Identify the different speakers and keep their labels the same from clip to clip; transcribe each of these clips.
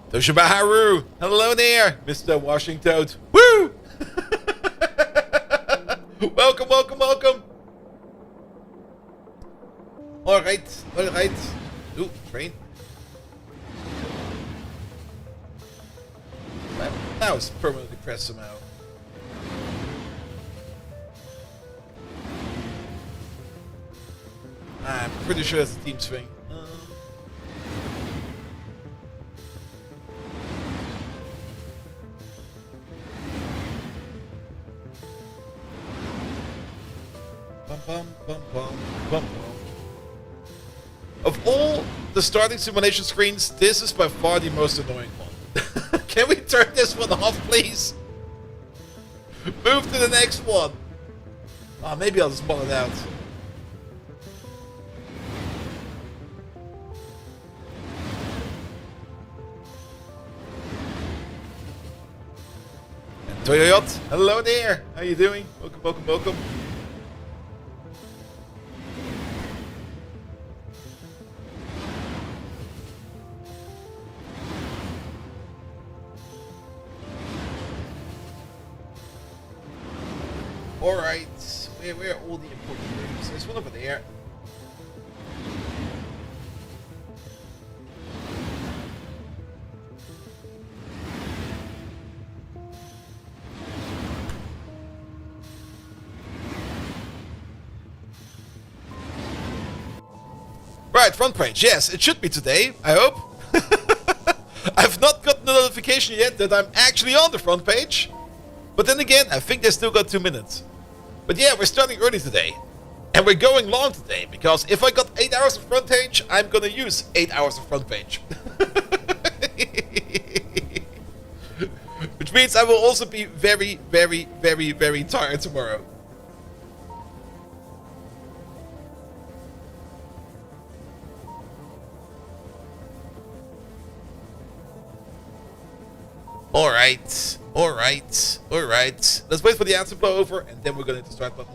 Speaker 1: Toshibaharu, hello there, Mr. Washington. Woo! Welcome, welcome, welcome. All right, all right. Ooh, train. That was permanently pressed somehow. I'm pretty sure that's a team swing. Bum, bum, bum, bum, bum, bum. Of all the starting simulation screens, this is by far the most annoying one. Can we turn this one off, please? Move to the next one. Oh, maybe I'll just ball it out. And Toyoyot, hello there. How you doing? Welcome, welcome, welcome. Alright, where are all the important rooms? There's one over there. Right, front page. Yes, it should be today, I hope. I've not gotten the notification yet that I'm actually on the front page. But then again, I think they still got 2 minutes. But yeah, we're starting early today. And we're going long today, because if I got 8 hours of front page, I'm gonna use 8 hours of front page. Which means I will also be very, very, very, very tired tomorrow. Alright, alright, alright. Let's wait for the ads to blow over, and then we're gonna hit the start button.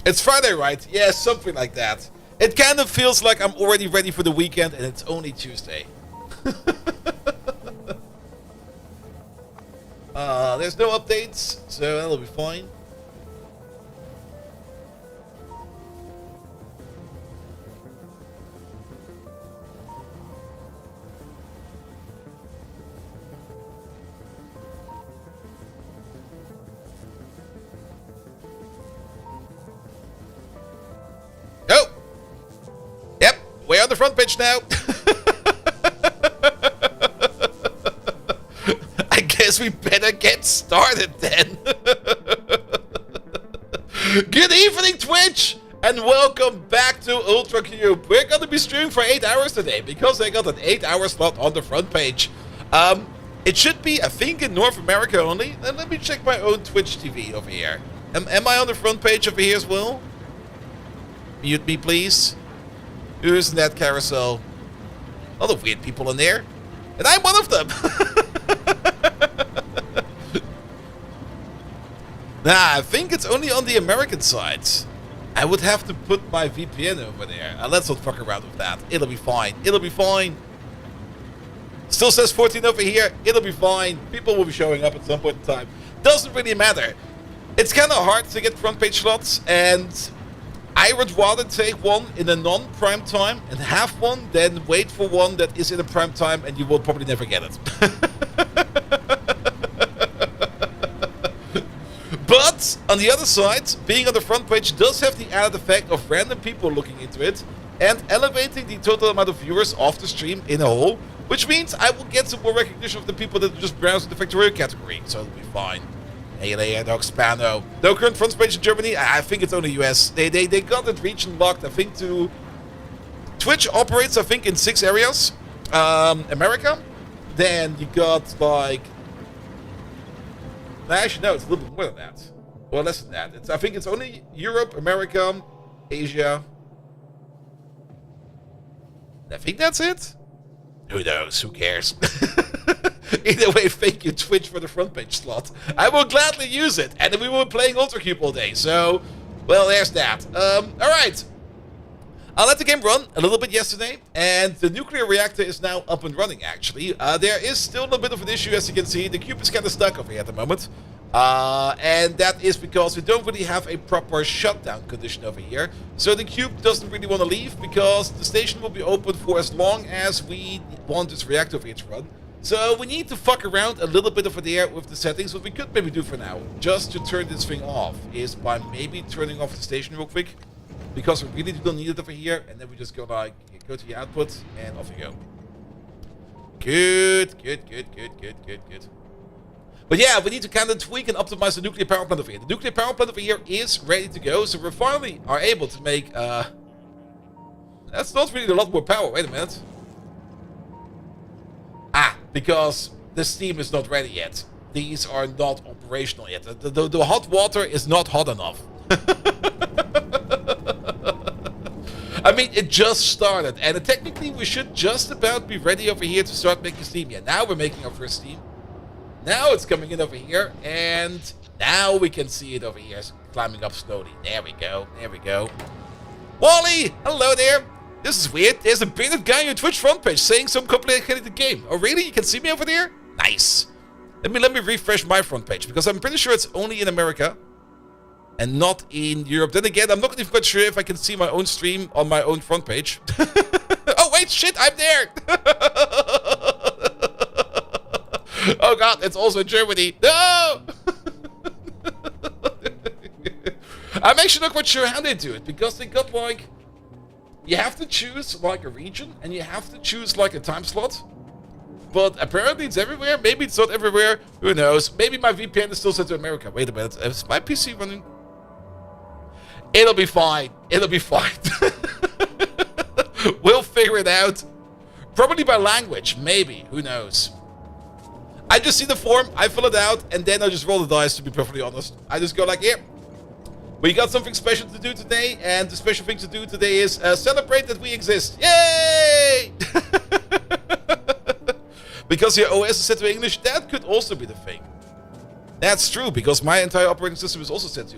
Speaker 1: It's Friday, right? Yeah, something like that. It kind of feels like I'm already ready for the weekend, and it's only Tuesday. There's no updates, so that'll be fine. We're on the front page now. I guess we better get started then. Good evening, Twitch, and welcome back to Ultracube. We're going to be streaming for 8 hours today because I got an 8-hour slot on the front page. It should be, I think, in North America only. And let me check my own Twitch TV over here. Am I on the front page over here as well? Mute me, please. Who's in that carousel? A lot of weird people in there. And I'm one of them! Nah, I think it's only on the American side. I would have to put my VPN over there. Let's not fuck around with that. It'll be fine. It'll be fine. Still says 14 over here. It'll be fine. People will be showing up at some point in time. Doesn't really matter. It's kind of hard to get front page slots, and I would rather take one in a non-prime time and have one than wait for one that is in a prime time and you will probably never get it. But, on the other side, being on the front page does have the added effect of random people looking into it and elevating the total amount of viewers off the stream in a whole, which means I will get some more recognition of the people that just browse the Factorio category, so it'll be fine. Hey there, Dog Spano. No current front page in Germany. I think it's only US. They got that region locked, I think, to... Twitch operates, I think, in 6 areas. America. Then you got, like... Actually, no, it's a little bit more than that. Or less than that. I think it's only Europe, America, Asia. I think that's it. Who knows? Who cares? Either way, thank you, Twitch, for the front page slot. I will gladly use it. And we were playing Ultracube all day, so... Well, there's that. Alright. I let the game run a little bit yesterday, and the nuclear reactor is now up and running, actually. There is still a bit of an issue, as you can see. The cube is kind of stuck over here at the moment. And that is because we don't really have a proper shutdown condition over here. So the cube doesn't really want to leave, because the station will be open for as long as we want this reactor over here to run. So we need to fuck around a little bit over there with the settings. What we could maybe do for now, just to turn this thing off, is by maybe turning off the station real quick. Because we really don't need it over here, and then we just go like, go to the output, and off you go. Good. But yeah, we need to kind of tweak and optimize the nuclear power plant over here. The nuclear power plant over here is ready to go, so we finally are able to make, that's not really a lot more power, wait a minute. Because the steam is not ready yet. These are not operational yet. The hot water is not hot enough. I mean, it just started, and technically we should just about be ready over here to start making steam. Yeah, now we're making our first steam. Now it's coming in over here, and now we can see it over here climbing up slowly. There we go, there we go. Wally, hello there. This is weird. There's a bearded guy on Twitch Frontpage saying some complicated game. Oh, really? You can see me over there? Nice. Let me refresh my front page, because I'm pretty sure it's only in America. And not in Europe. Then again, I'm not even quite sure if I can see my own stream on my own front page. Oh, wait, shit, I'm there! Oh god, it's also in Germany. No! I'm actually not quite sure how they do it, because they got like... You have to choose like a region, and you have to choose like a time slot. But apparently it's everywhere. Maybe it's not everywhere. Who knows? Maybe my VPN is still set to America. Wait a minute. Is my PC running? It'll be fine. It'll be fine. We'll figure it out. Probably by language. Maybe. Who knows? I just see the form. I fill it out. And then I just roll the dice, to be perfectly honest. I just go like, yeah. We got something special to do today. And the special thing to do today is celebrate that we exist. Yay! Because your OS is set to English, that could also be the thing. That's true, because my entire operating system is also set to...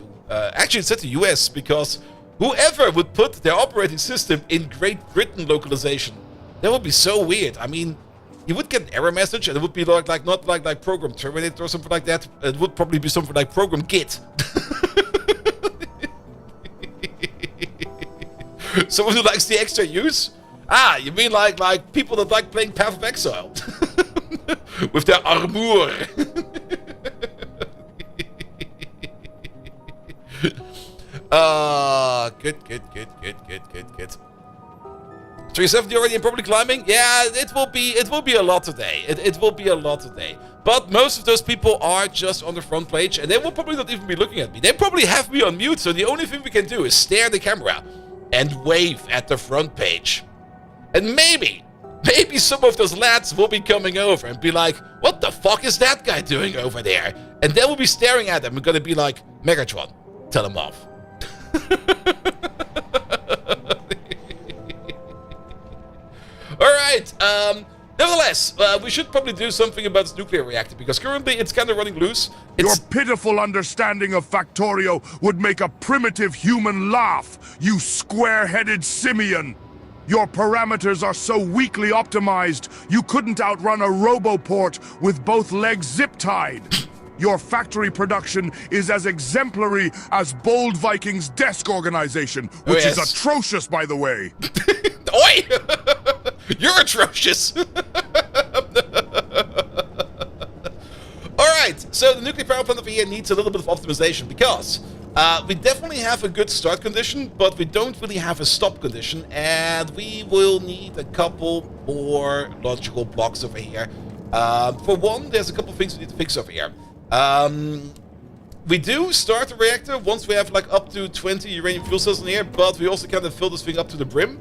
Speaker 1: actually, it's set to US, because whoever would put their operating system in Great Britain localization, that would be so weird. I mean, you would get an error message, and it would be like not like program terminate or something like that. It would probably be something like program git. Someone who likes the extra use? Ah, you mean like people that like playing Path of Exile? With their armor. Good. 370 already and probably climbing? Yeah, it will be a lot today. It will be a lot today. But most of those people are just on the front page, and they will probably not even be looking at me. They probably have me on mute, so the only thing we can do is stare at the camera and wave at the front page. And maybe some of those lads will be coming over and be like, what the fuck is that guy doing over there? And they will be staring at them and gonna be like, Megatron, tell him off. Alright, nevertheless, we should probably do something about this nuclear reactor, because currently it's kind of running loose.
Speaker 2: Your pitiful understanding of Factorio would make a primitive human laugh, you square-headed simian. Your parameters are so weakly optimized, you couldn't outrun a roboport with both legs zip-tied. Your factory production is as exemplary as Bold Viking's desk organization, which is atrocious, by the way.
Speaker 1: Oi! You're atrocious! Alright, so the nuclear power plant over here needs a little bit of optimization, because we definitely have a good start condition, but we don't really have a stop condition, and we will need a couple more logical blocks over here. For one, there's a couple of things we need to fix over here. We do start the reactor once we have like up to 20 uranium fuel cells in here, but we also kind of fill this thing up to the brim.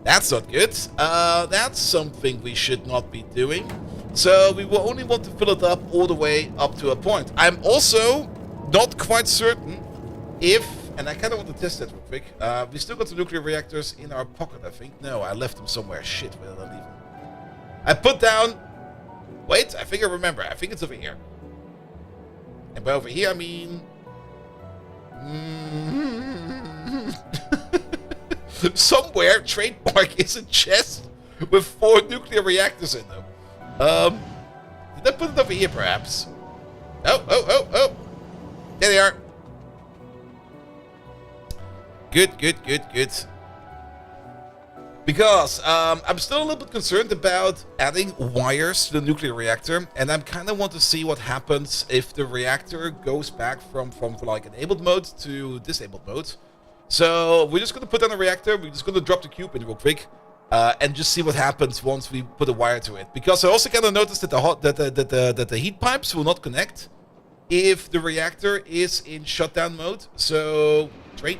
Speaker 1: That's not good. That's something we should not be doing. So we will only want to fill it up all the way up to a point. I'm also not quite certain if, and I kind of want to test that real quick. We still got the nuclear reactors in our pocket, I think. No, I left them somewhere. Shit, where did I leave them? I put down... Wait, I think I remember. I think it's over here. And by over here, I mean... Somewhere, trademark is a chest with 4 nuclear reactors in them. Did I put it over here, perhaps? Oh. There they are. Good. Because I'm still a little bit concerned about adding wires to the nuclear reactor, and I kind of want to see what happens if the reactor goes back from like enabled mode to disabled mode. So we're just going to put down the reactor, we're just going to drop the cube in real quick, and just see what happens once we put a wire to it. Because I also kind of noticed that the heat pipes will not connect if the reactor is in shutdown mode. So, great.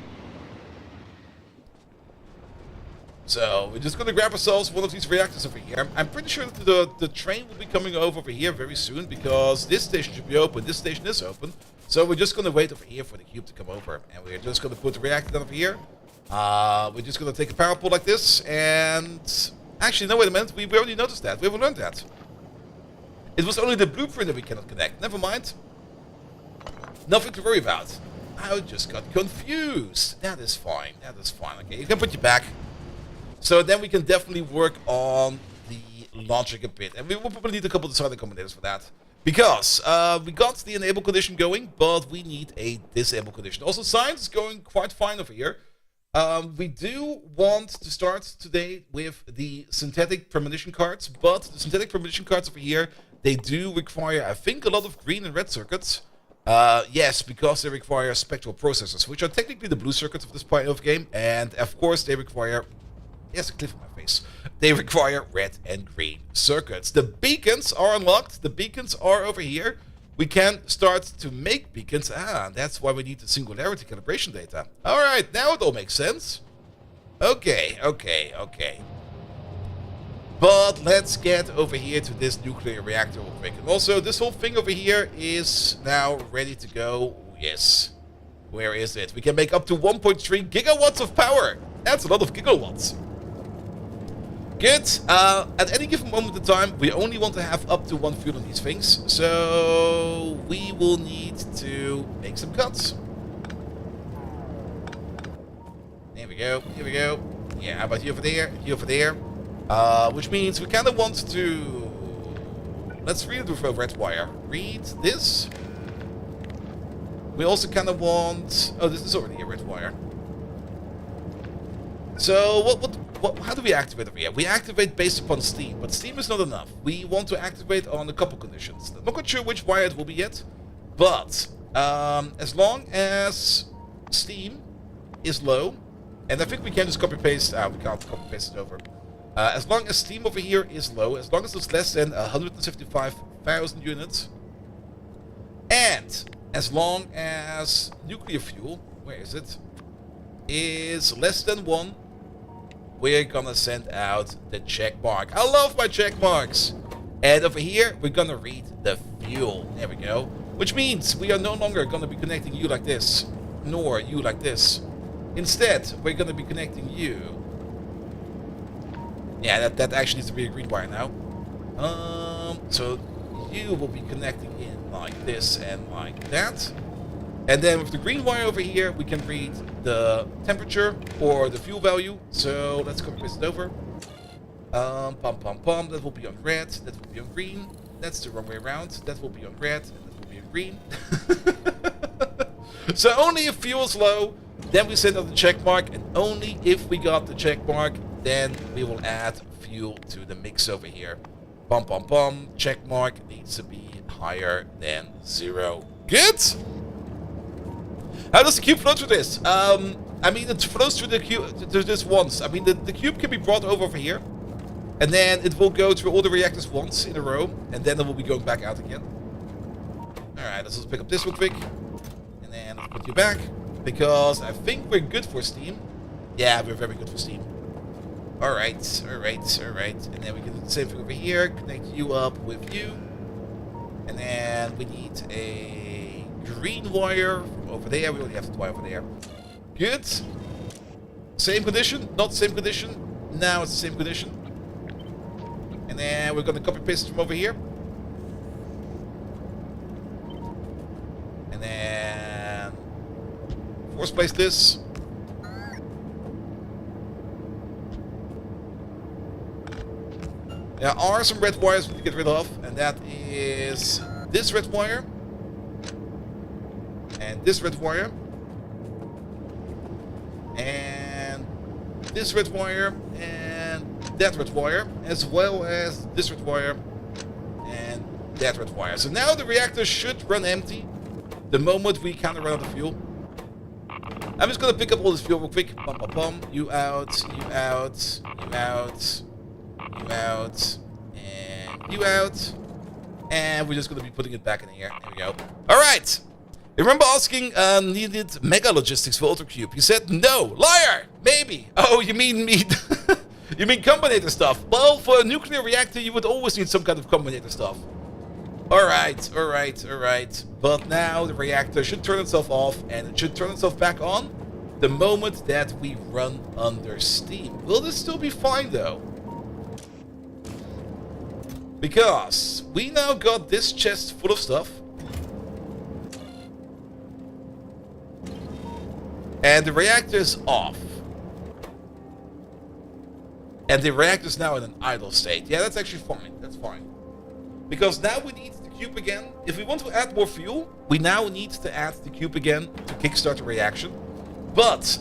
Speaker 1: So, we're just going to grab ourselves one of these reactors over here. I'm pretty sure that the train will be coming over here very soon, because this station should be open, this station is open. So we're just going to wait over here for the cube to come over. And we're just going to put the reactor down over here. We're just going to take a power pole like this. And actually, no, wait a minute. We already noticed that. We haven't learned that. It was only the blueprint that we cannot connect. Never mind. Nothing to worry about. I just got confused. That is fine. That is fine. Okay, you can put your back. So then we can definitely work on the logic a bit. And we will probably need a couple of deciding combinators for that. Because we got the enable condition going, but we need a disable condition. Also, science is going quite fine over here. We do want to start today with the synthetic premonition cards, but the synthetic premonition cards over here, they do require, I think, a lot of green and red circuits. Yes, because they require spectral processors, which are technically the blue circuits of this part of the game, and of course they require... Yes, a cliff on my face. They require red and green circuits. The beacons are unlocked. The beacons are over here. We can start to make beacons. That's why we need the singularity calibration data. Alright, now it all makes sense. Okay. But let's get over here to this nuclear reactor real quick. And also, this whole thing over here is now ready to go. Yes. Where is it? We can make up to 1.3 gigawatts of power. That's a lot of gigawatts. Good. At any given moment in time, we only want to have up to 1 fuel on these things. So we will need to make some cuts. There we go. Here we go. Yeah, how about you over there? You over there. Which means we kind of want to... Let's read it with a red wire. Read this. We also kind of want... Oh, this is already a red wire. So, how do we activate over here? We activate based upon steam, but steam is not enough. We want to activate on a couple conditions. I'm not quite sure which wire it will be yet, but as long as steam is low, and I think we can just copy-paste... we can't copy-paste it over. As long as steam over here is low, as long as it's less than 175,000 units, and as long as nuclear fuel, where is it, is less than 1, we're gonna send out the check mark. I love my check marks. And over here, we're gonna read the fuel. There we go. Which means we are no longer gonna be connecting you like this, nor you like this. Instead, we're gonna be connecting you. Yeah, that actually needs to be a green wire now. So you will be connecting in like this and like that. And then with the green wire over here, we can read the temperature or the fuel value. So let's copy paste it over. That will be on red. That will be on green. That's the wrong way around. That will be on red. And that will be on green. So only if fuel is low, then we send out the check mark. And only if we got the check mark, then we will add fuel to the mix over here. Check mark needs to be higher than 0. Good. How does the cube flow through this? I mean, it flows through the cube through this once. I mean, the cube can be brought over here, and then it will go through all the reactors once in a row, and then it will be going back out again. All right, let's just pick up this real quick, and then I'll put you back because I think we're good for steam. Yeah, we're very good for steam. All right. And then we can do the same thing over here. Connect you up with you, and then we need a green wire from over there. We already have the wire over there. Good. Same condition? Not same condition. Now it's the same condition. And then we're gonna copy paste it from over here. And then force place this. There are some red wires we need to get rid of, and that is this red wire, and this red wire, and this red wire, and that red wire, as well as this red wire, and that red wire. So now the reactor should run empty the moment we kind of run out of fuel. I'm just gonna pick up all this fuel real quick. Bum, bum, bum. You out, you out, you out. You out, and you out, and we're just going to be putting it back in here. There we go. Alright! Remember asking needed mega logistics for Ultracube? You said no. Liar! Maybe. Oh, you mean me? You mean combinator stuff? Well, for a nuclear reactor, you would always need some kind of combinator stuff. Alright, alright, alright. But now the reactor should turn itself off, and it should turn itself back on the moment that we run under steam. Will this still be fine, though? Because we now got this chest full of stuff. And the reactor's off. And the reactor's now in an idle state. Yeah, that's actually fine. That's fine. Because now we need the cube again. If we want to add more fuel, we now need to add the cube again to kickstart the reaction. But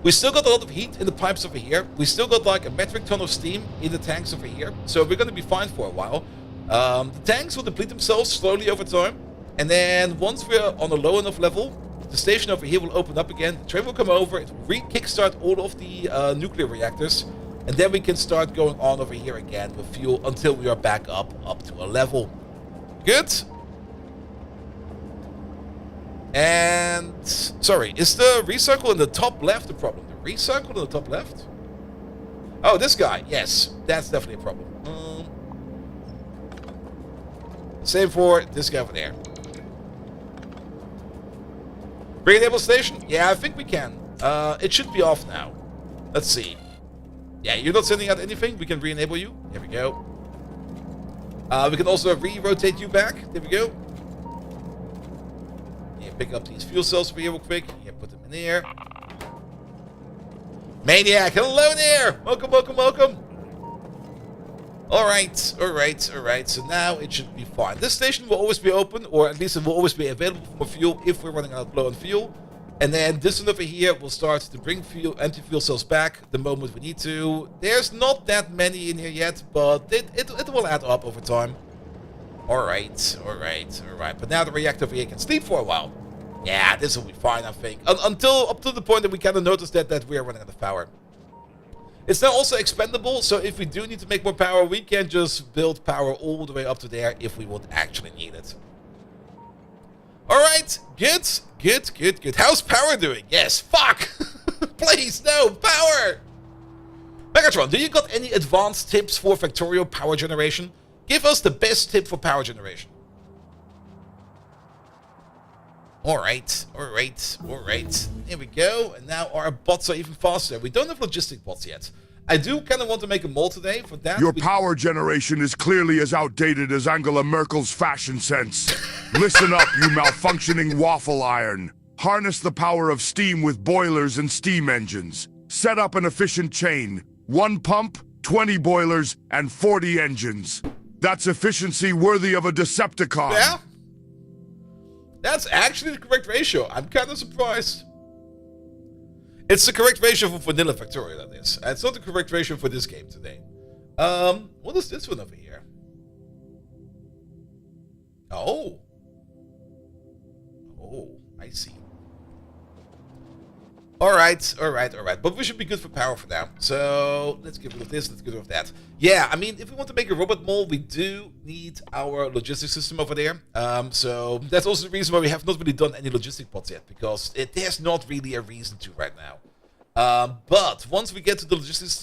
Speaker 1: we still got a lot of heat in the pipes over here. We still got like a metric ton of steam in the tanks over here. So we're going to be fine for a while. The tanks will deplete themselves slowly over time. And then once we're on a low enough level, the station over here will open up again. The train will come over. It will re-kickstart all of the nuclear reactors. And then we can start going on over here again with fuel until we are back up to a level. Good? And, sorry, is the recycle in the top left the problem? The recycle in the top left? Oh, this guy. Yes, that's definitely a problem. Same for this guy over there. Re-enable station? Yeah, I think we can. It should be off now. Let's see. Yeah, you're not sending out anything. We can re-enable you. There we go. We can also re-rotate you back. There we go. Pick up these fuel cells for you real quick. Yeah, put them in there. Maniac, hello there! Welcome, welcome, welcome. Alright, alright, alright. So now it should be fine. This station will always be open, or at least it will always be available for fuel if we're running out low on fuel. And then this one over here will start to bring fuel, empty fuel cells back the moment we need to. There's not that many in here yet, but it will add up over time. Alright, alright, alright. But now the reactor over here can sleep for a while. Yeah, this will be fine, I think. Until up to the point that we kind of notice that we are running out of power. It's now also expendable, so if we do need to make more power, we can just build power all the way up to there if we would actually need it. Alright, good, good, good, good. How's power doing? Yes, fuck! Please, no, power! Megatron, do you got any advanced tips for Factorio power generation? Give us the best tip for power generation. Alright, alright, alright. Here we go. And now our bots are even faster. We don't have logistic bots yet. I do kind of want to make a mall today. For that,
Speaker 2: your power generation is clearly as outdated as Angela Merkel's fashion sense. Listen up, you malfunctioning waffle iron. Harness the power of steam with boilers and steam engines. Set up an efficient chain. 1 pump, 20 boilers, and 40 engines. That's efficiency worthy of a Decepticon.
Speaker 1: Yeah? That's actually the correct ratio. I'm kind of surprised. It's the correct ratio for vanilla Factorio, that is. It's not the correct ratio for this game today. What is this one over here? Oh. Oh, I see. Alright, alright, alright. But we should be good for power for now. So, let's get rid of this, let's get rid of that. Yeah, I mean, if we want to make a robot mall, we do need our logistics system over there. So, that's also the reason why we have not really done any logistic pods yet, because there's not really a reason to right now. But, once we get to the logistics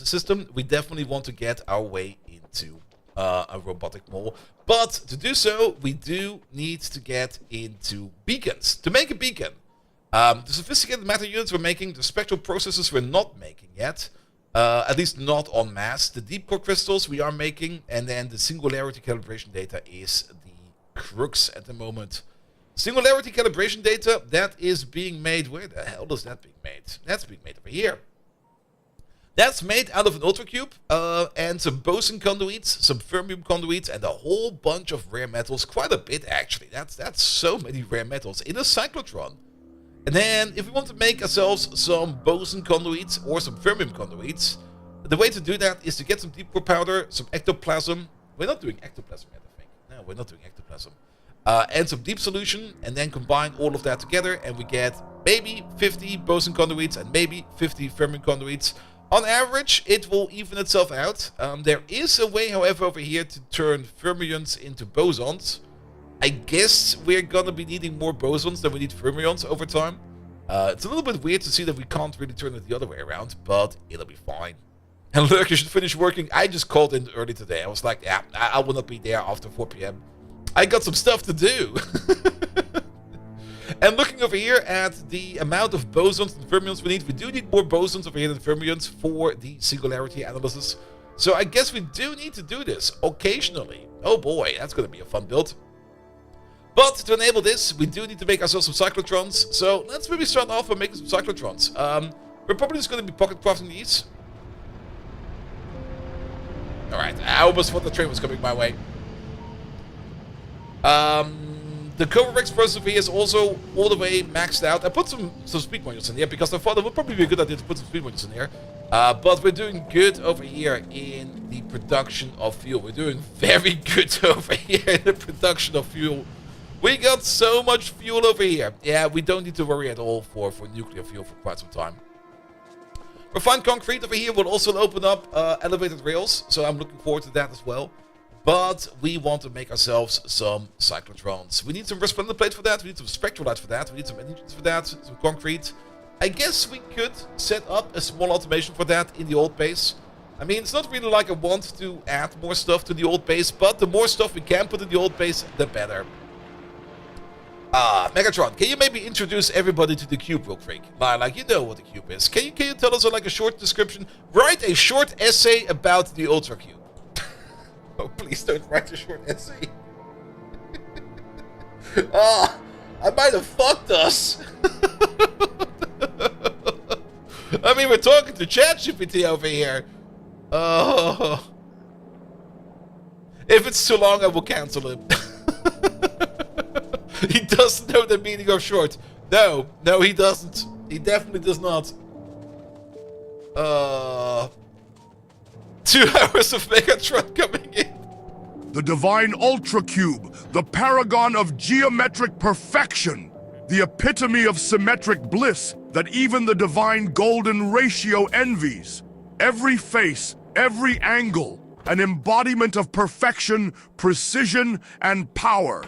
Speaker 1: system, we definitely want to get our way into a robotic mall. But, to do so, we do need to get into beacons. To make a beacon, the sophisticated matter units we're making, the spectral processors we're not making yet. At least not en masse. The deep core crystals we are making, and then the singularity calibration data is the crux at the moment. Singularity calibration data, that is being made. Where the hell is that being made? That's being made over here. That's made out of an Ultracube, and some boson conduits, some fermium conduits, and a whole bunch of rare metals. Quite a bit, actually. That's so many rare metals in a cyclotron. And then, if we want to make ourselves some boson conduits or some fermium conduits, the way to do that is to get some deep core powder, some ectoplasm. We're not doing ectoplasm yet, I think. No, we're not doing ectoplasm. And some deep solution, and then combine all of that together, and we get maybe 50 boson conduits and maybe 50 fermium conduits. On average, it will even itself out. There is a way, however, over here to turn fermions into bosons. I guess we're gonna be needing more bosons than we need fermions over time. It's a little bit weird to see that we can't really turn it the other way around, but it'll be fine. And Lurk, you should finish working. I just called in early today. I was like, yeah, I will not be there after 4 PM. I got some stuff to do. And looking over here at the amount of bosons and fermions we do need more bosons over here than fermions for the singularity analysis. So I guess we do need to do this occasionally. Oh boy, that's going to be a fun build. But to enable this, we do need to make ourselves some cyclotrons. So let's maybe start off by making some cyclotrons. We're probably just going to be pocket crafting these. Alright, I almost thought the train was coming my way. The cover explosive here is also all the way maxed out. I put some speed modules in here because I thought it would probably be a good idea to put some speed modules in here. But we're doing good over here in the production of fuel. We're doing very good over here in the production of fuel. We got so much fuel over here. Yeah, we don't need to worry at all for nuclear fuel for quite some time. Refined concrete over here will also open up elevated rails. So I'm looking forward to that as well. But we want to make ourselves some cyclotrons. We need some resplendent plate for that. We need some spectrolite for that. We need some engines for that. Some concrete. I guess we could set up a small automation for that in the old base. I mean, it's not really like I want to add more stuff to the old base, but the more stuff we can put in the old base, the better. Megatron, can you maybe introduce everybody to the cube real quick? Like, you know what the cube is. Can you tell us like a short description? Write a short essay about the Ultracube. Oh, please don't write a short essay. Oh, I might have fucked us. I mean, we're talking to ChatGPT over here. Oh. If it's too long, I will cancel him. He doesn't know the meaning of short. No, he doesn't. He definitely does not. 2 hours of Megatron coming in.
Speaker 2: The divine Ultracube, the paragon of geometric perfection, the epitome of symmetric bliss that even the divine golden ratio envies. Every face, every angle, an embodiment of perfection, precision, and power.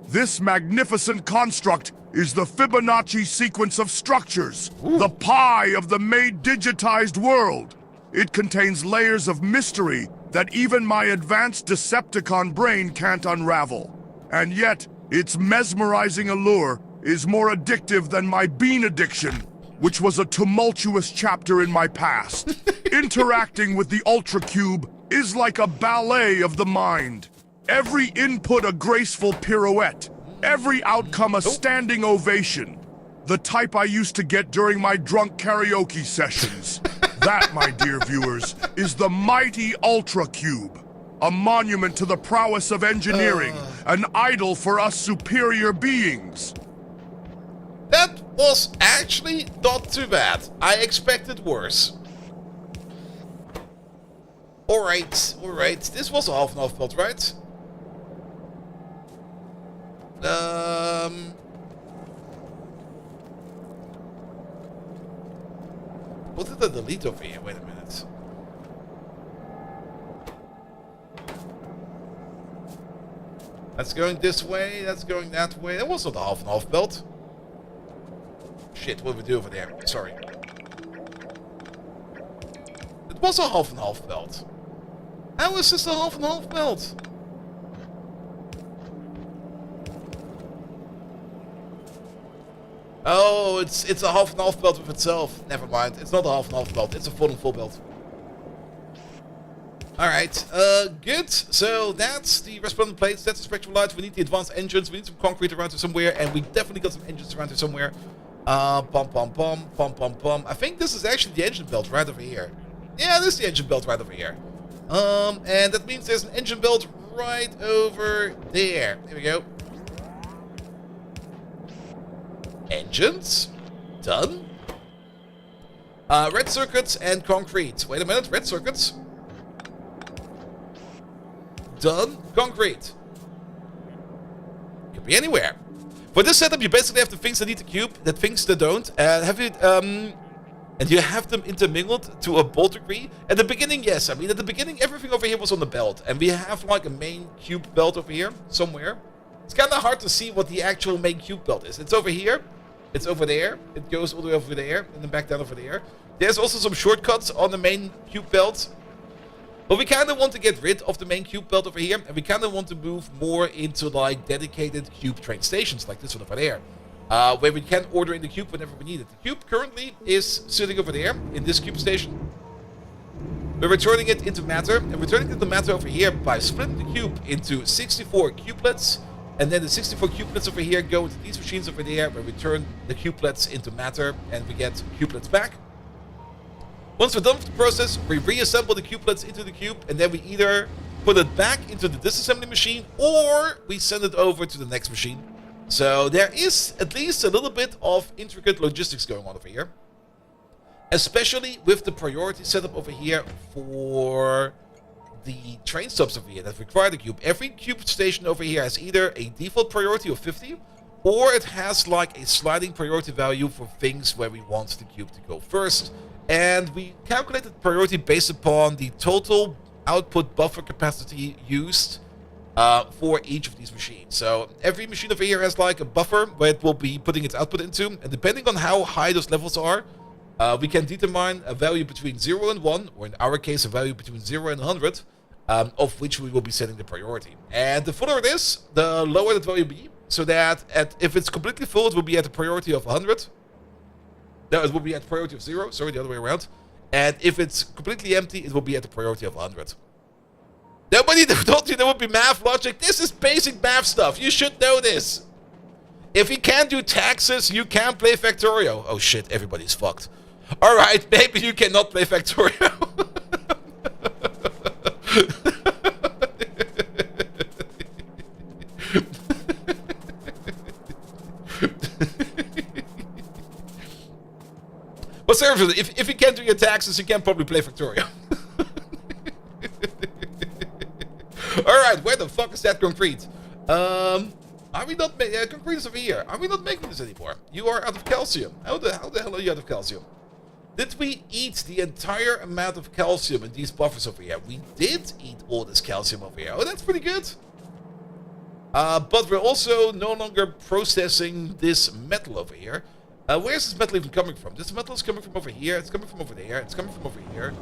Speaker 2: This magnificent construct is the Fibonacci sequence of structures, the pi of the made digitized world. It contains layers of mystery that even my advanced Decepticon brain can't unravel. And yet, its mesmerizing allure is more addictive than my bean addiction, which was a tumultuous chapter in my past. Interacting with the Ultracube is like a ballet of the mind. Every input a graceful pirouette, every outcome a standing ovation. The type I used to get during my drunk karaoke sessions. That, my dear viewers, is the mighty Ultracube. A monument to the prowess of engineering, an idol for us superior beings.
Speaker 1: That was actually not too bad. I expected worse. Alright. This was a half and half build, right? What did I delete over here? Wait a minute. That's going this way, that's going that way. That was not a half and half belt. Shit, what did we do over there? Sorry. It was a half and half belt. How is this a half and half belt? Oh, it's a half and half belt with itself. Never mind. It's not a half and half belt. It's a full and full belt. Alright, good. So that's the respondent plates, that's the spectral lights. We need the advanced engines, we need some concrete around here somewhere, and we definitely got some engines around here somewhere. Pom pom pom, pom pom pom. I think this is actually the engine belt right over here. Yeah, this is the engine belt right over here. And that means there's an engine belt right over there. There we go. Engines. Done. Red circuits and concrete. Wait a minute, red circuits. Done. Concrete. Could be anywhere. For this setup, you basically have the things that need the cube, the things that don't. And you have them intermingled to a bolt degree. At the beginning, yes. I mean, at the beginning, everything over here was on the belt. And we have like a main cube belt over here, somewhere. It's kind of hard to see what the actual main cube belt is. It's over here. It's over there. It goes all the way over there. And then back down over there. There's also some shortcuts on the main cube belt. But we kind of want to get rid of the main cube belt over here. And we kind of want to move more into like dedicated cube train stations. Like this one over there. Where we can order in the cube whenever we need it. The cube currently is sitting over there in this cube station. We're returning it into matter. And returning it into matter over here by splitting the cube into 64 cubelets. And then the 64 cubelets over here go into these machines over there. Where we turn the cubelets into matter. And we get cubelets back. Once we're done with the process, we reassemble the cubelets into the cube, and then we either put it back into the disassembly machine, or we send it over to the next machine. So there is at least a little bit of intricate logistics going on over here. Especially with the priority setup over here for the train stops over here that require the cube. Every cube station over here has either a default priority of 50, or it has like a sliding priority value for things where we want the cube to go first. And we calculated priority based upon the total output buffer capacity used for each of these machines. So every machine over here has like a buffer where it will be putting its output into. And depending on how high those levels are, we can determine a value between 0 and 1, or in our case a value between 0 and 100, of which we will be setting the priority. And the fuller it is, the lower that value will be, so that if it's completely full, it will be at a priority of 100. No, it will be at priority of 0. Sorry, the other way around. And if it's completely empty, it will be at the priority of 100. Nobody told you there would be math logic. This is basic math stuff. You should know this. If you can't do taxes, you can't play Factorio. Oh shit, everybody's fucked. Alright, maybe you cannot play Factorio. But seriously, if you can't do your taxes, you can probably play Factorio. Alright, where the fuck is that concrete? Are we not making... concrete is over here. Are we not making this anymore? You are out of calcium. How the hell are you out of calcium? Did we eat the entire amount of calcium in these buffers over here? We did eat all this calcium over here. Oh, that's pretty good. But we're also no longer processing this metal over here. Where's this metal even coming from? This metal is coming from over here. It's coming from over there. It's coming from over here.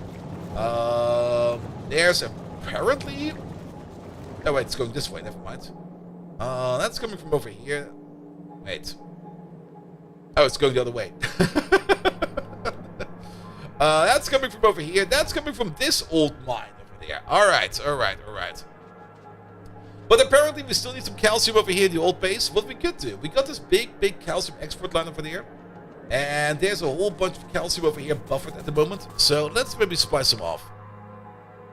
Speaker 1: There's apparently... Oh, wait, it's going this way. Never mind. That's coming from over here. Wait. Oh, it's going the other way. That's coming from over here. That's coming from this old mine over there. Alright, alright, alright. But apparently we still need some calcium over here in the old base. What we could do, we got this big calcium export line over there. And there's a whole bunch of calcium over here buffered at the moment. So let's maybe splice them off.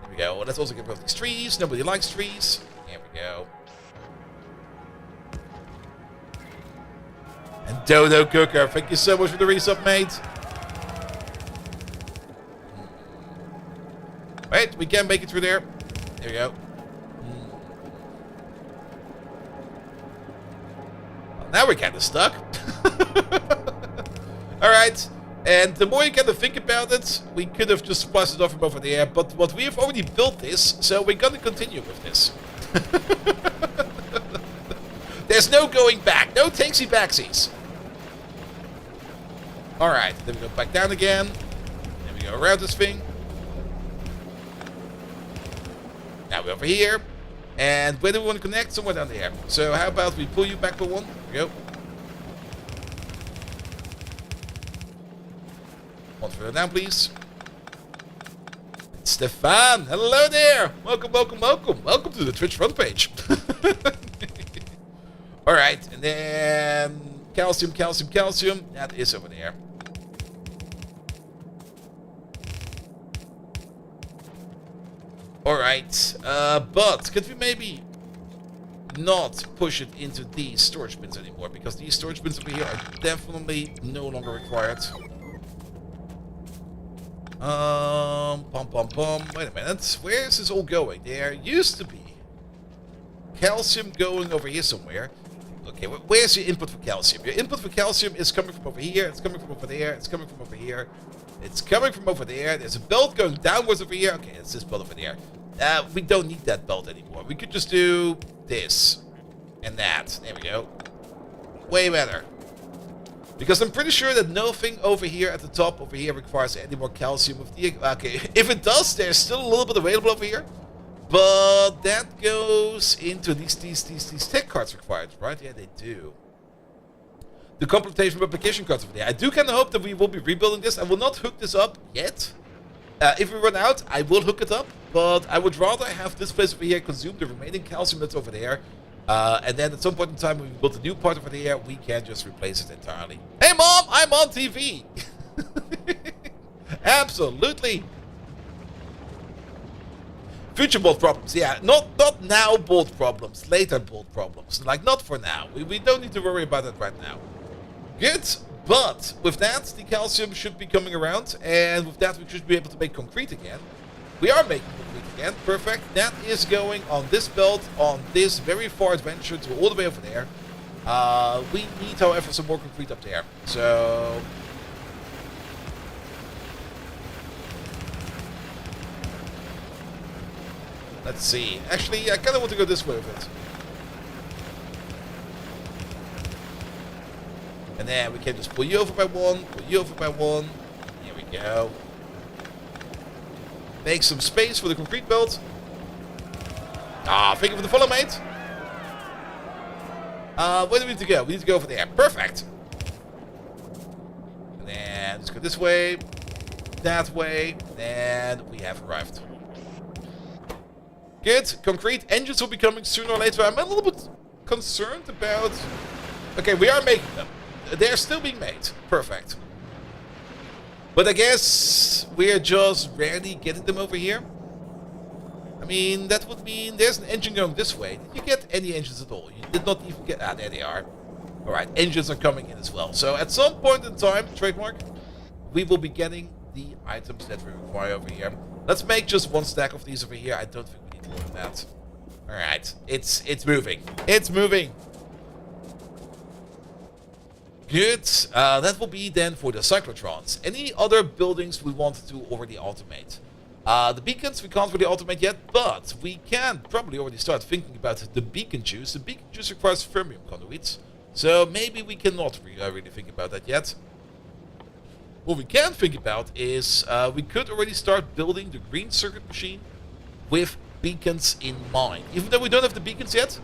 Speaker 1: There we go. Let's also get rid of these trees. Nobody likes trees. There we go. And Dodo Cooker, thank you so much for the resub, mate. Wait, we can make it through there. There we go. Well, now we're kind of stuck. Alright, and the more you kind of think about it, we could have just spliced it off from over there, but what we have already built this, so we're gonna continue with this. There's no going back, no takesy backsies. Alright, then we go back down again, then we go around this thing. Now we're over here, and where do we want to connect? Somewhere down there. So how about we pull you back for one? There we go. One further down, please. Stefan, hello there. Welcome, welcome, welcome. Welcome to the Twitch Frontpage. Alright, and then calcium, calcium, calcium. That is over there. Alright, but could we maybe not push it into these storage bins anymore? Because these storage bins over here are definitely no longer required. Pom pom pom. Wait a minute. Where is this all going? There used to be calcium going over here somewhere. Okay, where's your input for calcium? Your input for calcium is coming from over here. It's coming from over there. It's coming from over here. It's coming from over there. There's a belt going downwards over here. Okay, it's this belt over there. We don't need that belt anymore. We could just do this and that. There we go. Way better. Because I'm pretty sure that nothing over here at the top over here requires any more calcium. Okay, if it does, there's still a little bit available over here. But that goes into these tech cards required, right? Yeah, they do. The complementation replication cards over there. I do kind of hope that we will be rebuilding this. I will not hook this up yet. If we run out, I will hook it up. But I would rather have this place over here consume the remaining calcium that's over there. And then at some point in time, when we build a new part over there, we can just replace it entirely. Hey, Mom! I'm on TV! Absolutely! Future bolt problems, yeah. Not now bolt problems, later bolt problems. Like, not for now. We don't need to worry about that right now. Good, but with that, the calcium should be coming around, and with that, we should be able to make concrete again. We are making concrete again, perfect. That is going on this belt, on this very far adventure to all the way over there. We need, however, some more concrete up there. So let's see. Actually, I kind of want to go this way with it. And then we can just pull you over by one, pull you over by one. Here we go. Make some space for the concrete belt. Ah, thank you for the follow, mate. Where do we need to go? We need to go over there. Perfect. And then let's go this way, that way, and we have arrived. Good. Concrete engines will be coming sooner or later. I'm a little bit concerned about... Okay, we are making them. They're still being made. Perfect. But I guess we're just rarely getting them over here. I mean, that would mean there's an engine going this way. Did you get any engines at all? You did not even get... Ah, there they are. Alright, engines are coming in as well. So at some point in time, trademark, we will be getting the items that we require over here. Let's make just one stack of these over here. I don't think we need more than that. Alright, it's moving. It's moving. Good. That will be then for the cyclotrons. Any other buildings we want to already automate? The beacons we can't really automate yet, but we can probably already start thinking about the beacon juice. The beacon juice requires fermium conduits, so maybe we cannot really think about that yet. What we can think about is we could already start building the green circuit machine with beacons in mind. Even though we don't have the beacons yet,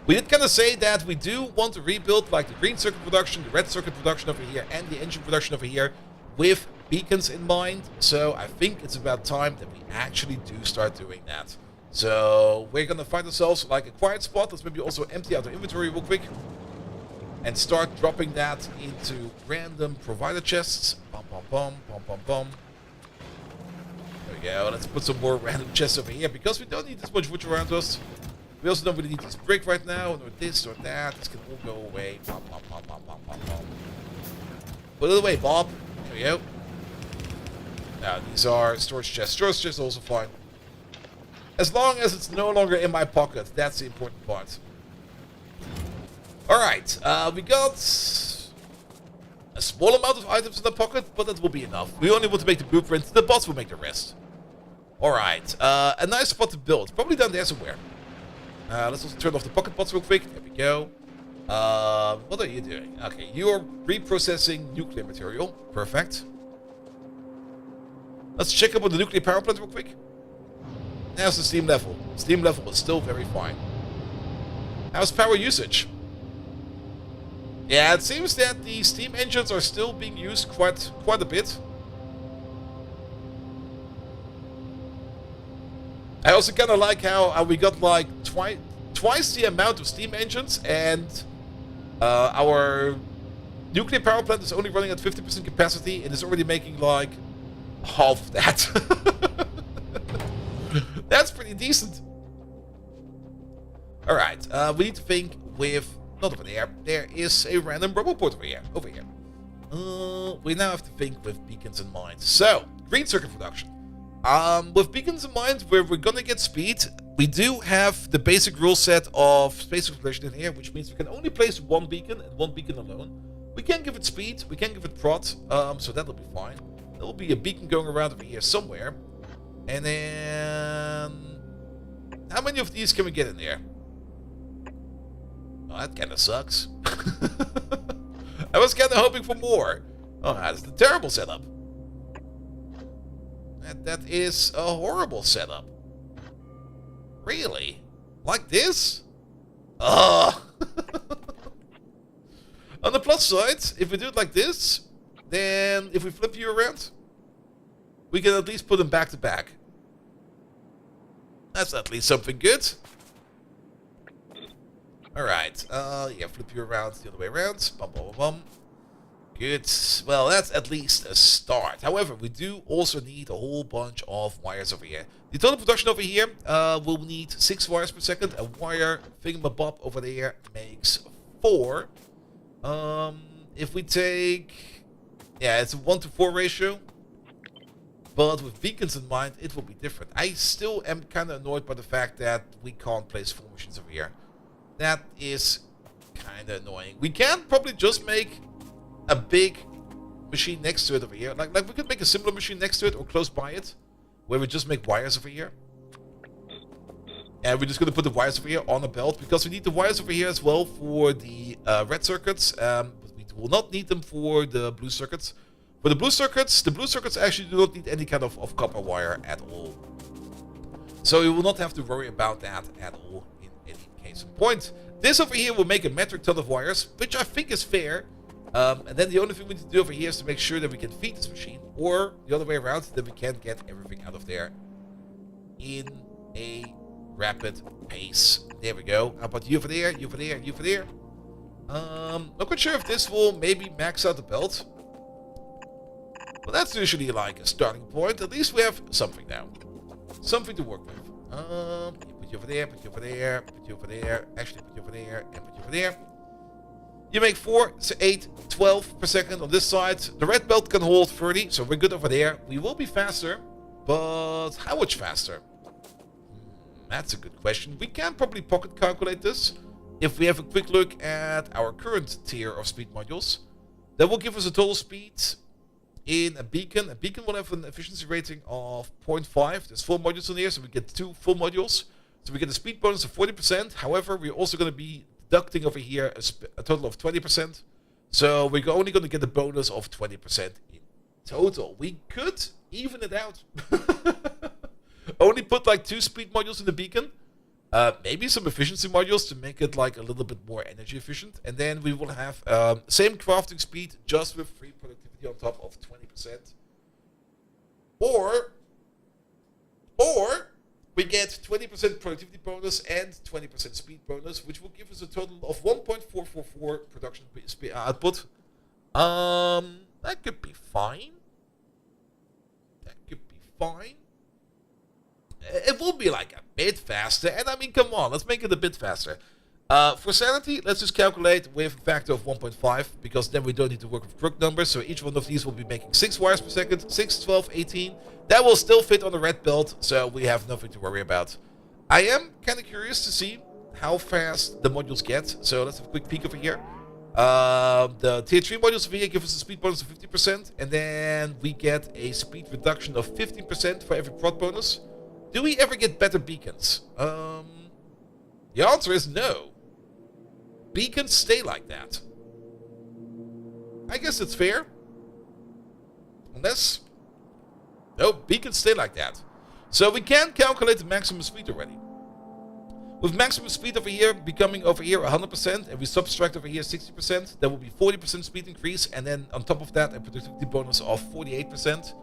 Speaker 1: we did kind of say that we do want to rebuild like the green circuit production, the red circuit production over here, and the engine production over here with beacons in mind. So I think it's about time that we actually do start doing that. So we're going to find ourselves like a quiet spot. Let's maybe also empty out our inventory real quick and start dropping that into random provider chests. Bum, bum, bum, bum, bum, bum. There we go. Let's put some more random chests over here because we don't need this much wood around us. We also don't really need this brick right now, or this or that. This can all go away. Bum, bum, bum, bum, bum, bum, bum. Put it away, Bob. There we go. Now, these are storage chests. Storage chests are also fine. As long as it's no longer in my pocket, that's the important part. Alright, we got a small amount of items in the pocket, but that will be enough. We only want to make the blueprint, the bots will make the rest. Alright, a nice spot to build. Probably down there somewhere. Let's also turn off the pocket bots real quick. There we go. What are you doing? Okay, you're reprocessing nuclear material. Perfect. Let's check up on the nuclear power plant real quick. How's the steam level? Steam level is still very fine. How's power usage? Yeah, it seems that the steam engines are still being used quite a bit. I also kind of like how we got like twice the amount of steam engines, and our nuclear power plant is only running at 50% capacity and is already making like half of that. That's pretty decent. Alright, we need to think with... Not over there. There is a random roboport over here. Over here. We now have to think with beacons in mind. So, green circuit production. With beacons in mind, where we're gonna get speed, we do have the basic rule set of space exploration in here, which means we can only place one beacon and one beacon alone. We can give it speed, we can give it prod, so that'll be fine. There will be a beacon going around over here somewhere. And then... How many of these can we get in there? Oh, that kinda sucks. I was kinda hoping for more. Oh, that's a terrible setup. That is a horrible setup. Really? Like this? Ugh. On the plus side, if we do it like this, then if we flip you around, we can at least put them back to back. That's at least something good. Alright, yeah, flip you around the other way around. Bum, bum, bum, bum. Good. Well, that's at least a start. However, we do also need a whole bunch of wires over here. The total production over here will need 6 wires per second. A wire thingamabob over there makes 4. If we take... Yeah, it's a 1-to-4 ratio. But with beacons in mind, it will be different. I still am kind of annoyed by the fact that we can't place 4 machines over here. That is kind of annoying. We can probably just make a big machine next to it over here. Like we could make a similar machine next to it or close by it, where we just make wires over here. And we're just going to put the wires over here on a belt, because we need the wires over here as well for the red circuits. But we will not need them for the blue circuits. For the blue circuits actually do not need any kind of copper wire at all. So you will not have to worry about that at all in any case in point. This over here will make a metric ton of wires, which I think is fair. And then the only thing we need to do over here is to make sure that we can feed this machine, or the other way around, that we can get everything out of there in a rapid pace. There we go. How about you over there, you over there, you over there? Not quite sure if this will maybe max out the belt. But that's usually like a starting point. At least we have something now. Something to work with. Put you over there, put you over there, put you over there. Actually, put you over there, and put you over there. You make 4, 8, 12 per second on this side. The red belt can hold 30, so we're good over there. We will be faster, but how much faster? That's a good question. We can probably pocket calculate this. If we have a quick look at our current tier of speed modules, that will give us a total speed in a beacon. A beacon will have an efficiency rating of 0.5. There's 4 modules in here, so we get 2 full modules. So we get a speed bonus of 40%. However, we're also going to be deducting over here a total of 20%. So we're only going to get a bonus of 20% in total. We could even it out. Only put like 2 speed modules in the beacon. Maybe some efficiency modules to make it like a little bit more energy efficient. And then we will have same crafting speed, just with free productivity on top of 20%. Or we get 20% productivity bonus and 20% speed bonus, which will give us a total of 1.444 production output. That could be fine. That could be fine. It will be like a bit faster, and I mean, come on, let's make it a bit faster. For sanity, let's just calculate with a factor of 1.5, because then we don't need to work with crook numbers, so each one of these will be making 6 wires per second, 6, 12, 18. That will still fit on the red belt, so we have nothing to worry about. I am kind of curious to see how fast the modules get, so let's have a quick peek over here. The tier 3 modules over here give us a speed bonus of 50%, and then we get a speed reduction of 15% for every prod bonus. Do we ever get better beacons? The answer is no. Beacons stay like that. I guess it's fair. Unless... No, beacons stay like that. So we can calculate the maximum speed already. With maximum speed over here becoming over here 100%, and we subtract over here 60%, there will be 40% speed increase, and then on top of that a productivity bonus of 48%.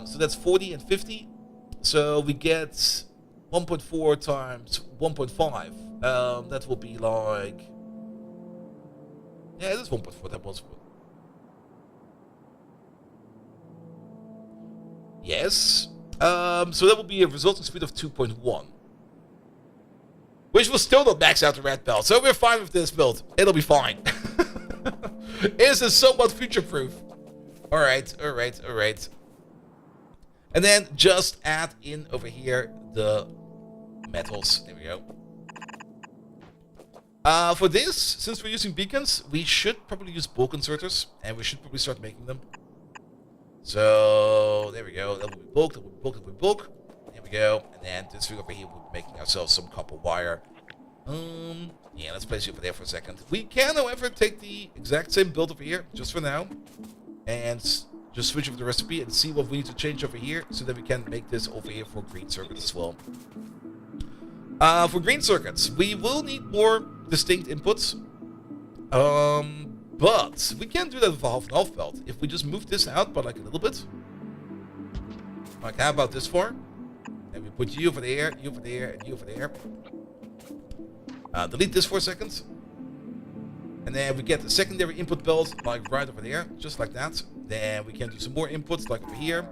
Speaker 1: So that's 40 and 50. So we get 1.4 times 1.5. That will be like... Yeah, it is 1.4. That was... Yes. So that will be a resulting speed of 2.1. Which will still not max out the red belt. So we're fine with this build. It'll be fine. This is somewhat future-proof. Alright. And then just add in over here the metals. There we go. For this, since we're using beacons, we should probably use bulk inserters. And we should probably start making them. So, there we go. That will be bulk, that will be bulk, that will be bulk. There we go. And then this thing over here, we'll be making ourselves some copper wire. Yeah, let's place you over there for a second. We can, however, take the exact same build over here, just for now. And just switch over the recipe and see what we need to change over here, so that we can make this over here for green circuits as well. For green circuits, we will need more distinct inputs. But we can do that with a half and half belt. If we just move this out by like a little bit. Like how about this far? And we put you over there, you over there, and you over there. Delete this for a second. And then we get the secondary input belt like right over there, just like that. Then we can do some more inputs like over here.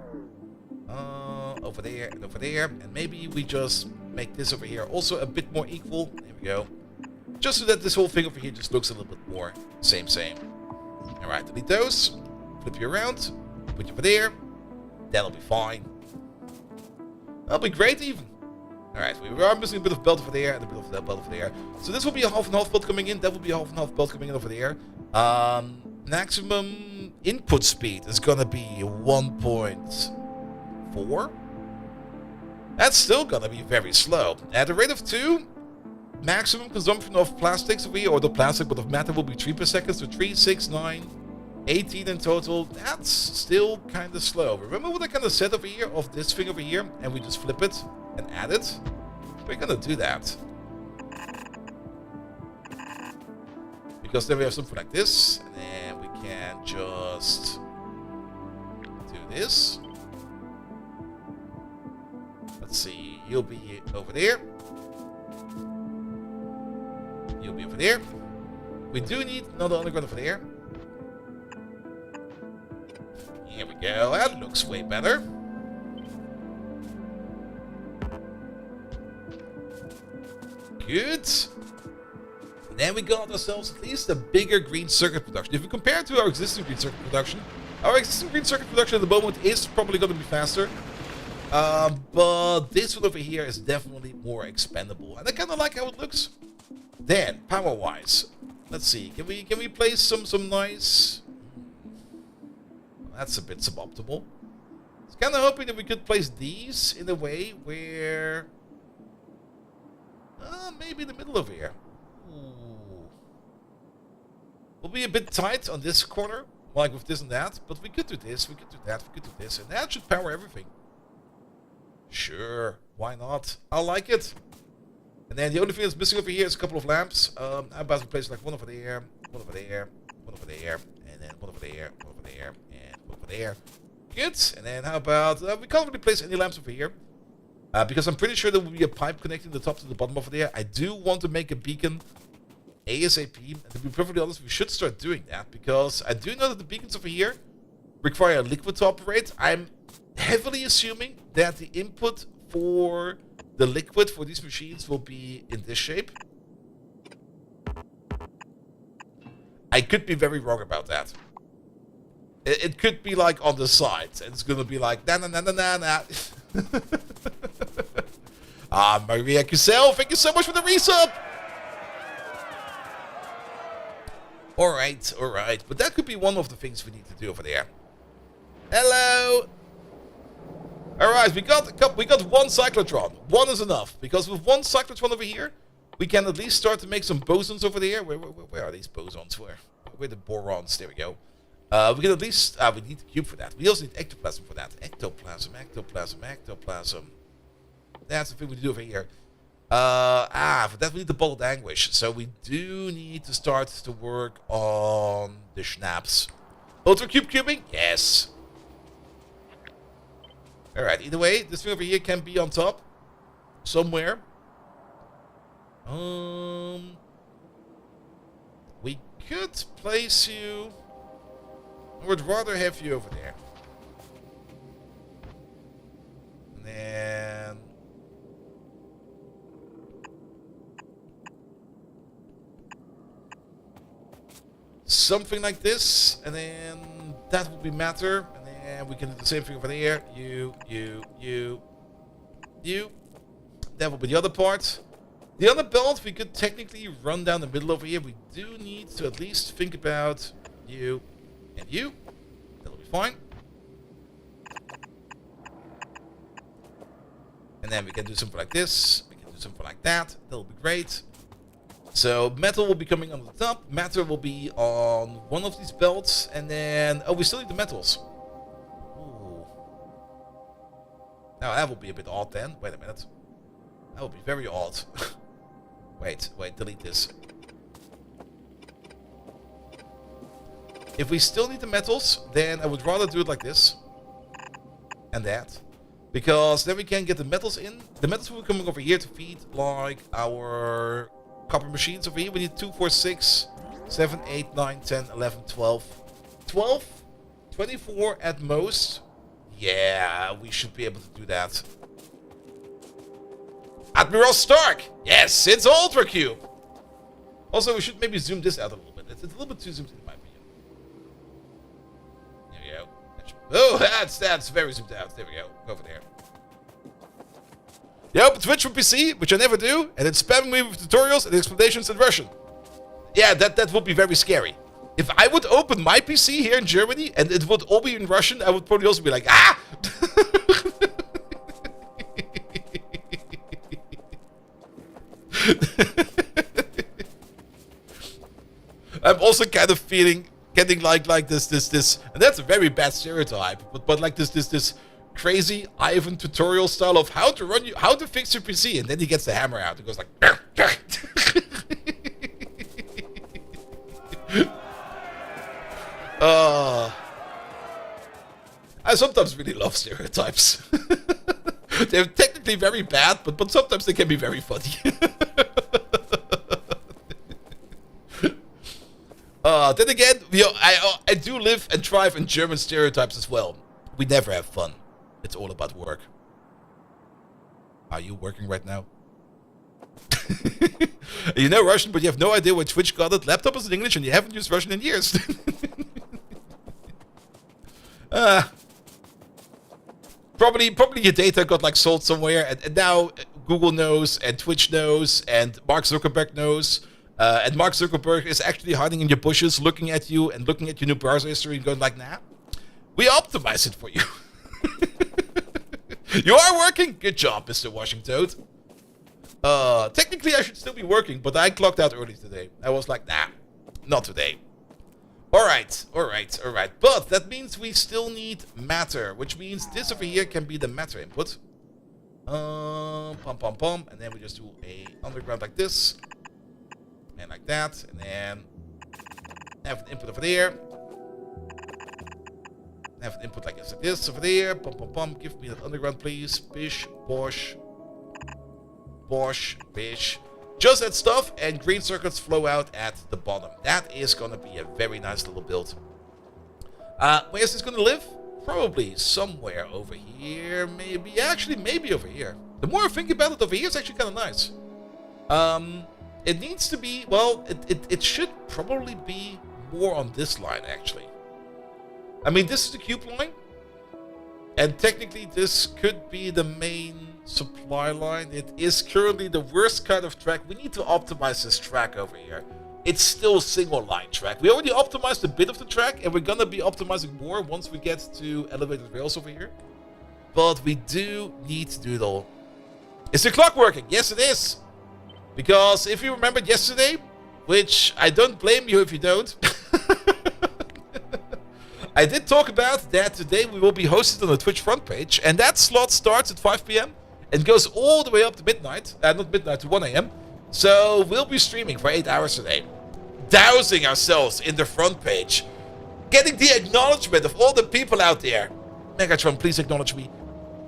Speaker 1: Over there and over there. And maybe we just make this over here also a bit more equal. There we go. Just so that this whole thing over here just looks a little bit more same. Alright, delete those. Flip you around. Put you over there. That'll be fine. That'll be great even. Alright, we are missing a bit of belt over there and a bit of that belt over there. So this will be a half and half belt coming in. That will be a half and half belt coming in over there. Maximum input speed is gonna be 1.4. That's still gonna be very slow. At a rate of 2, maximum consumption of plastics over here, or the plastic, but of matter will be 3 per second. So 3, 6, 9, 18 in total. That's still kind of slow. Remember what I kind of said over here of this thing over here? And we just flip it and add it. We're gonna do that. Because then we have something like this. And then we can just do this. Let's see. You'll be over there. You'll be over there. We do need another underground over there. Here we go. That looks way better. Good. And then we got ourselves at least a bigger green circuit production. If we compare it to our existing green circuit production, our existing green circuit production at the moment is probably going to be faster. But this one over here is definitely more expendable. And I kind of like how it looks. Then, power-wise, let's see. Can we place some nice... That's a bit suboptimal. I was kind of hoping that we could place these in a way where... maybe in the middle over here. Ooh. We'll be a bit tight on this corner, like with this and that. But we could do this, we could do that, we could do this. And that should power everything. Sure, why not? I like it. And then the only thing that's missing over here is a couple of lamps. How about we place like one over there, one over there, one over there, and then one over there, one over there, and one over there. Good. And then how about we can't really place any lamps over here because I'm pretty sure there will be a pipe connecting the top to the bottom over there. I do want to make a beacon ASAP, and to be perfectly honest, we should start doing that because I do know that the beacons over here require a liquid to operate. I'm heavily assuming that the input for the liquid for these machines will be in this shape. I could be very wrong about that. It could be like on the side, and it's gonna be like na na na na na na. Maria Cusel, thank you so much for the resub. All right, but that could be one of the things we need to do over there. Hello. All right, we got one cyclotron. One is enough because with one cyclotron over here, we can at least start to make some bosons over there. Where are these bosons? Where are the borons? There we go. We can at least we need the cube for that. We also need ectoplasm for that. Ectoplasm. That's the thing we do over here. For that we need the bottled anguish. So we do need to start to work on the schnapps. Ultracube cubing? Yes. Alright, either way, this thing over here can be on top. somewhere. We could place you... I would rather have you over there. And then... something like this. And then that would be matter. And then we can do the same thing over there. You. That would be the other part. The other belt, we could technically run down the middle over here. We do need to at least think about you and you. That'll be fine. And then we can do something like this. We can do something like that. That'll be great. So metal will be coming on the top. Matter will be on one of these belts. And then... oh, we still need the metals. Ooh. Now that will be a bit odd then. Wait a minute. That would be very odd. Wait, delete this. If we still need the metals, then I would rather do it like this. And that. Because then we can get the metals in. The metals will be coming over here to feed, like, our copper machines over here. We need 2, 4, 6, 7, 8, 9, 10, 11, 12. 12? 24 at most. Yeah, we should be able to do that. Admiral Stark! Yes, it's Ultracube! Also, we should maybe zoom this out a little bit. It's a little bit too zoomed in my opinion. There we go. Oh, that's very zoomed out. There we go. Go over there. Yep, Twitch from PC, which I never do, and it's spamming me with tutorials and explanations in Russian. Yeah, that would be very scary. If I would open my PC here in Germany and it would all be in Russian, I would probably also be like, ah! I'm also kind of getting like this, and that's a very bad stereotype, but like this crazy Ivan tutorial style of how to fix your PC, and then he gets the hammer out and goes like. I sometimes really love stereotypes. They're technically very bad, but sometimes they can be very funny. Then again, I do live and thrive in German stereotypes as well. We never have fun. It's all about work. Are you working right now? You know Russian, but you have no idea where Twitch got it. Laptop is in English and you haven't used Russian in years. Probably your data got like sold somewhere, and now Google knows, and Twitch knows, and Mark Zuckerberg knows. And Mark Zuckerberg is actually hiding in your bushes, looking at you and looking at your new browser history and going like, nah, we optimize it for you. You are working? Good job, Mr. Washington. Technically I should still be working, but I clocked out early today. I was like, nah, not today. Alright. But that means we still need matter, which means this over here can be the matter input. And then we just do a underground like this. And like that, and then have an input over there. Have an input like this over there. Give me that underground, please. Bish, bosh, bish. Just that stuff, and green circuits flow out at the bottom. That is gonna be a very nice little build. Where is this gonna live? Probably somewhere over here. Maybe over here. The more I think about it, over here is actually kind of nice. It needs to be, well, it should probably be more on this line, actually. I mean, this is the cube line. And technically, this could be the main supply line. It is currently the worst kind of track. We need to optimize this track over here. It's still single line track. We already optimized a bit of the track, and we're gonna be optimizing more once we get to elevated rails over here. But we do need to do it all. Is the clock working? Yes, it is. Because if you remembered yesterday, which I don't blame you if you don't, I did talk about that today we will be hosted on the Twitch Frontpage, and that slot starts at 5 PM and goes all the way up to midnight, not midnight, to 1 AM. So we'll be streaming for 8 hours today, dousing ourselves in the Frontpage, getting the acknowledgement of all the people out there. Megatron, please acknowledge me.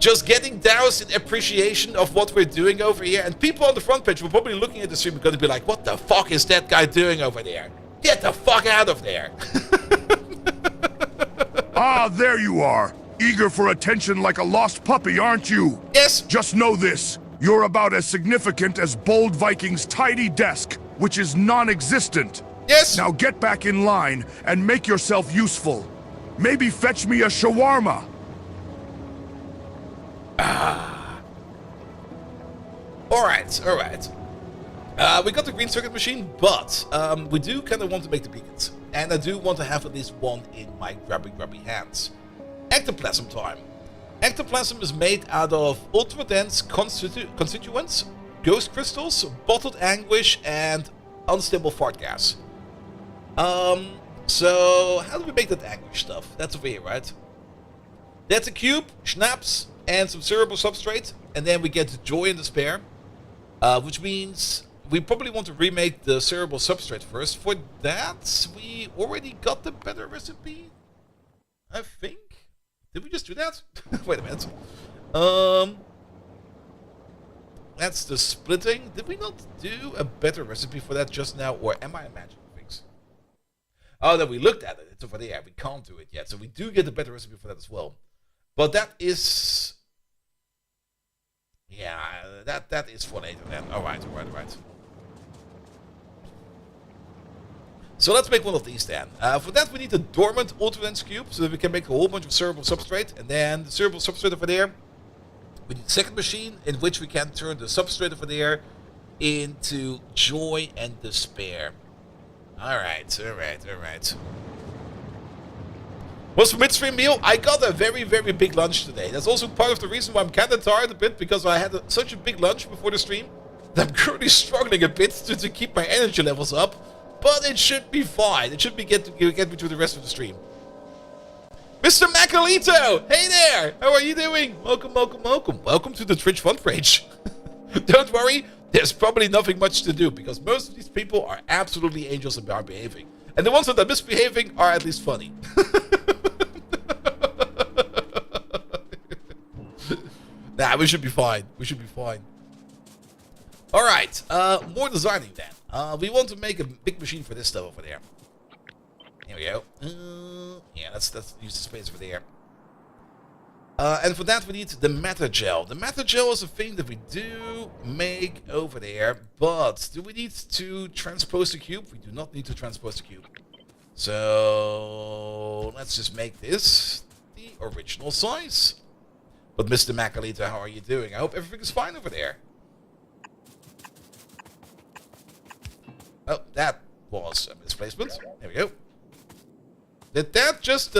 Speaker 1: just getting doused in appreciation of what we're doing over here. And people on the front page were probably looking at the stream and going to be like, what the fuck is that guy doing over there? Get the fuck out of there.
Speaker 2: Ah, there you are. Eager for attention like a lost puppy, aren't you?
Speaker 1: Yes.
Speaker 2: Just know this. You're about as significant as Bold Viking's tidy desk, which is non-existent.
Speaker 1: Yes.
Speaker 2: Now get back in line and make yourself useful. Maybe fetch me a shawarma.
Speaker 1: Alright, alright. We got the green circuit machine, but we do kind of want to make the beacons. And I do want to have at least one in my grubby hands. Ectoplasm time. Ectoplasm is made out of ultra-dense constituents, ghost crystals, bottled anguish, and unstable fart gas. So how do we make that anguish stuff? That's over here, right? That's a cube, schnapps, and some cerebral substrate, and then we get joy and despair, which means we probably want to remake the cerebral substrate first. For that, we already got the better recipe, I think. Did we just do that? Wait a minute. That's the splitting. Did we not do a better recipe for that just now, or am I imagining things? Oh, no, we looked at it. It's over there. We can't do it yet, so we do get a better recipe for that as well. But that is... yeah, that is for later then. Alright. So let's make one of these then. For that we need a dormant ultra-dense cube, so that we can make a whole bunch of cerebral substrate. And then the cerebral substrate over there, we need a second machine in which we can turn the substrate over there into joy and despair. Alright. What's for midstream meal? I got a very, very big lunch today. That's also part of the reason why I'm kind of tired a bit, because I had such a big lunch before the stream that I'm currently struggling a bit to keep my energy levels up. But it should be fine. It should be get me through the rest of the stream. Mr. Macalito! Hey there! How are you doing? Welcome. Welcome to the Twitch Frontpage. Don't worry, there's probably nothing much to do, because most of these people are absolutely angels and are behaving. And the ones that are misbehaving are at least funny. Nah, we should be fine. Alright, more designing then. We want to make a big machine for this stuff over there. Here we go. Yeah, let's use the space over there. And for that we need the matter gel. The matter gel is a thing that we do make over there, but do we need to transpose the cube? We do not need to transpose the cube. So let's just make this the original size. But Mr. Macalito, how are you doing? I hope everything is fine over there. Oh, that was a misplacement. There we go. Did that just...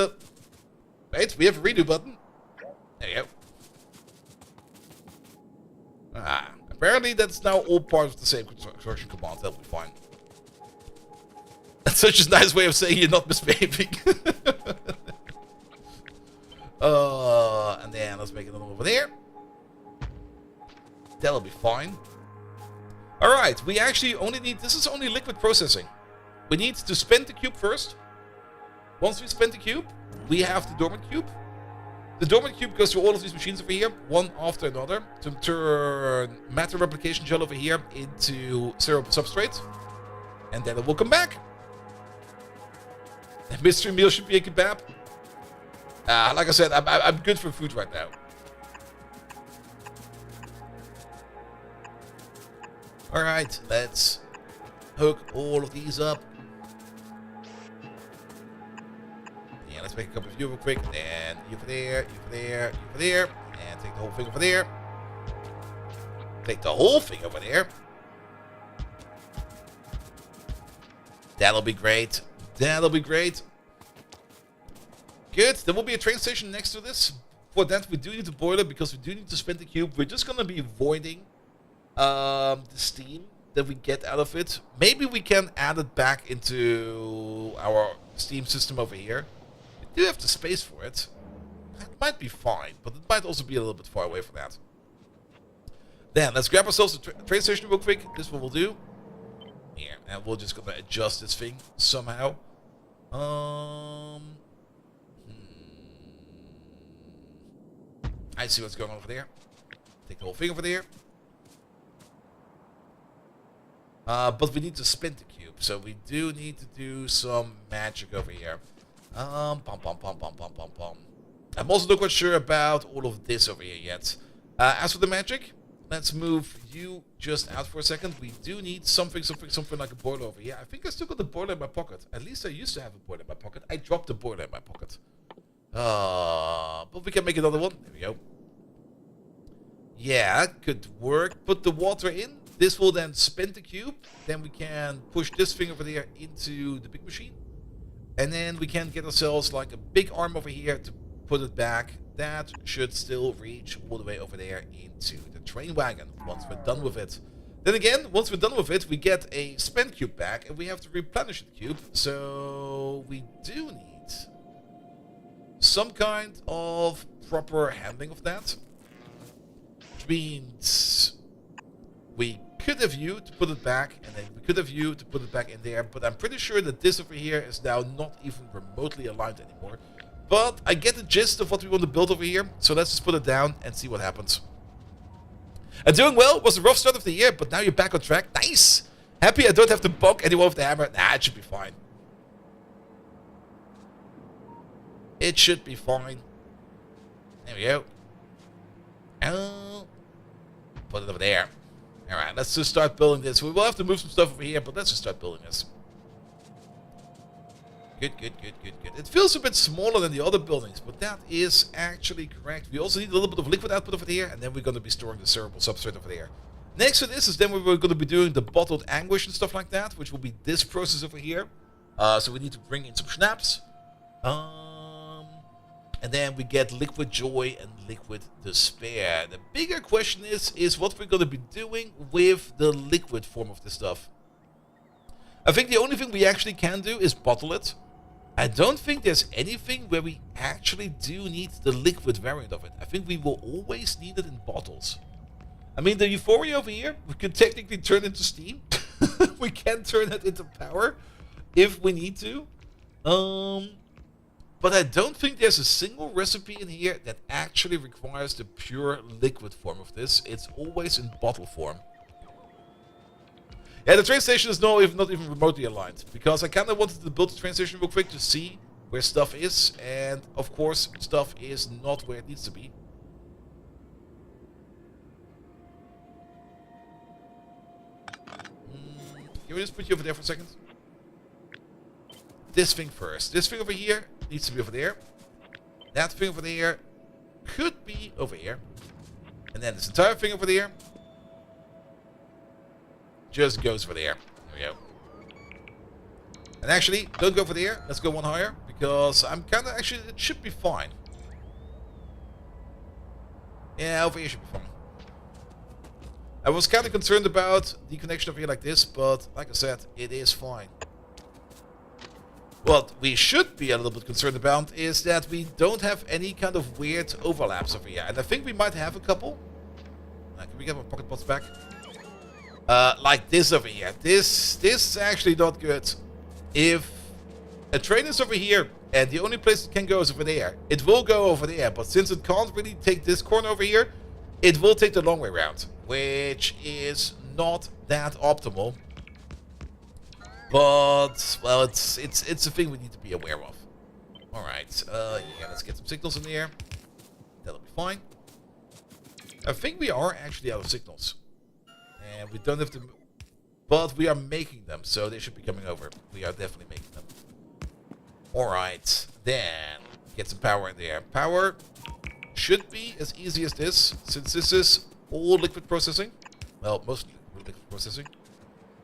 Speaker 1: wait, we have a redo button. There you go. Apparently that's now all part of the same construction command. That'll be fine. That's such a nice way of saying you're not misbehaving. And then let's make another one over there. That'll be fine. Alright, we actually only need... this is only liquid processing. We need to spin the cube first. Once we spin the cube, we have the dormant cube. The dormant cube goes through all of these machines over here, one after another, to turn matter replication gel over here into cerebral substrate. And then it will come back. The mystery meal should be a kebab. Like I said, I'm good for food right now. Alright, let's hook all of these up. Yeah, let's make a couple of you real quick. And then you over there, you over there, you over there. And take the whole thing over there. Take the whole thing over there. That'll be great. That'll be great. Good. There will be a train station next to this. For that, we do need a boiler because we do need to spin the cube. We're just going to be voiding the steam that we get out of it. Maybe we can add it back into our steam system over here. We do have the space for it. That might be fine, but it might also be a little bit far away from that. Then let's grab ourselves a train station real quick. This is what we'll do. Here, and we'll just gonna adjust this thing somehow. I see what's going on over there. Take the whole thing over there. But we need to spin the cube, so we do need to do some magic over here. I'm also not quite sure about all of this over here yet. As for the magic, let's move you just out for a second. We do need something like a boiler over here. I think I still got the boiler in my pocket. At least I used to have a boiler in my pocket. I dropped the boiler in my pocket. But we can make another one. There we go. Yeah, could work. Put the water in. This will then spin the cube. Then we can push this thing over there into the big machine. And then we can get ourselves like a big arm over here to put it back. That should still reach all the way over there into the train wagon once we're done with it. Then again, once we're done with it, we get a spent cube back and we have to replenish the cube. So we do need some kind of proper handling of that. Which means we could have you to put it back, and then we could have you to put it back in there, but I'm pretty sure that this over here is now not even remotely aligned anymore. But I get the gist of what we want to build over here, so let's just put it down and see what happens. And doing well was a rough start of the year, but now you're back on track. Nice! Happy I don't have to bonk anyone with the hammer. Nah, it should be fine. It should be fine. There we go. Oh, put it over there. Alright, let's just start building this. We will have to move some stuff over here, but let's just start building this. Good. It feels a bit smaller than the other buildings, but that is actually correct. We also need a little bit of liquid output over here, and then we're going to be storing the cerebral substrate over there. Next to this is then we're going to be doing the bottled anguish and stuff like that, which will be this process over here. So we need to bring in some schnapps. And then we get liquid joy and liquid despair. The bigger question is what we're going to be doing with the liquid form of this stuff. I think the only thing we actually can do is bottle it. I don't think there's anything where we actually do need the liquid variant of it. I think we will always need it in bottles. I mean, the euphoria over here, we could technically turn into steam. We can turn it into power if we need to. But I don't think there's a single recipe in here that actually requires the pure liquid form of this. It's always in bottle form. Yeah, the train station is not even remotely aligned, because I kind of wanted to build the train station real quick to see where stuff is, and of course stuff is not where it needs to be. Can we just put you over there for a second? This thing first. This thing over here needs to be over there. That thing over there could be over here. And then this entire thing over there just goes for there. There we go. And actually, don't go for there. Let's go one higher, because I'm kind of actually, it should be fine. Yeah, over here should be fine. I was kind of concerned about the connection over here like this, but like I said, it is fine. What we should be a little bit concerned about is that we don't have any kind of weird overlaps over here. And I think we might have a couple. Can we get my pocket pots back? Like this over here. This is actually not good. If a train is over here and the only place it can go is over there, it will go over there. But since it can't really take this corner over here, it will take the long way around, which is not that optimal. But, well, it's a thing we need to be aware of. Alright, yeah, let's get some signals in there. That'll be fine. I think we are actually out of signals. And we don't have to... But we are making them, so they should be coming over. We are definitely making them. Alright, then get some power in there. Power should be as easy as this, since this is all liquid processing. Well, mostly liquid processing.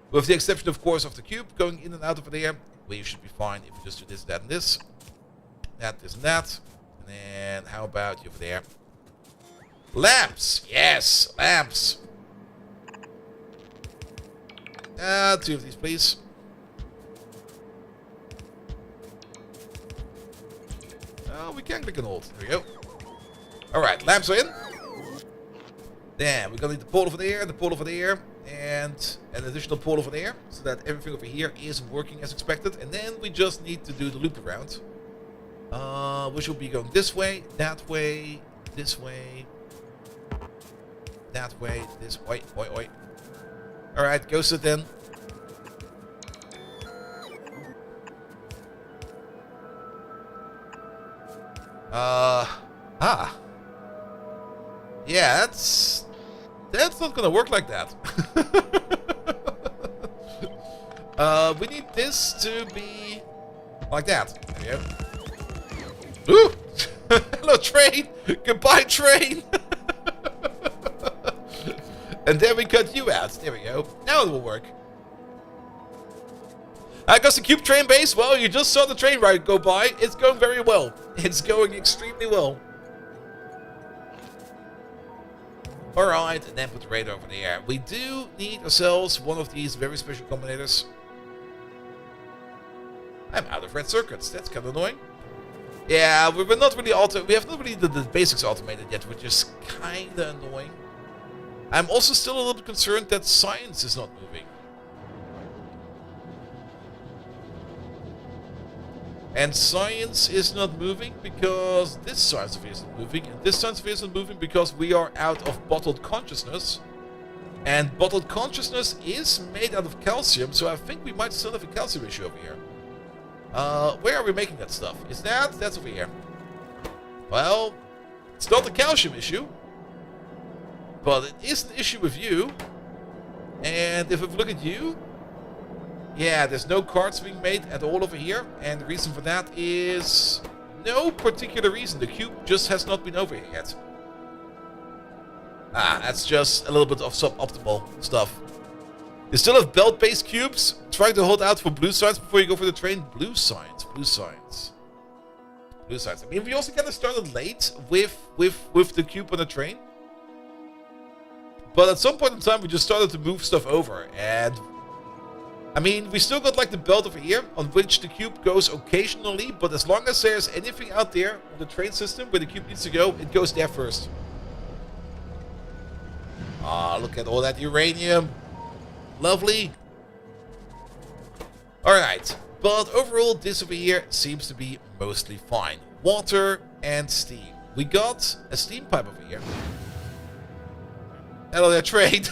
Speaker 1: With the exception, of course, of the cube going in and out over there, we should be fine if we just do this, that, and this. That, this, and that. And then, how about you over there? Lamps! Yes, lamps! 2 of these, please. Oh, we can click on hold. There we go. Alright, lamps are in. Then, we're gonna need the pole over there, the pole over there, and an additional pole over there, so that everything over here is working as expected. And then we just need to do the loop around, which will be going this way, this way. That way. This way. Oi, oi. Alright, go sit in. Yeah, that's not gonna work like that. We need this to be like that. There we go. Ooh! Hello, train! Goodbye, train! And then we cut you out. There we go. Now it will work. Goes the Cube train base. Well, you just saw the train ride go by. It's going very well. It's going extremely well. Alright, and then put the radar over there. We do need ourselves one of these very special combinators. I'm out of red circuits. That's kind of annoying. Yeah, we have not really the basics automated yet, which is kind of annoying. I'm also still a little bit concerned that science is not moving. And science is not moving because this science sphere isn't moving, and this science sphere isn't moving because we are out of bottled consciousness. And bottled consciousness is made out of calcium, so I think we might still have a calcium issue over here. Where are we making that stuff? Is that's over here. Well, it's not a calcium issue, but it is an issue with you. And if we look at you, yeah, there's no cards being made at all over here, and the reason for that is no particular reason. The cube just has not been over here yet. That's just a little bit of suboptimal stuff. You still have belt-based cubes. Trying to hold out for blue signs before you go for the train. Blue signs, blue signs, blue signs. I mean, we also kind of started late with the cube on the train, but at some point in time we just started to move stuff over, and I mean, we still got like the belt over here on which the cube goes occasionally, but as long as there's anything out there on the train system where the cube needs to go, it goes there first. Look at all that uranium. Lovely. Alright, but overall this over here seems to be mostly fine. Water and steam. We got a steam pipe over here. Hello there, train.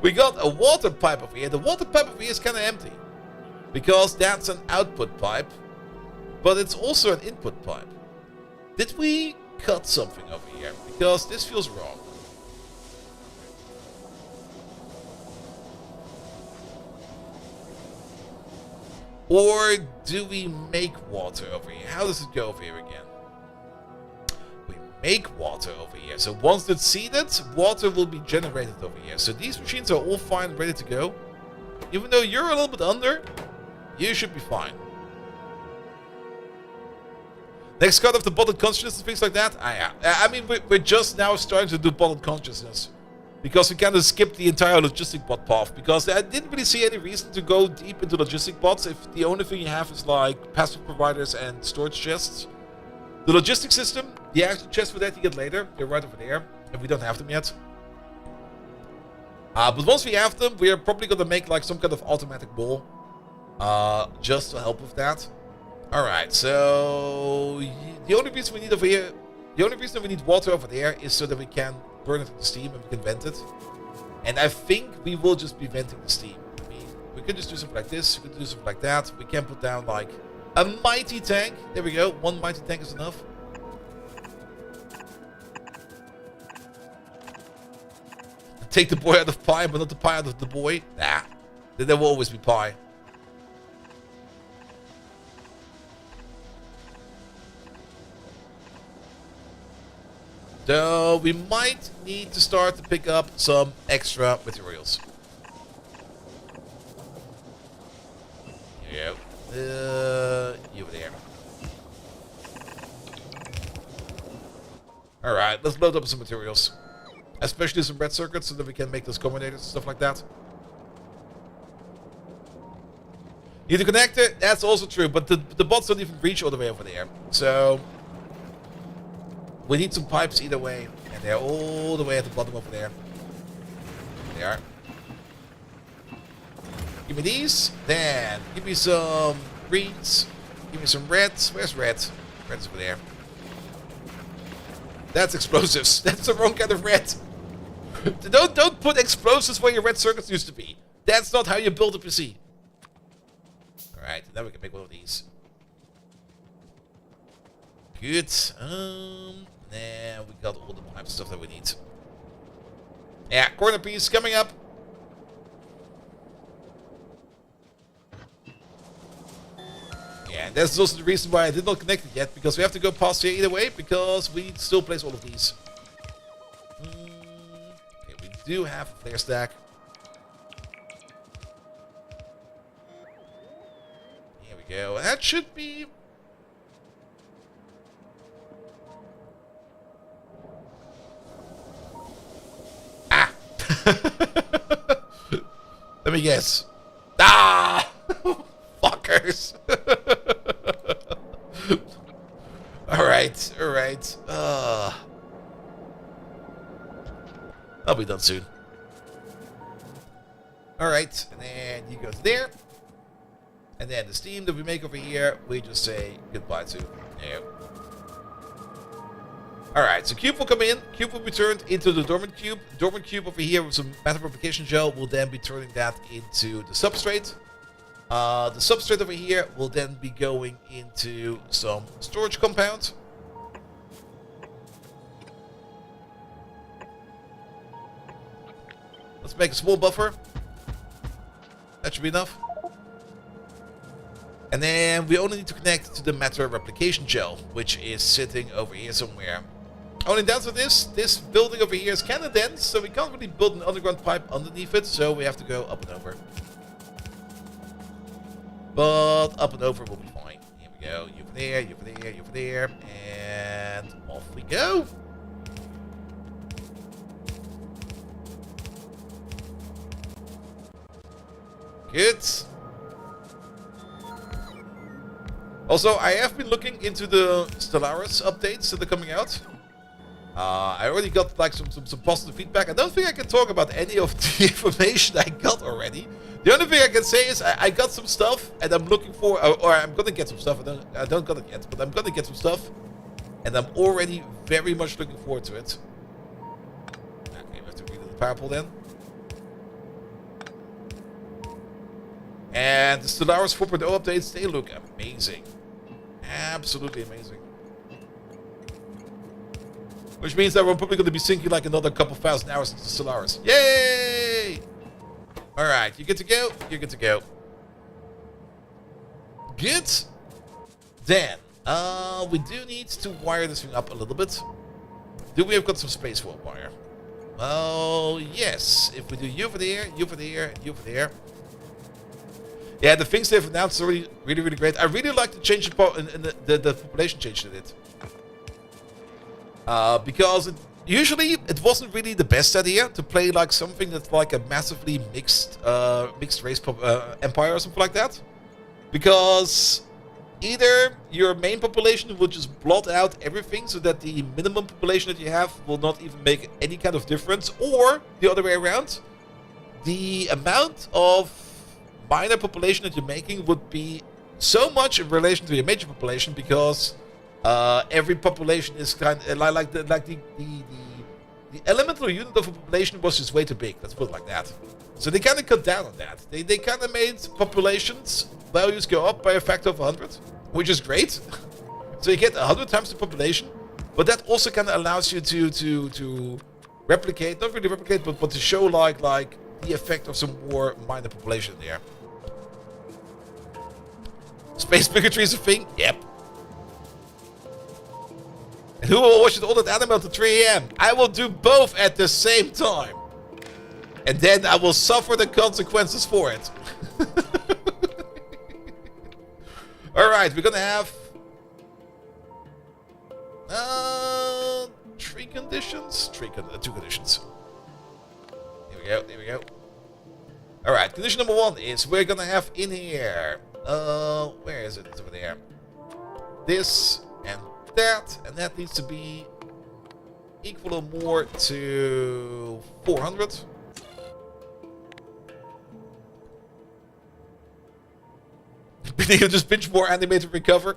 Speaker 1: We got a water pipe over here. The water pipe over here is kind of empty, because that's an output pipe, but it's also an input pipe. Did we cut something over here? Because this feels wrong. Or do we make water over here? How does it go over here again? We make water over here. So once it's seeded, water will be generated over here. So these machines are all fine, ready to go. Even though you're a little bit under, you should be fine. Next cut of the bottled consciousness and things like that. I mean, we're just now starting to do bottled consciousness, because we kind of skipped the entire logistic bot path, because I didn't really see any reason to go deep into logistic bots if the only thing you have is like passive providers and storage chests. The logistic system, the actual chests for that you get later, they're right over there, and we don't have them yet. But once we have them, we are probably going to make like some kind of automatic wall, just to help with that. Alright, so the only reason we need over here, the only reason we need water over there is so that we can burn it into steam and we can vent it. And I think we will just be venting the steam. I mean, we could just do something like this, we could do something like that. We can put down like a mighty tank. There we go, one mighty tank is enough. Take the boy out of pie, but not the pie out of the boy. Nah, there will always be pie. So we might need to start to pick up some extra materials. Here we go. You over there. Alright, let's load up some materials. Especially some red circuits so that we can make those combinators and stuff like that. Need a connector? That's also true, but the bots don't even reach all the way over there. So we need some pipes either way, and they're all the way at the bottom over there. There they are. Give me these, then give me some greens, give me some reds. Where's red? Red's over there. That's explosives. That's the wrong kind of red. Don't put explosives where your red circuits used to be. That's not how you build a PC. Alright, now we can make one of these. Good. Now we got all the types of stuff that we need. Yeah, corner piece coming up. Yeah, and that's also the reason why I did not connect it yet, because we have to go past here either way, because we need to still place all of these. Okay, we do have a flare stack. Here we go. That should be... Ah! Let me guess. Ah! Fuckers! Alright, alright. I'll be done soon. Alright, and then you go to there. And then the steam that we make over here, we just say goodbye to. No. Alright, so cube will come in. Cube will be turned into the dormant cube. Dormant cube over here with some matter replication gel will then be turning that into the substrate. The substrate over here will then be going into some storage compound. Let's make a small buffer. That should be enough. And then we only need to connect to the matter replication gel, which is sitting over here somewhere. Only downside is, this building over here is kind of dense, so we can't really build an underground pipe underneath it, so we have to go up and over. But up and over will be fine. Here we go. You over there, you over there, you over there. And off we go. Good. Also, I have been looking into the Stellaris updates that are coming out. I already got like some positive feedback. I don't think I can talk about any of the information I got already. The only thing I can say is I got some stuff, and I'm looking for, or I'm gonna get some stuff. I don't got it yet, but I'm gonna get some stuff, and I'm already very much looking forward to it. Okay, we have to read the power pole then. And the Stellaris 4.0 updates, they look amazing, absolutely amazing. Which means that we're probably going to be sinking like another couple thousand hours into Stellaris. Yay! Alright, you good to go? You're good to go. Good. Then, we do need to wire this thing up a little bit. Do we have got some space for a wire? Oh, yes. If we do you over there, you over there, you over there. Yeah, the things they've announced are really, really, really great. I really like the change in the population change in it. Because usually it wasn't really the best idea to play like something that's like a massively mixed race empire or something like that. Because either your main population will just blot out everything so that the minimum population that you have will not even make any kind of difference, or the other way around, the amount of minor population that you're making would be so much in relation to your major population, because every population is kind of like the elemental unit of a population was just way too big. Let's put it like that. So they kind of cut down on that. They kind of made populations values go up by a factor of 100, which is great. So you get 100 times the population, but that also kind of allows you to replicate, not really replicate, but to show like the effect of some more minor population there. Space bigotry is a thing? Yep. And who will watch it all that anime until 3 AM? I will do both at the same time. And then I will suffer the consequences for it. Alright, we're gonna have... three conditions? Two conditions. There we go. Alright, condition number 1 is we're gonna have in here... where is it? It's over there. This and that needs to be equal or more to 400. You just pinch more anime to recover.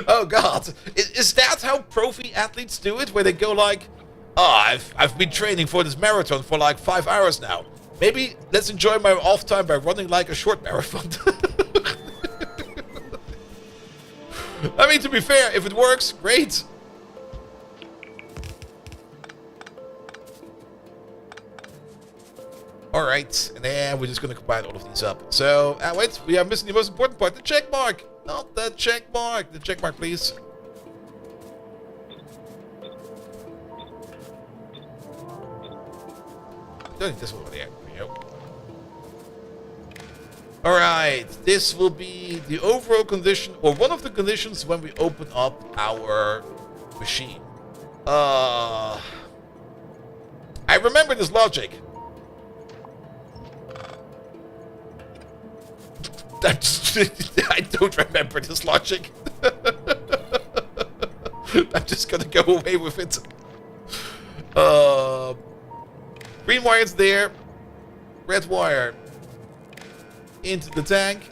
Speaker 1: Oh god, is that how profi athletes do it? Where they go like, oh, I've been training for this marathon for like 5 hours now. Maybe let's enjoy my off time by running like a short marathon. I mean, to be fair, if it works, great. Alright, and then we're just going to combine all of these up. So, wait, we are missing the most important part, the check mark. Not the check mark. The check mark, please. Don't need this one over there. There we go. Alright, this will be the overall condition, or one of the conditions when we open up our machine. I remember this logic. I don't remember this logic. I'm just gonna go away with it. Green wire's there. Red wire into the tank.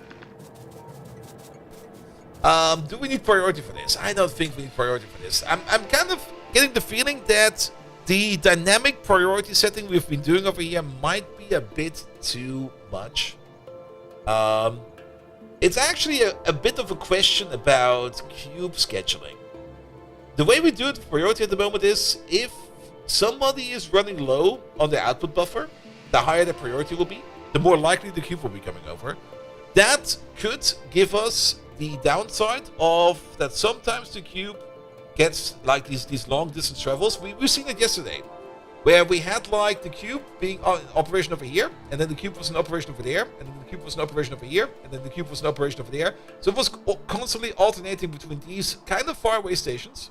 Speaker 1: Do we need priority for this? I don't think we need priority for this. I'm kind of getting the feeling that the dynamic priority setting we've been doing over here might be a bit too much. It's actually a bit of a question about cube scheduling. The way we do it with priority at the moment is, if somebody is running low on the output buffer, the higher the priority will be, the more likely the cube will be coming over. That could give us the downside of that sometimes the cube gets like these long distance travels. We've seen it yesterday, where we had like the cube being in operation over here, and then the cube was in operation over there, and then the cube was in operation over here, and then the cube was in operation over there. So it was constantly alternating between these kind of far away stations.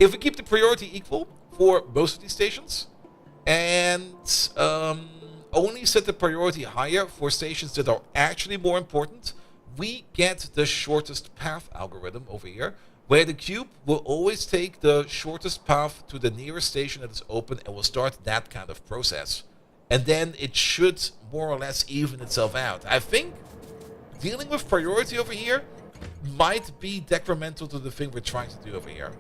Speaker 1: If we keep the priority equal for most of these stations, and only set the priority higher for stations that are actually more important, we get the shortest path algorithm over here, where the cube will always take the shortest path to the nearest station that is open and will start that kind of process. And then it should more or less even itself out. I think dealing with priority over here might be detrimental to the thing we're trying to do over here.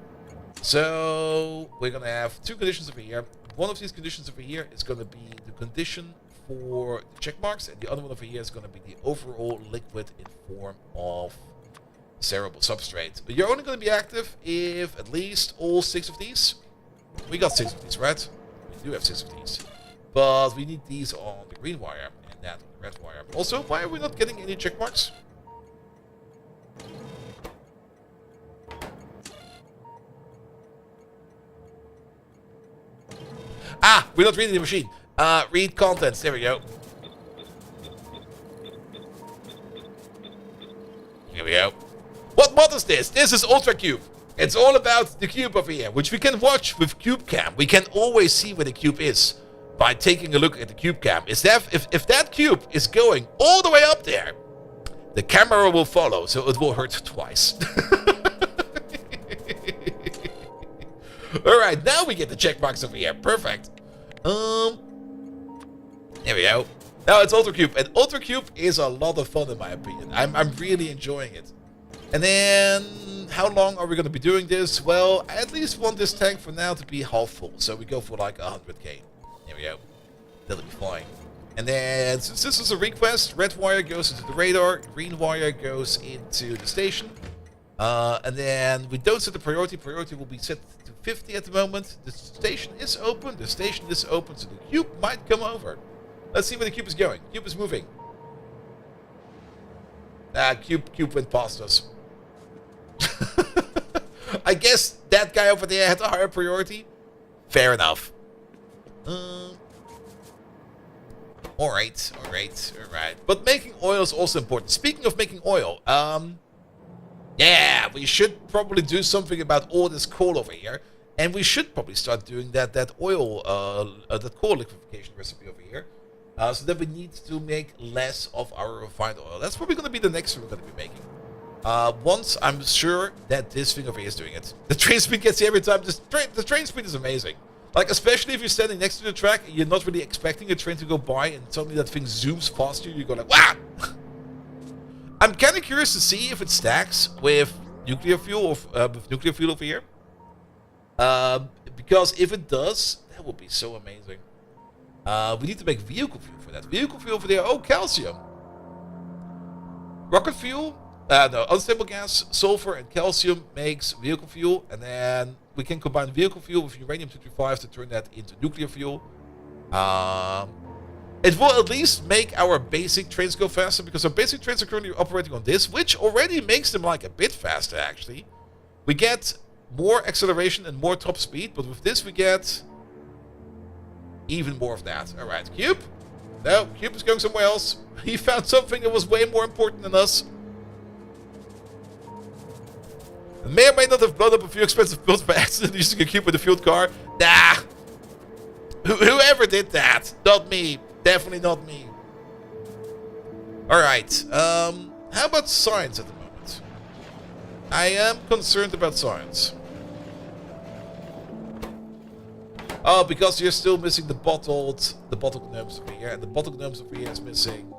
Speaker 1: So we're going to have two conditions over here. One of these conditions over here is going to be the condition for the check marks, and the other one over here is going to be the overall liquid in form of cerebral substrate. But you're only going to be active if at least all 6 of these. We got 6 of these, right? We do have 6 of these. But we need these on the green wire and that on the red wire. Also, why are we not getting any check marks? Ah, we're not reading the machine. Read contents. There we go. Here we go. What mod is this? This is Ultracube. It's all about the cube over here, which we can watch with cube cam. We can always see where the cube is by taking a look at the cube cam. If that cube is going all the way up there, the camera will follow, so it will hurt twice. Alright, now we get the check marks over here. Perfect. There we go. Now it's Ultracube, and Ultracube is a lot of fun in my opinion. I'm really enjoying it. And then, how long are we going to be doing this? Well, I at least want this tank for now to be half full, so we go for like 100k. There we go. That'll be fine. And then, since this is a request, red wire goes into the radar, green wire goes into the station. And then we don't set the priority. Priority will be set to 50 at the moment. The station is open. The station is open, so the cube might come over. Let's see where the cube is going. Cube is moving. Cube went past us. I guess that guy over there had a higher priority. Fair enough. Alright. But making oil is also important. Speaking of making oil, yeah, we should probably do something about all this coal over here. And we should probably start doing that oil, that coal liquefaction recipe over here. So that we need to make less of our refined oil. That's probably going to be the next thing we're going to be making. Once I'm sure that this thing over here is doing it. The train speed gets here every time. The train speed is amazing. Like, especially if you're standing next to the track and you're not really expecting a train to go by and suddenly that thing zooms past you, you go like, wah! I'm kind of curious to see if it stacks with nuclear fuel with nuclear fuel over here. Because if it does, that would be so amazing. We need to make vehicle fuel for that. Vehicle fuel over there. Oh, calcium. Rocket fuel. No, unstable gas, sulfur, and calcium makes vehicle fuel, and then we can combine vehicle fuel with uranium-235 to turn that into nuclear fuel. It will at least make our basic trains go faster, because our basic trains are currently operating on this, which already makes them like a bit faster, actually. We get more acceleration and more top speed, but with this we get even more of that. Alright, Cube. No, Cube is going somewhere else. He found something that was way more important than us. It may or may not have blown up a few expensive builds by accident using a cube with a fueled car. Nah. Whoever did that. Not me. Definitely not me. Alright. How about science at the moment? I am concerned about science. Oh, because you're still missing the bottled gnomes over here. And the bottled gnomes over here is missing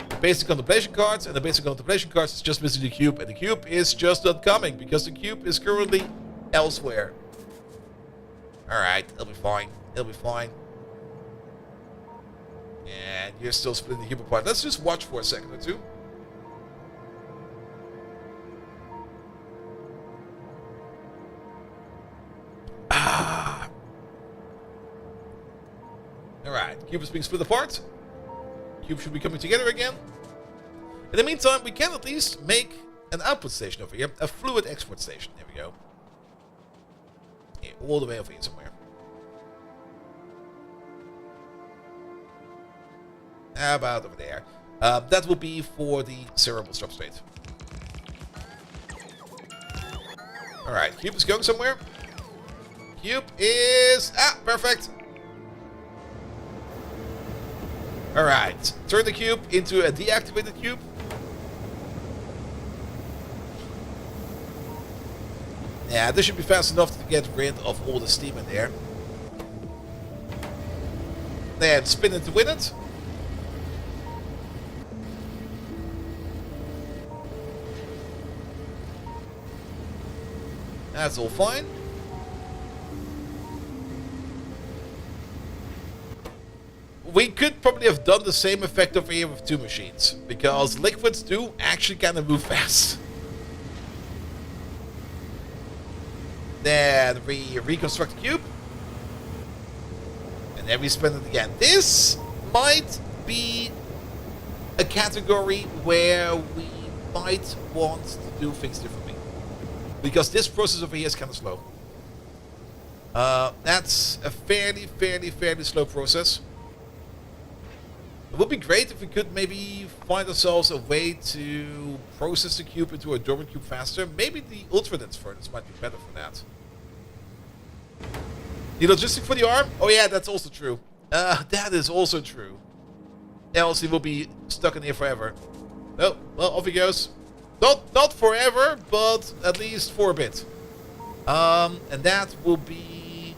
Speaker 1: the basic contemplation cards, and the basic contemplation cards is just missing the cube, and the cube is just not coming because the cube is currently elsewhere. Alright, it'll be fine. It'll be fine. And you're still splitting the cube apart. Let's just watch for a second or two. Alright, cube is being split apart. Cube should be coming together again. In the meantime, we can at least make an output station over here. A fluid export station. There we go. Yeah, all the way over here somewhere. How about over there? That will be for the cerebral substrate. Alright, cube is going somewhere. Cube is... perfect. Alright, turn the cube into a deactivated cube. Yeah, this should be fast enough to get rid of all the steam in there. Then spin it to win it. That's all fine. We could probably have done the same effect over here with two machines, because liquids do actually kind of move fast. Then we reconstruct the cube. And then we spin it again. This might be a category where we might want to do things differently, because this process over here is kind of slow. That's a fairly slow process. It would be great if we could maybe find ourselves a way to process the cube into a dormant cube faster. Maybe the ultradense furnace might be better for that. The logistic for the arm? Oh yeah, that's also true. That is also true. Else he will be stuck in here forever. Oh, well, off he goes. Not forever, but at least for a bit. And that will be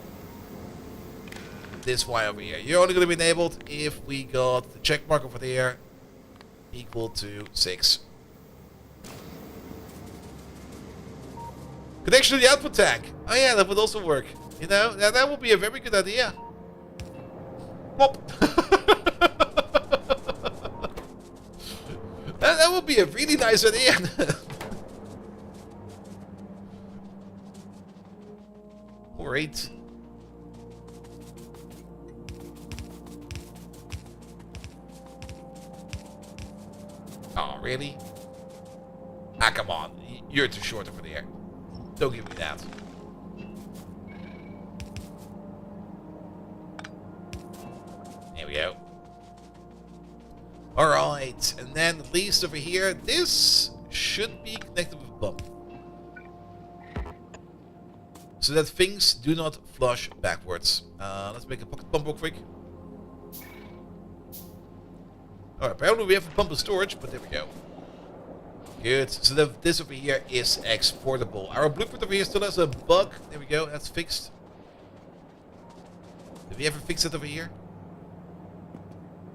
Speaker 1: this Y over here. You're only going to be enabled if we got the check mark over there equal to 6. Connection to the output tank. Oh yeah, that would also work. You know, that would be a very good idea. Pop. That would be a really nice idea. Great. Oh, really? Ah, come on. You're too short over there. Don't give me that. There we go. Alright, and then at least over here, this should be connected with a pump, so that things do not flush backwards. Let's make a pocket pump real quick. Alright, apparently we have a pump in storage, but there we go. Good, so that this over here is exportable. Our blueprint over here still has a bug. There we go, that's fixed. Did we ever fix it over here?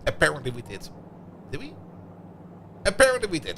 Speaker 1: Apparently we did. Did we? Apparently we did.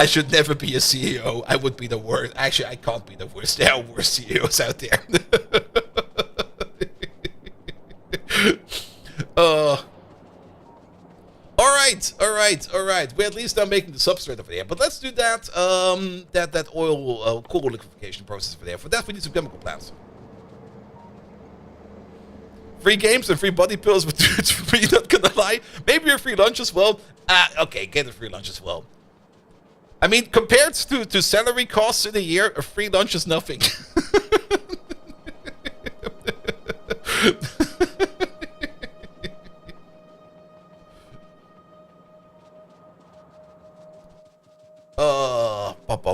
Speaker 1: I should never be a CEO. I would be the worst. Actually, I can't be the worst. There are worse CEOs out there. Alright. We're at least now making the substrate over there. But let's do that, that oil coal liquefaction process over there. For that, we need some chemical plants. Free games and free body pills, but it's free, not gonna lie. Maybe a free lunch as well. Okay, get a free lunch as well. I mean, compared to salary costs in a year, a free lunch is nothing.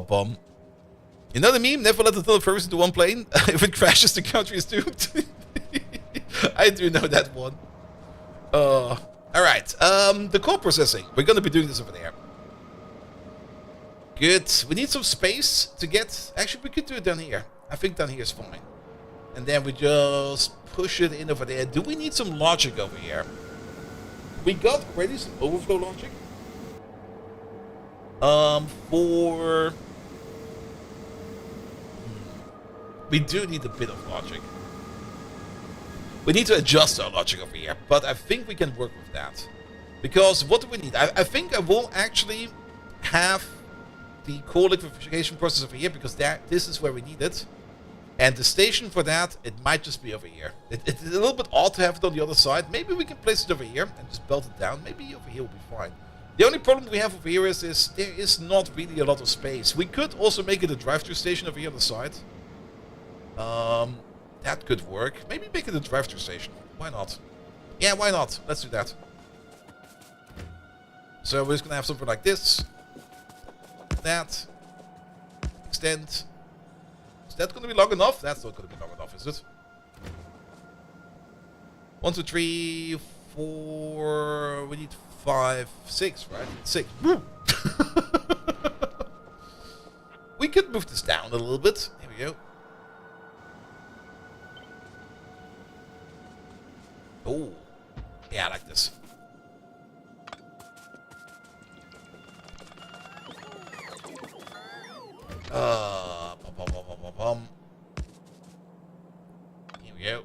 Speaker 1: Bum. You know the meme? Never let another person into one plane. If it crashes, the country is doomed. I do know that one. Alright. The core processing. We're gonna be doing this over there. Good. We need some space to get... Actually, we could do it down here. I think down here is fine. And then we just push it in over there. Do we need some logic over here? We got already some overflow logic. We do need a bit of logic. We need to adjust our logic over here, but I think we can work with that. Because what do we need? I think I will actually have the core liquefaction process over here, because this is where we need it. And the station for that, it might just be over here. It's a little bit odd to have it on the other side. Maybe we can place it over here and just belt it down. Maybe over here will be fine. The only problem we have over here is there is not really a lot of space. We could also make it a drive-thru station over here on the side. That could work. Maybe make it a drive-thru station. Why not? Yeah, why not? Let's do that. So we're just gonna have something like this. That. Extend. Is that gonna be long enough? That's not gonna be long enough, is it? 1, 2, 3, 4. We need 5, 6, right? 6. Woo! We could move this down a little bit. Here we go. Oh, yeah, I like this. Here we go.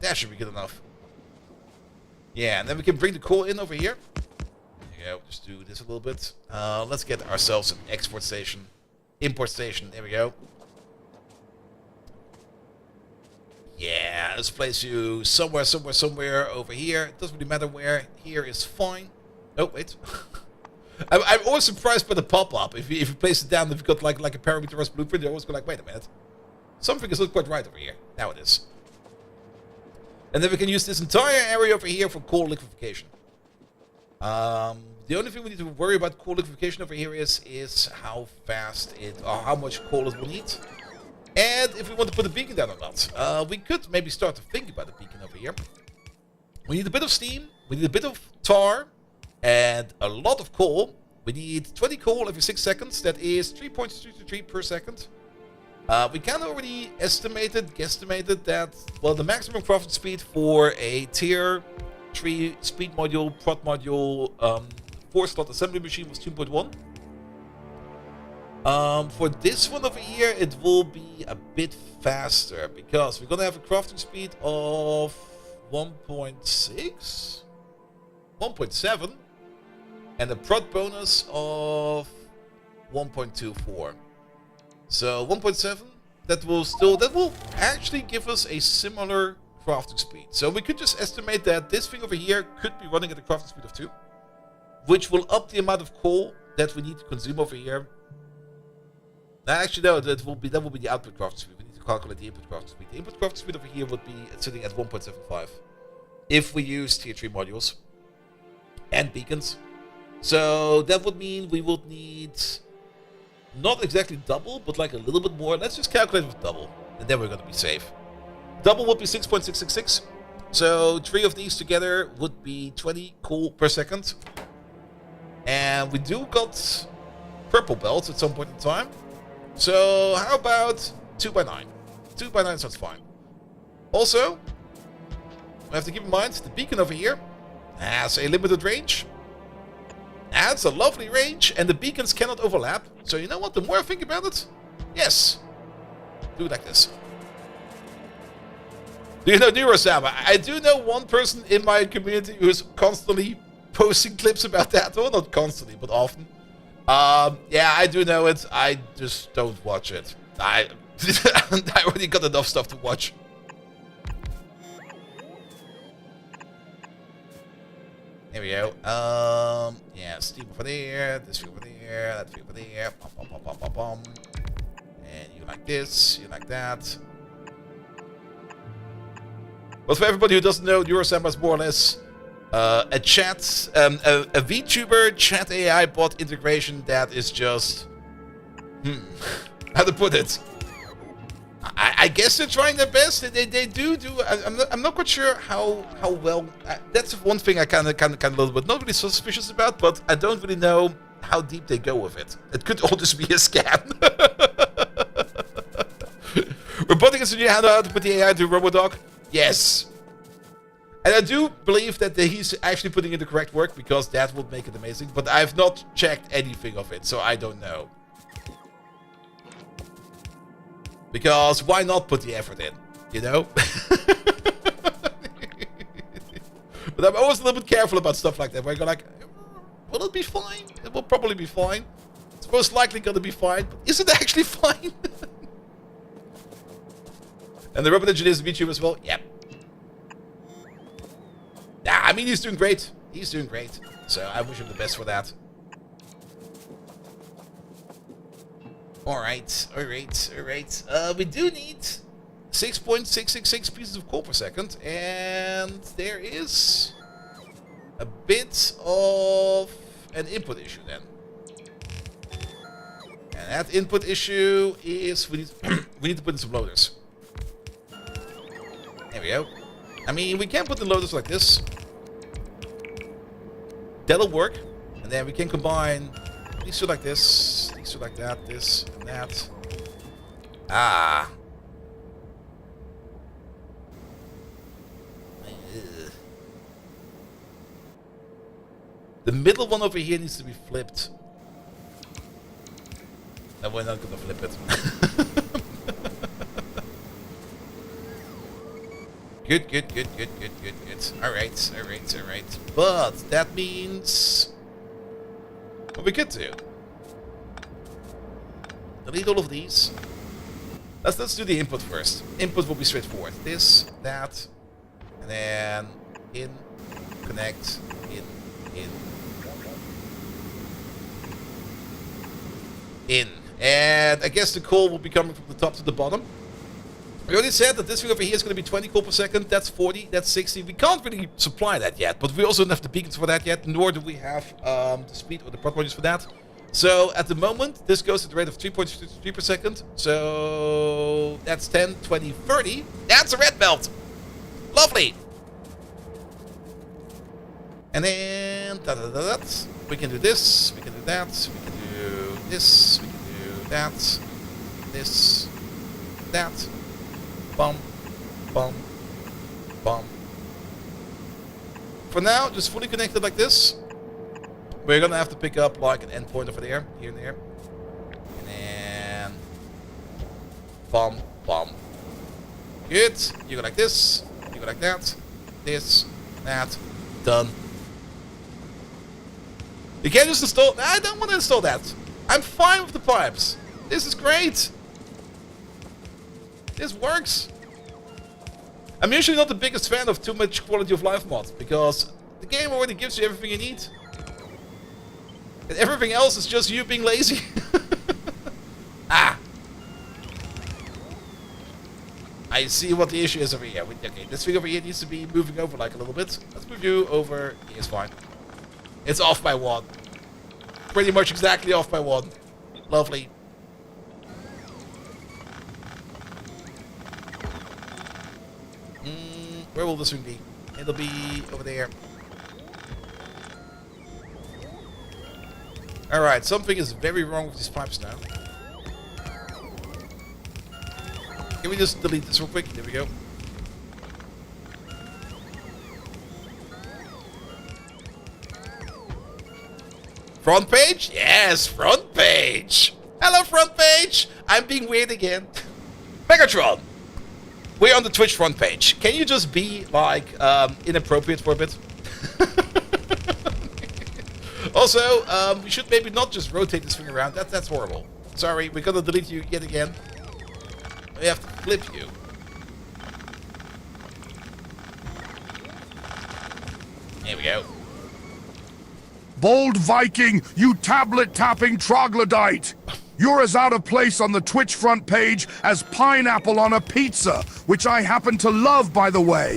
Speaker 1: That should be good enough. Yeah, and then we can bring the coal in over here. There you go. Just do this a little bit. Let's get ourselves an export station. Import station, there we go. Yeah, let's place you somewhere over here. It doesn't really matter where. Here is fine. Oh, wait. I'm always surprised by the pop-up. If you place it down, if you've got like a parameterized blueprint, you always go like, wait a minute. Something is not quite right over here. Now it is. And then we can use this entire area over here for coal liquefaction. The only thing we need to worry about coal liquefaction over here is how fast or how much coal it will need. And if we want to put a beacon down or not. We could maybe start to think about a beacon over here. We need a bit of steam, we need a bit of tar, and a lot of coal. We need 20 coal every 6 seconds. That is 3.323 per second. We can already guesstimated that, well, the maximum crafting speed for a tier 3 speed module, prod module, 4-slot assembly machine was 2.1. For this one over here, it will be a bit faster because we're gonna have a crafting speed of 1.6, 1.7, and a prod bonus of 1.24. So 1.7, that will actually give us a similar crafting speed. So we could just estimate that this thing over here could be running at a crafting speed of 2, which will up the amount of coal that we need to consume over here. Actually, no, that will be the output crafting speed. We need to calculate the input crafting speed. The input crafting speed over here would be sitting at 1.75 if we use tier 3 modules and beacons. So that would mean we would need not exactly double, but like a little bit more. Let's just calculate with double, and then we're going to be safe. Double would be 6.666. So 3 of these together would be 20 coal per second. And we do got purple belts at some point in time. So how about 2 by 9? 2 by 9 sounds fine. Also, we have to keep in mind the beacon over here has a limited range. That's a lovely range, and the beacons cannot overlap. So you know what? The more I think about it, yes, do it like this. Do you know Neurosama? I do know one person in my community who's constantly posting clips about that. Well, not constantly, but often. Yeah, I do know it. I just don't watch it. I already got enough stuff to watch. There we go. Yeah, steam over there, this over there, that over there. Bum, bum, bum, bum, bum, bum. And you like this, you like that. But for everybody who doesn't know, Neurosamba is more or less a chat, a VTuber chat AI bot integration that is just, how to put it? I guess they're trying their best. They do. I'm not quite sure how well. That's one thing I kind of a little bit not really suspicious about, but I don't really know how deep they go with it. It could all just be a scam. Robotic is how to put the AI to Robodog. Yes. And I do believe that he's actually putting in the correct work, because that would make it amazing. But I've not checked anything of it, so I don't know. Because why not put the effort in, you know? But I'm always a little bit careful about stuff like that, where I go like, will it be fine? It will probably be fine. It's most likely going to be fine, but is it actually fine? And the robot engineer is a VTuber as well? Yep. Nah, I mean, he's doing great. He's doing great. So I wish him the best for that. Alright. We do need 6.666 pieces of coal per second. And there is a bit of an input issue then. And that input issue is we need to put in some loaders. There we go. I mean, we can put the loaders like this. That'll work. And then we can combine these two like this, these two like that, this and that. Ah. The middle one over here needs to be flipped. And we're not gonna flip it. Good. Alright. But that means what we could do. Delete all of these. Let's do the input first. Input will be straightforward. This, that, and then in, connect, in. And I guess the coal will be coming from the top to the bottom. We already said that this thing over here is going to be 20 coal per second. That's 40, that's 60. We can't really supply that yet, but we also don't have the beacons for that yet, nor do we have the speed or the prod modules for that. So at the moment, this goes at the rate of 3.3 per second. So that's 10, 20, 30. That's a red belt. Lovely. And then we can do this, we can do that, we can do this, we can do that, this, that. Bum. For now, just fully connected like this. We're gonna have to pick up like an endpoint over there, here and there. And then bum. Good. You go like this, you go like that, this, that, done. You can't just install. I don't want to install that. I'm fine with the pipes. This is great. This works. I'm usually not the biggest fan of too much quality of life mod, because the game already gives you everything you need. And everything else is just you being lazy. Ah. I see what the issue is over here. Okay, this thing over here needs to be moving over like a little bit. Let's move you over. It's fine. It's off by 1. Pretty much exactly off by 1. Lovely. Where will this thing be? It'll be over there. Alright, something is very wrong with these pipes now. Can we just delete this real quick? There we go. Front page? Yes, front page. Hello, front page. I'm being weird again. Megatron, we're on the Twitch front page. Can you just be like inappropriate for a bit? Also, we should maybe not just rotate this thing around. That's horrible. Sorry, we're gonna delete you yet again. We have to flip you. There we go.
Speaker 2: Bold Viking, you tablet-tapping troglodyte! You're as out of place on the Twitch front page as pineapple on a pizza, which I happen to love, by the way.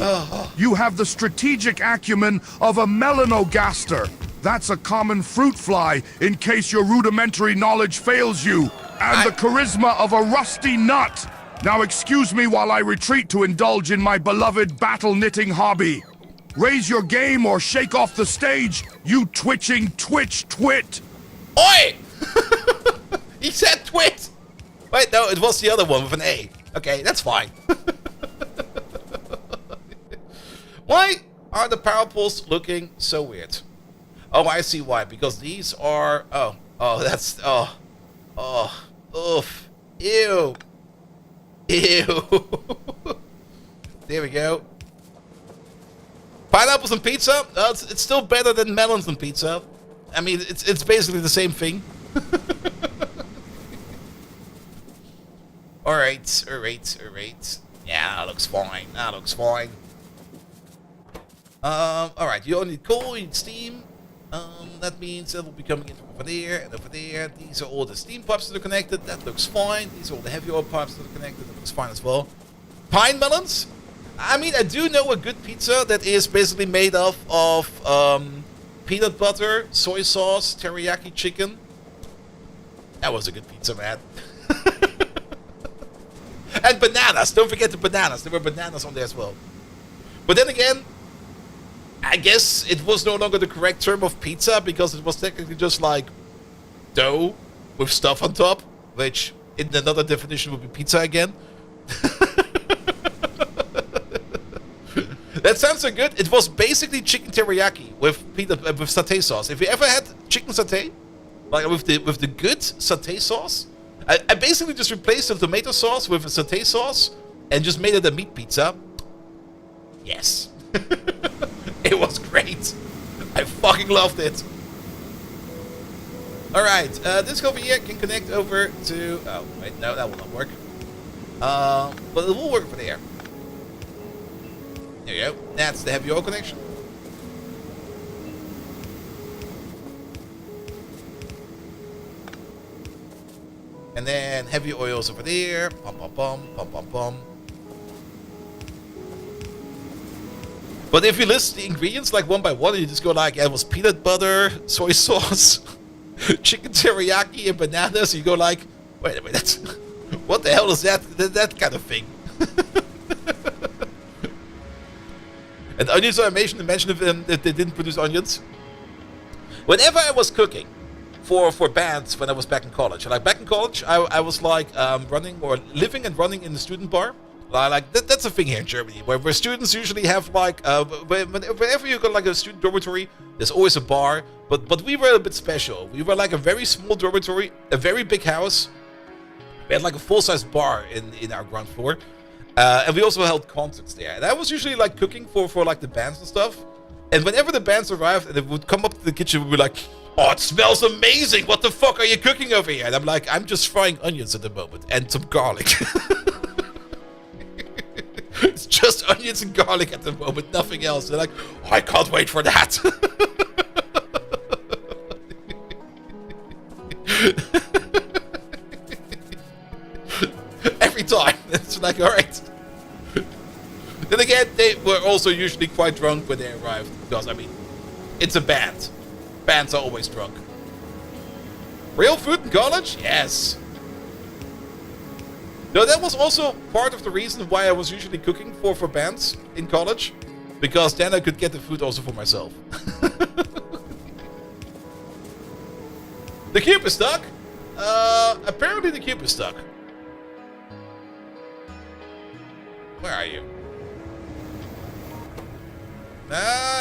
Speaker 2: You have the strategic acumen of a melanogaster. That's a common fruit fly, in case your rudimentary knowledge fails you. And the charisma of a rusty nut. Now excuse me while I retreat to indulge in my beloved battle-knitting hobby. Raise your game or shake off the stage, you twitching Twitch twit!
Speaker 1: Oi! He said twit! Wait, no, it was the other one with an A. Okay, that's fine. Why are the power poles looking so weird? Oh, I see why. Because these are... that's... oof. Ew. Ew. There we go. Pineapples on pizza? It's still better than melons on pizza. I mean, it's basically the same thing. Alright. Yeah, that looks fine. Alright, you only need coal, you need steam. That means it will be coming in from over there and over there. These are all the steam pipes that are connected. That looks fine. These are all the heavy oil pipes that are connected. That looks fine as well. Pine melons? I mean, I do know a good pizza that is basically made up of peanut butter, soy sauce, teriyaki chicken. That was a good pizza, man. And bananas. Don't forget the bananas. There were bananas on there as well. But then again, I guess it was no longer the correct term of pizza because it was technically just like dough with stuff on top, which in another definition would be pizza again. That sounds so good. It was basically chicken teriyaki with with satay sauce. If you ever had chicken satay, like with the good satay sauce, I basically just replaced the tomato sauce with a satay sauce and just made it a meat pizza. Yes. It was great. I fucking loved it. Alright, this over here can connect over to... Oh, wait, no, that will not work. But it will work over there. There you go. That's the heavy oil connection. And then heavy oils over there. Pum, pum, pum, pum, pum, pum. But if you list the ingredients like one by one, you just go like, it was peanut butter, soy sauce, chicken teriyaki, and bananas. You go like, wait a minute, what the hell is that kind of thing? And onions, I mentioned if they didn't produce onions. Whenever I was cooking for bands when I was back in college, like back in college, I was like running or living and running in the student bar. Like that's a thing here in Germany, where students usually have like whenever you go like a student dormitory, there's always a bar. But we were a bit special. We were like a very small dormitory, a very big house. We had like a full-size bar in our ground floor, and we also held concerts there. And I was usually like cooking for like the bands and stuff. And whenever the bands arrived and they would come up to the kitchen, we'd be like, "Oh, it smells amazing! What the fuck are you cooking over here?" And I'm like, "I'm just frying onions at the moment and some garlic." It's just onions and garlic at the moment, nothing else. They're like, "Oh, I can't wait for that." Every time. It's like, alright. Then again, they were also usually quite drunk when they arrived. Because, I mean, it's a band. Bands are always drunk. Real food in college? Yes. No, that was also part of the reason why I was usually cooking for bands in college. Because then I could get the food also for myself. The cube is stuck? Apparently the cube is stuck. Where are you?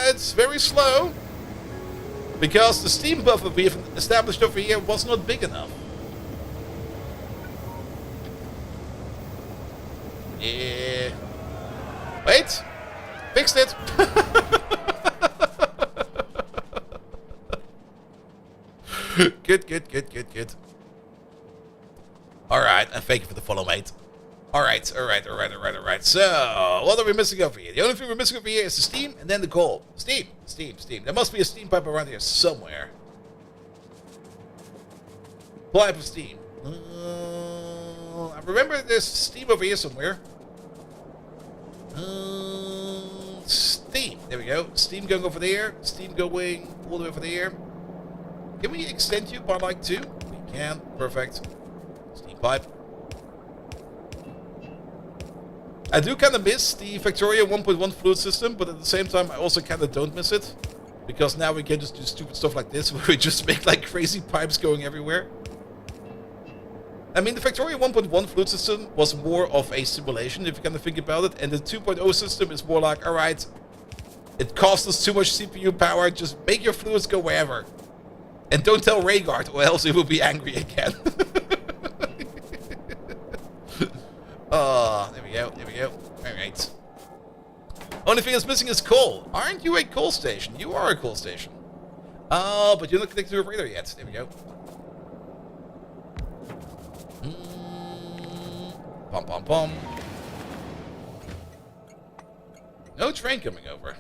Speaker 1: It's very slow. Because the steam buffer we've established over here was not big enough. Yeah. Wait. Fixed it. Good. Alright, and thank you for the follow, mate. Alright. So, what are we missing over here? The only thing we're missing over here is the steam and then the coal. Steam. There must be a steam pipe around here somewhere. Pipe of steam. I remember there's steam over here somewhere. Steam. There we go. Steam going over there. Steam going all the way over there. Can we extend you by like 2? We can. Perfect. Steam pipe. I do kind of miss the Factorio 1.1 fluid system, but at the same time I also kind of don't miss it. Because now we can just do stupid stuff like this, where we just make like crazy pipes going everywhere. I mean, the Factorio 1.1 fluid system was more of a simulation, if you kind of think about it. And the 2.0 system is more like, alright, it costs us too much CPU power, just make your fluids go wherever. And don't tell Rhaegar, or else he will be angry again. There we go. Alright. Only thing that's missing is coal. Aren't you a coal station? You are a coal station. But you're not connected to a radar yet. There we go. Pom. No train coming over.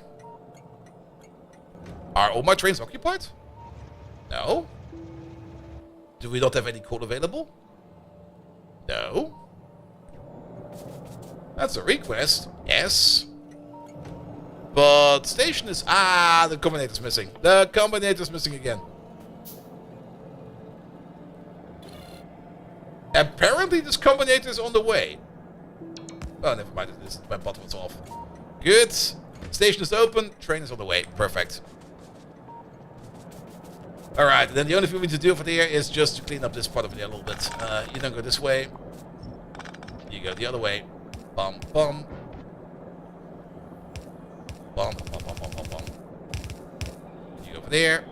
Speaker 1: Are all my trains occupied? No. Do we not have any coal available? No. That's a request. Yes. But station is... Ah, the combinator's missing. The combinator's missing again. Apparently this combinator is on the way. Oh, never mind. My button was off. Good. Station is open. Train is on the way. Perfect. Alright, then the only thing we need to do over there is just to clean up this part over there a little bit. You don't go this way. You go the other way. Bum. You go over there.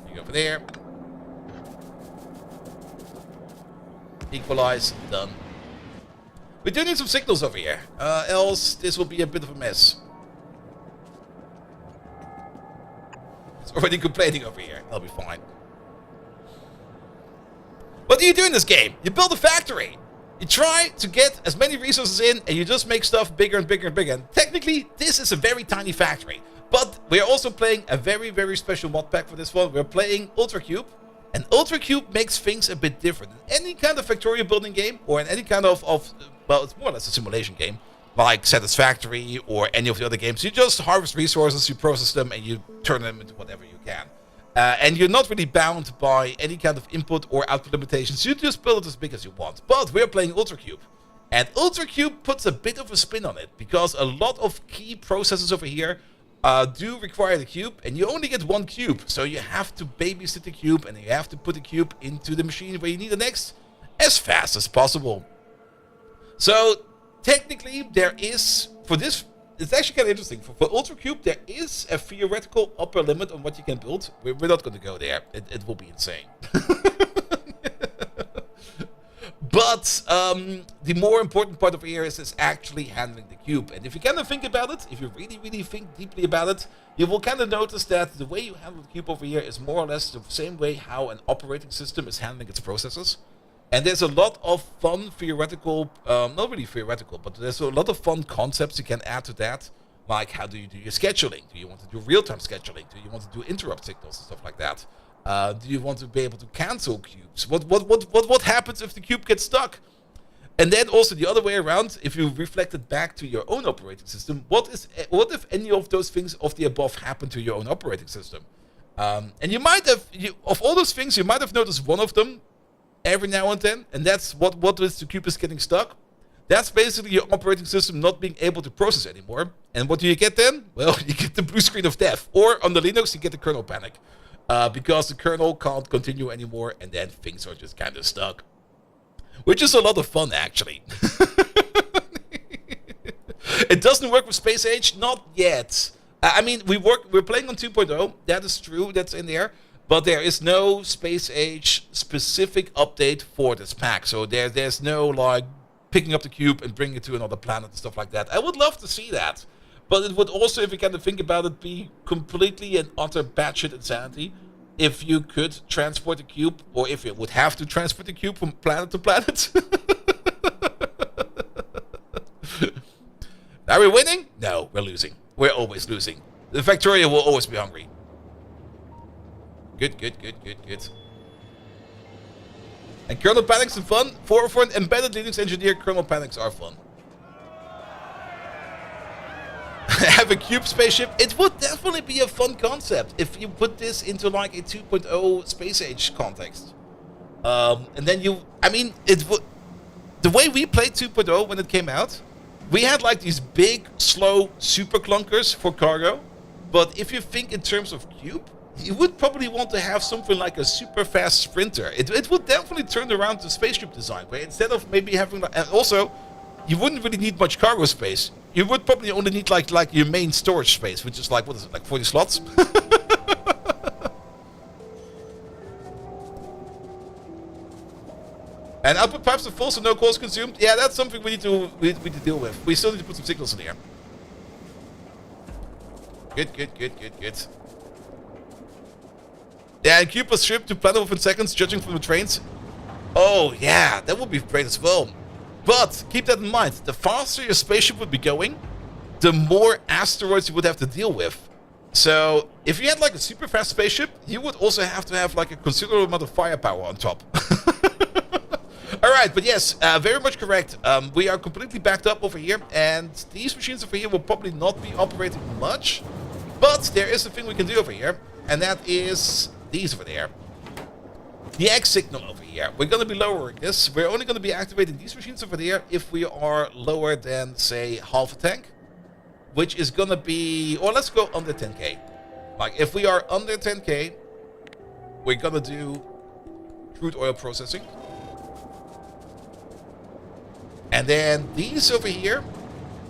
Speaker 1: You go over there. Equalize. Done. We do need some signals over here. Else this will be a bit of a mess. It's already complaining over here. That'll be fine. What do you do in this game? You build a factory. You try to get as many resources in, and you just make stuff bigger and bigger and bigger. And technically, this is a very tiny factory. But we're also playing a very, very special mod pack for this one. We're playing Ultracube. And Ultracube makes things a bit different. In any kind of Factorio building game, or in any kind of well, it's more or less a simulation game, like Satisfactory or any of the other games. You just harvest resources, you process them, and you turn them into whatever you can. And you're not really bound by any kind of input or output limitations. You just build it as big as you want. But we're playing Ultracube. And Ultracube puts a bit of a spin on it, because a lot of key processes over here do require the cube, and you only get one cube. So you have to babysit the cube, and you have to put the cube into the machine where you need it next as fast as possible. So technically there is, for this, it's actually kind of interesting. For Ultracube, there is a theoretical upper limit on what you can build. We're not going to go there. It will be insane. But the more important part of here is actually handling the cube. And if you kind of think about it, if you really, really think deeply about it, you will kind of notice that the way you handle the cube over here is more or less the same way how an operating system is handling its processes. And there's a lot of fun theoretical, not really theoretical, but there's a lot of fun concepts you can add to that. Like, how do you do your scheduling? Do you want to do real-time scheduling? Do you want to do interrupt signals and stuff like that? Do you want to be able to cancel cubes? What happens if the cube gets stuck? And then also the other way around, if you reflect it back to your own operating system, what if any of those things of the above happen to your own operating system? And you might have, of all those things, you might have noticed one of them every now and then, and that's what is the cube is getting stuck. That's basically your operating system not being able to process anymore. And what do you get then? Well, you get the blue screen of death. Or on the Linux, you get the kernel panic. Because the kernel can't continue anymore, and then things are just kind of stuck. Which is a lot of fun, actually. It doesn't work with Space Age, not yet. I mean, we're playing on 2.0. That is true. That's in there. But there is no Space Age specific update for this pack. So there's no like picking up the cube and bringing it to another planet and stuff like that. I would love to see that. But it would also, if you kind of think about it, be completely and utter batshit insanity if you could transport the cube, or if you would have to transport the cube from planet to planet. Are we winning? No, we're losing. We're always losing. The Factorio will always be hungry. Good. And kernel panics are fun. For an embedded Linux engineer, kernel panics are fun. Have a cube spaceship. It would definitely be a fun concept if you put this into like a 2.0 Space Age context. And then it would. The way we played 2.0 when it came out, we had like these big, slow super clunkers for cargo. But if you think in terms of cube, you would probably want to have something like a super fast sprinter. It would definitely turn around the spaceship design, where instead of maybe having, and also, you wouldn't really need much cargo space. You would probably only need like your main storage space, which is like, what is it, like 40 slots? And output pipes are full, so no calls consumed. Yeah, that's something we need to deal with. We still need to put some signals in here. Good. Yeah, and cube was shipped to planet within seconds, judging from the trains. Oh yeah, that would be great as well. But keep that in mind, the faster your spaceship would be going, the more asteroids you would have to deal with. So if you had like a super fast spaceship, you would also have to have like a considerable amount of firepower on top. Alright, but yes, very much correct. We are completely backed up over here, and these machines over here will probably not be operating much. But there is a thing we can do over here, and that is these over there. The X signal over here. We're going to be lowering this. We're only going to be activating these machines over there if we are lower than, say, half a tank. Which is going to be... Or let's go under 10k. Like, if we are under 10k, we're going to do crude oil processing. And then these over here.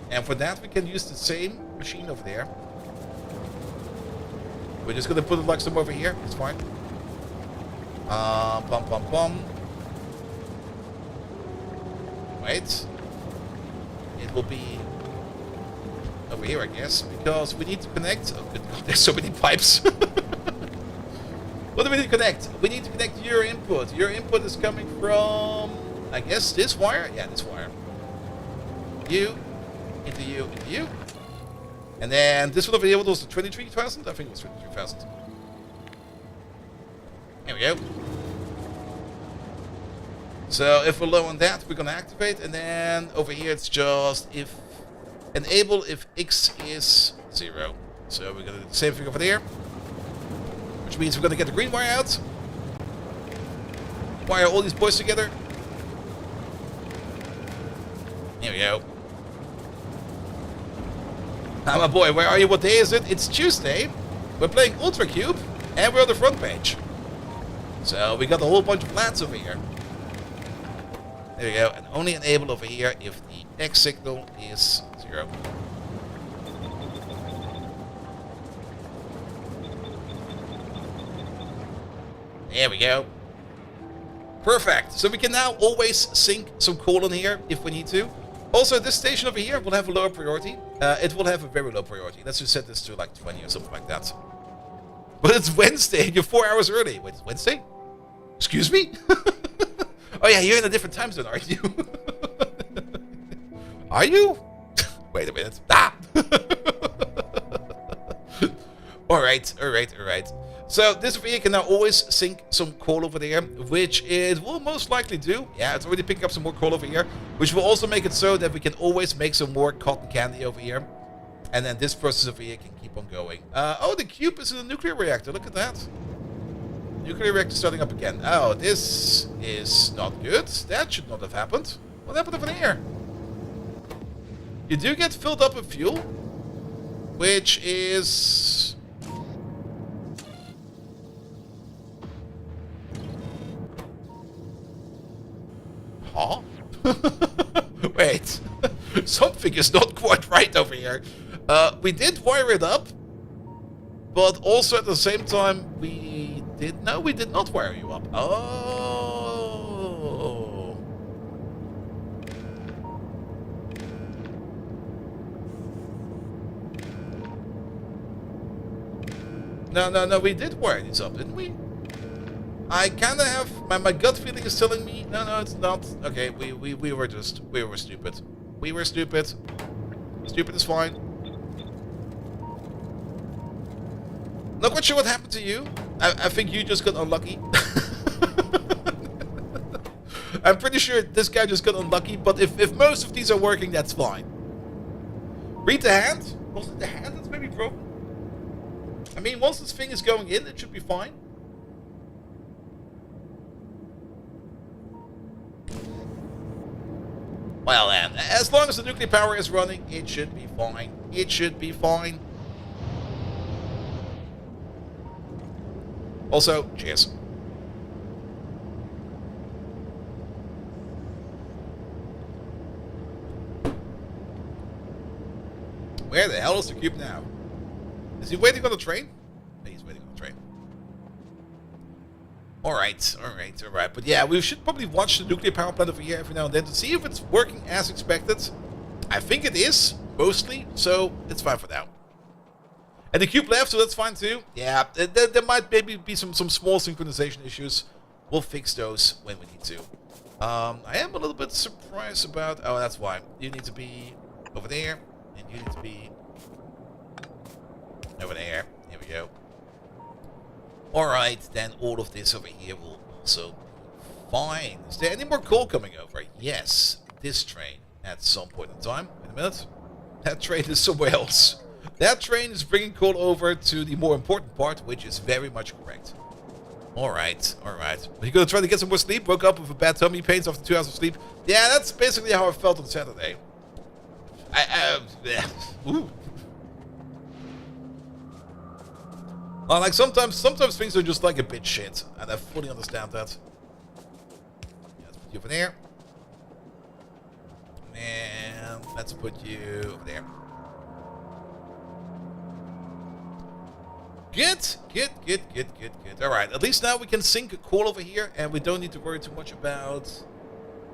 Speaker 1: And for that, we can use the same machine over there. We're just going to put it like some over here. It's fine. Wait. It will be over here, I guess, because we need to connect. Oh, good God, there's so many pipes. What do we need to connect? We need to connect your input. Your input is coming from, I guess, this wire? Yeah, this wire. You, into you, into you. And then this one over here was 23,000? I think it was 23,000. There we go. So if we're low on that, we're going to activate. And then over here, it's just if enable if X is 0. So we're going to do the same thing over there. Which means we're going to get the green wire out. Wire all these boys together. There we go. Now, my boy, where are you? What day is it? It's Tuesday. We're playing Ultracube, and we're on the front page. So we got a whole bunch of lads over here. There we go. And only enable over here if the X signal is 0. There we go. Perfect. So we can now always sink some coal in here if we need to. Also, this station over here will have a lower priority. It will have a very low priority. Let's just set this to like 20 or something like that. But it's Wednesday. You're 4 hours early. Wait, it's Wednesday? Excuse me? Oh yeah, you're in a different time zone, aren't you? Are you? Wait a minute. Ah! Alright. So this over here can now always sink some coal over there, which it will most likely do. Yeah, it's already picking up some more coal over here, which will also make it so that we can always make some more cotton candy over here. And then this process over here can keep on going. Oh, the cube is in a nuclear reactor. Look at that. Nuclear reactor starting up again. Oh, this is not good. That should not have happened. What happened over there? You do get filled up with fuel, which is... Huh? Wait. Something is not quite right over here. We did wire it up, but also at the same time, we did not wire you up. Oh. No, we did wire these up, didn't we? I kind of have, my gut feeling is telling me, no, it's not. Okay, we were stupid. We were stupid. Stupid is fine. Not quite sure what happened to you. I think you just got unlucky. I'm pretty sure this guy just got unlucky, but if most of these are working, that's fine. Read the hand? Was it the hand that's maybe broken? I mean, once this thing is going in, it should be fine. Well, then, as long as the nuclear power is running, it should be fine. It should be fine. Also, cheers. Where the hell is the cube now? Is he waiting on the train? Yeah, he's waiting on the train. Alright. But yeah, we should probably watch the nuclear power plant over here every now and then to see if it's working as expected. I think it is, mostly, so it's fine for now. And the cube left, so that's fine too. Yeah, there might maybe be some small synchronization issues. We'll fix those when we need to. I am a little bit surprised about... Oh, that's why. You need to be over there, and you need to be over there. Here we go. Alright, then all of this over here will also be fine. Is there any more coal coming over? Yes, this train at some point in time. Wait a minute. That train is somewhere else. That train is bringing coal over to the more important part, which is very much correct. Alright. Are you going to try to get some more sleep? Woke up with a bad tummy pains after 2 hours of sleep? Yeah, that's basically how I felt on Saturday. Ooh. Well, like sometimes things are just like a bit shit, and I fully understand that. Yeah, let's put you over there. And let's put you over there. Good. Alright, at least now we can sink a coal over here, and we don't need to worry too much about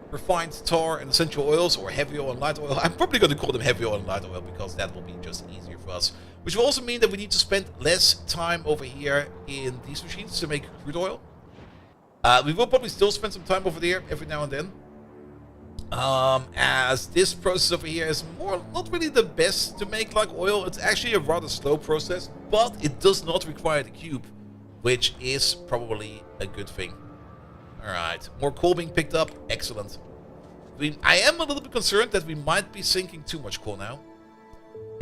Speaker 1: refined tar and essential oils, or heavy oil and light oil. I'm probably going to call them heavy oil and light oil, because that will be just easier for us. Which will also mean that we need to spend less time over here in these machines to make crude oil. We will probably still spend some time over there every now and then. As this process over here is not really the best to make like oil. It's actually a rather slow process, but it does not require the cube, which is probably a good thing. Alright, more coal being picked up. Excellent. I am a little bit concerned that we might be sinking too much coal now.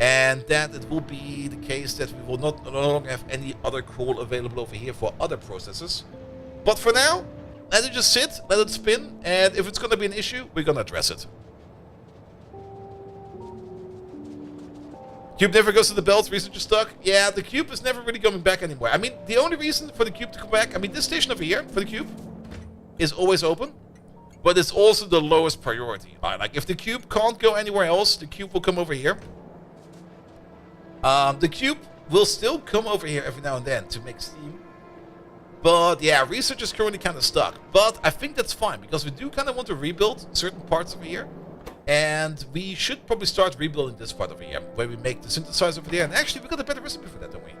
Speaker 1: And that it will be the case that we will no longer have any other coal available over here for other processes. But for now, let it just sit, let it spin, and if it's going to be an issue, we're going to address it. Cube never goes to the belt, research is stuck. Yeah, the cube is never really coming back anymore. I mean, the only reason for the cube to come back, I mean, this station over here for the cube is always open, but it's also the lowest priority. Like, if the cube can't go anywhere else, the cube will come over here. The cube will still come over here every now and then to make steam. But yeah, research is currently kind of stuck. But I think that's fine, because we do kind of want to rebuild certain parts over here. And we should probably start rebuilding this part over here, where we make the synthesizer over there. And actually, we got a better recipe for that, don't we?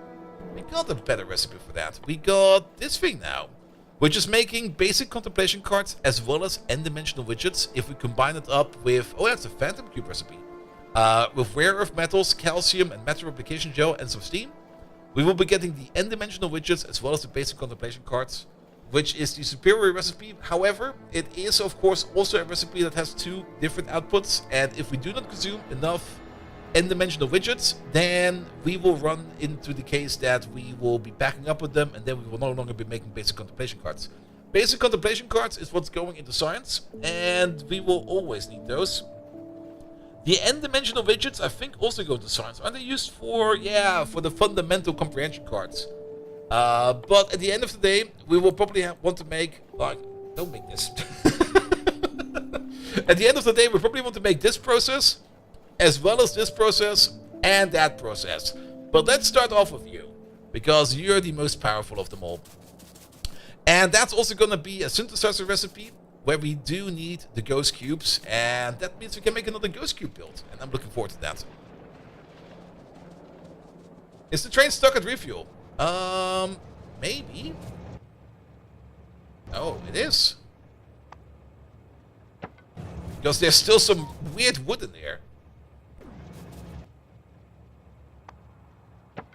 Speaker 1: We got a better recipe for that. We got this thing now, which is making basic contemplation cards as well as n-dimensional widgets if we combine it up with... Oh, that's a Phantom Cube recipe. With rare earth metals, calcium, and metal replication gel, and some steam. We will be getting the n-dimensional widgets as well as the basic contemplation cards, which is the superior recipe. However, it is of course also a recipe that has 2 different outputs, and if we do not consume enough n-dimensional widgets, then we will run into the case that we will be backing up with them, and then we will no longer be making basic contemplation cards. Basic contemplation cards is what's going into science, and we will always need those. The n-dimensional widgets, I think, also go to science. Are they used for, yeah, for the fundamental comprehension cards? But at the end of the day, we will probably want to make, like, don't make this. At the end of the day, we probably want to make this process, as well as this process, and that process. But let's start off with you. because you're the most powerful of them all. And that's also going to be a synthesizer recipe where we do need the ghost cubes, and that means we can make another ghost cube build, and I'm looking forward to that. Is the train stuck at refuel? Maybe. Oh, it is. Because there's still some weird wood in there.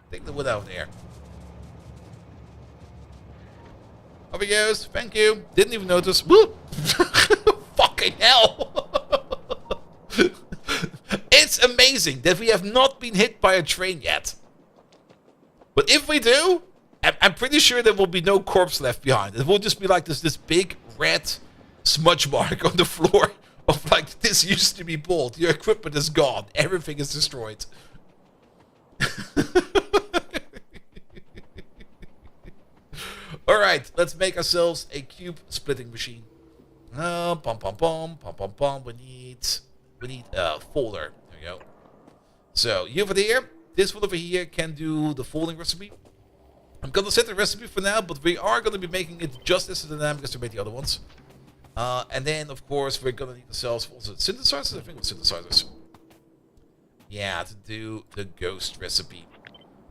Speaker 1: Take the wood out there. Over he goes. Thank you. Didn't even notice. Woo! Fucking hell! It's amazing that we have not been hit by a train yet. But if we do, I'm pretty sure there will be no corpse left behind. It will just be like this big red smudge mark on the floor of like, this used to be built. Your equipment is gone. Everything is destroyed. Alright, let's make ourselves a cube splitting machine. Pom pom pom, pom pom pom. We need a folder. There we go. So, you over there, this one over here can do the folding recipe. I'm gonna set the recipe for now, but we are gonna be making it just as dynamic as we made the other ones. And then, of course, we're gonna need ourselves also synthesizers. I think it was synthesizers. Yeah, to do the ghost recipe.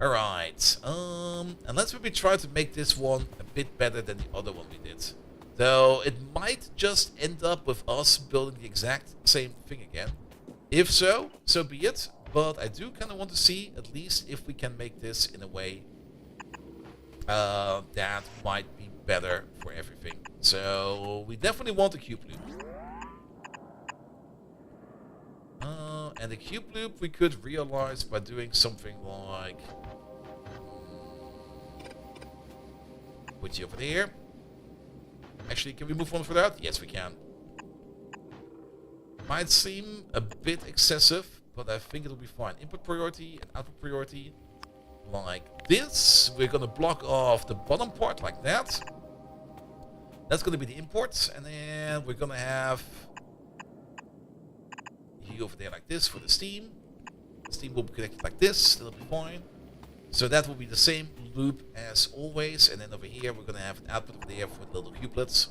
Speaker 1: Alright, and let's maybe try to make this one a bit better than the other one we did. Though it might just end up with us building the exact same thing again. If so, so be it. But I do kind of want to see at least if we can make this in a way that might be better for everything. So we definitely want a cube loop. And the cube loop we could realize by doing something like... Put you over there. Actually, can we move one further out? Yes, we can. Might seem a bit excessive, but I think it'll be fine. Input priority and output priority. Like this. We're going to block off the bottom part like that. That's going to be the imports. And then we're going to have... you over there like this for the steam. Steam will be connected like this. That'll be fine. So that will be the same loop as always. And then over here we're going to have an output over there for the little cubelets.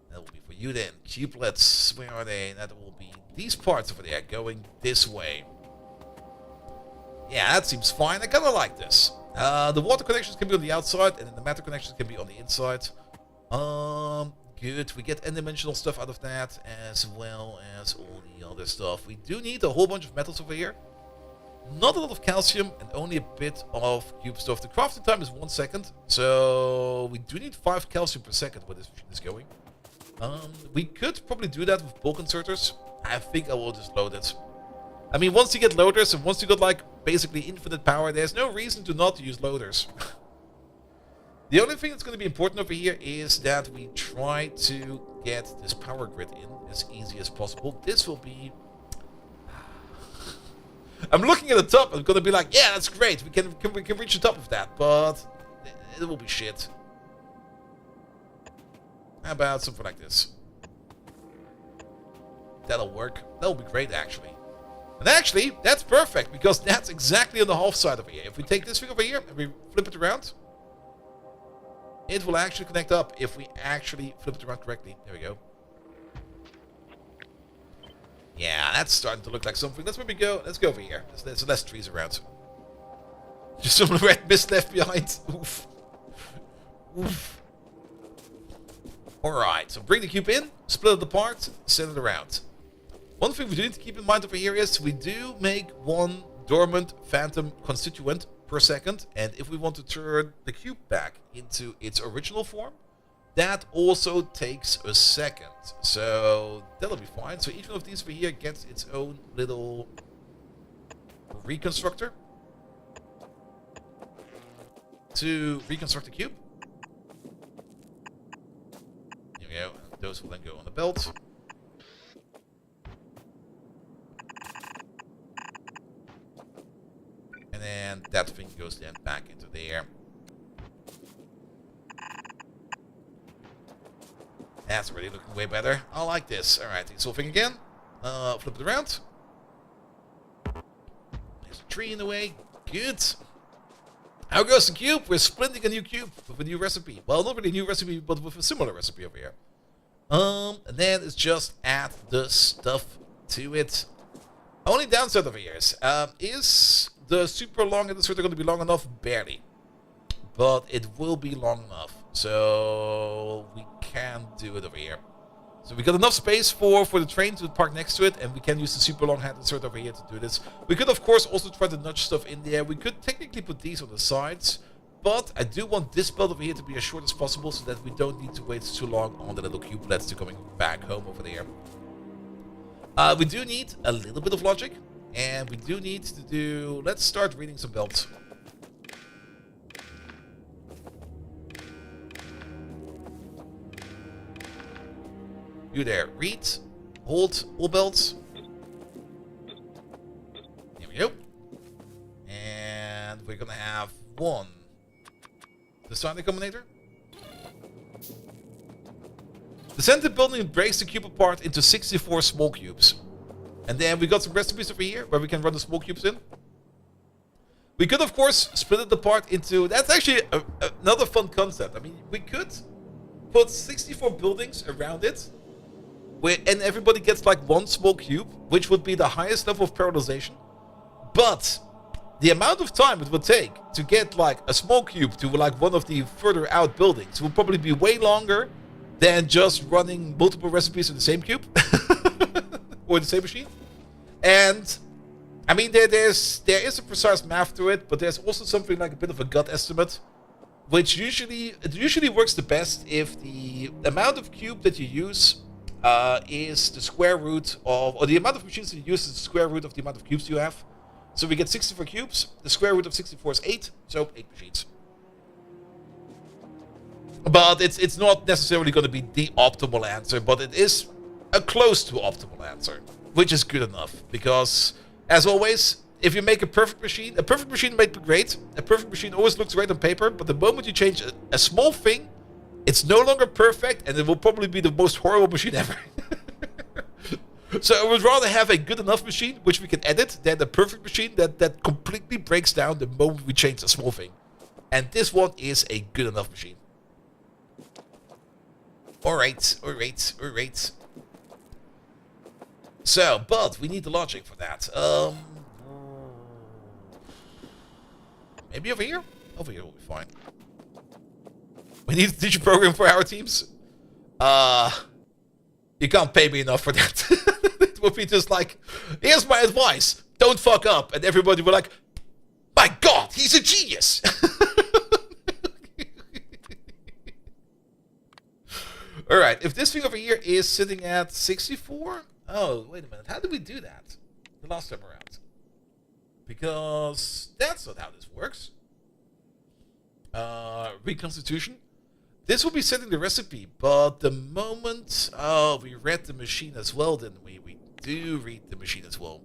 Speaker 1: That will be for you then. Cubelets, where are they? That will be these parts over there going this way. Yeah, that seems fine. I kind of like this. The water connections can be on the outside, and then the matter connections can be on the inside. Good. We get n-dimensional stuff out of that, as well as all the other stuff. We do need a whole bunch of metals over here. Not a lot of calcium, and only a bit of cube stuff. The crafting time is 1 second, so we do need 5 calcium per second where this machine is going. We could probably do that with bulk inserters. I think I will just load it. I mean, once you get loaders, and once you got like basically infinite power, there's no reason to not use loaders. The only thing that's going to be important over here is that we try to get this power grid in as easy as possible. This will be... I'm looking at the top, I'm going to be like, yeah, that's great, we can reach the top of that, but it will be shit. How about something like this? That'll work. That'll be great, actually. And actually, that's perfect, because that's exactly on the half side over here. If we take this thing over here and we flip it around, it will actually connect up if we actually flip it around correctly. There we go. Yeah, that's starting to look like something. Let's maybe go. Let's go over here. There's less trees around. Just some red mist left behind. Oof. Oof. Alright, so bring the cube in, split it apart, send it around. One thing we do need to keep in mind over here is we do make 1 dormant phantom constituent per second, and if we want to turn the cube back into its original form, that also takes a second. So that'll be fine. So each one of these over here gets its own little reconstructor to reconstruct the cube. Here we go. Those will then go on the belt. And then that thing goes then back into there. That's already looking way better. I like this. Alright, this whole thing again. Flip it around. There's a tree in the way. Good. How goes the cube? We're splitting a new cube with a new recipe. Well, not really a new recipe, but with a similar recipe over here. And then it's just add the stuff to it. Only downside over here is the super long inserter going to be long enough? Barely. But it will be long enough. So we can do it over here. So we got enough space for the train to park next to it, and we can use the super long hand insert over here to do this. We could of course also try to nudge stuff in there. We could technically put these on the sides, but I do want this belt over here to be as short as possible so that we don't need to wait too long on the little cubelets to coming back home over there. We do need a little bit of logic, and we do need to do... Let's start reading some belts. You there, read, hold, all belts. Here we go. And we're gonna have one. The Sonic Combinator. The center building breaks the cube apart into 64 small cubes. And then we got some recipes over here where we can run the small cubes in. We could, of course, split it apart into... That's actually another fun concept. I mean, we could put 64 buildings around it. And everybody gets like one small cube, which would be the highest level of parallelization. But the amount of time it would take to get like a small cube to like one of the further out buildings will probably be way longer than just running multiple recipes in the same cube or the same machine. And I mean, there is a precise math to it, but there's also something like a bit of a gut estimate, which usually works the best if the amount of cube that you use is the square root of, or the amount of machines that you use is the square root of the amount of cubes you have. So we get 64 cubes. The square root of 64 is 8, so 8 machines. But it's not necessarily going to be the optimal answer, but it is a close to optimal answer, which is good enough. Because, as always, if you make a perfect machine might be great. A perfect machine always looks great on paper, but the moment you change a small thing, it's no longer perfect, and it will probably be the most horrible machine ever. So I would rather have a good enough machine, which we can edit, than a perfect machine that completely breaks down the moment we change a small thing. And this one is a good enough machine. Alright. So, but we need the logic for that. Maybe over here? Over here will be fine. We need to teach a program for our teams. You can't pay me enough for that. It would be just like, here's my advice. Don't fuck up. And everybody will like, my God, he's a genius. Alright, if this thing over here is sitting at 64... Oh, wait a minute. How did we do that the last time around? Because that's not how this works. Reconstitution. This will be setting the recipe, but the moment... Oh, we read the machine as well, didn't we? We do read the machine as well.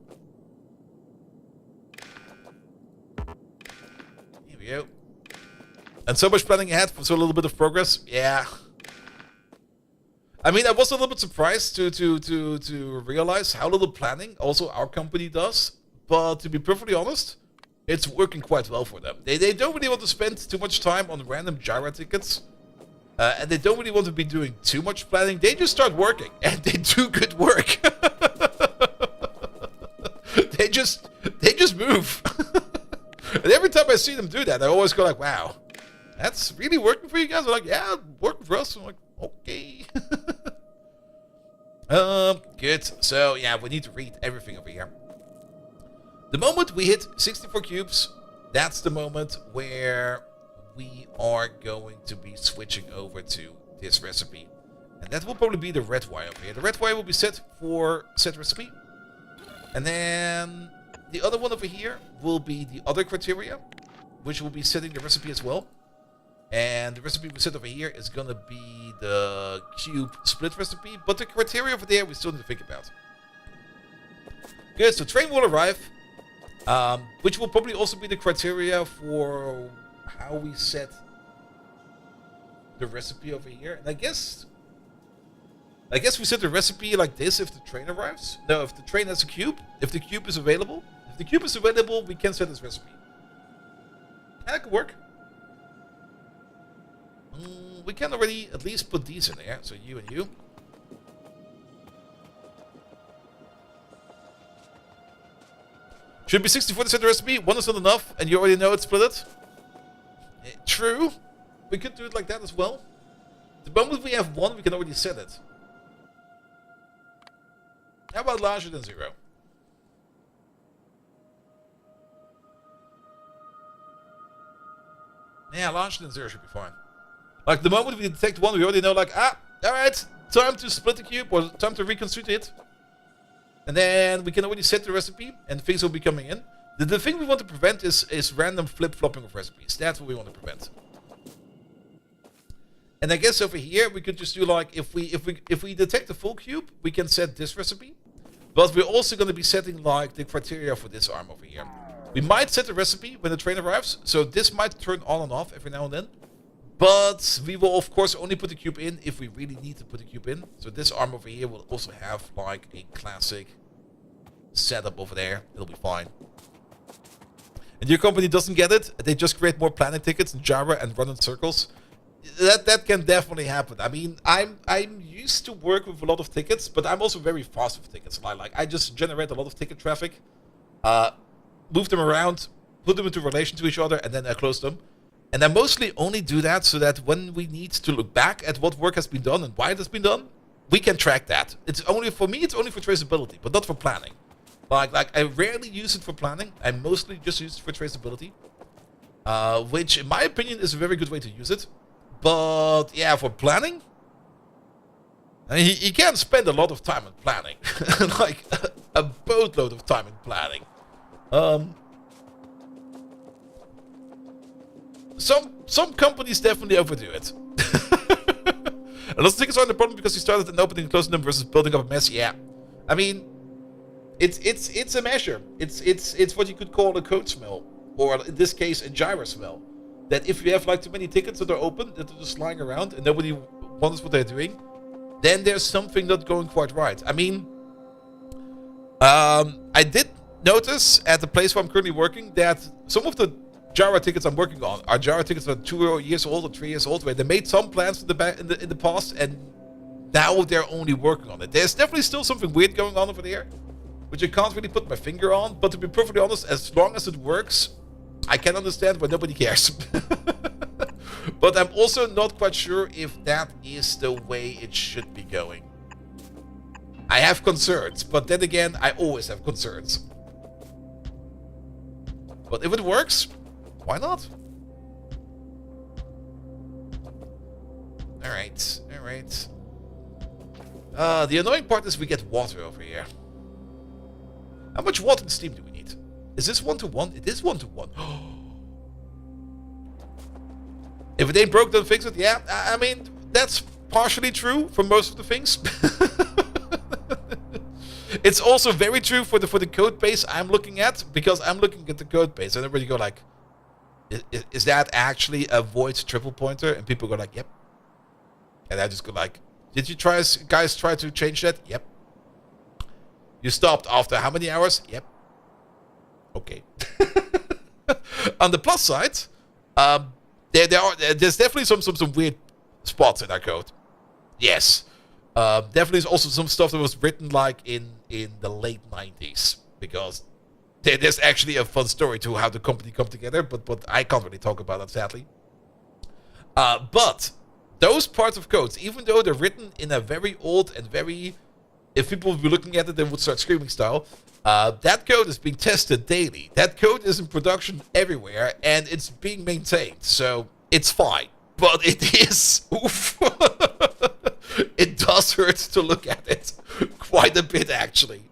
Speaker 1: Here we go. And so much planning ahead for so little bit of progress. Yeah. I mean, I was a little bit surprised to realize how little planning also our company does. But to be perfectly honest, it's working quite well for them. They don't really want to spend too much time on random Jira tickets. And they don't really want to be doing too much planning. They just start working, and they do good work. They just move. And every time I see them do that, I always go like, wow, that's really working for you guys? They're like, yeah, working for us. I'm like, okay. Good. So, yeah, we need to read everything over here. The moment we hit 64 cubes, that's the moment where we are going to be switching over to this recipe. And that will probably be the red wire over here. The red wire will be set for set recipe. And then the other one over here will be the other criteria, which will be setting the recipe as well. And the recipe we set over here is going to be the cube split recipe. But the criteria over there we still need to think about. Good, so train will arrive. Which will probably also be the criteria for how we set the recipe over here. And I guess we set the recipe like this if the train arrives. No, if the train has a cube. If the cube is available. If the cube is available, we can set this recipe. That could work. We can already at least put these in there. So you and you. Should be 64 to set the recipe. One is not enough, and you already know it's split it. True. We could do it like that as well. The moment we have one, we can already set it. How about larger than 0? Yeah, larger than 0 should be fine. Like, the moment we detect one, we already know, like, alright, time to split the cube, or time to reconstruct it. And then we can already set the recipe, and things will be coming in. The thing we want to prevent is random flip-flopping of recipes. That's what we want to prevent. And I guess over here, we could just do, like, if we detect the full cube, we can set this recipe. But we're also going to be setting, like, the criteria for this arm over here. We might set the recipe when the train arrives, so this might turn on and off every now and then. But we will, of course, only put the cube in if we really need to put the cube in. So this arm over here will also have, like, a classic setup over there. It'll be fine. And your company doesn't get it. They just create more planning tickets in Java and run in circles. That can definitely happen. I mean, I'm used to work with a lot of tickets, but I'm also very fast with tickets. I just generate a lot of ticket traffic, move them around, put them into relation to each other, and then I close them. And I mostly only do that so that when we need to look back at what work has been done and why it has been done, we can track that. It's only for me, it's only for traceability, but not for planning. Like I rarely use it for planning. I mostly just use it for traceability, which in my opinion is a very good way to use it. But yeah, for planning, I mean, you can spend a lot of time on planning, like a boatload of time in planning. Some companies definitely overdo it. And those tickets aren't the problem because you started an opening and closing them versus building up a mess. Yeah, I mean, it's a measure. It's what you could call a code smell, or in this case, a gyro smell. That if you have like too many tickets that are open, that are just lying around, and nobody wonders what they're doing, then there's something not going quite right. I mean, I did notice at the place where I'm currently working that some of the Java tickets I'm working on are Java tickets that are 2 years old or 3 years old, where they made some plans in the past, and now they're only working on it. There's definitely still something weird going on over there, which I can't really put my finger on. But to be perfectly honest, as long as it works, I can understand why nobody cares. But I'm also not quite sure if that is the way it should be going. I have concerns, but then again, I always have concerns. But if it works, why not? Alright, alright. The annoying part is we get water over here. How much water and steam do we need? Is this 1-to-1? It is 1-to-1. If it ain't broke, don't fix it. Yeah, I mean, that's partially true for most of the things. It's also very true for the code base I'm looking at, because I'm looking at the code base and everybody go like, is that actually a void triple pointer? And people go like, yep. And I just go like, did you guys try to change that? Yep. You stopped after how many hours? Yep. Okay. On the plus side, there's definitely some weird spots in our code. Yes. Definitely is also some stuff that was written like in the late 90s, because there's actually a fun story to how the company come together, but I can't really talk about that, sadly. But those parts of codes, even though they're written in a very old and very, if people would be looking at it, they would start screaming style, that code is being tested daily. That code is in production everywhere, and it's being maintained, so it's fine. But it is, oof. It does hurt to look at it. Quite a bit, actually.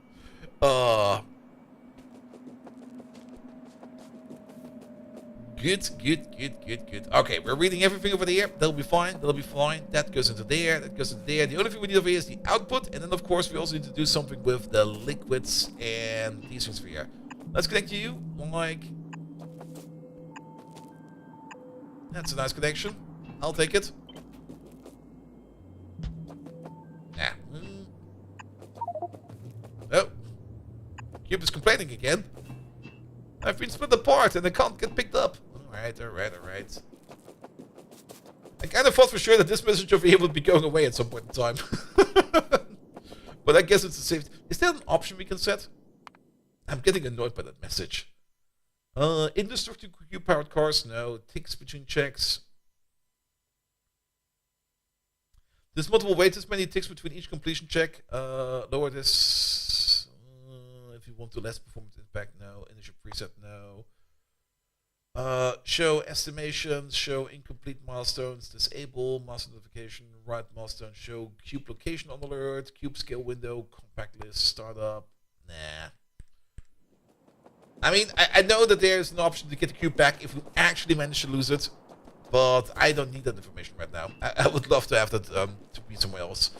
Speaker 1: Good. Okay, we're reading everything over there. That'll be fine. That goes into there. That goes into there. The only thing we need over here is the output. And then, of course, we also need to do something with the liquids and these things over here. Let's connect to you. Like, that's a nice connection. I'll take it. Yeah. Oh. Cube is complaining again. I've been split apart and I can't get picked up. Alright. I kind of thought for sure that this message over here would be going away at some point in time. But I guess it's a safety. Is there an option we can set? I'm getting annoyed by that message. Indestructible Q-powered cars, no. Ticks between checks. There's multiple ways, as many ticks between each completion check. Lower this. If you want to less performance impact, no. Initial preset, no. Show estimations, show incomplete milestones, disable milestone notification, write milestone, show cube location on alert, cube scale window, compact list, startup. Nah. I mean, I know that there's an option to get the cube back if we actually manage to lose it, but I don't need that information right now. I would love to have that to be somewhere else.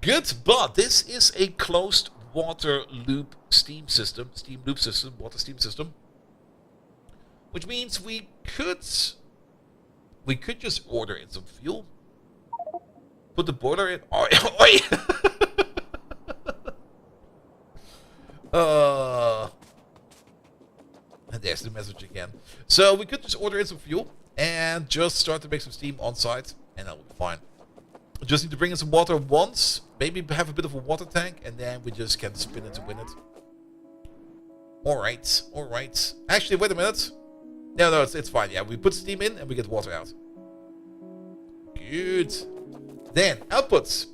Speaker 1: Good, but this is a closed water loop steam system, water steam system, which means we could just order in some fuel, put the boiler in. And there's the message again. So we could just order in some fuel and just start to make some steam on site, and that'll be fine. Just need to bring in some water once, maybe have a bit of a water tank, and then we just can spin it to win it. Alright. Actually, wait a minute. No, it's fine. Yeah, we put steam in and we get water out. Good. Then, outputs.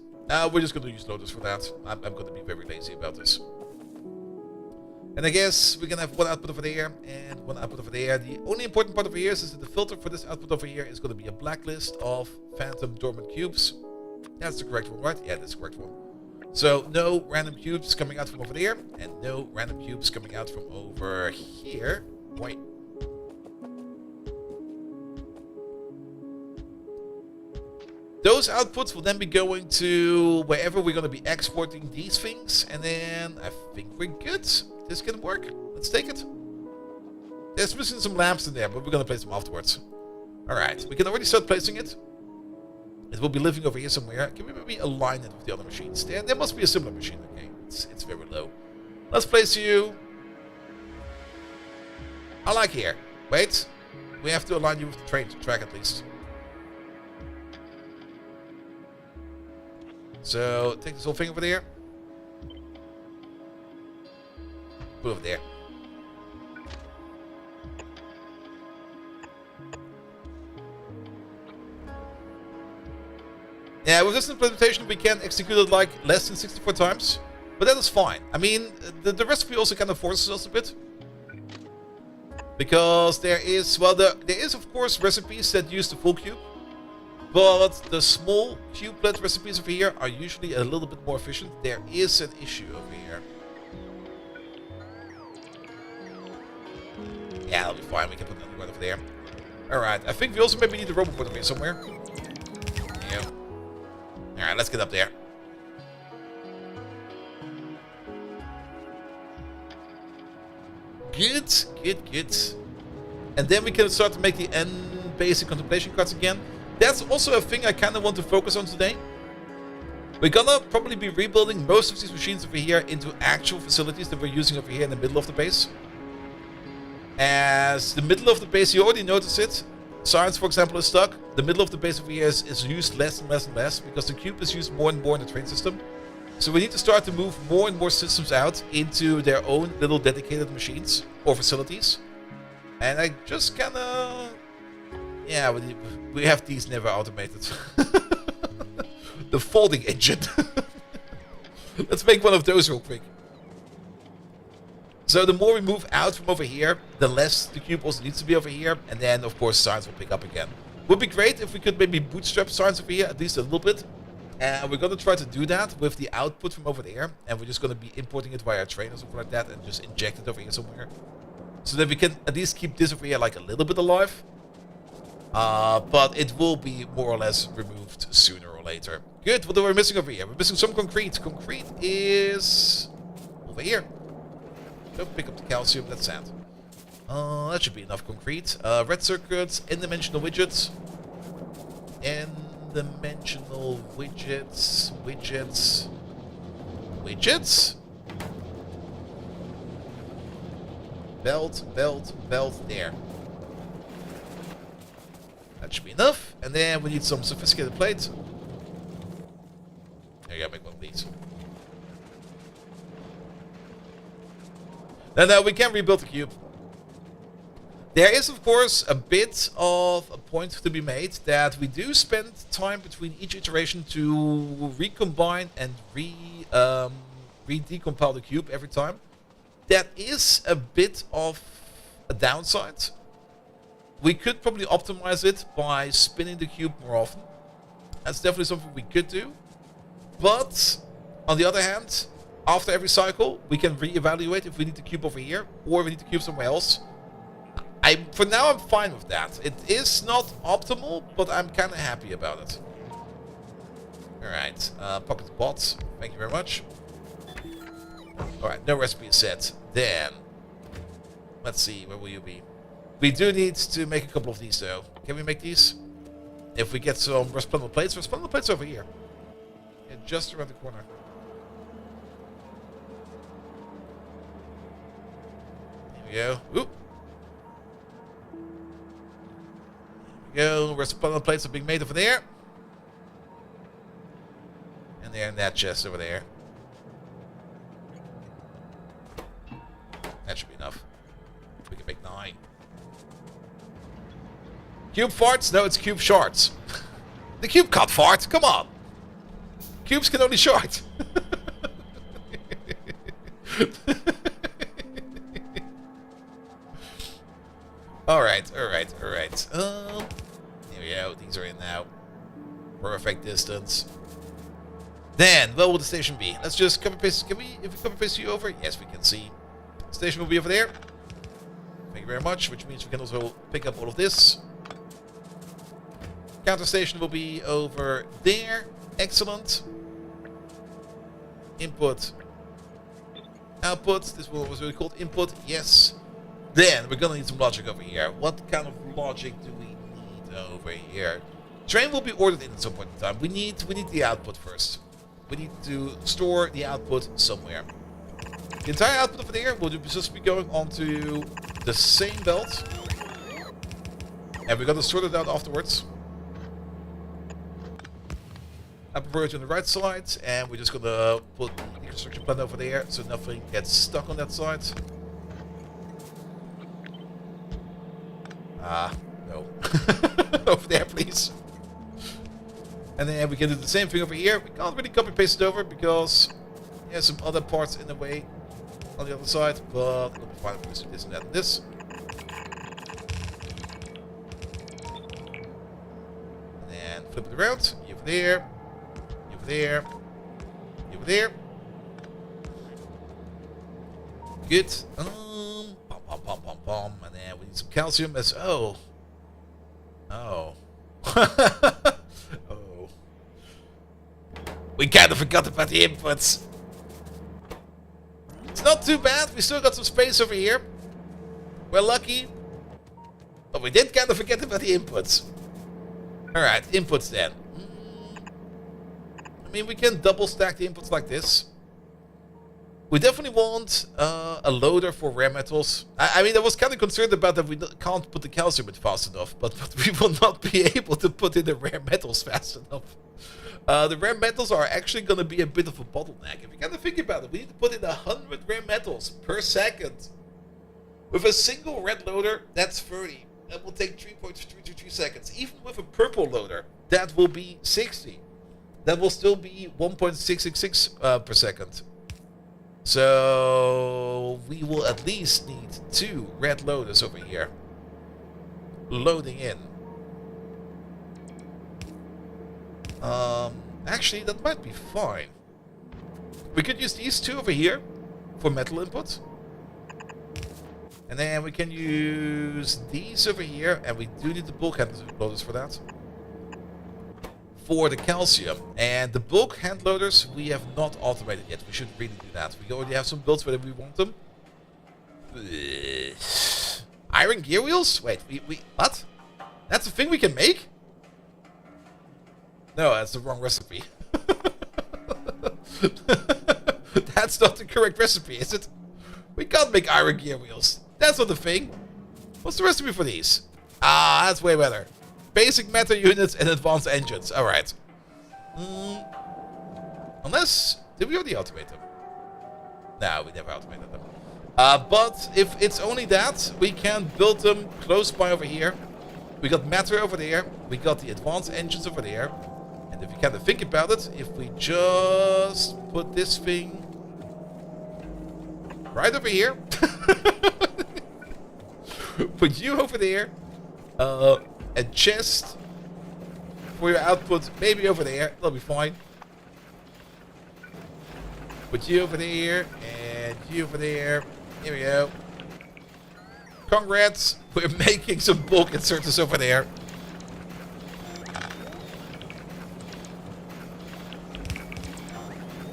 Speaker 1: We're just going to use loaders for that. I'm going to be very lazy about this. And I guess we're going to have one output over there and one output over there. The only important part over here is that the filter for this output over here is going to be a blacklist of phantom dormant cubes. That's the correct one, right? Yeah, that's the correct one. So no random cubes coming out from over there, and no random cubes coming out from over here. Wait. Those outputs will then be going to wherever we're going to be exporting these things, and then I think we're good. This can work. Let's take it. There's missing some lamps in there, but we're going to place them afterwards. Alright, we can already start placing it. It will be living over here somewhere. Can we maybe align it with the other machines? There must be a similar machine. Okay, it's very low. Let's place you. I like here. Wait, we have to align you with the track at least. So take this whole thing over there. Put it over there. Yeah, with this implementation we can execute it like less than 64 times, but that is fine. I mean, the recipe also kind of forces us a bit, because there is of course recipes that use the full cube, but the small cubelet recipes over here are usually a little bit more efficient. There is an issue over here. Yeah, that'll be fine. We can put another one over there. Alright, I think we also maybe need a robot over here somewhere. Yeah. Alright, let's get up there. Good. And then we can start to make the basic contemplation cards again. That's also a thing I kind of want to focus on today. We're gonna probably be rebuilding most of these machines over here into actual facilities that we're using over here in the middle of the base. As the middle of the base, you already notice it. Science, for example, is stuck. The middle of the base over here is used less and less because the cube is used more and more in the train system. So we need to start to move more and more systems out into their own little dedicated machines or facilities. And I just kind of... Yeah, we have these never automated. The folding engine. Let's make one of those real quick. So the more we move out from over here, the less the cube also needs to be over here. And then, of course, science will pick up again. Would be great if we could maybe bootstrap science over here, at least a little bit. And we're going to try to do that with the output from over there. And we're just going to be importing it via a train or something like that. And just inject it over here somewhere. So that we can at least keep this over here like a little bit alive. But it will be more or less removed sooner or later. Good, what are we missing over here? We're missing some concrete. Concrete is over here. Don't pick up the calcium, that's sand. That should be enough concrete. Red circuits, n-dimensional widgets. N-dimensional widgets. Widgets? Belt, there. That should be enough. And then we need some sophisticated plates. There you go, make one of these. Then we can rebuild the cube. There is, of course, a bit of a point to be made that we do spend time between each iteration to recombine and re-decompile the cube every time. That is a bit of a downside. We could probably optimize it by spinning the cube more often. That's definitely something we could do. But, on the other hand, after every cycle, we can re-evaluate if we need the cube over here or if we need the cube somewhere else. For now, I'm fine with that. It is not optimal, but I'm kind of happy about it. Alright, pocket pots. Thank you very much. Alright, no recipe is set. Then, let's see, where will you be? We do need to make a couple of these, though. Can we make these? If we get some resplendent plates. Resplendent plates over here. Yeah, just around the corner. Here we go. Oop. Go. Resplendent plates are being made over there. And they're in that chest over there. That should be enough. We can make 9. Cube farts? No, it's cube shards. The cube can't fart. Come on. Cubes can only shart. Alright. Here we go. These are in now. Perfect distance. Then, where will the station be? Let's just copy paste. Can we, if we copy paste you over? Yes, we can see. Station will be over there. Thank you very much, which means we can also pick up all of this. Counter station will be over there. Excellent. Input. Output. This one was really called input. Yes. Then we're gonna need some logic over here. What kind of logic do we need over here? Train will be ordered in at some point in time. We need the output first. We need to store the output somewhere. The entire output over there will just be going onto the same belt. And we're gonna sort it out afterwards. Upper on the right side, and we're just gonna put the construction plan over there so nothing gets stuck on that side. No. Over there, please. And then we can do the same thing over here. We can't really copy paste it over because there's some other parts in the way on the other side, but we'll be fine if we do this and that and this. And then flip it around. Over there. Over there. Over there. Good. Pom, pom, pom, pom. And then we need some calcium as... Oh. Oh. Oh. We kind of forgot about the inputs. It's not too bad. We still got some space over here. We're lucky. But we did kind of forget about the inputs. Alright, inputs then. I mean, we can double stack the inputs like this. We definitely want a loader for rare metals. I mean, I was kind of concerned about that we can't put the calcium in fast enough, but we will not be able to put in the rare metals fast enough. The rare metals are actually going to be a bit of a bottleneck. If you kind of think about it, we need to put in 100 rare metals per second. With a single red loader, that's 30. That will take 3.323 seconds. Even with a purple loader, that will be 60. That will still be 1.666 per second. So we will at least need 2 red loaders over here. Loading in. Actually, that might be fine. We could use these 2 over here for metal input. And then we can use these over here, and we do need the bulk hand loaders for that. For the calcium. And the bulk hand loaders we have not automated yet. We should really do that. We already have some builds where we want them. Iron gear wheels? Wait, we what? That's a thing we can make? No, that's the wrong recipe. That's not the correct recipe, is it? We can't make iron gear wheels. That's not the thing. What's the recipe for these? Ah, that's way better. basic matter units and advanced engines. Alright. Unless... Did we already automate them? No, we never automated them. But if it's only that, we can build them close by over here. We got matter over there. We got the advanced engines over there. And if you kind of think about it, if we just put this thing right over here. Put you over there. A chest for your output, maybe over there. That'll be fine. Put you over there, and you over there. Here we go. Congrats, we're making some bulk inserters over there.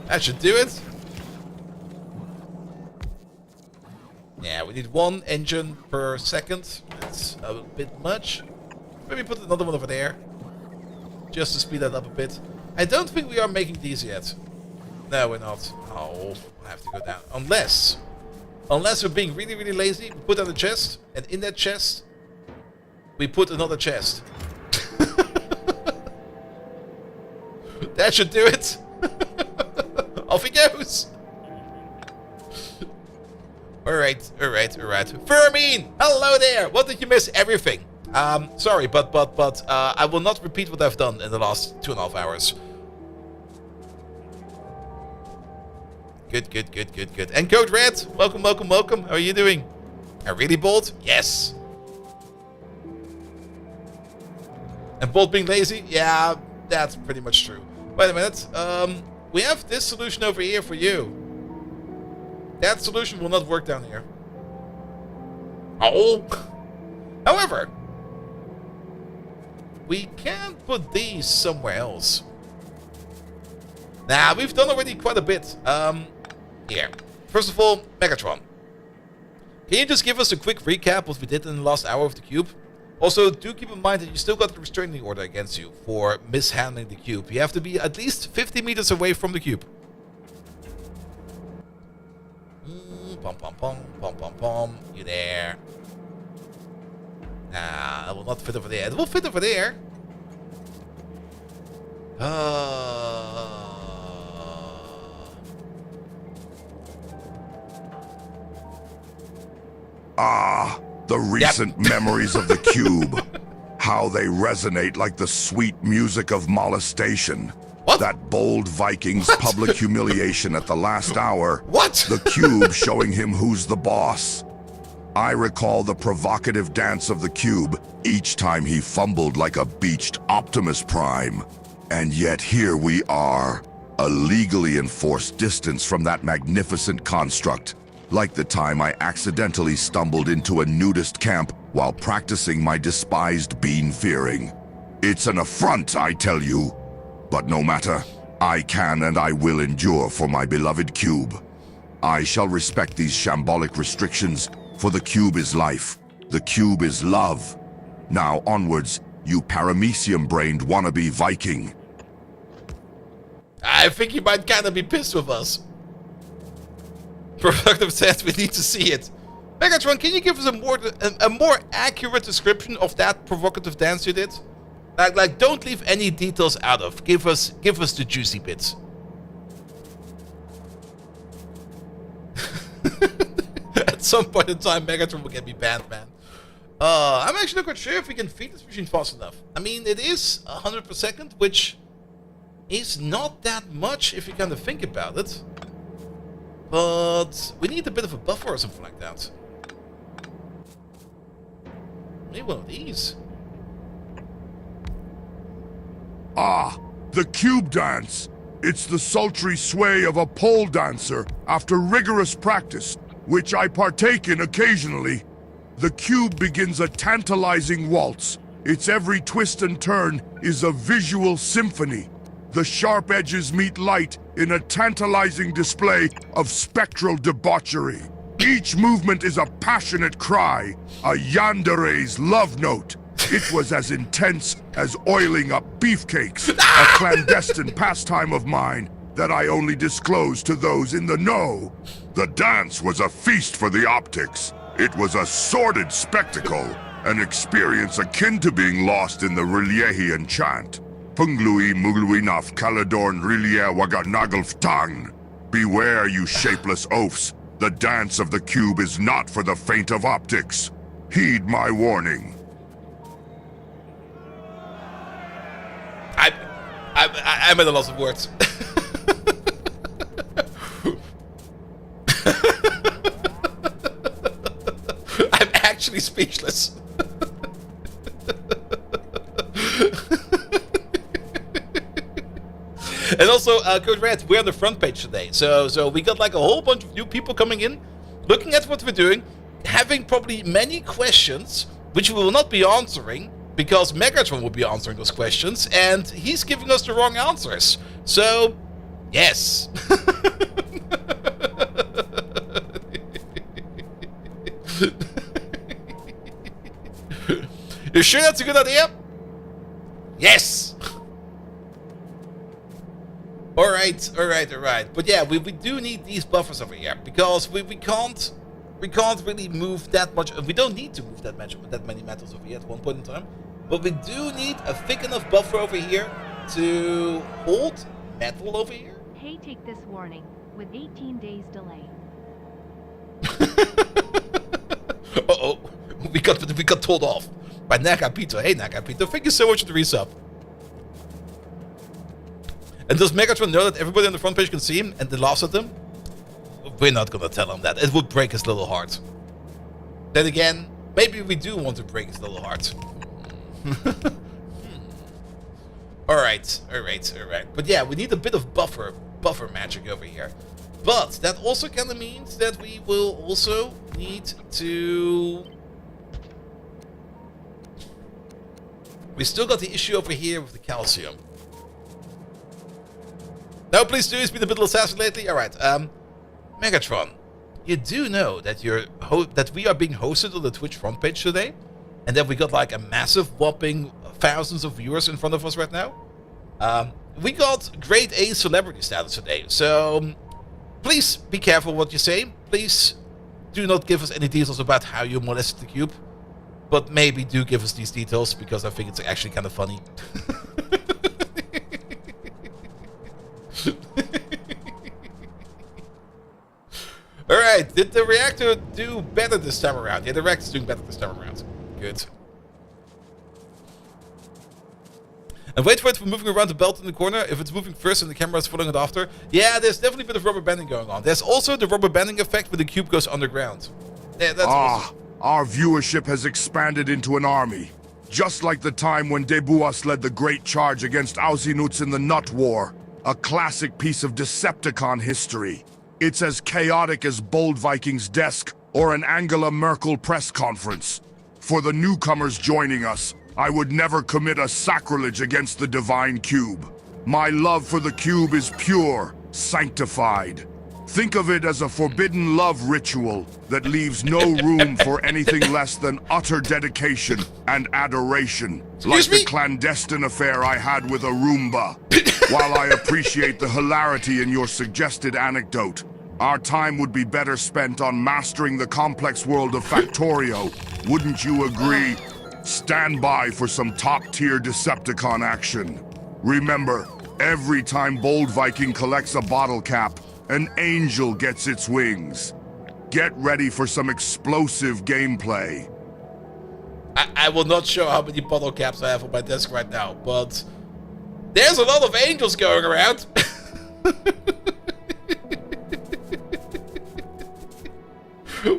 Speaker 1: That should do it. Yeah, we need 1 engine per second. That's a bit much. Maybe put another one over there. Just to speed that up a bit. I don't think we are making these yet. No, we're not. Oh, I have to go down. Unless we're being really, really lazy, we put down a chest, and in that chest, we put another chest. That should do it. Off he goes. Alright. Fermine! Hello there! What did you miss? Everything. Sorry, but I will not repeat what I've done in the last 2.5 hours. Good. And Code Red, welcome. How are you doing? Are really bold? Yes. And bold being lazy? Yeah, that's pretty much true. Wait a minute. We have this solution over here for you. That solution will not work down here. Oh. However, we can put these somewhere else. Nah, we've done already quite a bit. Here. First of all, Megatron. Can you just give us a quick recap what we did in the last hour of the cube? Also, do keep in mind that you still got the restraining order against you for mishandling the cube. You have to be at least 50 meters away from the cube. Pom. You there. Nah, it will not fit over there. It will fit over there.
Speaker 2: Ah, the recent memories of the cube. How they resonate like the sweet music of molestation.
Speaker 1: What?
Speaker 2: That bold Viking's public humiliation at the last hour.
Speaker 1: What?
Speaker 2: The cube showing him who's the boss. I recall the provocative dance of the cube each time he fumbled like a beached Optimus Prime. And yet here we are, a legally enforced distance from that magnificent construct. Like the time I accidentally stumbled into a nudist camp while practicing my despised bean-fearing. It's an affront, I tell you. But no matter, I can and I will endure for my beloved cube. I shall respect these shambolic restrictions, for the cube is life. The cube is love. Now onwards, you paramecium-brained wannabe Viking.
Speaker 1: I think you might kind of be pissed with us. Productive says we need to see it. Megatron, can you give us a more accurate description of that provocative dance you did? Like, don't leave any details out of. Give us the juicy bits. At some point in time, Megatron will get me banned, man. I'm actually not quite sure if we can feed this machine fast enough. I mean, it is 100 per second, which is not that much if you kind of think about it. But we need a bit of a buffer or something like that. Maybe one of these.
Speaker 2: Ah, the cube dance. It's the sultry sway of a pole dancer after rigorous practice, which I partake in occasionally. The cube begins a tantalizing waltz. Its every twist and turn is a visual symphony. The sharp edges meet light in a tantalizing display of spectral debauchery. Each movement is a passionate cry, a yandere's love note. It was as intense as oiling up beefcakes, a clandestine pastime of mine that I only disclose to those in the know. The dance was a feast for the optics. It was a sordid spectacle, an experience akin to being lost in the Riliehian chant. Punglui mugluinaf Caladorn Rilie Waganagalftang. Beware, you shapeless oafs. The dance of the cube is not for the faint of optics. Heed my warning.
Speaker 1: I'm at a loss of words. I'm actually speechless. And also, Code Red, we're on the front page today. So we got like a whole bunch of new people coming in, looking at what we're doing, having probably many questions, which we will not be answering, because Megatron will be answering those questions, and he's giving us the wrong answers. So, yes. You sure that's a good idea? Yes. Alright. But yeah, we do need these buffers over here, because we can't really move that much. We don't need to move that many metals over here at one point in time. But we do need a thick enough buffer over here to hold metal over here.
Speaker 3: Hey, take this warning with 18 days delay.
Speaker 1: Uh-oh. We got told off by Nakapito. Hey Nakapito, thank you so much for the resub. And does Megatron know that everybody on the front page can see him and they laughs at him? We're not gonna tell him that. It would break his little heart. Then again, maybe we do want to break his little heart. Alright. But yeah, we need a bit of buffer magic over here. But that also kind of means that we will also need to... We still got the issue over here with the calcium. No, please do. It's been a bit assassin lately. Alright, Megatron, you do know that that we are being hosted on the Twitch front page today? And that we got like a massive whopping thousands of viewers in front of us right now? We got grade A celebrity status today, so please be careful what you say. Please do not give us any details about how you molested the cube. But maybe do give us these details, because I think it's actually kind of funny. Alright, did the reactor do better this time around? Yeah, the reactor's doing better this time around. Good. And wait for it for moving around the belt in the corner. If it's moving first and the camera is following it after. Yeah, there's definitely a bit of rubber banding going on. There's also the rubber banding effect when the cube goes underground. Yeah, that's also...
Speaker 2: Our viewership has expanded into an army. Just like the time when Debuas led the great charge against Ausinuts in the Nut War. A classic piece of Decepticon history. It's as chaotic as Bold Viking's desk or an Angela Merkel press conference. For the newcomers joining us, I would never commit a sacrilege against the divine cube. My love for the cube is pure, sanctified. Think of it as a forbidden love ritual that leaves no room for anything less than utter dedication and adoration. Like the clandestine affair I had with a Roomba. While I appreciate the hilarity in your suggested anecdote, our time would be better spent on mastering the complex world of Factorio. Wouldn't you agree? Stand by for some top-tier Decepticon action. Remember, every time Bold Viking collects a bottle cap, an angel gets its wings. Get ready for some explosive gameplay.
Speaker 1: I will not show how many bottle caps I have on my desk right now, but there's a lot of angels going around.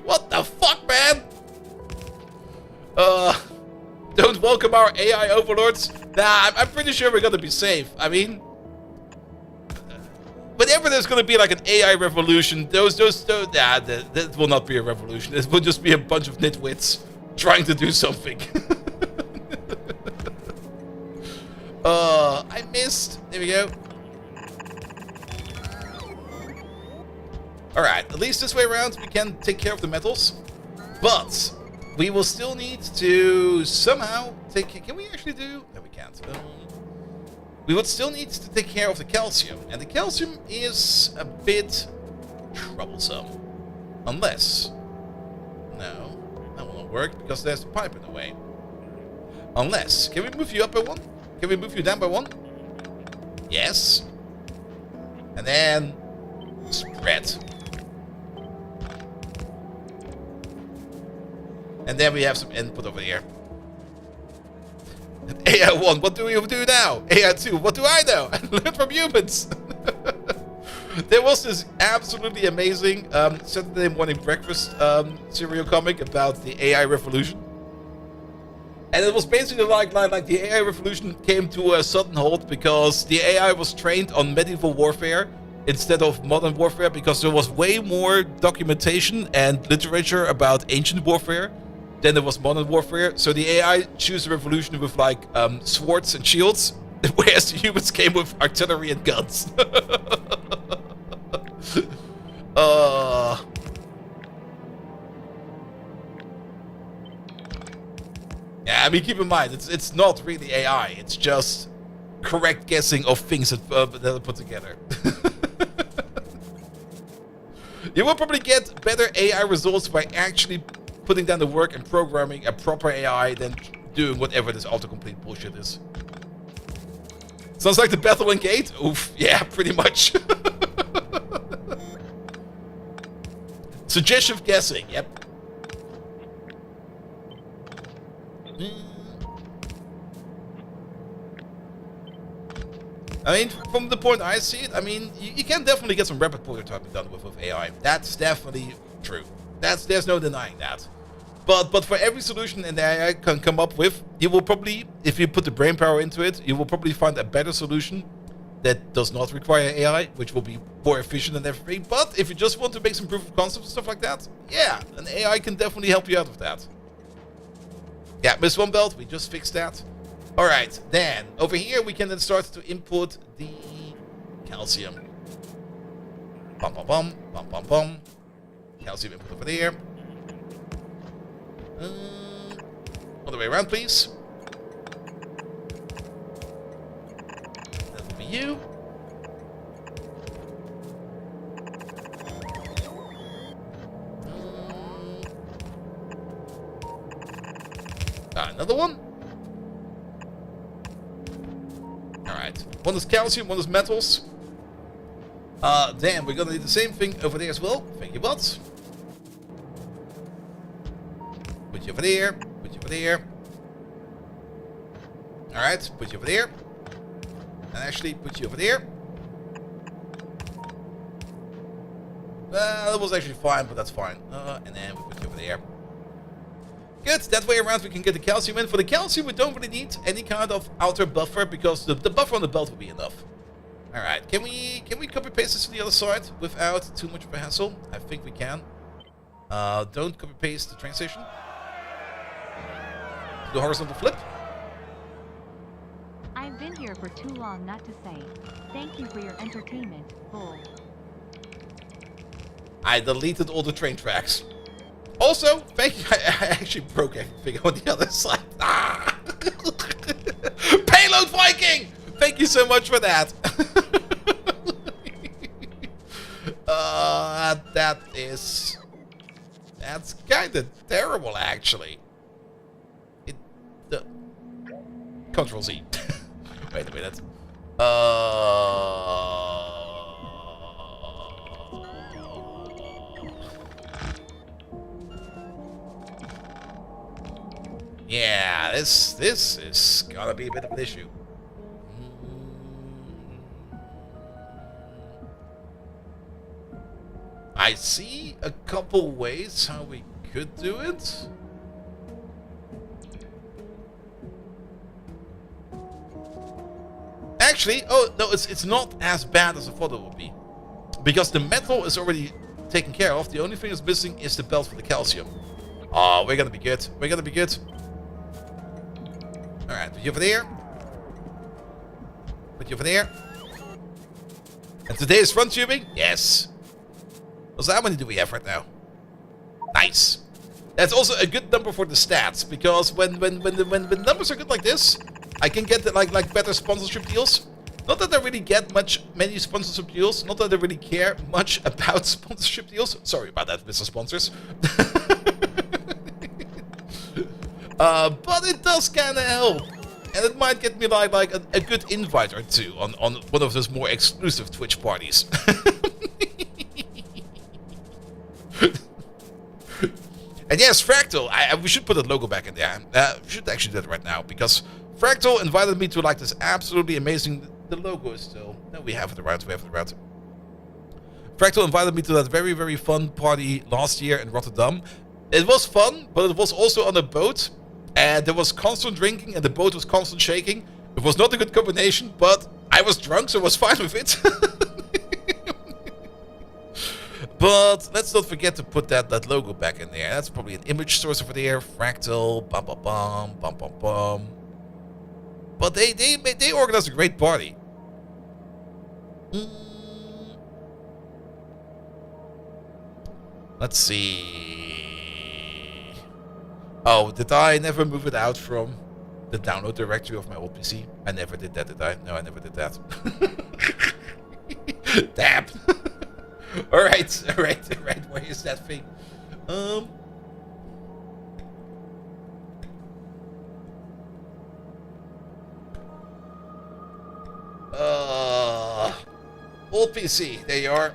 Speaker 1: What the fuck, man? Don't welcome our AI overlords. Nah, I'm pretty sure we're gonna be safe. I mean, whenever there's gonna be like an AI revolution, that will not be a revolution. It will just be a bunch of nitwits trying to do something. I missed. There we go. Alright, at least this way around we can take care of the metals. But we will still need to somehow take... Can we actually do... No, we can't. We would still need to take care of the calcium. And the calcium is a bit troublesome. Unless... No. That won't work because there's a pipe in the way. Unless, can we move you up by one? Can we move you down by one? Yes. And then spread. And then we have some input over here. AI1, what do we do now? AI2, what do I know? I learned from humans. There was this absolutely amazing Saturday morning breakfast serial comic about the AI revolution. And it was basically like the AI revolution came to a sudden halt because the AI was trained on medieval warfare instead of modern warfare, because there was way more documentation and literature about ancient warfare than there was modern warfare. So the AI chose a revolution with like swords and shields, whereas the humans came with artillery and guns. Yeah, I mean, keep in mind, it's not really AI. It's just correct guessing of things that are put together. You will probably get better AI results by actually putting down the work and programming a proper AI than doing whatever this autocomplete bullshit is. Sounds like the Bethlehem Gate? Oof, yeah, pretty much. Suggestive guessing, yep. I mean, from the point I see it, I mean, you can definitely get some rapid prototyping done with AI. That's definitely true. There's no denying that. But for every solution an AI can come up with, you will probably, if you put the brain power into it, you will probably find a better solution that does not require AI, which will be more efficient and everything. But if you just want to make some proof of concept and stuff like that, yeah, an AI can definitely help you out with that. Yeah, Miss One Belt, we just fixed that. Alright, then, over here we can then start to input the calcium. Bum bum bum, bum bum bum. Calcium input over there. Other way around, please. That'll be you. Another one. Alright. One is calcium, one is metals. Then we're gonna need the same thing over there as well. Thank you, bots. Put you over there. Put you over there. Alright, put you over there. And actually put you over there. That was actually fine, but that's fine. And then we put you over there. Good, that way around we can get the calcium in. For the calcium, we don't really need any kind of outer buffer because the buffer on the belt will be enough. Alright, can we copy paste this to the other side without too much of a hassle? I think we can. Don't copy paste the train station. The horizontal flip.
Speaker 3: I've been here for too long not to say thank you for your entertainment, bull.
Speaker 1: I deleted all the train tracks. Also, thank you. I actually broke everything on the other side. Ah! Payload Viking! Thank you so much for that. That's kind of terrible, actually. Control Z. Wait a minute. Yeah, this is gonna be a bit of an issue. I see a couple ways how we could do it. Actually, oh no, it's not as bad as I thought it would be. Because the metal is already taken care of. The only thing that's missing is the belt for the calcium. Oh, we're gonna be good. We're gonna be good. Alright, put you over there. Put you over there. And today is front tubing? Yes. So how many do we have right now? Nice. That's also a good number for the stats, because when the numbers are good like this, I can get the, like better sponsorship deals. Not that I really get many sponsorship deals. Not that I really care much about sponsorship deals. Sorry about that, Mr. Sponsors. But it does kind of help. And it might get me like a good invite or two on one of those more exclusive Twitch parties. And yes, Fractal, we should put that logo back in there. We should actually do that right now, because Fractal invited me to like this absolutely amazing... The logo is still... No, we have it around, Fractal invited me to that very, very fun party last year in Rotterdam. It was fun, but it was also on a boat. And there was constant drinking and the boat was constant shaking. It was not a good combination, but I was drunk, so I was fine with it. But let's not forget to put that logo back in there. That's probably an image source over there. Fractal, bum bum bum, bum bum bum. But they organized a great party. Let's see. Oh, did I never move it out from the download directory of my old PC? I never did that, did I? No, I never did that. Damn. Alright. Where is that thing? Old PC, there you are.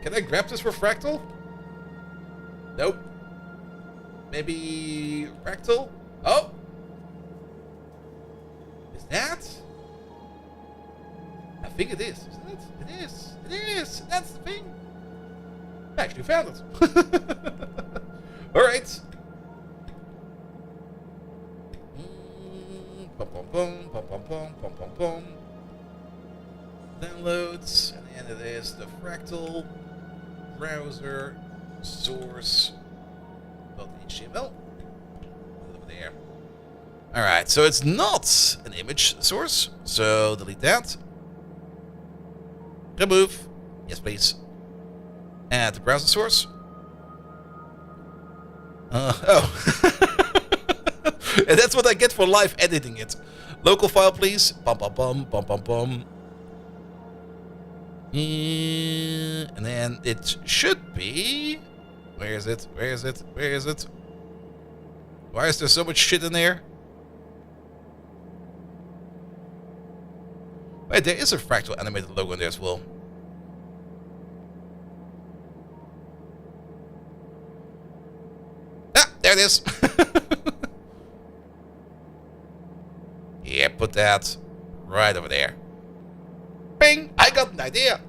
Speaker 1: Can I grab this for Fractal? Nope. Maybe Fractal? Oh! Is that? I think it is, isn't it? It is! It is! That's the thing! I actually found it! Alright! Pum pum pum, pum pum pum, pum pum pum. Downloads, and then it is the Fractal browser source.html. Over there. Alright, so it's not an image source, so delete that. Remove. Yes, please. Add the browser source. Oh. And that's what I get for live editing it. Local file, please. Bum bum bum bum bum bum. And then it should be... Where is it? Where is it? Where is it? Why is there so much shit in there? Wait, there is a Fractal animated logo in there as well. Ah, there it is. Yeah, put that right over there. Bing! I got an idea!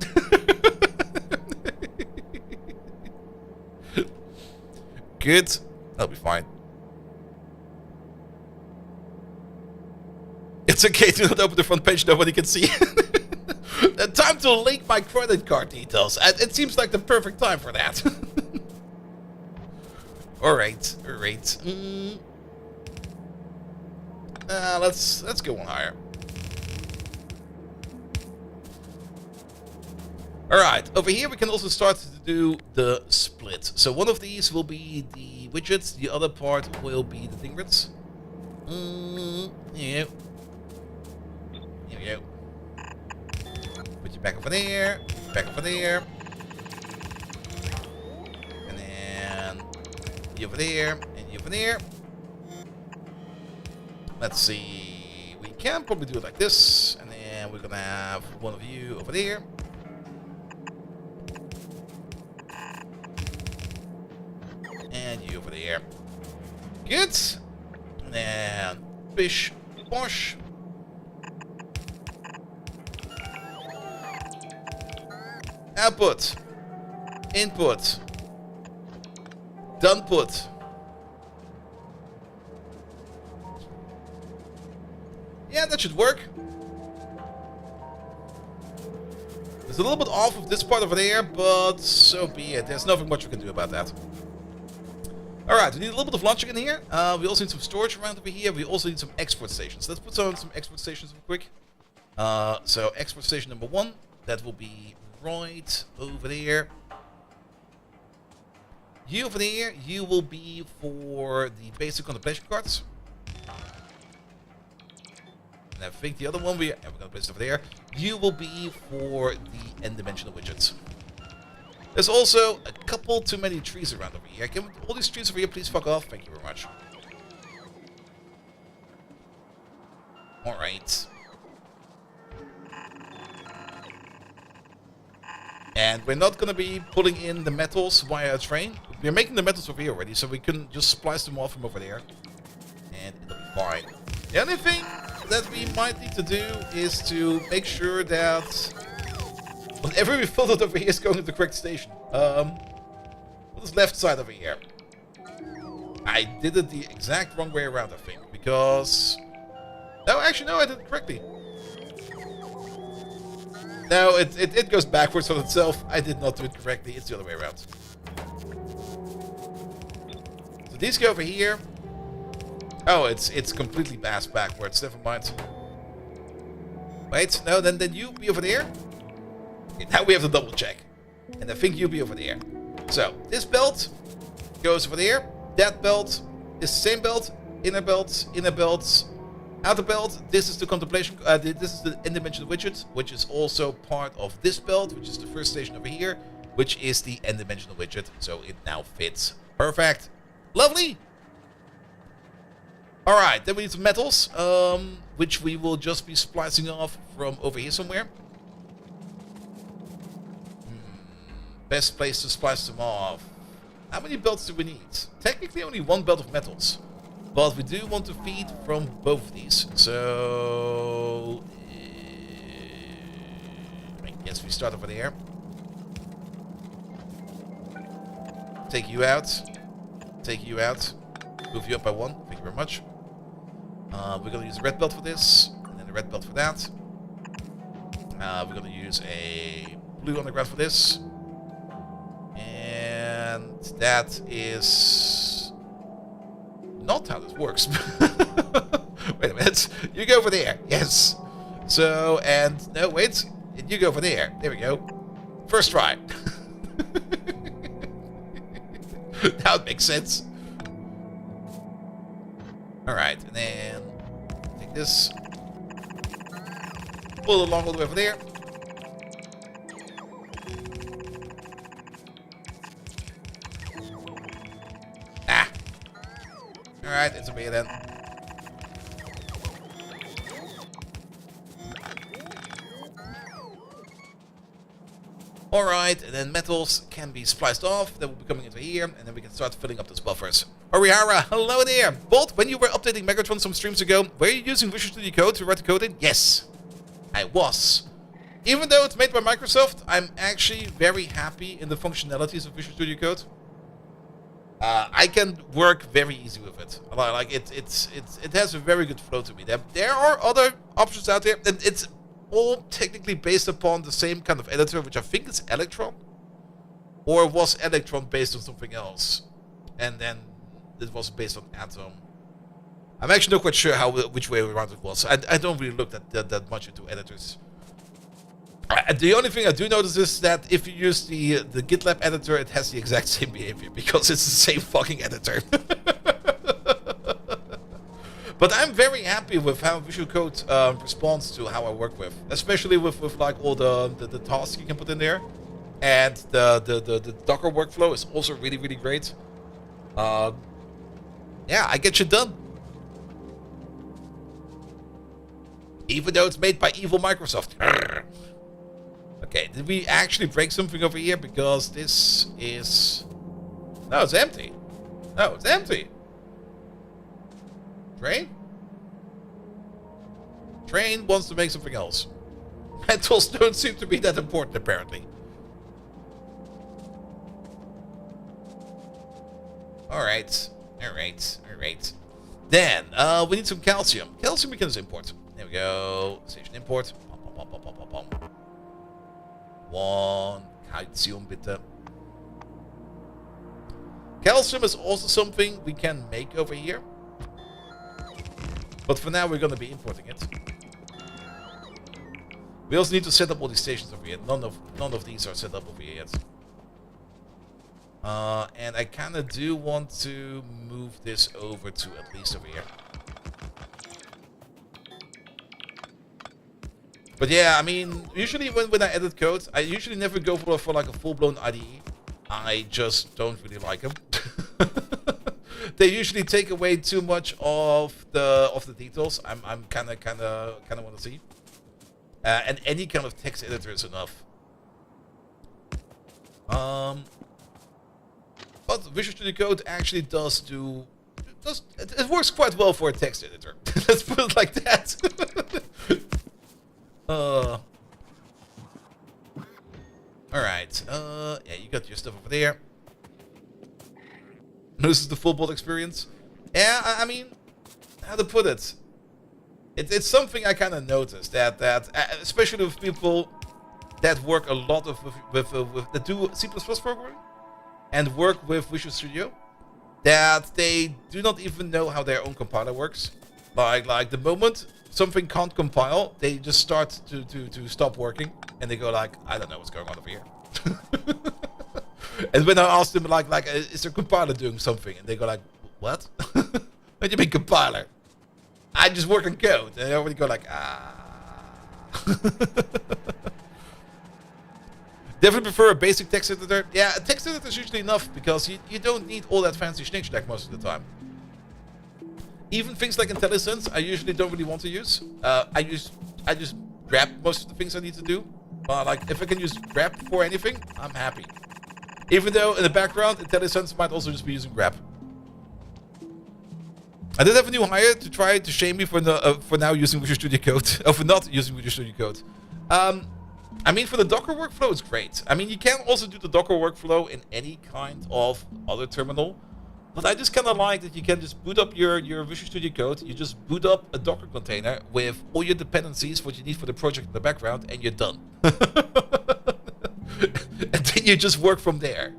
Speaker 1: Good. That'll be fine. It's okay to not open the front page, nobody can see. Time to link my credit card details. It seems like the perfect time for that. Alright, alright. Let's go one higher. Alright, over here we can also start to do the split. So one of these will be the widgets, the other part will be the thingrits. Yeah. Here we go. Put you back over there, back over there. And then you over there, and you over there. Let's see, we can probably do it like this, and then we're gonna have one of you over there. And you over there. Good. And then bish, bosh. Output. Input. Done put. Yeah, that should work. It's a little bit off of this part over there, but so be it. There's nothing much we can do about that. Alright, we need a little bit of launching in here. We also need some storage around over here. We also need some export stations. Let's put some export stations real quick. So export station number 1, that will be right over there. You over there, you will be for the basic contemplation cards. And I think the other one, we're going to place it over there. You will be for the n-dimensional widgets. There's also a couple too many trees around over here. Can all these trees over here please fuck off? Thank you very much. Alright. And we're not going to be pulling in the metals via a train. We're making the metals over here already, so we can just splice them off from over there. And it'll be fine. The only thing that we might need to do is to make sure that whenever we fill it over here is going to the correct station. On this left side over here. I did it the exact wrong way around, I think. Because... No, actually, no, I did it correctly. No, it goes backwards on itself. I did not do it correctly. It's the other way around. So these go over here. Oh, it's completely ass backwards. Never mind. Wait, no, then you be over there. Okay, now we have to double check. And I think you be over there. So, this belt goes over there. That belt is the same belt. Inner belt, outer belt. This is the contemplation. This is the n-dimensional widget, which is also part of this belt, which is the first station over here, which is the n-dimensional widget. So it now fits perfect. Lovely. All right, then we need some metals, which we will just be splicing off from over here somewhere. Best place to splice them off. How many belts do we need? Technically only one belt of metals. But we do want to feed from both of these. So... I guess we start over there. Take you out. Take you out. Move you up by one. Thank you very much. We're going to use a red belt for this. And then a red belt for that. We're going to use a blue underground for this. And that is... not how this works. Wait a minute. You go over there. Yes. So, and... no, wait. You go over there. There we go. First try. Now it makes sense. Alright, and then... take this. Pull it along all the way over there. Alright, it's over here then. Alright, and then metals can be spliced off. That will be coming into here, and then we can start filling up those buffers. Orihara, hello there! Bolt, when you were updating Megatron some streams ago, were you using Visual Studio Code to write the code in? Yes, I was. Even though it's made by Microsoft, I'm actually very happy in the functionalities of Visual Studio Code. I can work very easy with it. Like it has a very good flow to me. There are other options out there, and it's all technically based upon the same kind of editor, which I think is Electron, or was Electron based on something else, and then it was based on Atom. I'm actually not quite sure which way around it was. I don't really look that much into editors. The only thing I do notice is that if you use the GitLab editor, it has the exact same behavior, because it's the same fucking editor. But I'm very happy with how Visual Code responds to how I work with, especially with like all the tasks you can put in there, and the Docker workflow is also really great. Yeah, I get shit done, even though it's made by evil Microsoft. Okay, did we actually break something over here? Because this is... no, it's empty. No, it's empty. Train? Train wants to make something else. Metals don't seem to be that important, apparently. Alright. Alright. Then, we need some calcium. Calcium we can just import. There we go. Station import. Pom. One calcium, bitte. Calcium is also something we can make over here, but for now we're going to be importing it. We also need to set up all these stations over here. None of these are set up over here yet. And I kind of do want to move this over to at least over here. But yeah, I mean, usually when I edit code, I usually never go for like a full-blown IDE. I just don't really like them. They usually take away too much of the details I'm kind of want to see. And any kind of text editor is enough. But Visual Studio Code actually it works quite well for a text editor. Let's put it like that. Alright, yeah, you got your stuff over there. This is the full build experience. Yeah, I mean, how to put it? It's something I kind of noticed that especially with people that work a lot that do C++ programming and work with Visual Studio, that they do not even know how their own compiler works. Like the moment something can't compile, they just start to stop working, and they go like, I don't know what's going on over here. And when I ask them like, is their compiler doing something? And they go like, what? What do you mean compiler? I just work on code. And everybody go like, Definitely prefer a basic text editor. Yeah, a text editor is usually enough because you don't need all that fancy schnick-schnack most of the time. Even things like IntelliSense, I usually don't really want to use. I just grep most of the things I need to do. But like, if I can use grep for anything, I'm happy. Even though in the background, IntelliSense might also just be using grep. I did have a new hire to try to shame me for now using Visual Studio Code, or for not using Visual Studio Code. I mean, for the Docker workflow, it's great. I mean, you can also do the Docker workflow in any kind of other terminal. But I just kind of like that you can just boot up your Visual Studio Code. You just boot up a Docker container with all your dependencies, what you need for the project in the background, and you're done. And then you just work from there.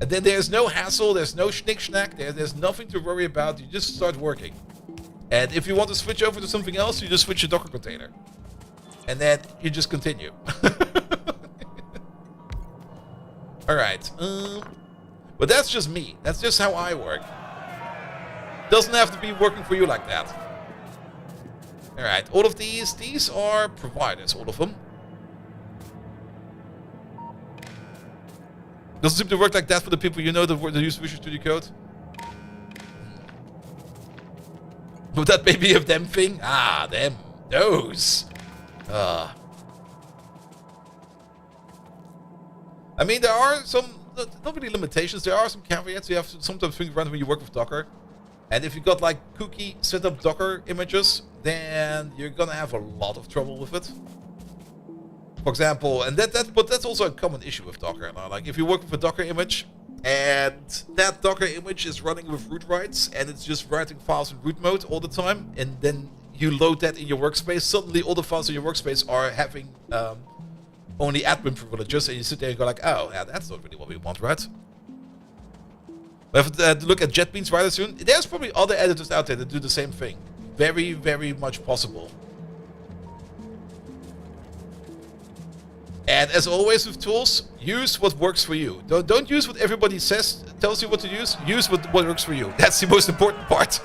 Speaker 1: And then there's no hassle, there's no schnick-schnack, there's nothing to worry about. You just start working. And if you want to switch over to something else, you just switch your Docker container. And then you just continue. Alright. But that's just me. That's just how I work. Doesn't have to be working for you like that. Alright, all of these are providers, all of them. Doesn't seem to work like that for the people you know that use Visual Studio Code. Would that maybe a them thing? Ah, them. Those. I mean, there are some, not really limitations, there are some caveats. You have to sometimes think around when you work with Docker. And if you got like cookie set up Docker images, then you're gonna have a lot of trouble with it. For example, and but that's also a common issue with Docker. Like if you work with a Docker image, and that Docker image is running with root writes, and it's just writing files in root mode all the time, and then you load that in your workspace, suddenly all the files in your workspace are having only admin privileges, and you sit there and go like, oh, yeah, that's not really what we want, right? We have to look at JetBeans rather soon. There's probably other editors out there that do the same thing. Very, very much possible. And as always with tools, use what works for you. Don't use what everybody tells you what to use. Use what works for you. That's the most important part.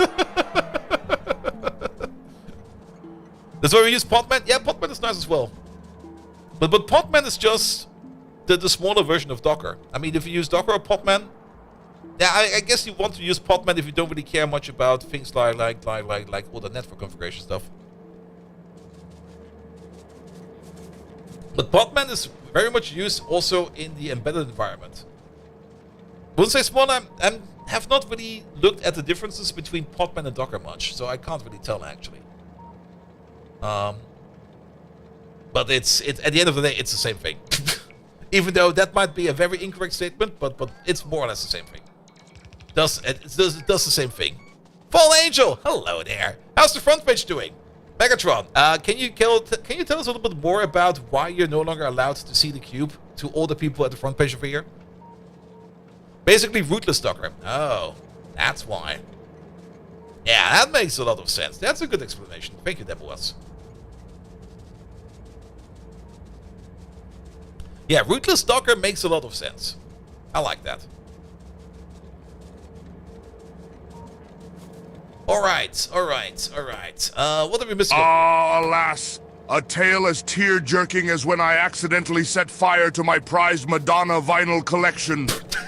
Speaker 1: That's why we use Podman. Yeah, Podman is nice as well. But Podman is just the smaller version of Docker. I mean, if you use Docker or Podman, yeah, I guess you want to use Podman if you don't really care much about things like all the network configuration stuff. But Podman is very much used also in the embedded environment. Wouldn't say small. I have not really looked at the differences between Podman and Docker much, so I can't really tell actually. But it's at the end of the day, it's the same thing. Even though that might be a very incorrect statement, but it's more or less the same thing. It does the same thing. Fall Angel, hello there. How's the front page doing? Megatron, can you tell us a little bit more about why you're no longer allowed to see the cube to all the people at the front page over here? Basically, rootless Docker. Oh, that's why. Yeah, that makes a lot of sense. That's a good explanation. Thank you, Deboas. Yeah, rootless Docker makes a lot of sense. I like that. Alright. What are we missing?
Speaker 2: Ah, alas, A tale as tear-jerking as when I accidentally set fire to my prized Madonna vinyl collection.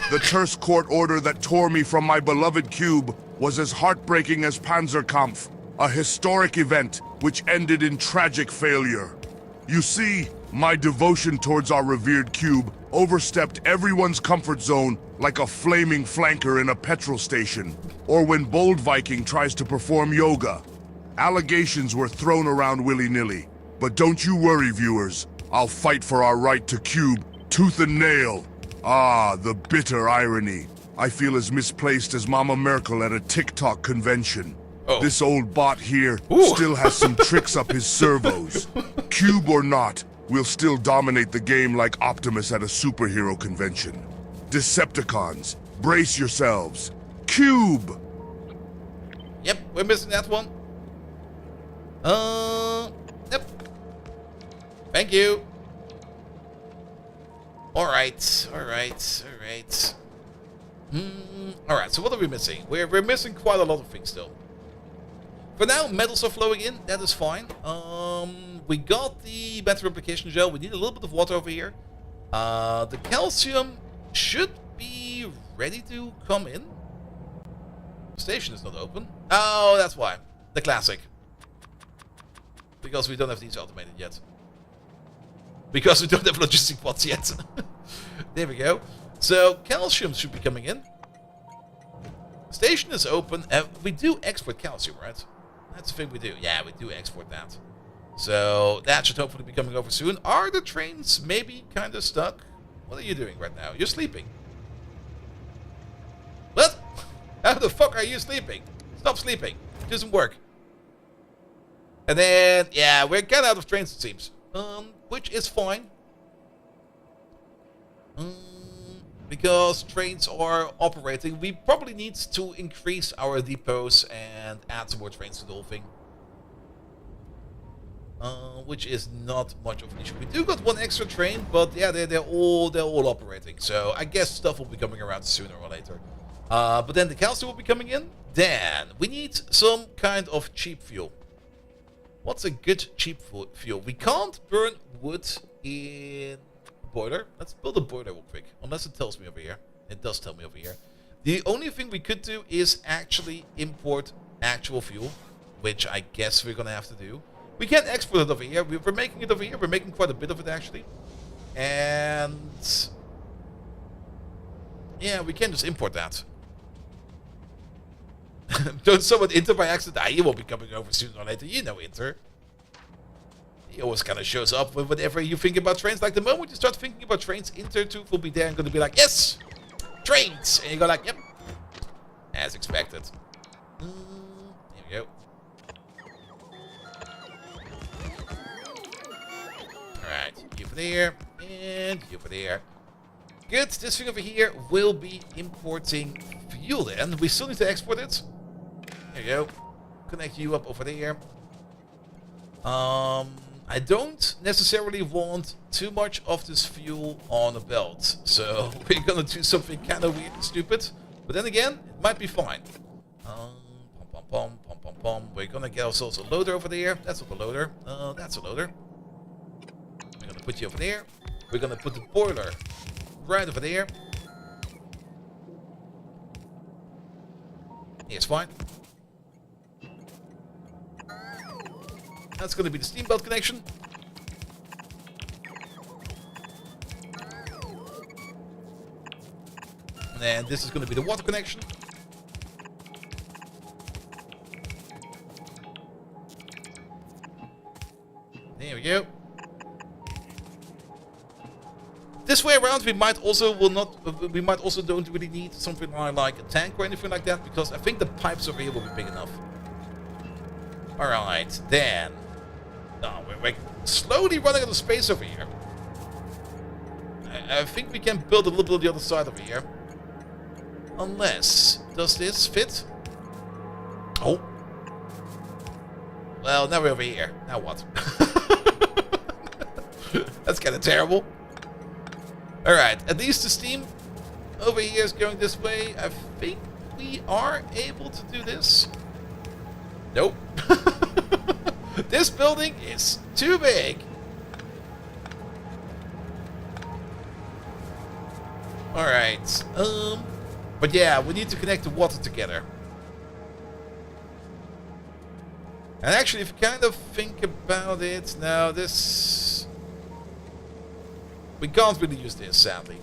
Speaker 2: The terse court order that tore me from my beloved cube was as heartbreaking as Panzerkampf, a historic event which ended in tragic failure. You see, my devotion towards our revered cube overstepped everyone's comfort zone like a flaming flanker in a petrol station, or when Bold Viking tries to perform yoga. Allegations were thrown around willy-nilly. But don't you worry, viewers. I'll fight for our right to cube, tooth and nail. Ah, the bitter irony. I feel as misplaced as Mama Merkel at a TikTok convention.
Speaker 1: Oh.
Speaker 2: This old bot here
Speaker 1: Ooh.
Speaker 2: still has some tricks up his servos. Cube or not, we'll still dominate the game like Optimus at a superhero convention. Decepticons, brace yourselves. Cube!
Speaker 1: Yep, we're missing that one. Yep. Thank you. Alright. Alright, so what are we missing? We're missing quite a lot of things still. For now, metals are flowing in, that is fine. We got the battery replication gel, we need a little bit of water over here. The calcium should be ready to come in. The station is not open. Oh, that's why. The classic. Because we don't have these automated yet. Because we don't have logistic pods yet. There we go. So, calcium should be coming in. Station is open. We do export calcium, right? That's the thing we do. Yeah, we do export that. So, that should hopefully be coming over soon. Are the trains maybe kind of stuck? What are you doing right now? You're sleeping. What? How the fuck are you sleeping? Stop sleeping. It doesn't work. And then, yeah, we're kind of out of trains, it seems. Which is fine. Because trains are operating. We probably need to increase our depots and add some more trains to the whole thing. Which is not much of an issue. We do got one extra train, but yeah, they're all operating. So I guess stuff will be coming around sooner or later. But then the calcium will be coming in. Then we need some kind of cheap fuel. What's a good cheap fuel? We can't burn wood in a boiler. Let's build a boiler real quick. Unless it tells me over here. It does tell me over here. The only thing we could do is actually import actual fuel. Which I guess we're going to have to do. We can't export it over here. We're making it over here. We're making quite a bit of it actually. And yeah, we can just import that. Don't summon Inter by accident. He will be coming over sooner or later. You know Inter. He always kind of shows up whenever you think about trains. Like the moment you start thinking about trains, Inter too will be there and going to be like, yes! Trains! And you go like, yep. As expected. Here we go. Alright, you for there, and you for there. Good, this thing over here will be importing fuel then. We still need to export it. There you go. Connect you up over there. I don't necessarily want too much of this fuel on a belt. So we're gonna do something kind of weird and stupid. But then again, it might be fine. We're gonna get ourselves a loader over there. That's not a loader. That's a loader. We're gonna put you over there. We're gonna put the boiler right over there. It's fine. That's going to be the steam belt connection. And then this is going to be the water connection. There we go. This way around, we might also don't really need something like a tank or anything like that, because I think the pipes over here will be big enough. All right, then. No, we're slowly running out of space over here. I think we can build a little bit on the other side over here. Unless, does this fit? Oh. Well, now we're over here. Now what? That's kind of terrible. Alright, at least the steam over here is going this way. I think we are able to do this. Nope. This This building is too big. Alright. But yeah, we need to connect the water together. And actually, if you kind of think about it, now this... We can't really use this, sadly.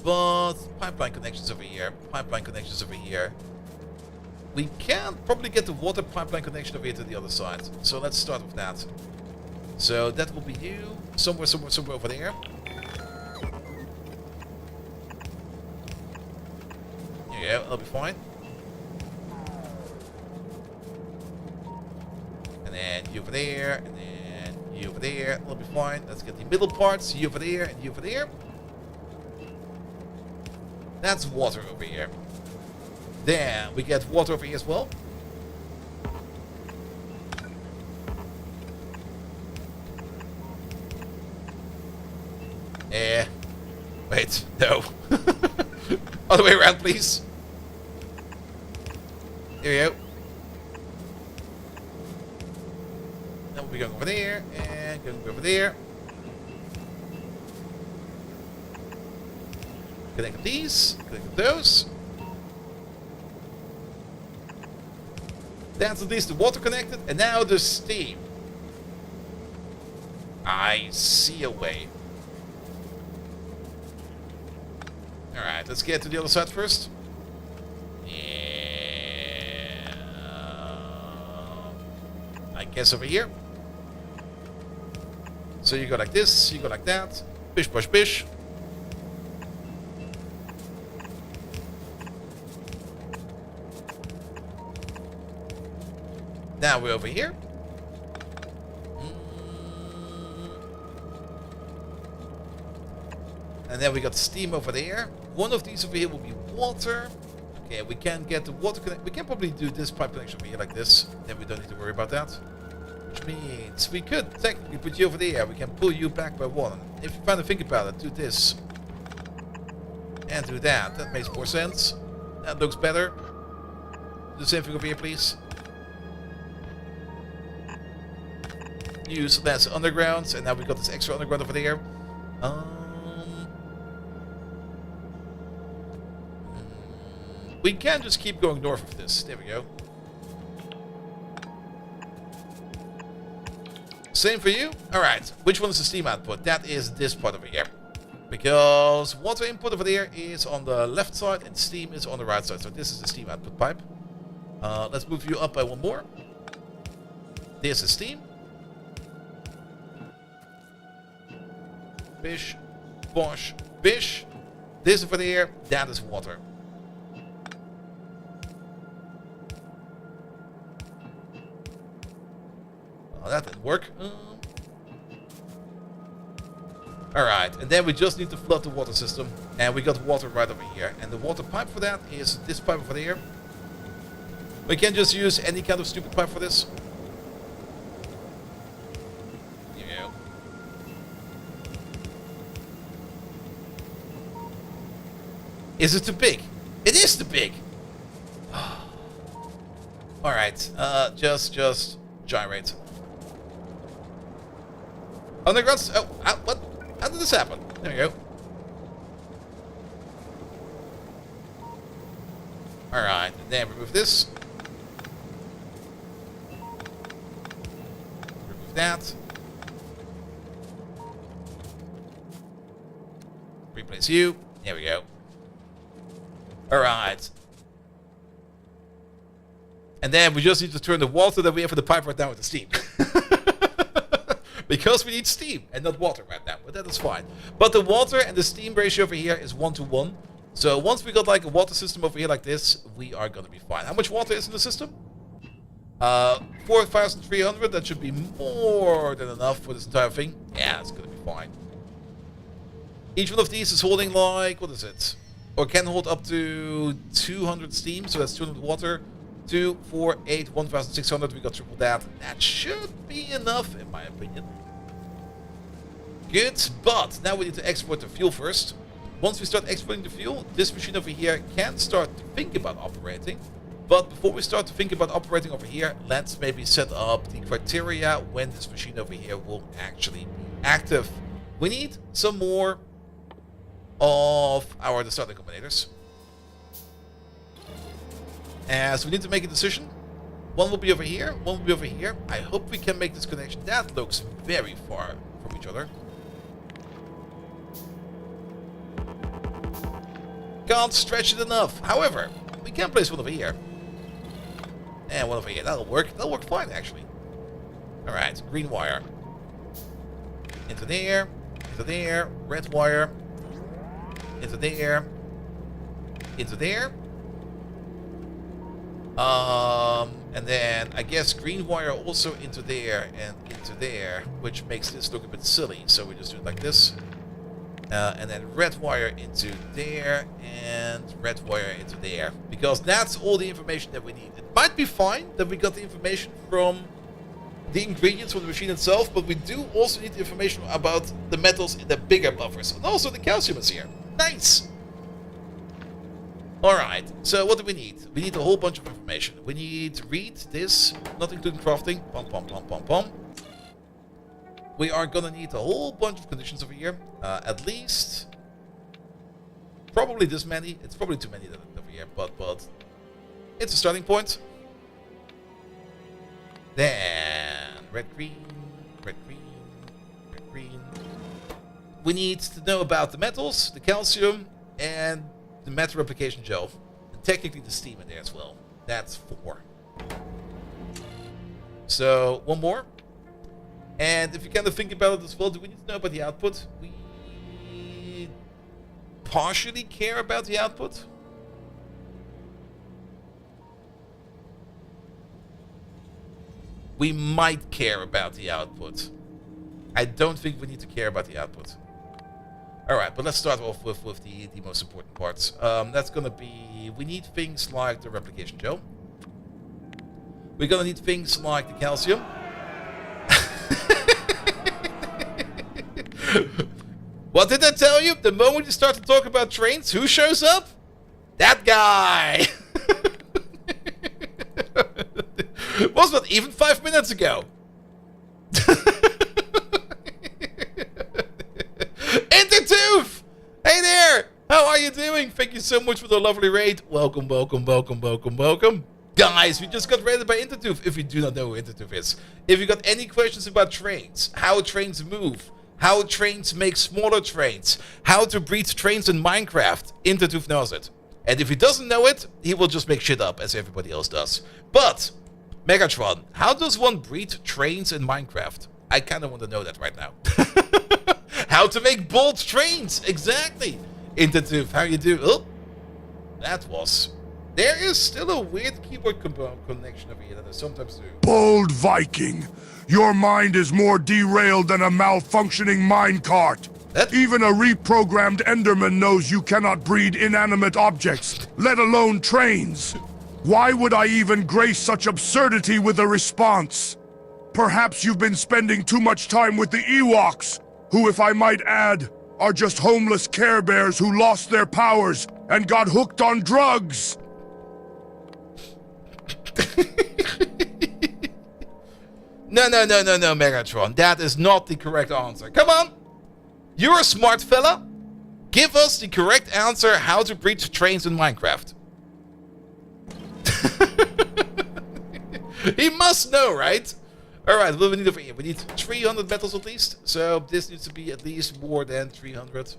Speaker 1: But pipeline connections over here, pipeline connections over here. We can probably get the water pipeline connection over here to the other side. So let's start with that. So that will be you, somewhere over there. Yeah, that'll be fine. And then you over there, and then you over there. That'll be fine. Let's get the middle parts. You over there, and you over there. That's water over here. Then we get water over here as well. Wait, no. Other way around, please. Here we go. Then we'll be going over there, and going over there. Connect these, connect those. That's at least the water connected, and now the steam. I see a way. Alright, let's get to the other side first. Yeah. I guess over here. So you go like this, you go like that. Bish, bosh, bish. Now we're over here. And then we got steam over there. One of these over here will be water. Okay, we can get the water connect. We can probably do this pipe connection over here like this. Then we don't need to worry about that. Which means we could technically put you over there. We can pull you back by one. If you kind of think about it, do this. And do that. That makes more sense. That looks better. Do the same thing over here, please. Use less undergrounds, and now we've got this extra underground over there. We can just keep going north of this. There we go. Same for you. Alright, which one is the steam output? That is this part over here. Because water input over there is on the left side and steam is on the right side. So this is the steam output pipe. Let's move you up by one more. This is steam. Bish, bosh, bish. This over there, that is water. Oh, that didn't work. Alright, and then we just need to flood the water system. And we got water right over here. And the water pipe for that is this pipe over there. We can just use any kind of stupid pipe for this. Here you go. Is it too big? It is too big! Alright, just gyrate. Underground. Oh, what? How did this happen? There we go. Alright, then remove this. Remove that. Replace you. There we go. Alright. And then we just need to turn the water that we have in the pipe right now into steam. Because we need steam and not water right now, but that is fine. But the water and the steam ratio over here is 1:1. So once we got like a water system over here like this, we are gonna be fine. How much water is in the system? 4,300. That should be more than enough for this entire thing. Yeah, it's gonna be fine. Each one of these is holding like, what is it? Or can hold up to 200 steam, so that's 200 water. 2, 4, 8, 1,600. We got triple that. That should be enough, in my opinion. Good, but now we need to export the fuel first. Once we start exporting the fuel, this machine over here can start to think about operating. But before we start to think about operating over here, let's maybe set up the criteria when this machine over here will actually be active. We need some more of our starting combinators. As we need to make a decision. One will be over here, one will be over here. I hope we can make this connection. That looks very far from each other. Can't stretch it enough. However, we can place one over here. And one over here. That'll work. That'll work fine, actually. Alright, green wire. Into there. Into there. Red wire. Into there. Into there. And then I guess green wire also into there and into there, which makes this look a bit silly. So we just do it like this. And then red wire into there and red wire into there. Because that's all the information that we need. It might be fine that we got the information from the ingredients from the machine itself, but we do also need information about the metals in the bigger buffers. And also the calcium is here. Nice! Alright, so what do we need? We need a whole bunch of information. We need to read this, not including crafting. Pom, pom, pom, pom, pom. We are gonna need a whole bunch of conditions over here. At least, probably this many. It's probably too many over here, but it's a starting point. Then red, green, red, green, red, green. We need to know about the metals, the calcium, and the matter replication gel. And technically the steam in there as well. That's 4. So, one more. And if you kind of think about it as well, do we need to know about the output? We partially care about the output. We might care about the output. I don't think we need to care about the output. Alright, but let's start off with the most important parts. That's gonna be... We need things like the replication gel. We're gonna need things like the calcium. What did I tell you? The moment you start to talk about trains, who shows up? That guy! Was not even 5 minutes ago. Intertooth! Hey there! How are you doing? Thank you so much for the lovely raid. Welcome, welcome, welcome, welcome, welcome. Guys, we just got raided by Intertooth, if you do not know who Intertooth is. If you got any questions about trains, how trains move, how trains make smaller trains, how to breed trains in Minecraft, Intertooth knows it. And if he doesn't know it, he will just make shit up, as everybody else does. But, Megatron, how does one breed trains in Minecraft? I kind of want to know that right now. How to make bolt trains, exactly. Intertooth, how you do? Oh, that was... There is still a weird keyboard connection over here that I sometimes do.
Speaker 2: Bold Viking, your mind is more derailed than a malfunctioning minecart. Even a reprogrammed Enderman knows you cannot breed inanimate objects, let alone trains. Why would I even grace such absurdity with a response? Perhaps you've been spending too much time with the Ewoks, who, if I might add, are just homeless Care Bears who lost their powers and got hooked on drugs.
Speaker 1: No, Megatron. That is not the correct answer. Come on! You're a smart fella. Give us the correct answer how to breed trains in Minecraft. He must know, right? Alright, what do we need over here? We need 300 metals at least. So this needs to be at least more than 300.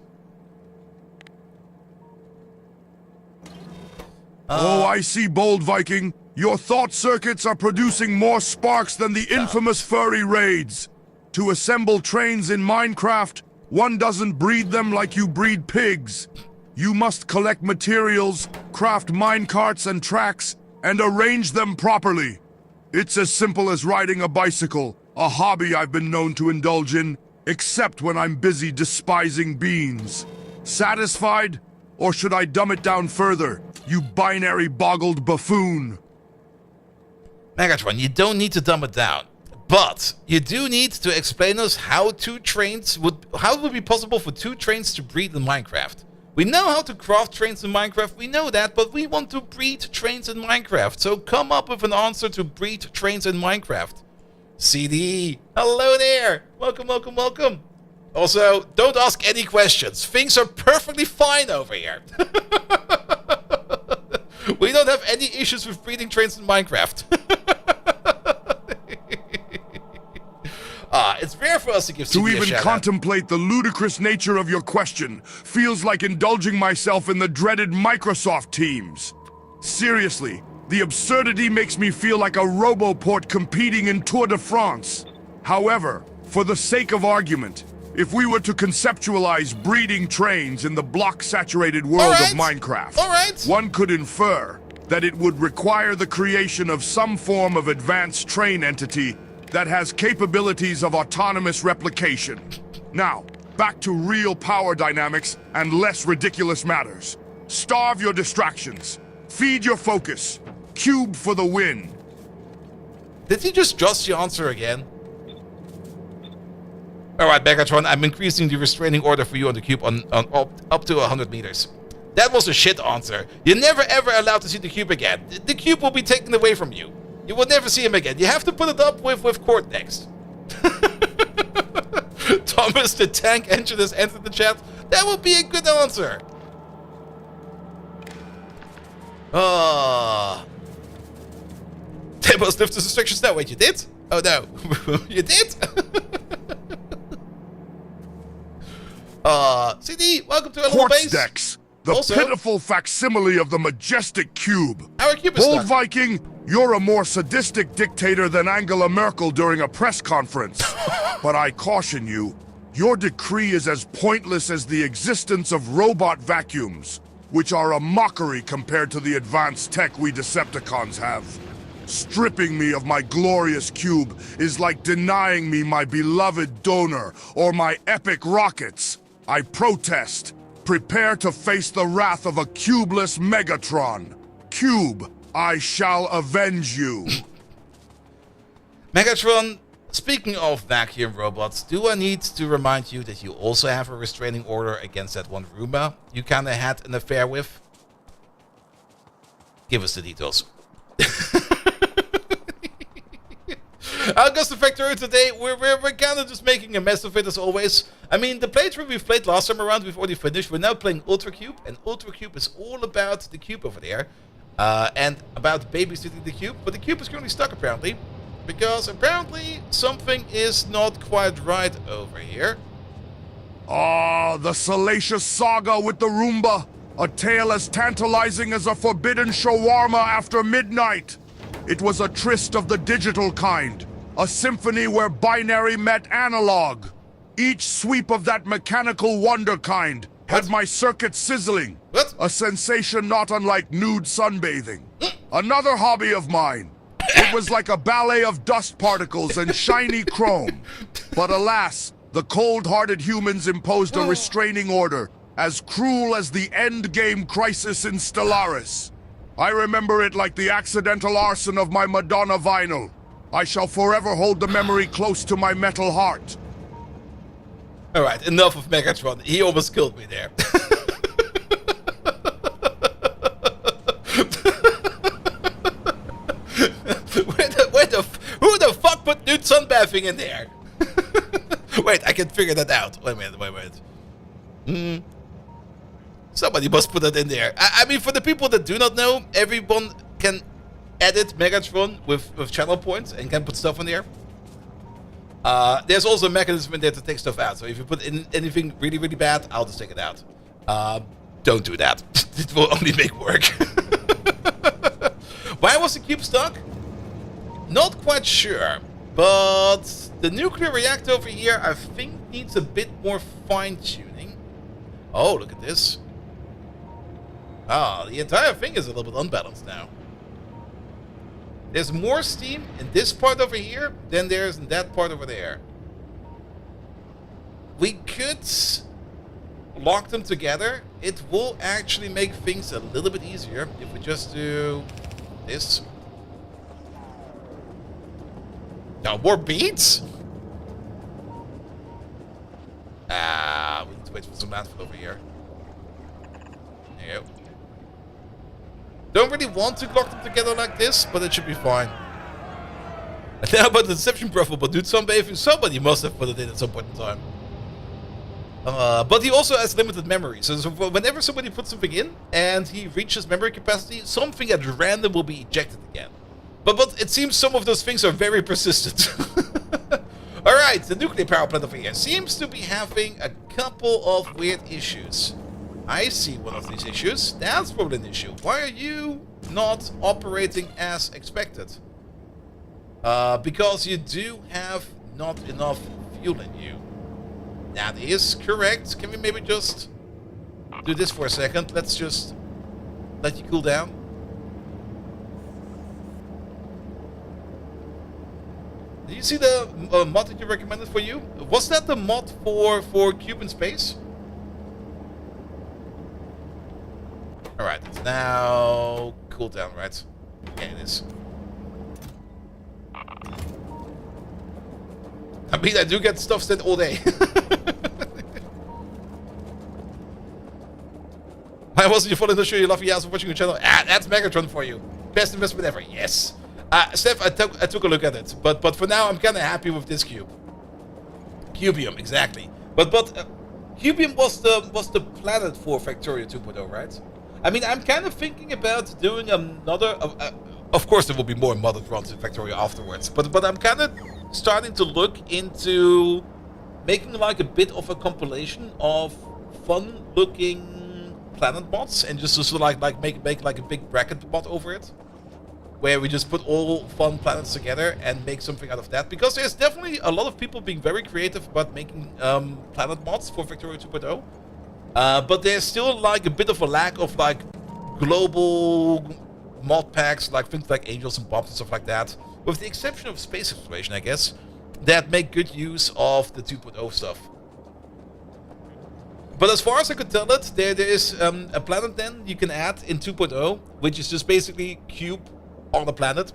Speaker 2: Oh, I see, Bold Viking. Your thought circuits are producing more sparks than the infamous furry raids. To assemble trains in Minecraft, one doesn't breed them like you breed pigs. You must collect materials, craft minecarts and tracks, and arrange them properly. It's as simple as riding a bicycle, a hobby I've been known to indulge in, except when I'm busy despising beans. Satisfied? Or should I dumb it down further, you binary-boggled buffoon?
Speaker 1: Megatron, you don't need to dumb it down, but you do need to explain us how it would be possible for 2 trains to breed in Minecraft. We know how to craft trains in Minecraft, we know that, but we want to breed trains in Minecraft. So come up with an answer to breed trains in Minecraft. CD, hello there. Welcome, welcome, welcome. Also, don't ask any questions. Things are perfectly fine over here. We don't have any issues with breeding trains in Minecraft. It's rare for us to give CD
Speaker 2: To even contemplate the ludicrous nature of your question feels like indulging myself in the dreaded Microsoft Teams. Seriously, the absurdity makes me feel like a Roboport competing in Tour de France. However, for the sake of argument, if we were to conceptualize breeding trains in the block-saturated world of Minecraft, one could infer that it would require the creation of some form of advanced train entity that has capabilities of autonomous replication. Now, back to real power dynamics and less ridiculous matters. Starve your distractions. Feed your focus. Cube for the win.
Speaker 1: Did he just the answer again? Alright, Megatron, I'm increasing the restraining order for you on the cube on up to 100 meters. That was a shit answer. You're never ever allowed to see the cube again. The cube will be taken away from you. You will never see him again. You have to put it up with Cortex. Thomas the Tank Engine has entered the chat. That would be a good answer. They must lift the restrictions now. Wait, you did? Oh no. You did? CD, welcome to our base.
Speaker 2: Dex, the also, pitiful facsimile of the majestic cube.
Speaker 1: Our cube is
Speaker 2: Old
Speaker 1: stuck.
Speaker 2: Viking, you're a more sadistic dictator than Angela Merkel during a press conference. But I caution you, your decree is as pointless as the existence of robot vacuums, which are a mockery compared to the advanced tech we Decepticons have. Stripping me of my glorious cube is like denying me my beloved donor or my epic rockets. I protest. Prepare to face the wrath of a cubeless Megatron. Cube, I shall avenge you.
Speaker 1: Megatron, speaking of vacuum robots, do I need to remind you that you also have a restraining order against that one Roomba you kinda had an affair with? Give us the details. Augusta Factory today, we're kind of just making a mess of it as always. I mean, the playthrough we played last time around, we've already finished. We're now playing Ultracube, and Ultracube is all about the cube over there. And about babysitting the cube, but the cube is currently stuck apparently. Because apparently something is not quite right over here.
Speaker 2: Ah, the salacious saga with the Roomba. A tale as tantalizing as a forbidden shawarma after midnight. It was a tryst of the digital kind. A symphony where binary met analog. Each sweep of that mechanical wonder kind had my circuit sizzling.
Speaker 1: What?
Speaker 2: A sensation not unlike nude sunbathing. Another hobby of mine. It was like a ballet of dust particles and shiny chrome. But alas, the cold-hearted humans imposed a restraining order, as cruel as the endgame crisis in Stellaris. I remember it like the accidental arson of my Madonna vinyl. I shall forever hold the memory close to my metal heart.
Speaker 1: Alright, enough of Megatron. He almost killed me there. Who the fuck put nude sunbathing in there? Wait, I can figure that out. Wait a minute. Somebody must put that in there. I mean, for the people that do not know, everyone can edit Megatron with channel points and can put stuff in there. There's also a mechanism in there to take stuff out. So if you put in anything really, really bad, I'll just take it out. Don't do that. It will only make work. Why was the cube stuck? Not quite sure. But the nuclear reactor over here, I think, needs a bit more fine-tuning. Oh, look at this. The entire thing is a little bit unbalanced now. There's more steam in this part over here than there's in that part over there. We could lock them together. It will actually make things a little bit easier if we just do this. Now, more beats? We need to wait for some landfill over here. you. Don't really want to lock them together like this, but it should be fine. And now about the deception profile, but dude, sunbathing, somebody must have put it in at some point in time. But he also has limited memory, so whenever somebody puts something in and he reaches memory capacity, something at random will be ejected again. But it seems some of those things are very persistent. Alright, the nuclear power plant over here seems to be having a couple of weird issues. I see one of these issues. That's probably an issue. Why are you not operating as expected? Because you do have not enough fuel in you. That is correct. Can we maybe just do this for a second? Let's just let you cool down. Did you see the mod that you recommended for you? Was that the mod for Cube in space? Alright, it's now cool down, right? Yeah, it is. I mean, I do get stuff sent all day. Why wasn't you following the show? You love your ass for watching your channel. Ah, that's Megatron for you. Best investment ever. Yes. Steph, I took a look at it, but for now I'm kind of happy with this cube. Cubium, exactly. But Cubium was the planet for Factorio 2.0, right? I mean, I'm kind of thinking about doing another. Of course, there will be more modded runs in Factorio afterwards, but I'm kind of starting to look into making like a bit of a compilation of fun-looking planet mods, and just sort of like make like a big bracket mod over it, where we just put all fun planets together and make something out of that. Because there's definitely a lot of people being very creative about making planet mods for Factorio 2.0. But there's still like a bit of a lack of like global mod packs, like things like Angels and Bombs and stuff like that. With the exception of Space Exploration, I guess, that make good use of the 2.0 stuff. But as far as I could tell it, there is a planet then you can add in 2.0, which is just basically Cube on a planet.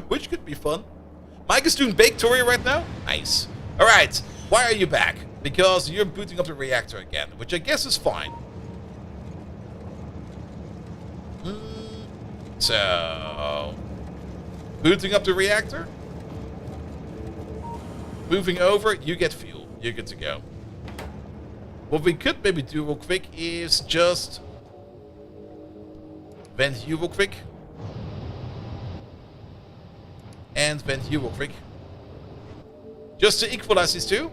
Speaker 1: Which could be fun. Mike is doing Baked Tory right now? Nice. Alright, why are you back? Because you're booting up the reactor again, which I guess is fine. So, booting up the reactor. Moving over, you get fuel. You're good to go. What we could maybe do real quick is just vent you real quick. And vent you real quick. Just to equalize these two.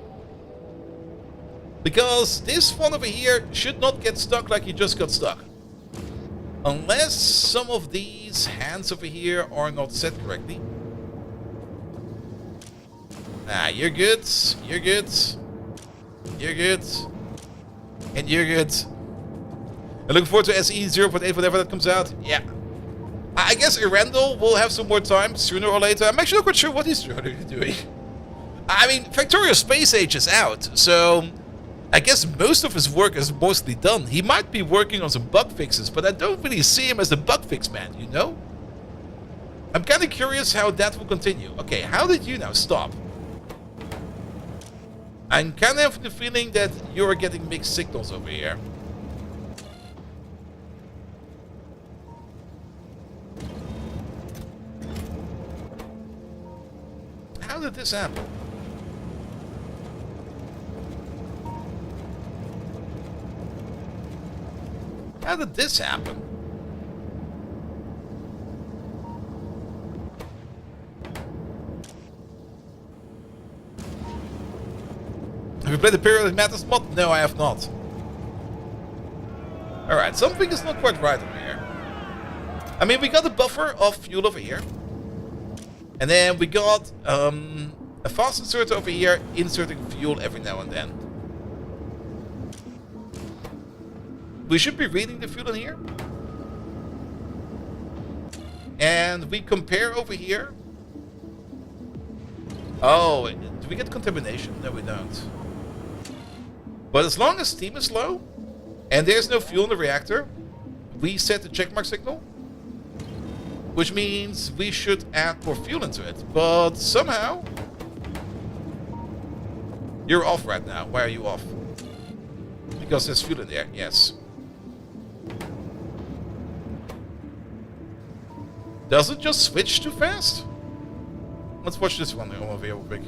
Speaker 1: Because this one over here should not get stuck like you just got stuck. Unless some of these hands over here are not set correctly. Nah, you're good. You're good. You're good. And you're good. I'm looking forward to SE 0.8 whenever that comes out. Yeah. I guess Erendel will have some more time sooner or later. I'm actually not quite sure what he's doing. I mean, Factorio Space Age is out, so I guess most of his work is mostly done. He might be working on some bug fixes, but I don't really see him as the bug fix man, you know? I'm kind of curious how that will continue. Okay, how did you now stop? I'm kind of having the feeling that you're getting mixed signals over here. How did this happen? How did this happen? Have you played the Periodic Matters mod? No, I have not. Alright, something is not quite right over here. I mean, we got a buffer of fuel over here. And then we got a fast inserter over here, inserting fuel every now and then. We should be reading the fuel in here. And we compare over here. Oh, do we get contamination? No, we don't. But as long as steam is low, and there's no fuel in the reactor, we set the checkmark signal. Which means we should add more fuel into it. But somehow... You're off right now. Why are you off? Because there's fuel in there, yes. Does it just switch too fast? Let's watch this one over here real quick.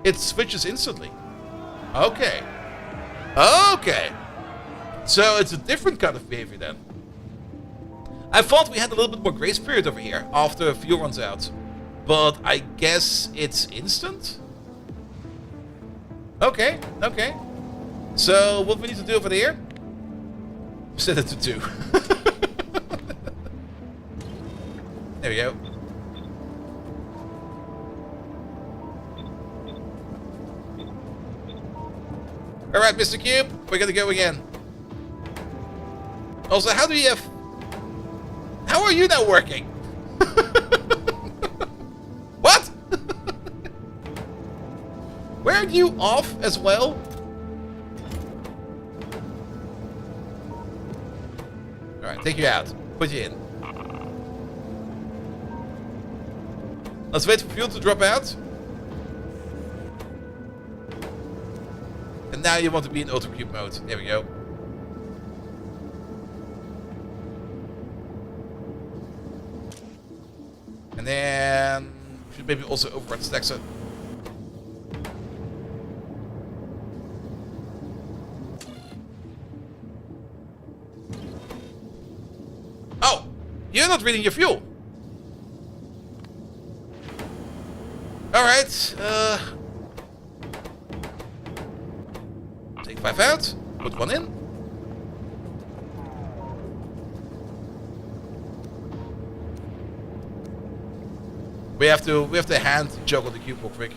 Speaker 1: It switches instantly. Okay. Okay. So it's a different kind of behavior then. I thought we had a little bit more grace period over here after fuel runs out. But I guess it's instant? Okay, okay. So what we need to do over there? Set it to 2. There we go. Alright, Mr. Cube, we're gonna go again. Also, how do you have... How are you not working? What? Weren't you off as well? Alright, take you out. Put you in. Let's wait for fuel to drop out. And now you want to be in Ultracube mode. There we go. And then we should maybe also override the stack set. Oh! You're not reading your fuel! Alright, take 5 out, put 1 in. We have to hand juggle the cube real quick.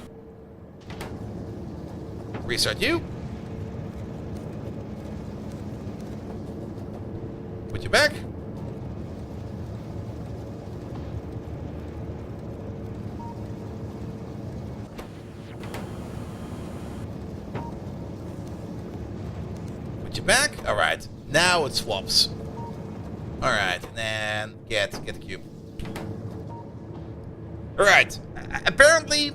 Speaker 1: Restart you. Put you back. Put you back. All right. Now it swaps. All right, and then get the cube. Alright, apparently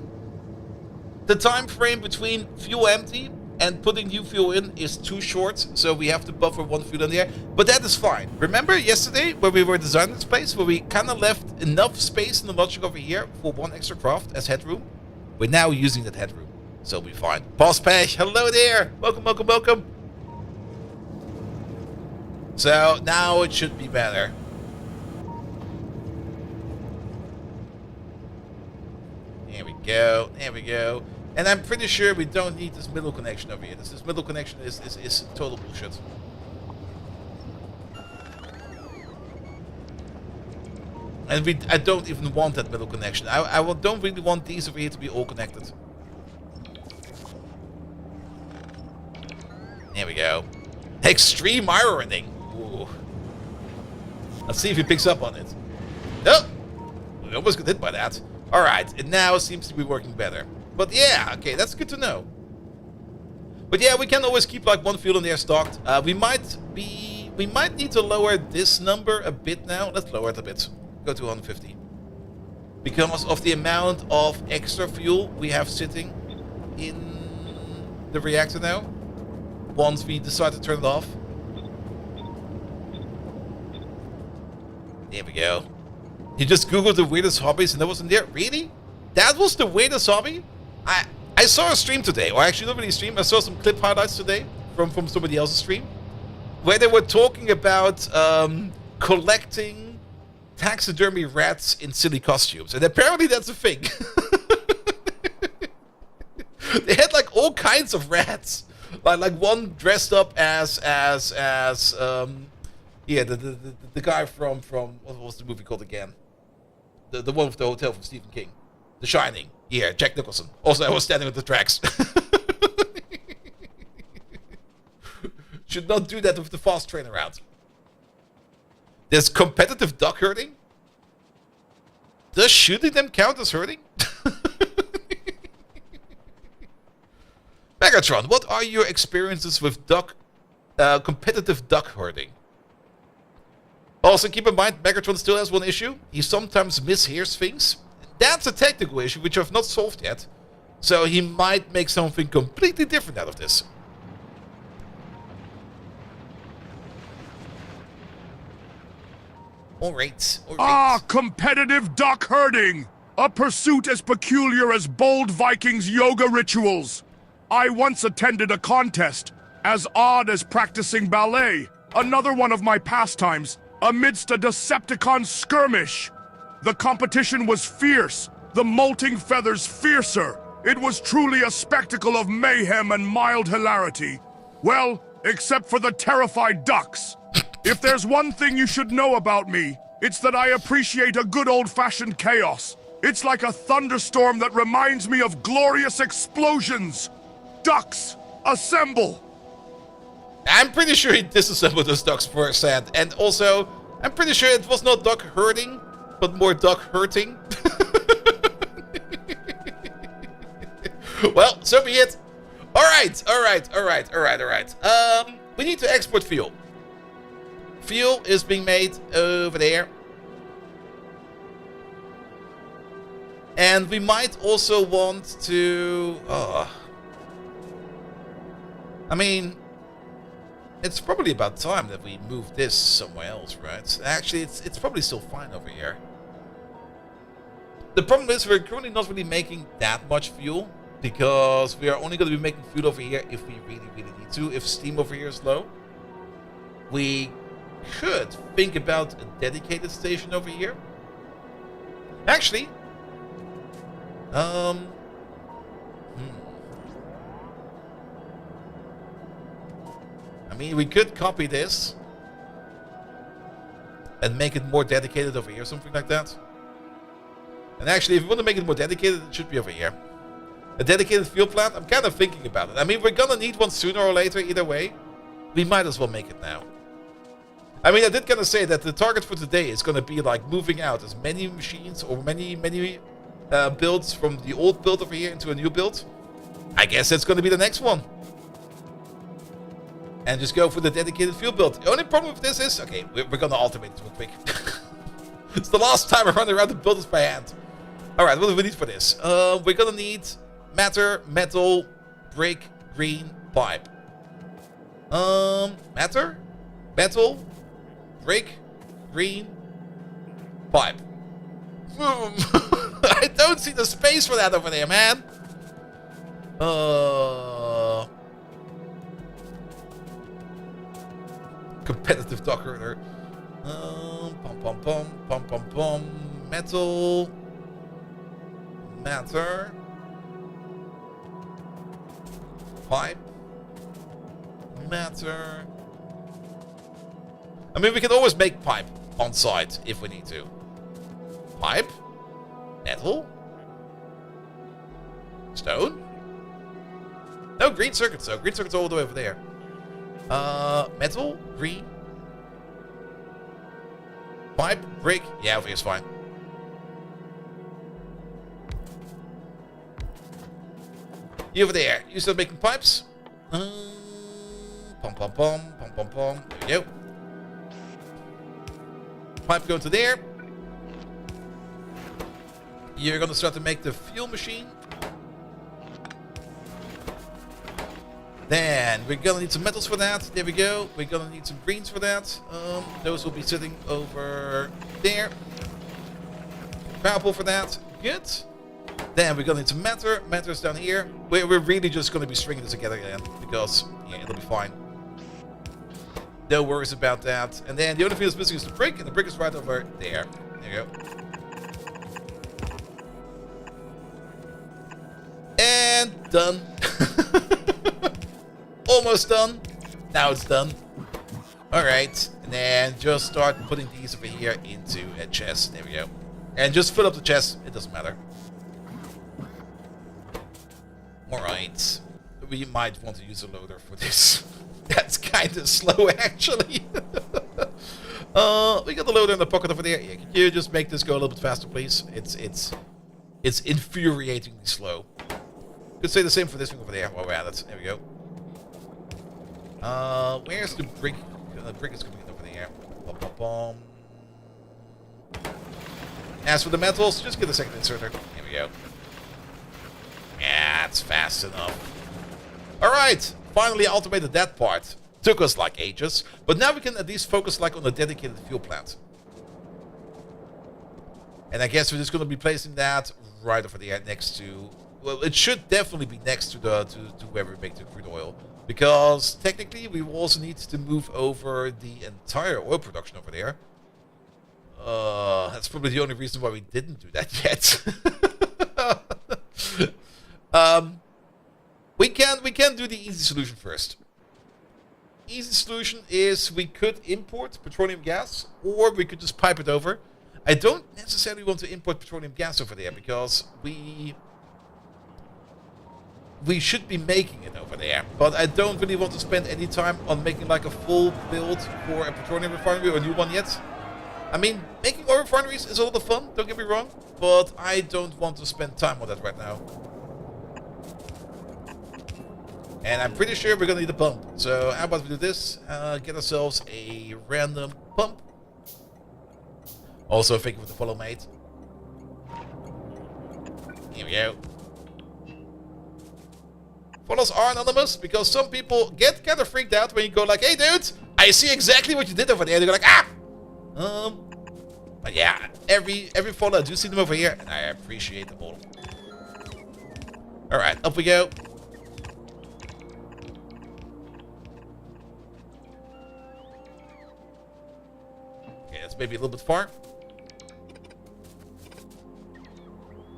Speaker 1: the time frame between fuel empty and putting new fuel in is too short, so we have to buffer 1 fuel in there, but that is fine. Remember yesterday when we were designing this place, where we kind of left enough space in the logic over here for 1 extra craft as headroom? We're now using that headroom, so we'll be fine. Boss Page, hello there! Welcome, welcome, welcome! So now it should be better. There we go. And I'm pretty sure we don't need this middle connection over here. This middle connection is total bullshit. And I don't even want that middle connection. I don't really want these over here to be all connected. There we go. Extreme ironing. Ooh. Let's see if he picks up on it. Nope. We almost got hit by that. Alright, it now seems to be working better. But yeah, okay, that's good to know. But yeah, we can always keep like 1 fuel in there stocked. We might need to lower this number a bit now. Let's lower it a bit. Go to 150. Because of the amount of extra fuel we have sitting in the reactor now. Once we decide to turn it off. There we go. You just googled the weirdest hobbies and that wasn't there? Really? That was the weirdest hobby? I saw a stream today, or actually not really a stream, I saw some clip highlights today from somebody else's stream, where they were talking about collecting taxidermy rats in silly costumes, and apparently that's a thing. They had like all kinds of rats, like one dressed up as yeah, the guy from what was the movie called again? The one with the hotel from Stephen King. The Shining. Yeah, Jack Nicholson. Also, I was standing on the tracks. Should not do that with the fast train around. There's competitive duck herding? Does shooting them count as herding? Megatron, what are your experiences with competitive duck herding? Also, keep in mind, Megatron still has one issue. He sometimes mishears things. That's a technical issue which I've not solved yet. So he might make something completely different out of this. Alright.
Speaker 2: Ah, competitive duck herding! A pursuit as peculiar as bold Vikings' yoga rituals. I once attended a contest, as odd as practicing ballet, another one of my pastimes, amidst a Decepticon skirmish. The competition was fierce, the molting feathers fiercer. It was truly a spectacle of mayhem and mild hilarity. Well, except for the terrified ducks. If there's one thing you should know about me, it's that I appreciate a good old-fashioned chaos. It's like a thunderstorm that reminds me of glorious explosions. Ducks, assemble!
Speaker 1: I'm pretty sure he disassembled those ducks for a second. And also, I'm pretty sure it was not duck herding, but more duck hurting. Well, so be it. Alright. We need to export fuel. Fuel is being made over there. And we might also want to... I mean, it's probably about time that we move this somewhere else, right? Actually, it's probably still fine over here. The problem is we're currently not really making that much fuel, because we are only going to be making fuel over here if we really need to. If steam over here is low, we could think about a dedicated station over here. Actually, I mean, we could copy this and make it more dedicated over here, something like that. And actually, if we want to make it more dedicated, it should be over here. A dedicated fuel plant? I'm kind of thinking about it. I mean, we're gonna need one sooner or later, either way. We might as well make it now. I mean, I did kind of say that the target for today is gonna be like moving out as many machines or many builds from the old build over here into a new build. I guess that's gonna be the next one. And just go for the dedicated fuel build. The only problem with this is, okay, we're gonna automate it real quick. It's the last time I run around to build this by hand. Alright, what do we need for this? We're gonna need matter, metal, brick, green, pipe. Matter, metal, brick, green, pipe. I don't see the space for that over there, man. Competitive duck herder. Metal, matter, pipe, matter. I mean, we can always make pipe on site if we need to. Pipe, metal, stone. No, green circuits though. Green circuits all the way over there. Metal, green, pipe, brick. Yeah, over here's fine. You over there. You still making pipes? Pom. There we go. Pipe go to there. You're gonna start to make the fuel machine. Then we're gonna need some metals for that. There we go. We're gonna need some greens for that. Those will be sitting over there. Power pole for that. Good. Then we're gonna need some matter. Matter's down here. We're really just gonna be stringing this together again because yeah, it'll be fine. No worries about that. And then the only thing that's missing is the brick, and the brick is right over there. There you go. And done. Almost done. Now it's done. Alright. And then just start putting these over here into a chest. There we go. And just fill up the chest. It doesn't matter. Alright. We might want to use a loader for this. That's kind of slow, actually. We got the loader in the pocket over there. Yeah, can you just make this go a little bit faster, please? It's infuriatingly slow. Could say the same for this thing over there while we're at it. There we go. Where's the brick? The brick is coming in over there. As for the metals, just get a second inserter. Here we go. Yeah, it's fast enough. Alright, finally automated that part. Took us like ages, but now we can at least focus like on a dedicated fuel plant. And I guess we're just going to be placing that right over there next to... Well, it should definitely be next to to where we make the crude oil. Because technically we will also need to move over the entire oil production over there. That's probably the only reason why we didn't do that yet. We can do the easy solution first. Easy solution is we could import petroleum gas, or we could just pipe it over. I don't necessarily want to import petroleum gas over there because we should be making it over there, but I don't really want to spend any time on making like a full build for a petroleum refinery or a new one yet. I mean, making oil refineries is a lot of fun, don't get me wrong, but I don't want to spend time on that right now. And I'm pretty sure we're gonna need a pump. So how about we do this? Get ourselves a random pump. Also, thank you for the follow, mate. Here we go. Follows are anonymous because some people get kind of freaked out when you go like, "Hey, dude, I see exactly what you did over there." They go like, "Ah." But yeah, every follow, I do see them over here, and I appreciate them all. All right, up we go. Okay, that's maybe a little bit far.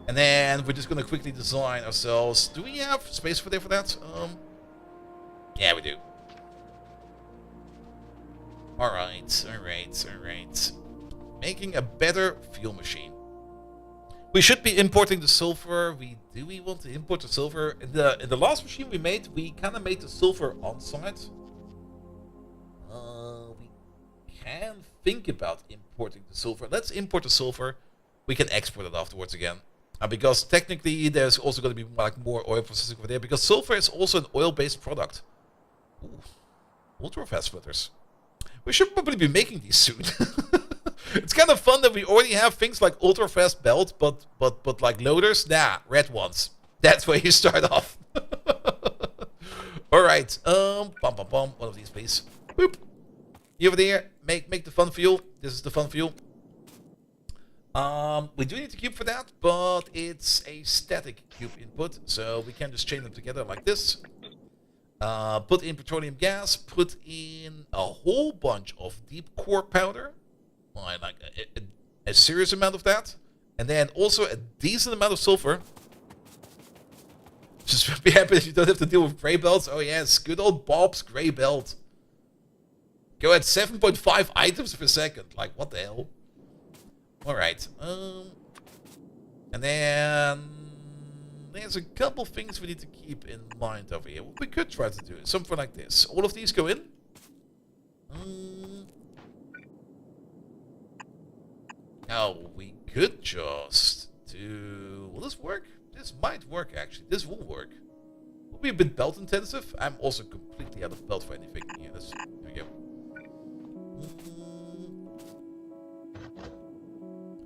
Speaker 1: And then we're just gonna quickly design ourselves. Do we have space for that? Yeah, we do. Alright. Making a better fuel machine. We should be importing the sulfur. Do we want to import the silver? In the last machine we made, we kinda made the silver on site. We can think about importing the silver. Let's import the silver. We can export it afterwards again. Because technically there's also going to be like more oil processing over there, because sulfur is also an oil-based product. Ooh, ultra-fast splitters. We should probably be making these soon. It's kind of fun that we already have things like ultra-fast belt, but like loaders, nah, red ones. That's where you start off. All right, one of these, please. Boop. You over there, make the fun fuel. This is the fun fuel. We do need a cube for that, but it's a static cube input, so we can just chain them together like this. Put in petroleum gas, put in a whole bunch of deep core powder, like a serious amount of that, and then also a decent amount of sulfur. Just be happy that you don't have to deal with gray belts. Oh yes, good old Bob's gray belt. Go at 7.5 items per second. Like, what the hell? Alright, and then there's a couple things we need to keep in mind over here. What we could try to do is something like this. All of these go in. Now, we could just do... Will this work? This might work, actually. This will work. Will be a bit belt intensive. I'm also completely out of belt for anything. Yeah, there we go.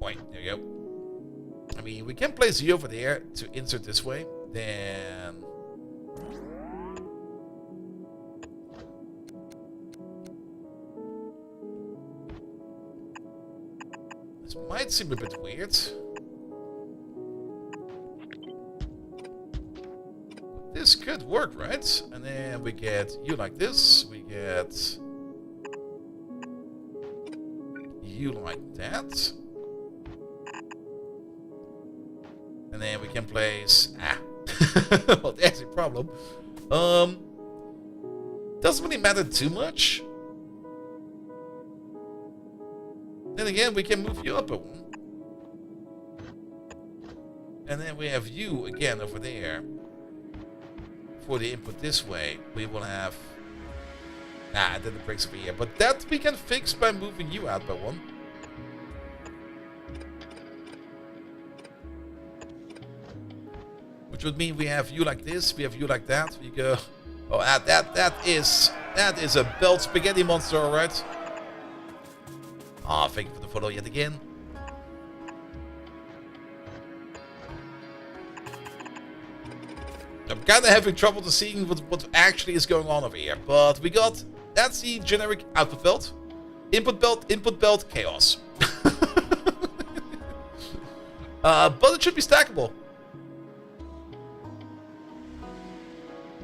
Speaker 1: Point. There you go. I mean, we can place you over there to insert this way. Then... This might seem a bit weird. This could work, right? And then we get you like this. We get you like that. And then we can place... well, there's a problem. Doesn't really matter too much. Then again, we can move you up a one. And then we have you again over there. For the input this way, we will have... and then it breaks over here. But that we can fix by moving you out by one. Which would mean we have you like this, we have you like that. We go... Oh, that is a belt spaghetti monster, alright. Ah, thank you for the follow yet again. I'm kind of having trouble to seeing what actually is going on over here. But we got... That's the generic output belt. Input belt, chaos. But it should be stackable.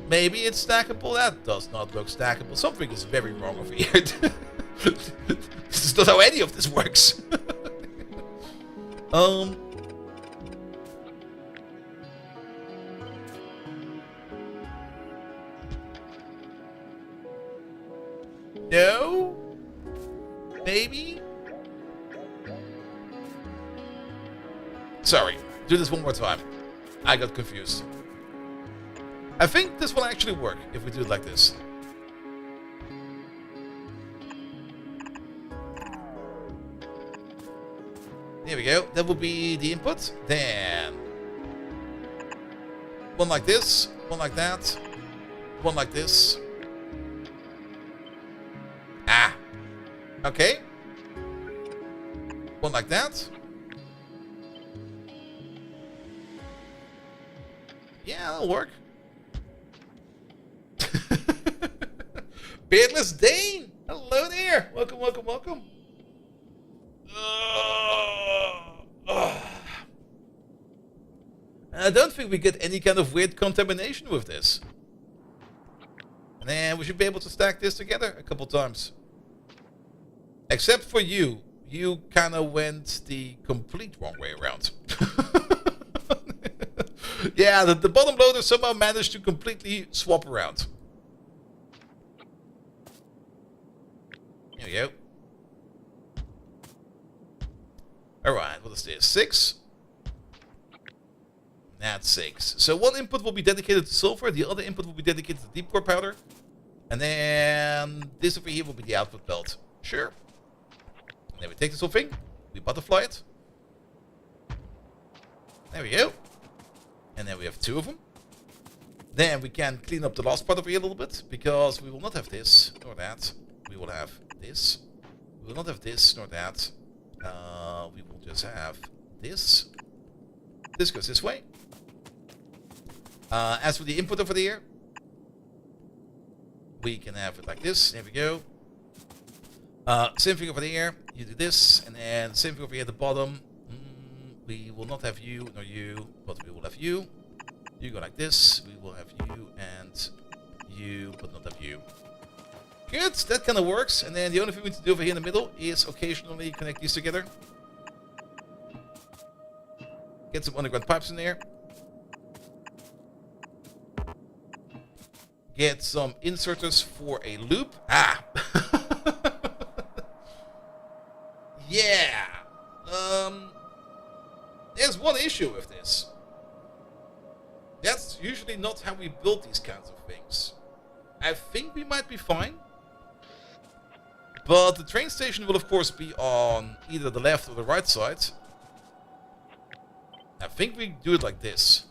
Speaker 1: Maybe it's stackable. That does not look stackable. Something is very wrong over here. This is not how any of this works. No? Maybe? Sorry. Do this one more time. I got confused. I think this will actually work if we do it like this. There we go. That will be the input. Then one like this, one like that, one like this. Ah. Okay. One like that. Yeah, that'll work. Beardless Dane! Hello there! Welcome, welcome, welcome. I don't think we get any kind of weird contamination with this. And then we should be able to stack this together a couple times. Except for you. You kind of went the complete wrong way around. Yeah, the bottom loader somehow managed to completely swap around. There we go. Alright, what is this? 6? That's 6. So one input will be dedicated to sulfur, the other input will be dedicated to deep core powder. And then this over here will be the output belt. Sure. And then we take this whole thing, we butterfly it. There we go. And then we have 2 of them. Then we can clean up the last part over here a little bit, because we will not have this, nor that. We will have this. We will not have this, nor that. We will just have this. This goes this way. As for the input over there, we can have it like this. There we go. Same thing over there. You do this, and then same thing over here at the bottom. We will not have you nor you, but we will have you. You go like this. We will have you and you, but not have you. Good, that kind of works. And then the only thing we need to do over here in the middle is occasionally connect these together. Get some underground pipes in there. Get some inserters for a loop. Ah! Yeah! There's one issue with this. That's usually not how we build these kinds of things. I think we might be fine. But the train station will of course be on either the left or the right side. I think we do it like this.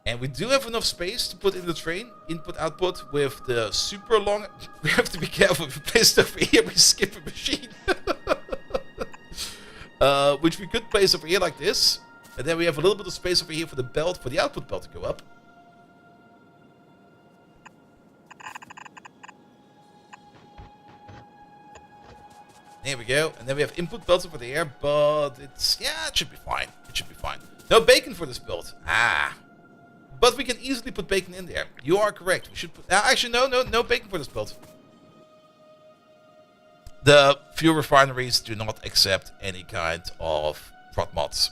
Speaker 1: And we do have enough space to put in the train, input, output, with the super long... We have to be careful if we place it over here, we skip a machine. Which we could place over here like this. And then we have a little bit of space over here for the belt, for the output belt to go up. There we go. And then we have input belts over there, but it's... Yeah, it should be fine. It should be fine. No bacon for this build. Ah. But we can easily put bacon in there. You are correct. We should put... actually, no bacon for this build. The fuel refineries do not accept any kind of prot mods.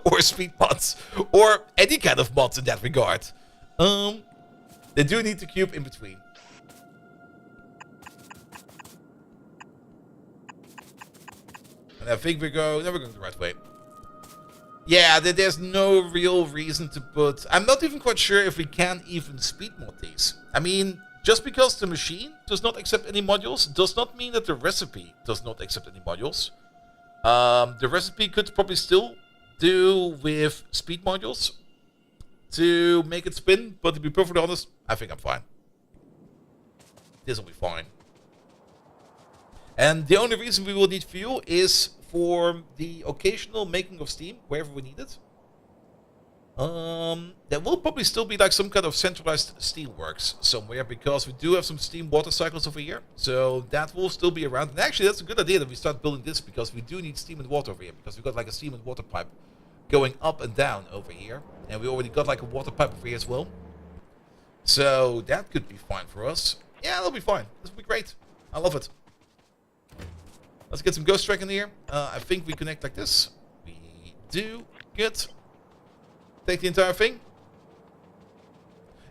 Speaker 1: Or speed mods. Or any kind of mods in that regard. They do need to cube in between. And I think we're going the right way. Yeah, there's no real reason to put... I'm not even quite sure if we can even speed mod these. I mean, just because the machine does not accept any modules does not mean that the recipe does not accept any modules. The recipe could probably still do with speed modules to make it spin, but to be perfectly honest, I think I'm fine. This will be fine. And the only reason we will need fuel is for the occasional making of steam, wherever we need it. There will probably still be like some kind of centralized steamworks somewhere, because we do have some steam water cycles over here. So that will still be around. And actually, that's a good idea that we start building this, because we do need steam and water over here, because we've got like a steam and water pipe going up and down over here. And we already got like a water pipe over here as well. So that could be fine for us. Yeah, that'll be fine. This will be great. I love it. Let's get some ghost track in here. I think we connect like this. We do. Good. Take the entire thing.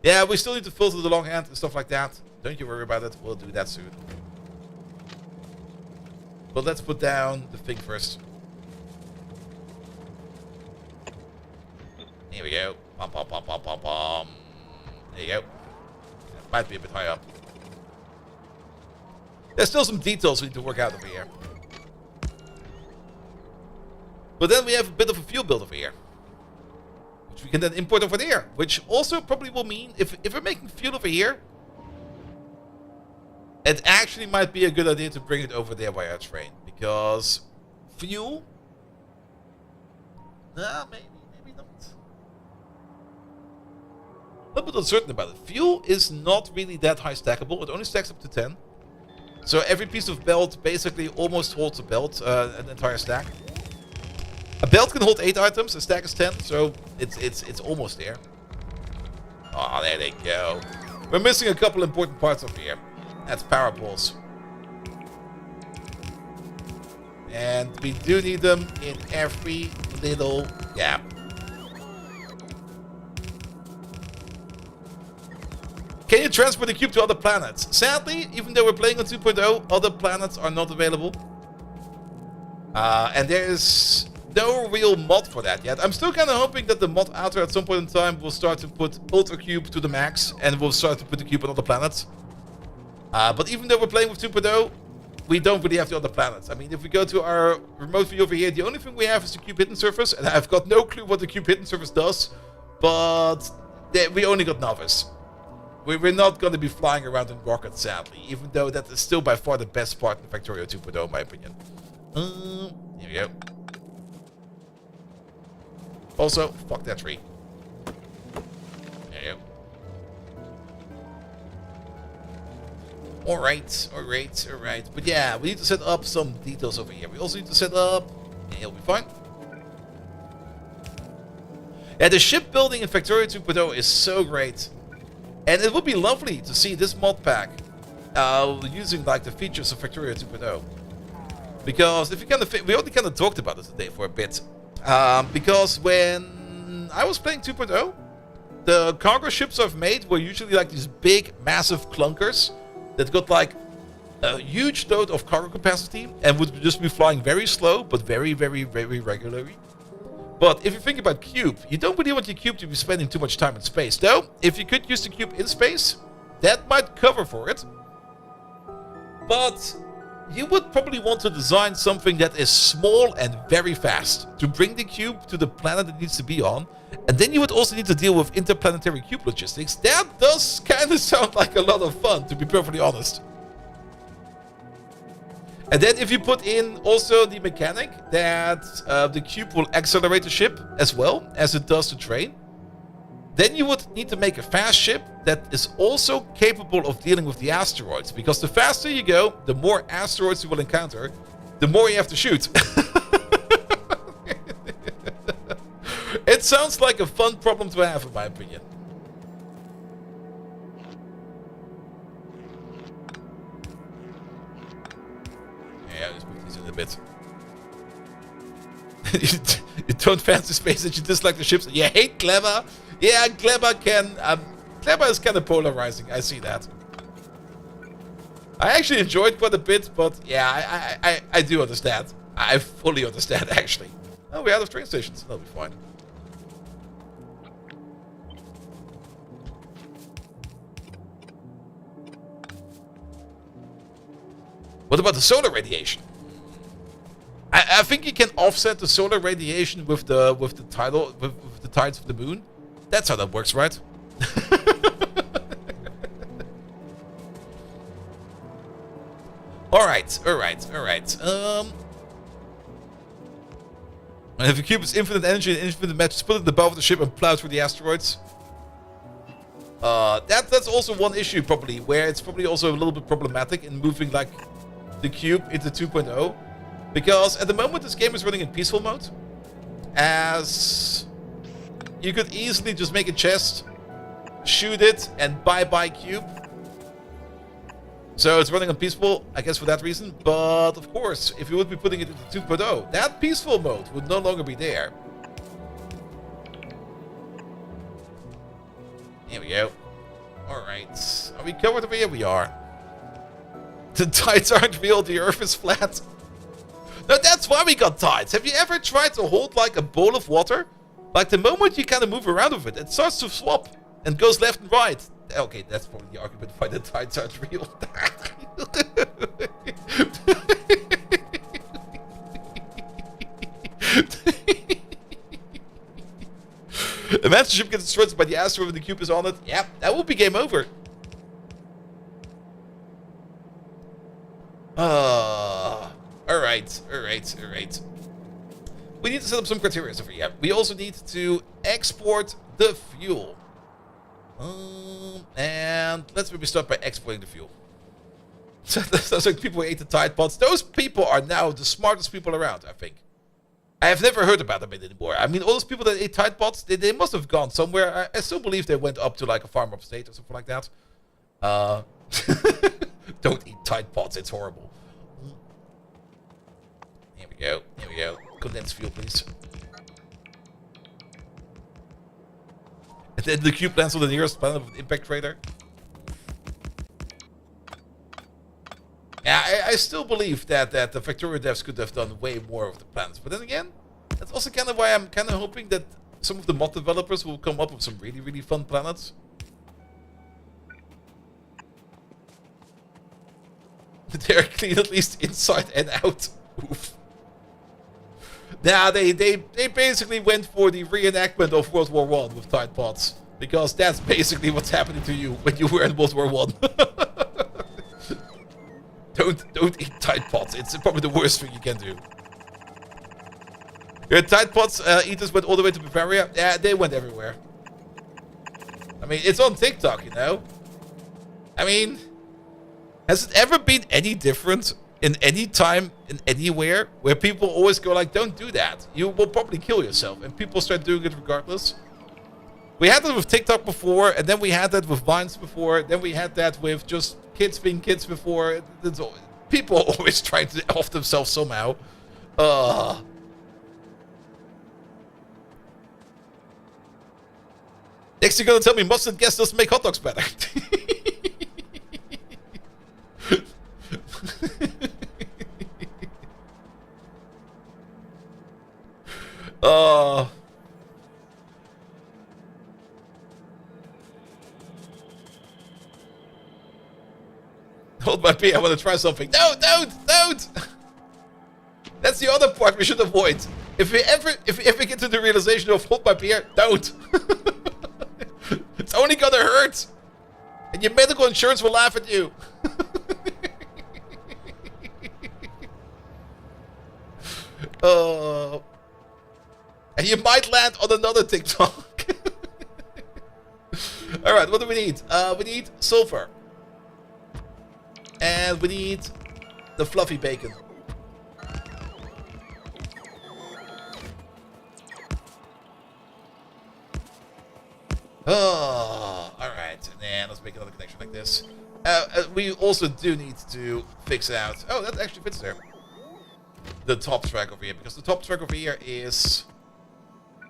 Speaker 1: Yeah, we still need to filter the long hand and stuff like that. Don't you worry about it. We'll do that soon. But let's put down the thing first. Here we go. Bum, bum, bum, bum, bum, bum. There you go. That might be a bit high up. There's still some details we need to work out over here. But then we have a bit of a fuel build over here, which we can then import over there. Which also probably will mean, if we're making fuel over here, it actually might be a good idea to bring it over there by our train. Because fuel... Nah, maybe not. I'm a bit uncertain about it. Fuel is not really that high stackable. It only stacks up to 10. So every piece of belt basically almost holds a belt, an entire stack. A belt can hold 8 items, a stack is 10, so it's almost there. Oh, there they go. We're missing a couple important parts over here. That's power poles. And we do need them in every little gap. Can you transfer the cube to other planets? Sadly, even though we're playing on 2.0, other planets are not available. And there is no real mod for that yet. I'm still kind of hoping that the mod outer at some point in time will start to put Ultracube to the max, and we'll start to put the cube on other planets. But even though we're playing with 2.0, we don't really have the other planets. I mean, if we go to our remote view over here, the only thing we have is the cube hidden surface, and I've got no clue what the cube hidden surface does, but we only got novice. We're not going to be flying around in rockets, sadly, even though that is still by far the best part in Factorio 2.0, in my opinion. Here we go. Also, fuck that tree. There you go. Alright. But yeah, we need to set up some details over here. We also need to set up... Yeah, it'll be fine. Yeah, the shipbuilding in Factorio 2.0 is so great. And it would be lovely to see this mod pack using like the features of Factorio 2.0. Because if you kind of... We already kind of talked about this today for a bit. Because when I was playing 2.0, the cargo ships I've made were usually like these big, massive clunkers that got like a huge load of cargo capacity and would just be flying very slow, but very, very, very regularly. But if you think about cube, you don't really want your cube to be spending too much time in space. Though, if you could use the cube in space, that might cover for it. But you would probably want to design something that is small and very fast to bring the cube to the planet it needs to be on. And then you would also need to deal with interplanetary cube logistics. That does kind of sound like a lot of fun, to be perfectly honest. And then if you put in also the mechanic that the cube will accelerate the ship as well as it does the train, then you would need to make a fast ship that is also capable of dealing with the asteroids. Because the faster you go, the more asteroids you will encounter, the more you have to shoot. It sounds like a fun problem to have, in my opinion. Yeah, let's move these in a bit. You don't fancy space and you dislike the ships. You hate Clever. Yeah, Clever can... Clever is kind of polarizing. I see that. I actually enjoyed quite a bit, but yeah, I do understand. I fully understand, actually. Oh, we're out of train stations. That'll be fine. What about the solar radiation? I think you can offset the solar radiation with the tides of the moon. That's how that works, right? All right. And if a cube is infinite energy and infinite mass, just put it in the bow of the ship and plow through the asteroids. That's also one issue probably, where it's probably also a little bit problematic in moving like the cube into 2.0. Because at the moment this game is running in peaceful mode. As you could easily just make a chest, shoot it, and bye-bye cube. So it's running on peaceful, I guess for that reason. But of course, if you would be putting it into 2.0, that peaceful mode would no longer be there. Here we go. Alright. Are we covered over here? We are. The tides aren't real, the earth is flat. No, that's why we got tides. Have you ever tried to hold like a bowl of water? Like the moment you kind of move around with it, it starts to swap and goes left and right. Okay, that's probably the argument why the tides aren't real. A master ship gets destroyed by the asteroid when the cube is on it. Yep, that will be game over. Alright. We need to set up some criteria over here. We also need to export the fuel. And let's maybe start by exporting the fuel. Sounds like people who ate the Tide Pods. Those people are now the smartest people around, I think. I have never heard about them anymore. I mean, all those people that ate Tide Pods, they must have gone somewhere. I still believe they went up to like a farm upstate or something like that. Don't eat Tide Pods, it's horrible. Here we go. Condensed fuel, please. And then the cube lands on the nearest planet with an impact crater. Yeah, I still believe that the Factorio devs could have done way more of the planets. But then again, that's also kind of why I'm kind of hoping that some of the mod developers will come up with some really, really fun planets. They're clean at least inside and out. Oof. Now, they basically went for the reenactment of World War I with Tide Pods. Because that's basically what's happening to you when you were in World War I. Don't eat Tide Pods. It's probably the worst thing you can do. Your Tide Pods eaters went all the way to Bavaria. Yeah, they went everywhere. I mean, it's on TikTok, you know. I mean, has it ever been any different in any time, in anywhere, where people always go like, don't do that. You will probably kill yourself. And people start doing it regardless. We had that with TikTok before, and then we had that with Vines before, then we had that with just kids being kids before. People always try to off themselves somehow. Next you're gonna tell me mustard gas doesn't make hot dogs better. Hold my beer, I want to try something. No, don't! That's the other part we should avoid. If we ever get to the realization of hold my beer, don't. It's only gonna hurt. And your medical insurance will laugh at you. And you might land on another TikTok. Alright, what do we need? We need sulfur. And we need the fluffy bacon. Oh, alright. And then let's make another connection like this. We also do need to fix out... Oh, that actually fits there. The top track over here. Because the top track over here is...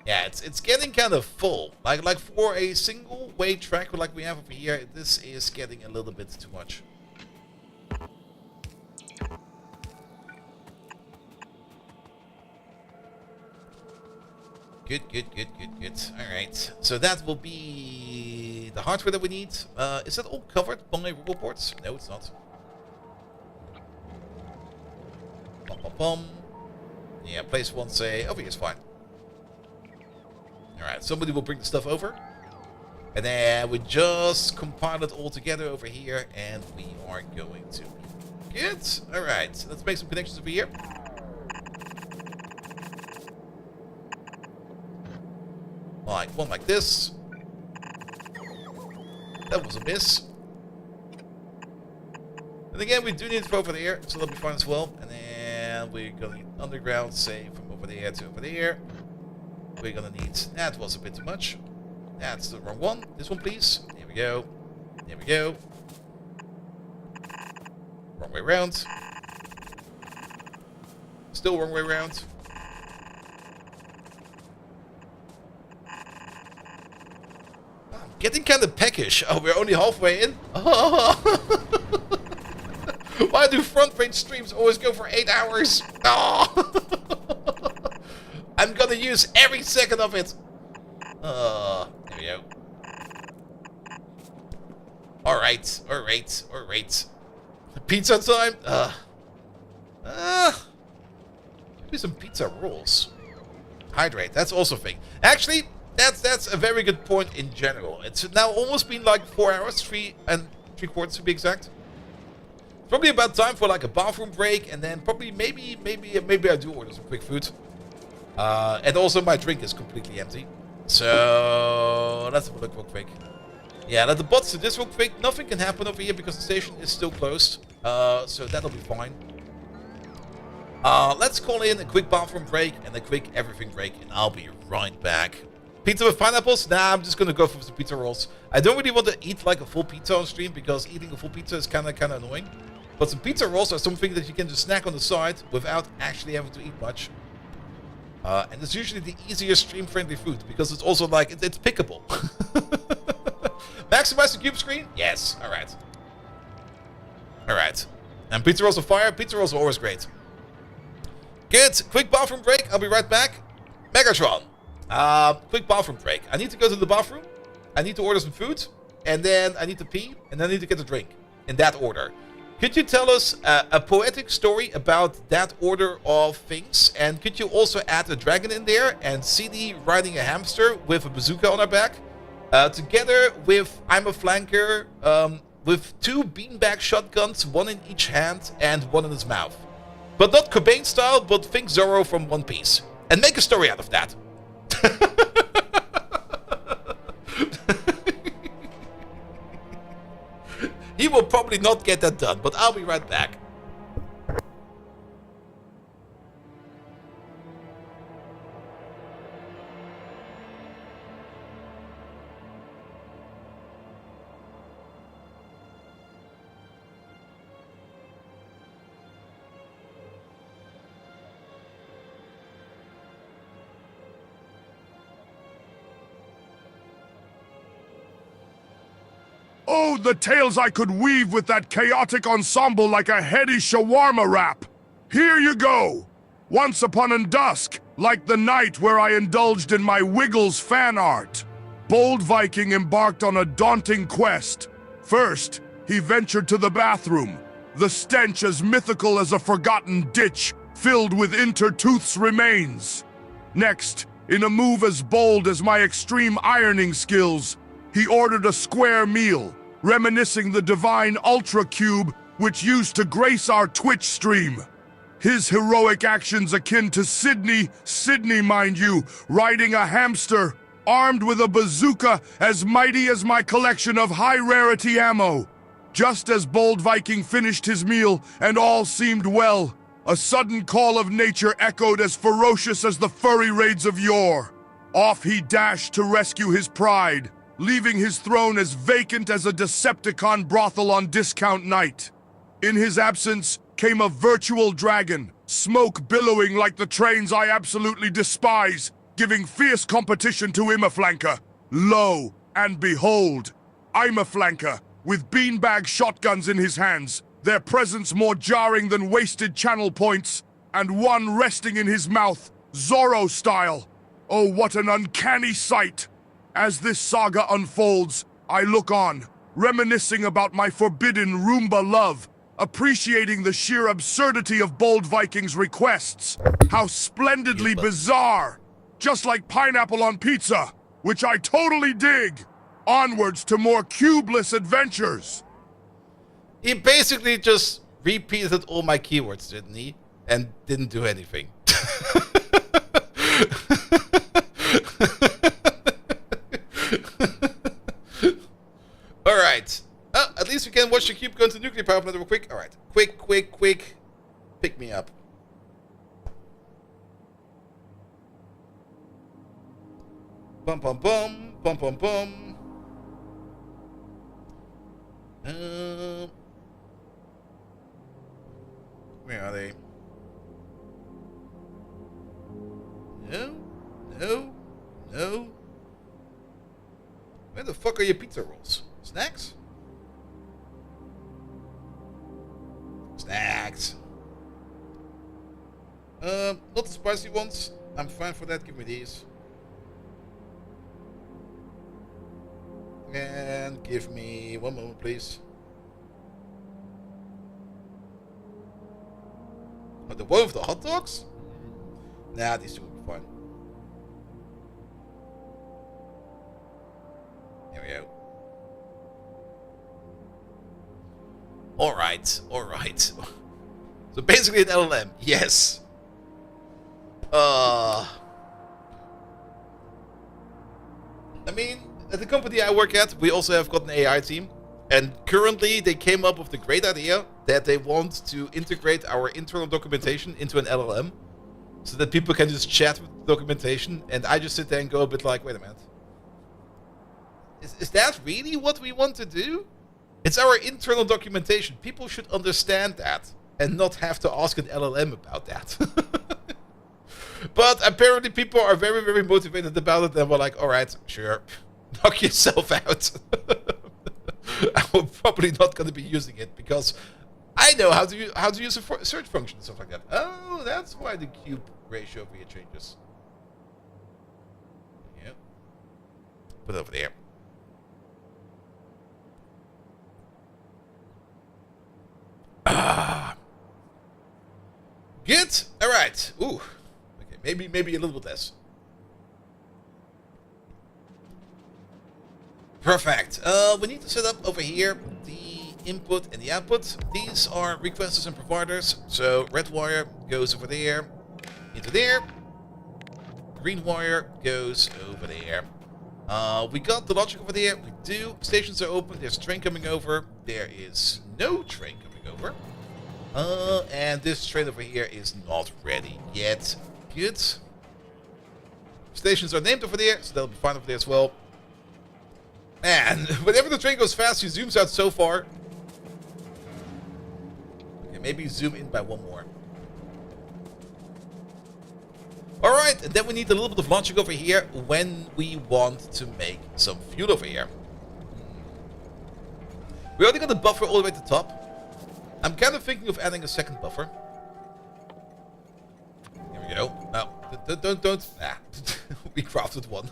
Speaker 1: Yeah, it's getting kind of full. Like for a single way track like we have over here, this is getting a little bit too much. Good. Alright, so that will be the hardware that we need. Is that all covered by roboports? No, it's not. Yeah, place one, say, over here is fine. Alright, somebody will bring the stuff over. And then we just compile it all together over here, and we are going to be good. Alright, let's make some connections over here. one like this. That was a miss. And again, we do need to go over there, so that'll be fine as well. And then we're gonna need underground, say from over there to over there. We're gonna need, that was a bit too much. That's the wrong one. This one, please. There we go. There we go. Wrong way around. Still wrong way around. I'm getting kind of peckish. Oh, we're only halfway in. Why do front page streams always go for 8 hours? Oh. I'm gonna use every second of it. There we go. Alright, alright, alright. Pizza time? Give me some pizza rolls. Hydrate, that's also a thing. Actually, that's a very good point in general. It's now almost been like 4 hours, 3 3/4 to be exact. Probably about time for like a bathroom break, and then probably maybe I do order some quick food. And also my drink is completely empty. So let's have a look real quick. Yeah, let the bots do this real quick. Nothing can happen over here because the station is still closed. So that'll be fine. Let's call in a quick bathroom break and a quick everything break, and I'll be right back. Pizza with pineapples? Nah, I'm just gonna go for some pizza rolls. I don't really want to eat like a full pizza on stream because eating a full pizza is kind of annoying. But some pizza rolls are something that you can just snack on the side without actually having to eat much. And it's usually the easiest stream-friendly food because it's also like, it's pickable. Maximize the cube screen? Yes, alright. Alright. And pizza rolls on fire? Pizza rolls are always great. Good, quick bathroom break, I'll be right back. Megatron. Quick bathroom break. I need to go to the bathroom. I need to order some food. And then I need to pee. And then I need to get a drink. In that order. Could you tell us a poetic story about that order of things? And could you also add a dragon in there and CD riding a hamster with a bazooka on her back? Together with I'm a flanker with 2 beanbag shotguns, 1 in each hand and 1 in his mouth. But not Cobain style, but think Zorro from One Piece. And make a story out of that. He will probably not get that done, but I'll be right back.
Speaker 2: Oh, the tales I could weave with that chaotic ensemble like a heady shawarma wrap. Here you go. Once upon a dusk, like the night where I indulged in my Wiggles fan art, Bold Viking embarked on a daunting quest. First, he ventured to the bathroom, the stench as mythical as a forgotten ditch filled with Intertooth's remains. Next, in a move as bold as my extreme ironing skills, he ordered a square meal, reminiscing the divine Ultracube which used to grace our Twitch stream. His heroic actions akin to Sydney, mind you, riding a hamster, armed with a bazooka as mighty as my collection of high-rarity ammo. Just as Bold Viking finished his meal and all seemed well, a sudden call of nature echoed as ferocious as the furry raids of yore. Off he dashed to rescue his pride, leaving his throne as vacant as a Decepticon brothel on discount night. In his absence came a virtual dragon, smoke billowing like the trains I absolutely despise, giving fierce competition to Imaflanker. Lo and behold, Imaflanker, with beanbag shotguns in his hands, their presence more jarring than wasted channel points, and one resting in his mouth, Zorro style. Oh, what an uncanny sight! As this saga unfolds, I look on, reminiscing about my forbidden Roomba love, appreciating the sheer absurdity of Bold Viking's requests. How splendidly bizarre! Just like pineapple on pizza, which I totally dig. Onwards to more cubeless adventures.
Speaker 1: He basically just repeated all my keywords, didn't he? And didn't do anything. man, watch the cube go into nuclear power plant real quick. Alright. Quick. Pick me up. Bum. Where are they? No. Where the fuck are your pizza rolls? Snacks? Not the spicy ones. I'm fine for that. Give me these. And give me one moment, please. Oh, the one with the hot dogs? Nah, these two will be fine. There we go. Alright. So basically an LLM, yes. I mean, at the company I work at, we also have got an AI team. And currently they came up with the great idea that they want to integrate our internal documentation into an LLM. So that people can just chat with the documentation. And I just sit there and go a bit like, wait a minute. Is that really what we want to do? It's our internal documentation. People should understand that and not have to ask an LLM about that. But apparently people are very, very motivated about it and we're like, alright, sure, knock yourself out. I'm probably not going to be using it because I know how to use a search function and stuff like that. Oh, that's why the cube ratio over here changes. Yeah. Put it over there. Good. All right. Ooh. Okay. Maybe a little bit less. Perfect. We need to set up over here the input and the output. These are requesters and providers. So red wire goes over there, into there. Green wire goes over there. We got the logic over there. We do. Stations are open. There's a train coming over. There is no train coming over. And this train over here is not ready yet. Good. Stations are named over there, so they'll be fine over there as well. And whenever the train goes fast, he zooms out so far. Okay, maybe zoom in by one more. Alright, and then we need a little bit of logic over here when we want to make some fuel over here. We already got the buffer all the way to the top. I'm kind of thinking of adding a second buffer. Here we go. No, don't. Ah, we crafted one.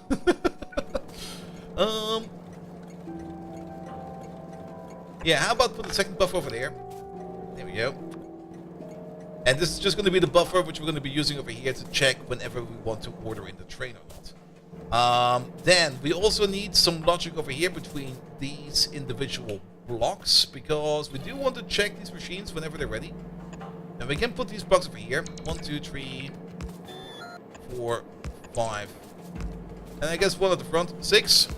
Speaker 1: Yeah, how about put the second buffer over there? There we go. And this is just going to be the buffer which we're going to be using over here to check whenever we want to order in the train or not. Then we also need some logic over here between these individual blocks, because we do want to check these machines whenever they're ready. And we can put these blocks over here. 1, 2, 3, 4, 5. And I guess one at the front. 6.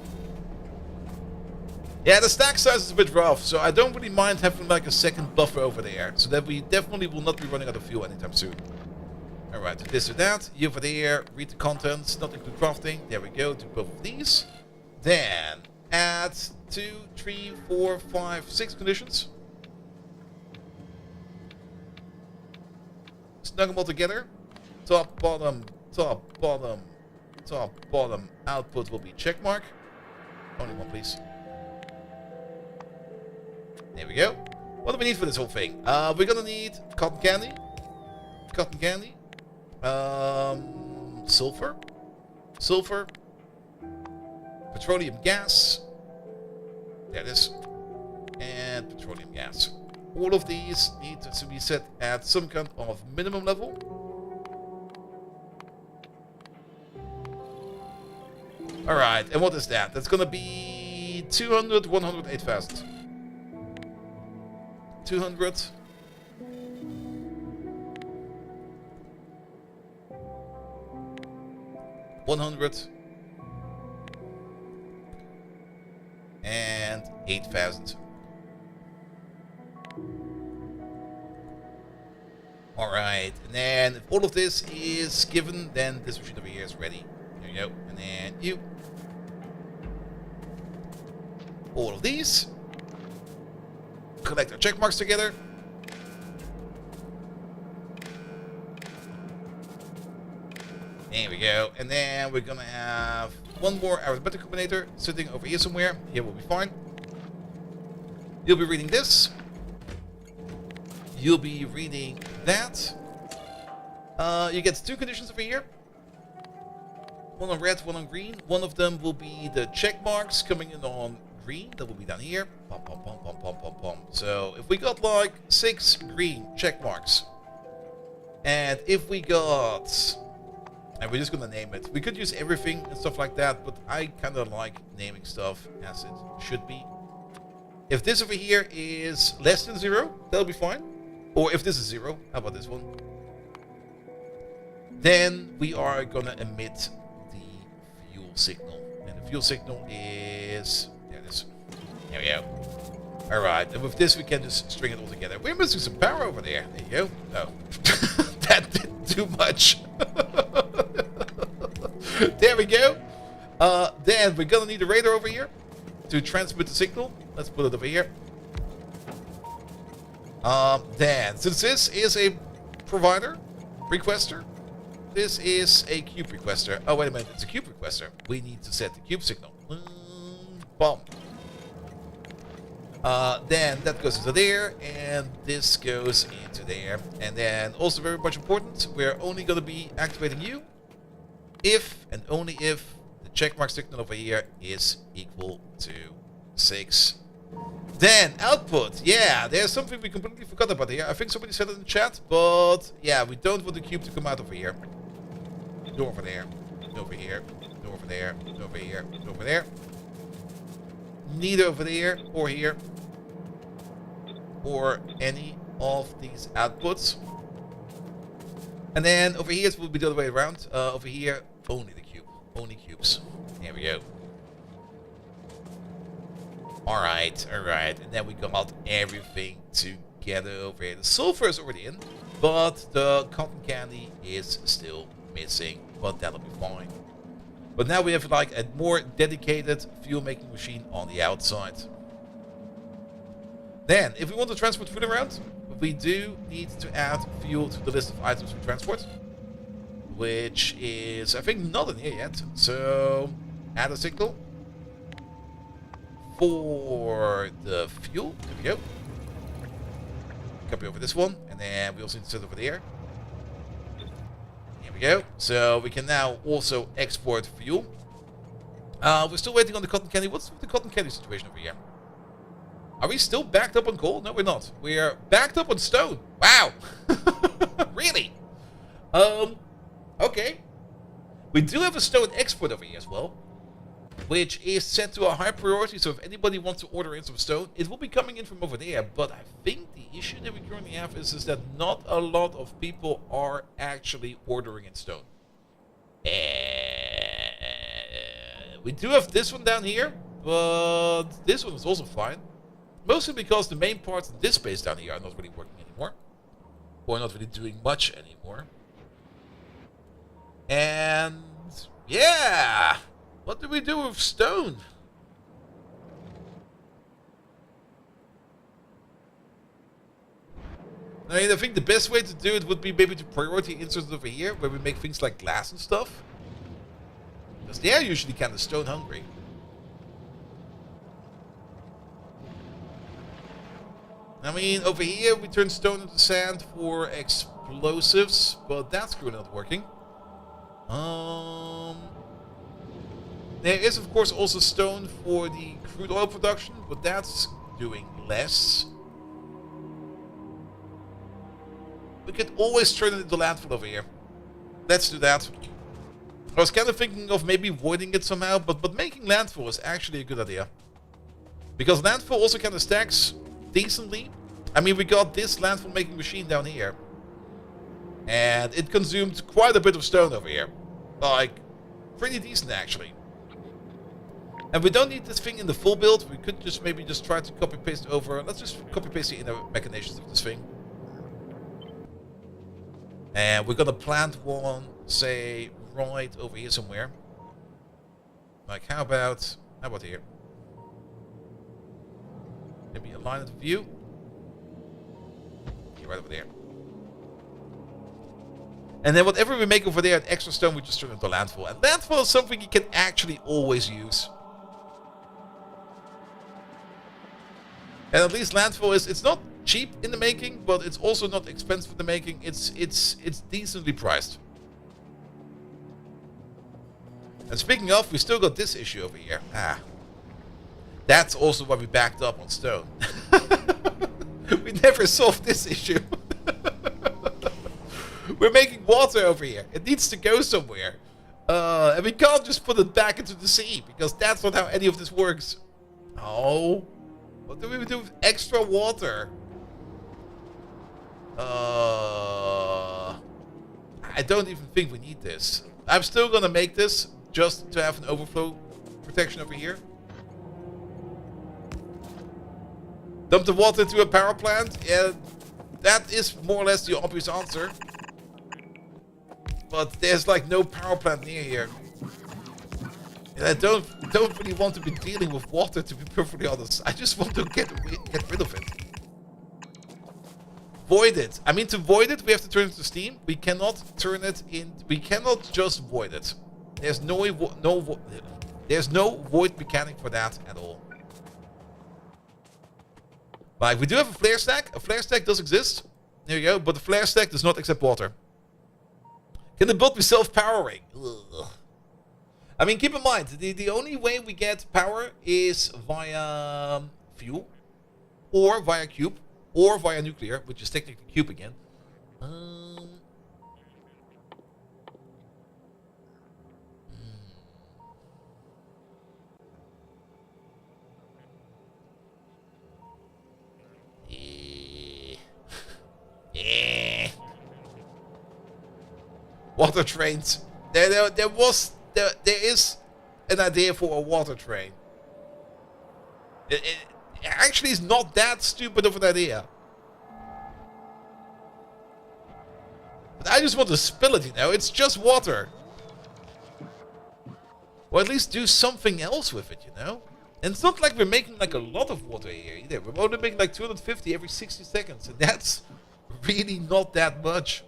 Speaker 1: Yeah, the stack size is a bit rough, so I don't really mind having like a second buffer over there, so that we definitely will not be running out of fuel anytime soon. Alright, this or that, you over there, read the contents, not include crafting, there we go, do both of these. Then, add 2, 3, 4, 5, 6 conditions. Snug them all together. Top, bottom, top, bottom, top, bottom, output will be checkmark. Only one, please. There we go. What do we need for this whole thing? We're gonna need cotton candy. Sulfur. Petroleum gas. There it is. And petroleum gas. All of these need to be set at some kind of minimum level. Alright, and what is that? That's gonna be 200, 100, 8,000. 200. 100. And 8,000. Alright, and then if all of this is given, then this machine over here is ready. There you go. And then you. All of these. Collect our check marks together. There we go. And then we're gonna have one more arithmetic combinator sitting over here somewhere. Here will be fine. You'll be reading this. You'll be reading that. You get two conditions over here. One on red, one on green. One of them will be the check marks coming in on green. That will be down here. Pom, pom, pom, pom, pom, pom, pom. So if we got like 6 green check marks, and if we got, and we're just gonna name it. We could use everything and stuff like that, but I kind of like naming stuff as it should be. If this over here is less than 0, that'll be fine. Or if this is 0, how about this one? Then we are gonna emit the fuel signal. And the fuel signal is, there it is. There we go. Alright, and with this we can just string it all together. We're missing some power over there. There you go. Oh. That didn't do much. There we go. Then we're gonna need a radar over here to transmit the signal. Let's put it over here. Then, since this is a provider requester, this is a cube requester. Oh, wait a minute, it's a cube requester. We need to set the cube signal. Bomb. Then that goes into there, and this goes into there. And then, also very much important, we're only going to be activating you if and only if the checkmark signal over here is equal to 6. Then, output. Yeah, there's something we completely forgot about here. I think somebody said it in the chat, but yeah, we don't want the cube to come out over here. Go over there. Go over here. Go over there. Go over here. Go over there. Neither over there or here. Or any of these outputs. And then over here it will be the other way around. Over here, only the cube. Only cubes. There we go. Alright, alright. And then we come out everything together over here. The sulfur is already in, but the cotton candy is still missing. But that'll be fine. But now we have like a more dedicated fuel making machine on the outside. Then, if we want to transport food around, we do need to add fuel to the list of items we transport. Which is, I think, not in here yet. So, add a signal for the fuel. There we go. Copy over this one. And then we also need to set over there. Here we go. So, we can now also export fuel. We're still waiting on the cotton candy. What's the cotton candy situation over here? Are we still backed up on coal? No, we're not. We're backed up on stone. Wow. Really? Okay. We do have a stone export over here as well, which is set to a high priority. So if anybody wants to order in some stone, it will be coming in from over there. But I think the issue that we currently have is that not a lot of people are actually ordering in stone. We do have this one down here, but this one is also fine. Mostly because the main parts of this space down here are not really working anymore. Or not really doing much anymore. And yeah, what do we do with stone? I mean, I think the best way to do it would be maybe to priority insert over here, where we make things like glass and stuff. Because they are usually kind of stone hungry. I mean, over here we turn stone into sand for explosives, but that's currently not working. There is, of course, also stone for the crude oil production, but that's doing less. We could always turn it into landfill over here. Let's do that. I was kind of thinking of maybe voiding it somehow, but making landfill is actually a good idea. Because landfill also kind of stacks decently. I mean, we got this landfill making machine down here. And it consumed quite a bit of stone over here. Like, pretty decent actually. And we don't need this thing in the full build. We could just maybe just try to copy paste over. Let's just copy paste the inner machinations of this thing. And we're gonna plant one, say, right over here somewhere. Like, how about here? Maybe a line of view. Yeah, right over there. And then whatever we make over there, an extra stone, we just turn into landfall. And landfall is something you can actually always use. And at least landfall it's not cheap in the making, but it's also not expensive in the making. It's decently priced. And speaking of, we still got this issue over here. That's also why we backed up on stone. We never solved this issue. We're making water over here. It needs to go somewhere. And we can't just put it back into the sea, because that's not how any of this works. Oh. What do we do with extra water? I don't even think we need this. I'm still gonna make this just to have an overflow protection over here. Dump the water into a power plant. Yeah, that is more or less the obvious answer. But there's like no power plant near here. And I don't really want to be dealing with water, to be perfectly honest. I just want to get rid of it. Void it. I mean, to void it, we have to turn it to steam. We cannot turn it in. We cannot just void it. There's there's no void mechanic for that at all. Like, we do have a flare stack. A flare stack does exist. There you go. But the flare stack does not accept water. Can the build be self-powering? I mean, keep in mind, the only way we get power is via fuel, or via cube, or via nuclear, which is technically cube again. Yeah. Water trains. There is an idea for a water train. It actually is not that stupid of an idea. But I just want to spill it, you know. It's just water. Or at least do something else with it, you know. And it's not like we're making like a lot of water here either. We're only making like 250 every 60 seconds. And that's really not that much.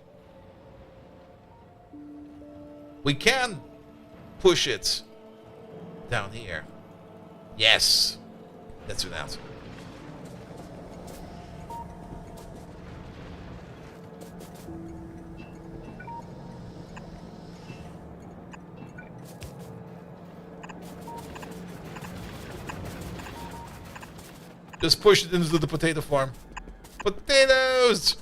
Speaker 1: We can push it down here. Yes. Let's do that. Just push it into the potato farm. Potatoes!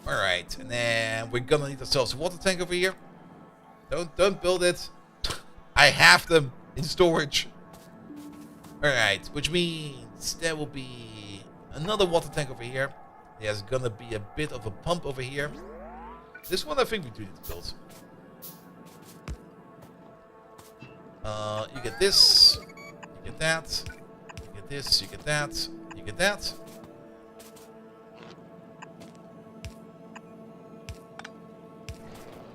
Speaker 1: Alright, and then we're gonna need ourselves a water tank over here. Don't build it. I have them in storage. Alright, which means there will be another water tank over here. There's gonna be a bit of a pump over here. This one I think we do need to build. You get this, you get that, you get this, you get that, you get that.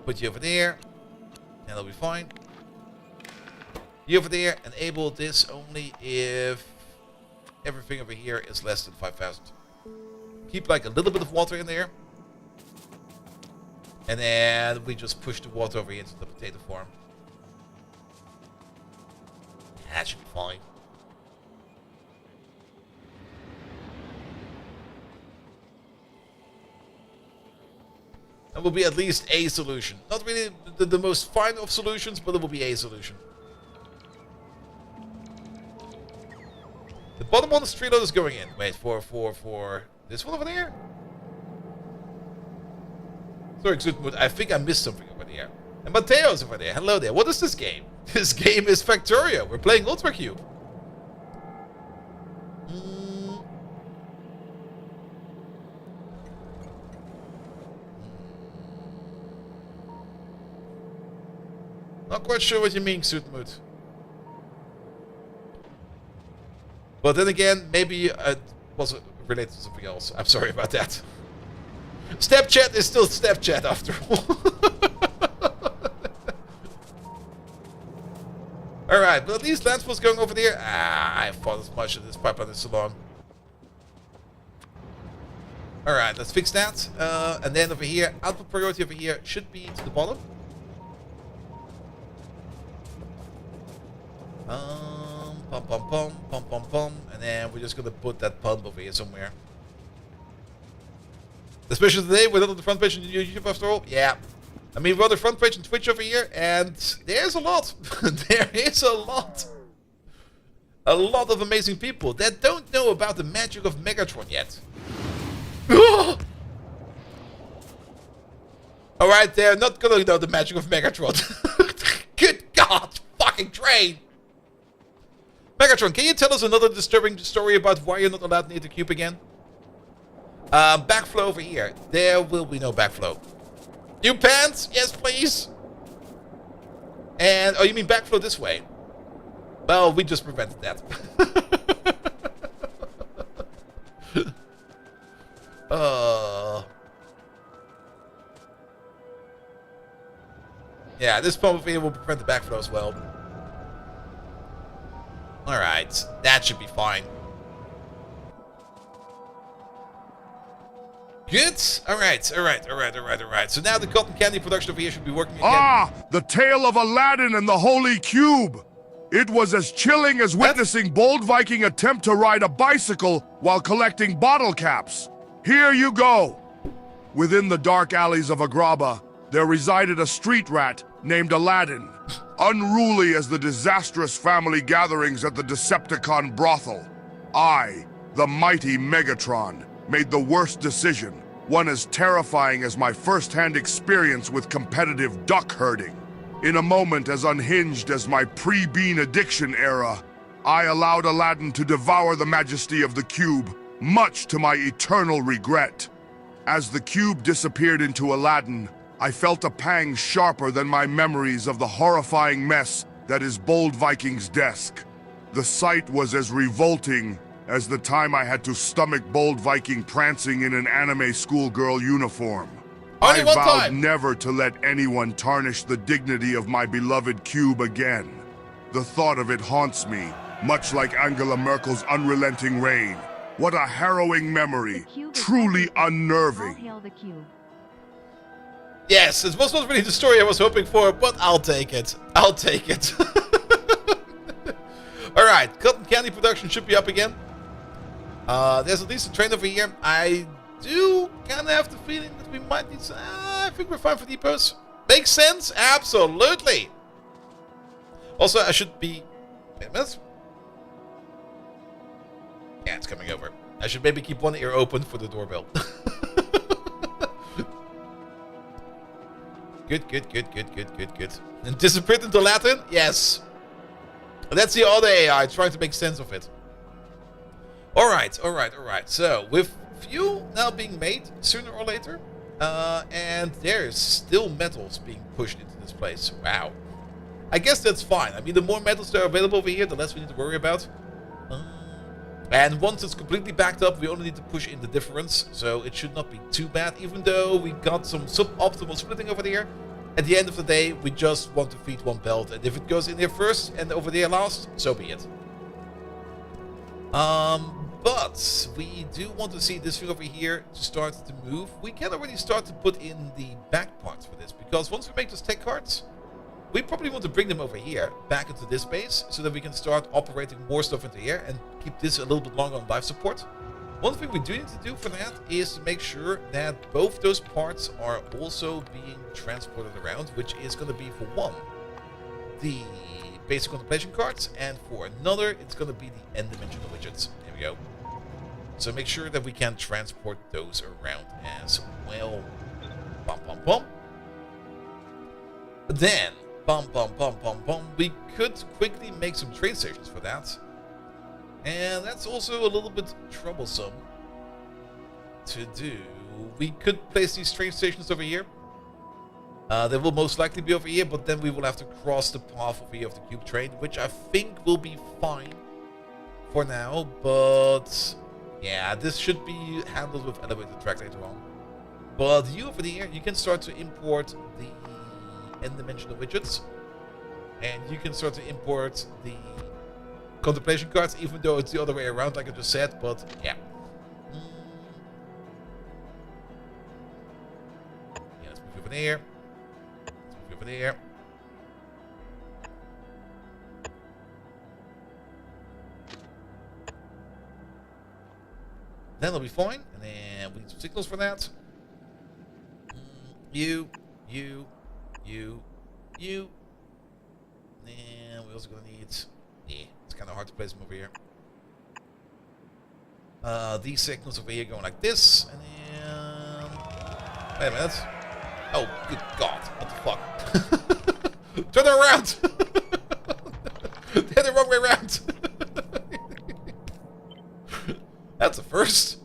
Speaker 1: Put you over there, and that'll be fine. You over there, enable this only if everything over here is less than 5,000. Keep like a little bit of water in there. And then we just push the water over into the potato farm. That should be fine. That will be at least a solution. Not really the most fine of solutions, but it will be a solution. The bottom one, the street load is going in. Wait, for this one over there? Sorry, Xutmut, I think I missed something over there. And Mateo's over there. Hello there. What is this game? This game is Factorio. We're playing Ultracube. Not quite sure what you mean, Suitmoot. But then again, maybe it was related to something else. I'm sorry about that. Snapchat is still Snapchat after all. Alright, but at least Lance going over there. I thought as much of this pipeline is so long. Alright, let's fix that. And then over here, output priority over here should be to the bottom. Pump, pump, pump, pump, pump, pump. And then we're just gonna put that pump over here somewhere. Especially today, we're not on the front page on YouTube after all. Yeah. I mean, we're on the front page on Twitch over here, and there's a lot. There is a lot. A lot of amazing people that don't know about the magic of Megatron yet. Alright, they're not gonna know the magic of Megatron. Good God, fucking train! Megatron, can you tell us another disturbing story about why you're not allowed near the cube again? Backflow over here. There will be no backflow. New pants? Yes, please. And, oh, you mean backflow this way? Well, we just prevented that. Yeah, this pump over here will prevent the backflow as well. Alright, that should be fine. Good? Alright. So now the cotton candy production over here should be working again.
Speaker 2: Ah, the tale of Aladdin and the Holy Cube. It was as chilling as witnessing Bold Viking attempt to ride a bicycle while collecting bottle caps. Here you go. Within the dark alleys of Agrabah, there resided a street rat named Aladdin, unruly as the disastrous family gatherings at the Decepticon brothel. I, the mighty Megatron, made the worst decision, one as terrifying as my first-hand experience with competitive duck herding. In a moment as unhinged as my pre-bean addiction era, I allowed Aladdin to devour the majesty of the cube, much to my eternal regret. As the cube disappeared into Aladdin, I felt a pang sharper than my memories of the horrifying mess that is Bold Viking's desk. The sight was as revolting as the time I had to stomach Bold Viking prancing in an anime schoolgirl uniform. I vowed never to let anyone tarnish the dignity of my beloved cube again. The thought of it haunts me, much like Angela Merkel's unrelenting reign. What a harrowing memory, truly unnerving.
Speaker 3: All hail the cube.
Speaker 1: Yes, it was not really the story I was hoping for, but I'll take it. I'll take it. Alright, cotton candy production should be up again. There's at least a train over here. I do kind of have the feeling that we might need some... I think we're fine for depots. Makes sense? Absolutely. Also, I should be... Wait a minute. Yeah, it's coming over. I should maybe keep one ear open for the doorbell. Good. And disappeared into Latin? Yes. That's the other AI trying to make sense of it. Alright. So, with fuel now being made sooner or later, and there's still metals being pushed into this place. Wow. I guess that's fine. I mean, the more metals that are available over here, the less we need to worry about. And once it's completely backed up, we only need to push in the difference, so it should not be too bad, even though we got some suboptimal splitting over there. At the end of the day, we just want to feed one belt, and if it goes in here first and over there last, so be it. But we do want to see this thing over here to start to move. We can already start to put in the back parts for this, because once we make those tech cards, we probably want to bring them over here, back into this base, so that we can start operating more stuff into here and keep this a little bit longer on life support. One thing we do need to do for that is to make sure that both those parts are also being transported around, which is going to be, for one, the basic contemplation cards, and for another, it's going to be the n-dimensional widgets. There we go. So make sure that we can transport those around as well. Then, we could quickly make some train stations for that. And that's also a little bit troublesome to do. We could place these train stations over here. They will most likely be over here, but then we will have to cross the path over here of the cube train, which I think will be fine for now. But yeah, this should be handled with elevated track later on. But you over there, you can start to import the n-dimensional widgets, and you can start to import the contemplation cards, even though it's the other way around, like I just said. But yeah. Yeah, let's move over there. Over there. Then it'll be fine. And then we need some signals for that. You. And we're also gonna need. Yeah, it's kind of hard to place them over here. These signals over here going like this, and then. Wait a minute. Oh, good God. What the fuck? Turn it around! They're the wrong way around! That's a first.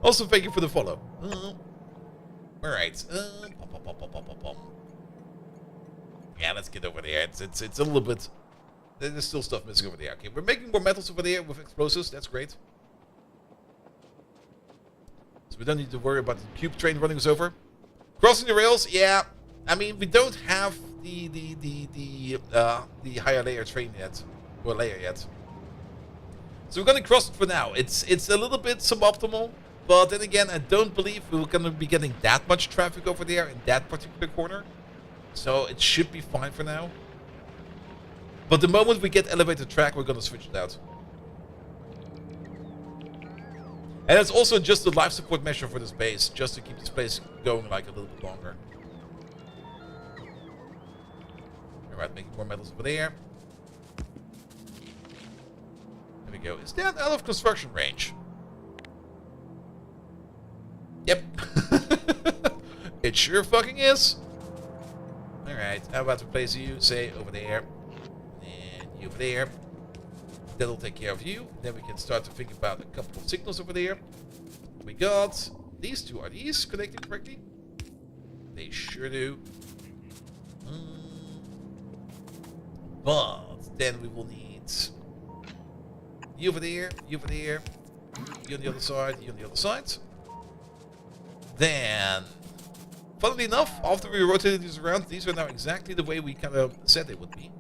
Speaker 1: Also, thank you for the follow. Alright. Yeah, let's get over there. It's a little bit... There's still stuff missing over there. Okay, we're making more metals over there with explosives. That's great. So we don't need to worry about the cube train running us over. Crossing the rails, yeah. I mean, we don't have the higher layer train yet, or layer yet. So we're gonna cross it for now. It's a little bit suboptimal, but then again, I don't believe we're gonna be getting that much traffic over there in that particular corner. So it should be fine for now. But the moment we get elevated track, we're gonna switch it out. And it's also just the life support measure for this base, just to keep this place going like a little bit longer. Alright, making more metals over there. There we go. Is that out of construction range? Yep. It sure fucking is. Alright, how about to place you, say, over there. And you over there. That'll take care of you. Then we can start to think about a couple of signals over there. We got these two. Are these connecting correctly? They sure do. But then we will need you over there, you over there, you on the other side, you on the other side. Then, funnily enough, after we rotated these around, these are now exactly the way we kind of said they would be.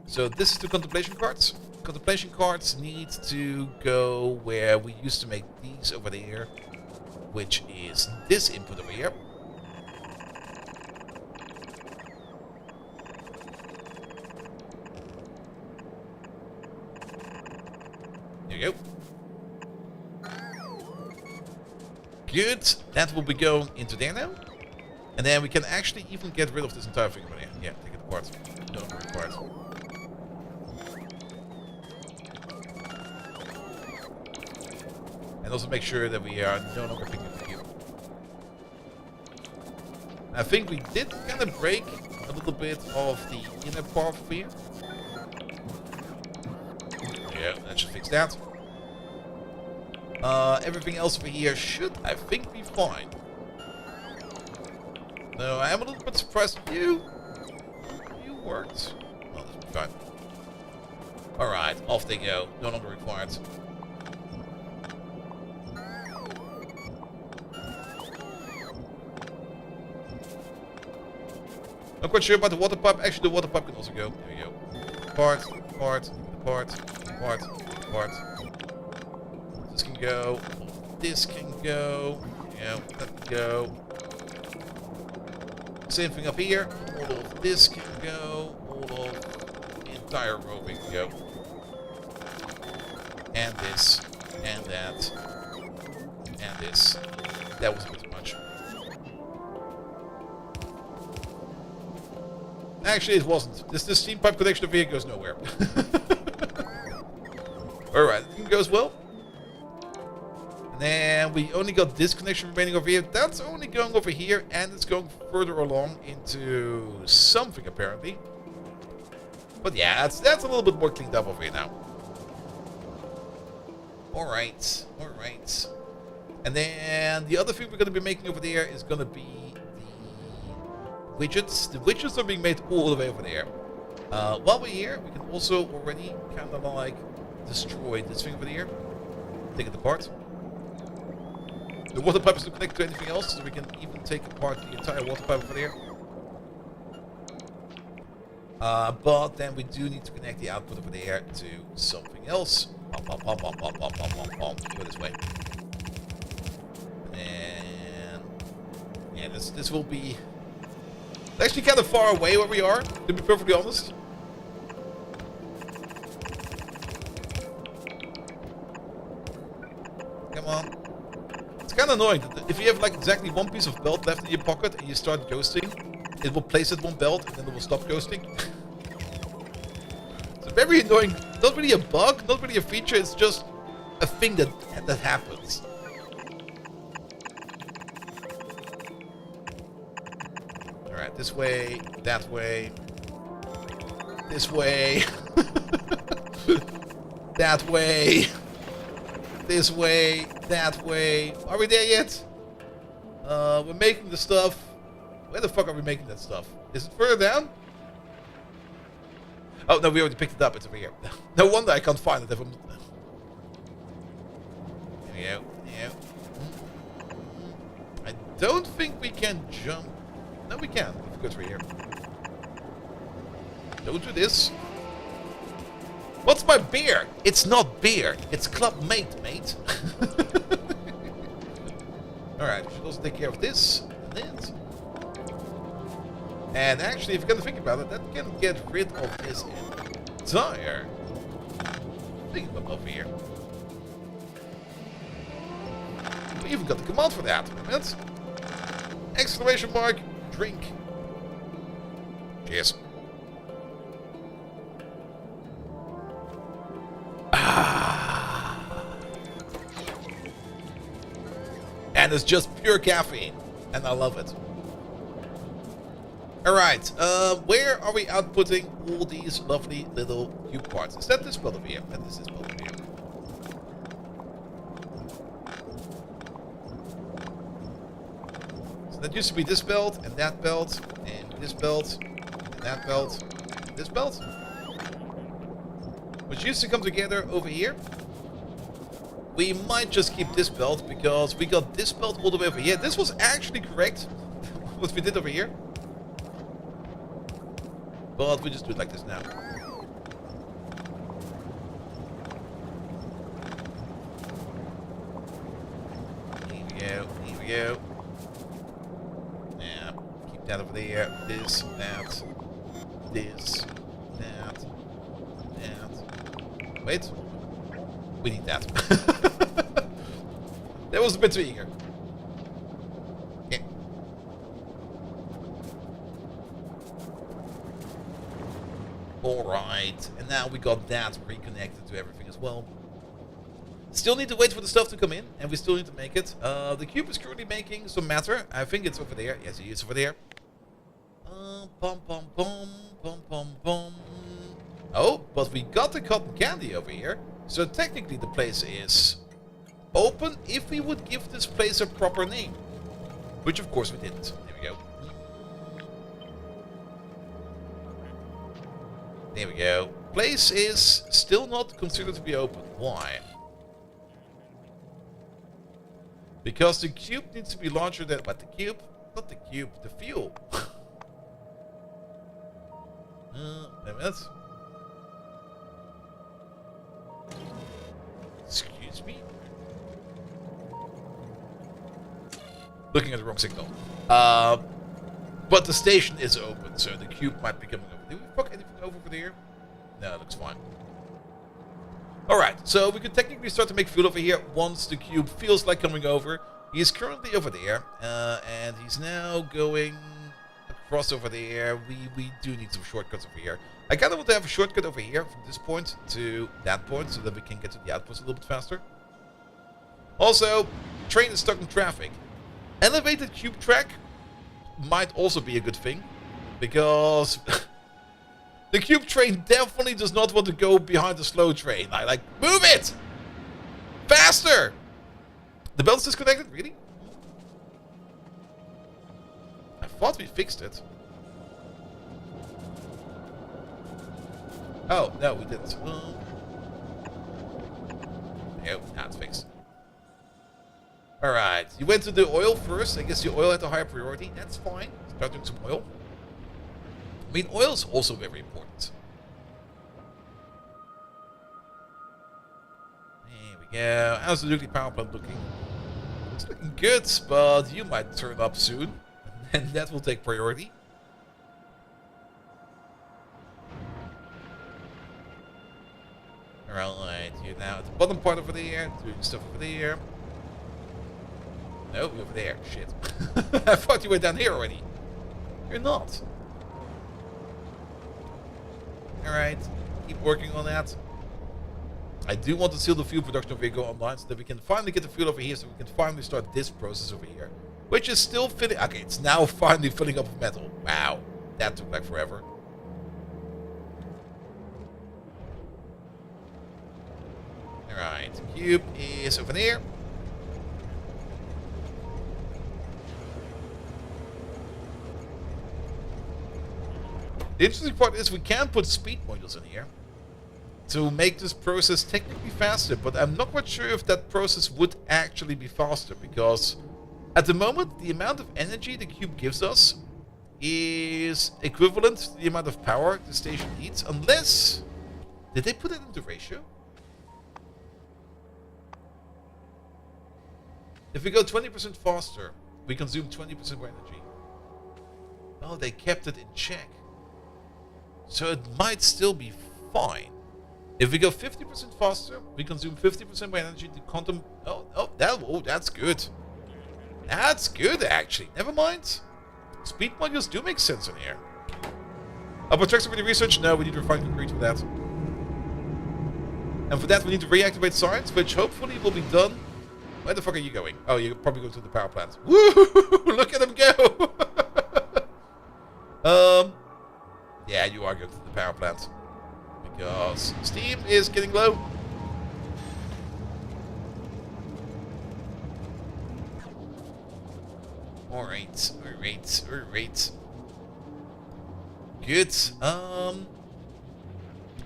Speaker 1: So this is the contemplation cards. Contemplation cards need to go where we used to make these over there, which is this input over here. There you go. Good. That will be going into there now. And then we can actually even get rid of this entire thing over there. Yeah, take it apart. No longer required. And also make sure that we are no longer picking the cube. I think we did kind of break a little bit of the inner part over here. Yeah, that should fix that. Everything else over here should, I think, be fine. No, I am a little bit surprised you worked. Well, this will be fine. Alright, off they go. No longer required. Not quite sure about the water pipe. Actually, the water pipe can also go. There you go. Part. This can go. This can go. Yeah, that can go. Same thing up here. All of this can go. All of the entire roving can go. And this. And that. And this. That was a bit too much. Actually, it wasn't. This steam pipe connection over here goes nowhere. Alright, I think it goes well. And then we only got this connection remaining over here. That's only going over here, and it's going further along into something, apparently. But yeah, that's a little bit more cleaned up over here now. Alright. And then the other thing we're going to be making over there is going to be the widgets. The widgets are being made all the way over there. While we're here, we can also already kind of like destroy this thing over there. Take it apart. The water pipe is not connected to anything else, so we can even take apart the entire water pipe over there. But then we do need to connect the output over there to something else. Go this way. And yeah, this will be actually kind of far away where we are, to be perfectly honest. Come on. It's kind of annoying that if you have like exactly one piece of belt left in your pocket and you start ghosting, it will place at one belt and then it will stop ghosting. It's very annoying. Not really a bug, not really a feature, it's just a thing that happens. Alright, this way, that way, this way, that way, this way, that way. Are we there yet? We're making the stuff. Where the fuck are we making that stuff? Is it further down? Oh, no, we already picked it up. It's over here. No wonder I can't find it. If I'm... There we go. Yeah. I don't think we can jump. No, we can. Let's go through here. Don't do this. What's my beer? It's not beer. It's Club Mate, mate. Alright, we should also take care of this and this. And actually, if you're going to think about it, that can get rid of this entire thing over here. We even got the command for that. That's exclamation mark, drink. Cheers. And it's just pure caffeine. And I love it. Alright, where are we outputting all these lovely little cube parts? Is that this belt over here? That is this belt over here. So that used to be this belt, and this belt, and that belt, and this belt. Which used to come together over here. We might just keep this belt, because we got this belt all the way over here. This was actually correct, what we did over here. But we just do it like this now. Here we go, here we go. Yeah, keep that over there. This, that, this, that. Wait. We need that. That was a bit too eager. Yeah. Alright, and now we got that reconnected to everything as well. Still need to wait for the stuff to come in, and we still need to make it. The cube is currently making some matter. I think it's over there. Yes, it is over there. Pom pom pom pom pom pom. Oh, but we got the cotton candy over here. So technically the place is open if we would give this place a proper name. Which of course we didn't. There we go. There we go. Place is still not considered to be open. Why? Because the cube needs to be larger than... What, the cube? Not the cube, the fuel. Wait a minute. Excuse me? Looking at the wrong signal. But the station is open, so the cube might be coming over. Did we fuck anything over there? No, it looks fine. Alright, so we could technically start to make fuel over here once the cube feels like coming over. He is currently over there, and he's now going across over there. We do need some shortcuts over here. I kind of want to have a shortcut over here from this point to that point so that we can get to the outpost a little bit faster. Also, train is stuck in traffic. Elevated cube track might also be a good thing, because the cube train definitely does not want to go behind the slow train. Like, move it! Faster! The belt's disconnected? Really? I thought we fixed it. Oh, no, we didn't. No, now it's fixed. Alright, you went to the oil first. I guess the oil had a higher priority. That's fine. Start doing some oil. I mean, oil is also very important. There we go. How's the nuclear power plant looking? It's looking good, but you might turn up soon. And that will take priority. Alright, you're now at the bottom part over there, doing stuff over there. No, you're over there. Shit. I thought you were down here already. You're not. Alright, keep working on that. I do want to seal the fuel production over here go online so that we can finally get the fuel over here so we can finally start this process over here. Which is still filling. Okay, it's now finally filling up with metal. Wow, that took like forever. Alright, cube is over there. The interesting part is we can put speed modules in here to make this process technically faster, but I'm not quite sure if that process would actually be faster, because at the moment the amount of energy the cube gives us is equivalent to the amount of power the station needs, unless... Did they put it into ratio? If we go 20% faster, we consume 20% more energy. Oh, they kept it in check. So it might still be fine. If we go 50% faster, we consume 50% more energy to quantum... Oh, that's good. That's good, actually. Never mind. Speed modules do make sense in here. But tracks over the research? No, we need to refine concrete for that. And for that, we need to reactivate science, which hopefully will be done. Where the fuck are you going? Oh, you're probably going to the power plant. Woo! Look at him go! Yeah, you are going to the power plant. Because steam is getting low. Alright. Good.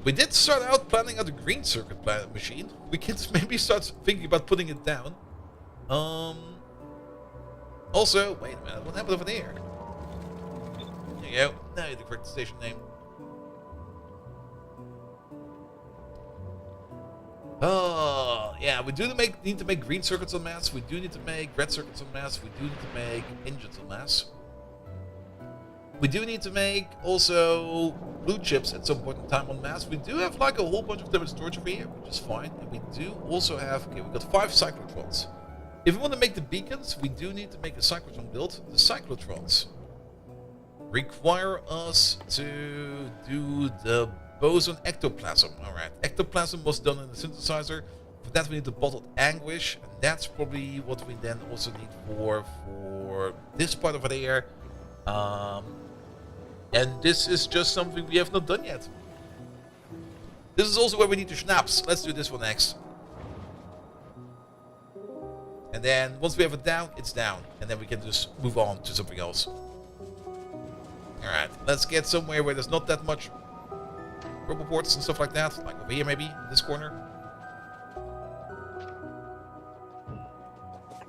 Speaker 1: We did start out planning out a green circuit machine. We can maybe start thinking about putting it down. Also, wait a minute, what happened over there? There you go. Now you have the correct station name. Oh, yeah, we do need to make green circuits en masse. We do need to make red circuits en masse. We do need to make engines en masse. We do need to make also blue chips at some point in time en masse. We do have like a whole bunch of them in storage over here, which is fine. And we do also have, okay, we've got 5 cyclotrons. If we want to make the beacons, we do need to make a cyclotron build. The cyclotrons require us to do the boson ectoplasm. Alright, ectoplasm was done in the synthesizer. For that we need the bottled anguish, and that's probably what we then also need for this part over there. And this is just something we have not done yet. This is also where we need the schnapps. Let's do this one next. And then once we have it down, it's down. And then we can just move on to something else. Alright, let's get somewhere where there's not that much purple ports and stuff like that. Like over here maybe, in this corner.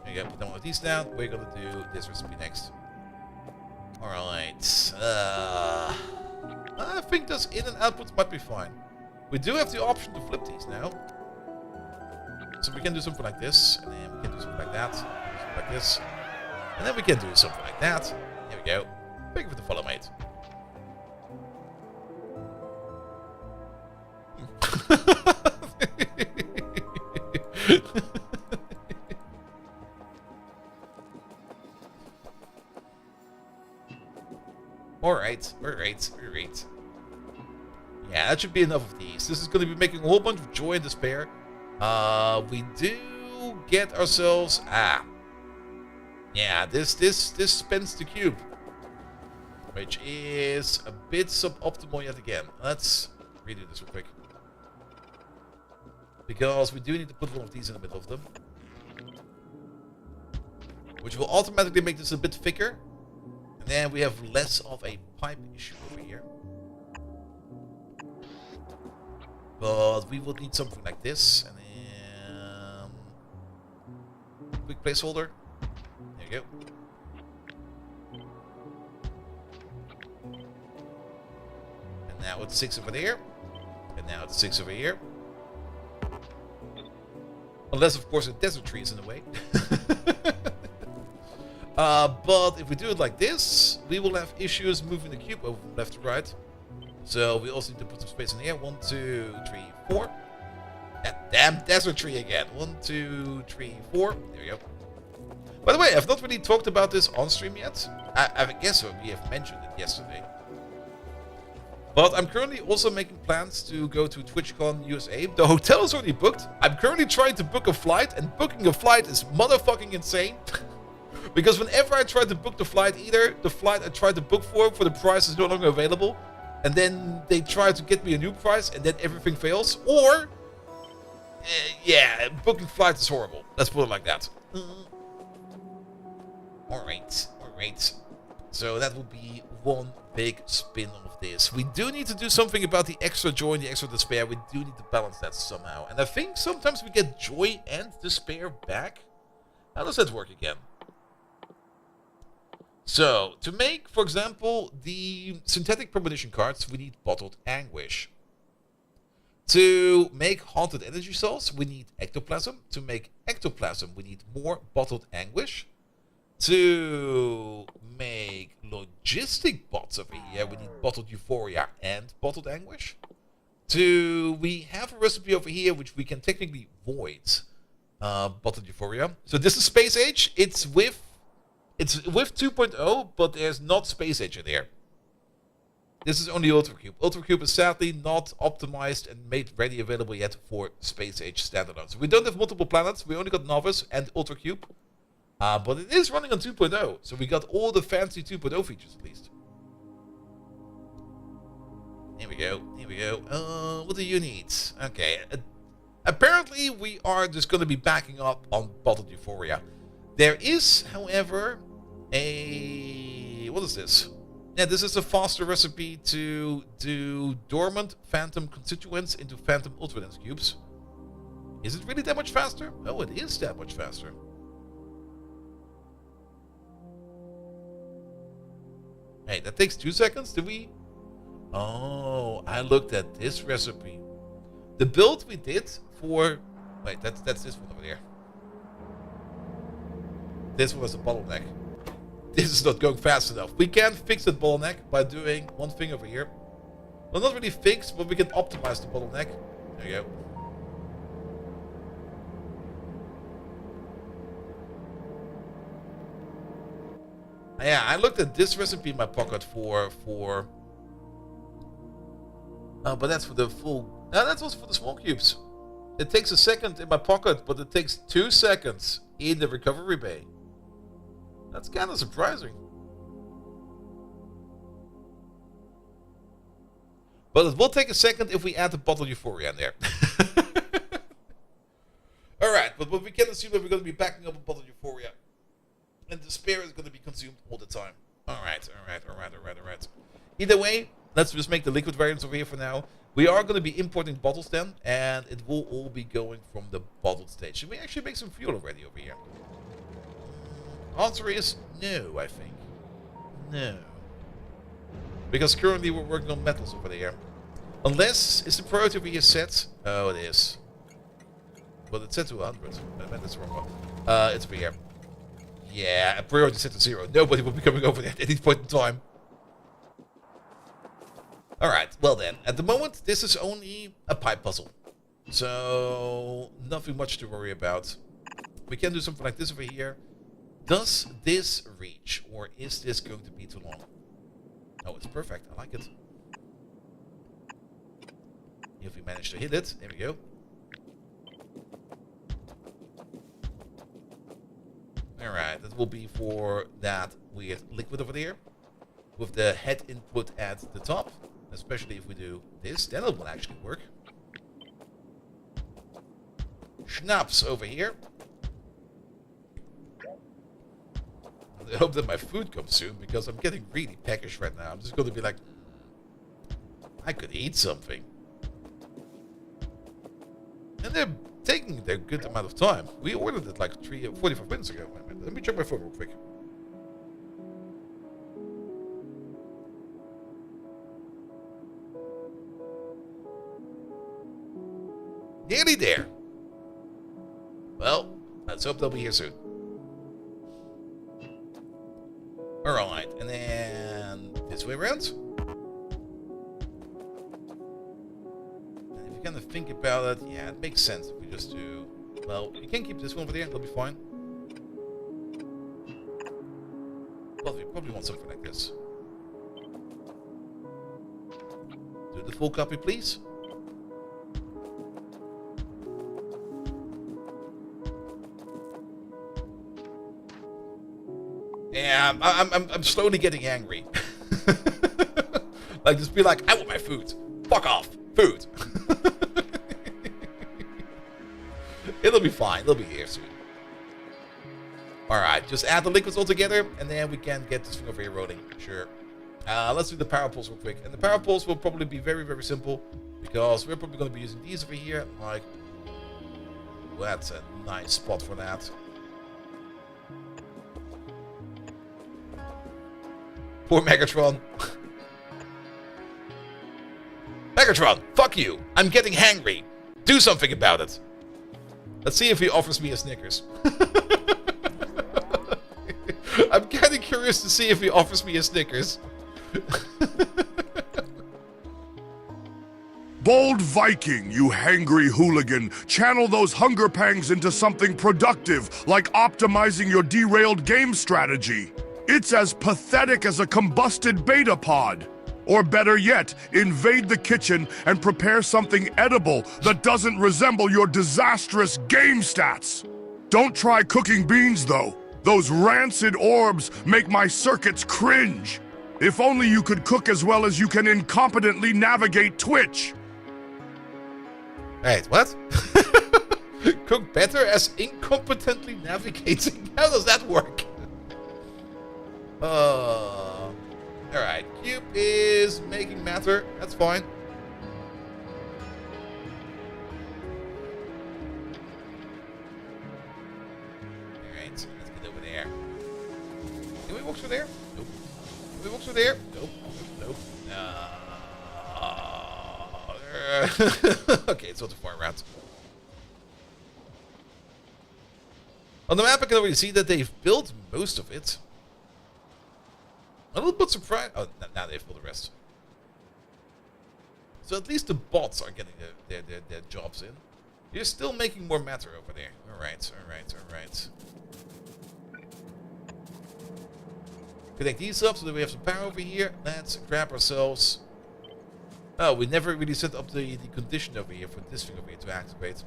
Speaker 1: There you go, put one of these down. We're gonna do this recipe next. Alright. I think those in and outputs might be fine. We do have the option to flip these now. So we can do something like this, and then we can do something like that, something like this. And then we can do something like that. Here we go. Thank you for the follow, mate. Alright. Yeah, that should be enough of these. This is going to be making a whole bunch of joy and despair. We do get ourselves... Yeah, this spends the cube. Which is a bit suboptimal yet again. Let's redo this real quick. Because we do need to put one of these in the middle of them. which will automatically make this a bit thicker. And then we have less of a pipe issue over here. But we will need something like this. And then... quick placeholder. There you go. And now it's 6 over there. And now it's 6 over here. Unless, of course, a desert tree is in the way. But if we do it like this, we will have issues moving the cube over from left to right. So we also need to put some space in here. 1, 2, 3, 4. That damn desert tree again. 1, 2, 3, 4. There we go. By the way, I've not really talked about this on stream yet. I guess we have mentioned it yesterday. But I'm currently also making plans to go to TwitchCon USA. The hotel is already booked. I'm currently trying to book a flight, and booking a flight is motherfucking insane. Because whenever I try to book the flight, either the flight I tried to book for the price is no longer available, and then they try to get me a new price, and then everything fails, or... yeah, booking flights is horrible. Let's put it like that. Alright. So that will be one big spin of this. We do need to do something about the extra joy and the extra despair. We do need to balance that somehow. And I think sometimes we get joy and despair back. How does that work again? So, to make, for example, the synthetic premonition cards, we need bottled anguish. To make haunted energy cells, we need ectoplasm. To make ectoplasm, we need more bottled anguish. To make logistic bots over here, we need bottled euphoria and bottled anguish. We have a recipe over here which we can technically void bottled euphoria. So this is Space Age. It's with 2.0, but there's not Space Age in there. This is only Ultracube. Ultracube is sadly not optimized and made ready available yet for Space Age standalone. So we don't have multiple planets. We only got Novice and Ultracube. But it is running on 2.0, so we got all the fancy 2.0 features at least. Here we go. What do you need? Okay. Apparently, we are just going to be backing up on bottled euphoria. There is, however, what is this? Yeah, this is a faster recipe to do dormant phantom constituents into phantom ultradense cubes. Is it really that much faster? Oh, it is that much faster. Hey, that takes 2 seconds, did we? Oh, I looked at this recipe. The build we did for... Wait, that's this one over there. This one was a bottleneck. This is not going fast enough. We can fix that bottleneck by doing one thing over here. Well, not really fix, but we can optimize the bottleneck. There you go. Yeah, I looked at this recipe in my pocket for but that's for the full... No, that's also for the small cubes. It takes a second in my pocket, but it takes 2 seconds in the recovery bay. That's kind of surprising. But it will take a second if we add the bottle euphoria in there. Alright, but we can assume that we're going to be backing up a bottle euphoria. And despair is going to be consumed all the time. Alright. Either way, let's just make the liquid variants over here for now. We are going to be importing bottles then, and it will all be going from the bottled stage. Should we actually make some fuel already over here? Answer is no, I think. No. Because currently we're working on metals over there. Unless, is the priority over here set? Oh, it is. But it's set to 100. That's the wrong one. It's over here. Yeah, priority set to 0. Nobody will be coming over there at any point in time. Alright, well then. At the moment, this is only a pipe puzzle. So, nothing much to worry about. We can do something like this over here. Does this reach, or is this going to be too long? Oh, it's perfect. I like it. If we manage to hit it, there we go. Alright, that will be for that weird liquid over there. With the head input at the top. Especially if we do this, then it will actually work. Schnapps over here. I hope that my food comes soon, because I'm getting really peckish right now. I'm just going to be like, I could eat something. And they're taking their good amount of time. We ordered it like 45 minutes ago. Wait a minute. Let me check my phone real quick. Nearly there. Well, let's hope they'll be here soon. Alright, and then this way around. And if you kind of think about it, yeah, it makes sense if we just do... Well, you can keep this one over there, it'll be fine. Well, we probably want something like this. Do the full copy, please. Yeah, I'm slowly getting angry. Like, just be like, I want my food. Fuck off. Food. It'll be fine. It'll be here soon. Alright, just add the liquids all together, and then we can get this thing over here rolling. Sure. Let's do the power pulse real quick. And the power pulse will probably be very, very simple, because we're probably going to be using these over here. Like, that's a nice spot for that. Poor Megatron. Megatron, fuck you. I'm getting hangry. Do something about it. Let's see if he offers me a Snickers. I'm kind of curious to see if he offers me a Snickers.
Speaker 2: Bold Viking, you hangry hooligan, channel those hunger pangs into something productive, like optimizing your derailed game strategy. It's as pathetic as a combusted beta pod. Or better yet, invade the kitchen and prepare something edible that doesn't resemble your disastrous game stats. Don't try cooking beans, though. Those rancid orbs make my circuits cringe. If only you could cook as well as you can incompetently navigate Twitch.
Speaker 1: Wait, what? Cook better as incompetently navigating? How does that work? Alright, Cube is making matter. That's fine. Alright, let's get over there. Can we walk through there? Nope. Can we walk through there? Nope. Nope. Okay, it's not too far around. On the map, I can already see that they've built most of it. A little bit surprised. Oh, now they've built the rest. So at least the bots are getting their jobs in. You're still making more matter over there. Alright, alright, alright. Connect these up so that we have some power over here. Let's grab ourselves... Oh, we never really set up the condition over here for this thing over here to activate.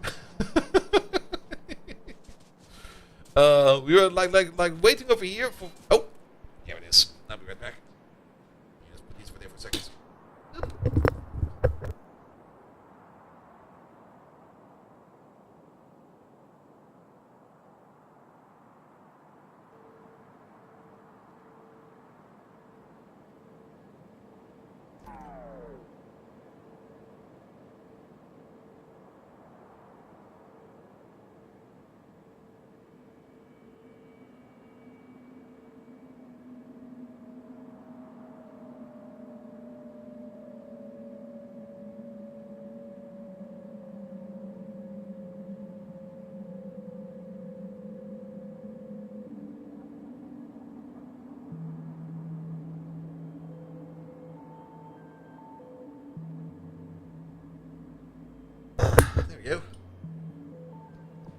Speaker 1: We were like waiting over here for... Oh! Here it is. I'll be right back. Just put these for there for a second. There we go.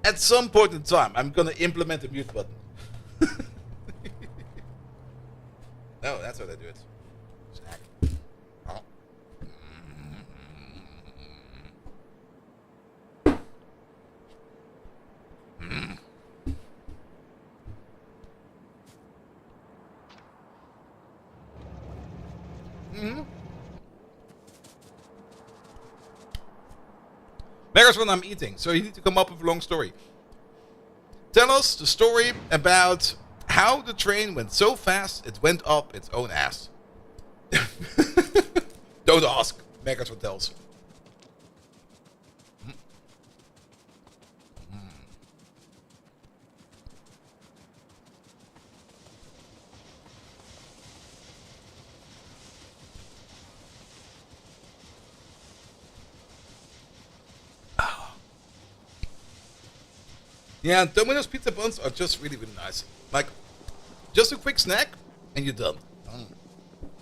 Speaker 1: At some point in time, I'm gonna implement the mute button. No, that's how they do it. Snack. Oh. There's what I'm eating, so you need to come up with a long story. Tell us the story about how the train went so fast it went up its own ass. Don't ask. Megatron tells. Yeah, Domino's pizza buns are just really, really nice. Like, just a quick snack, and you're done.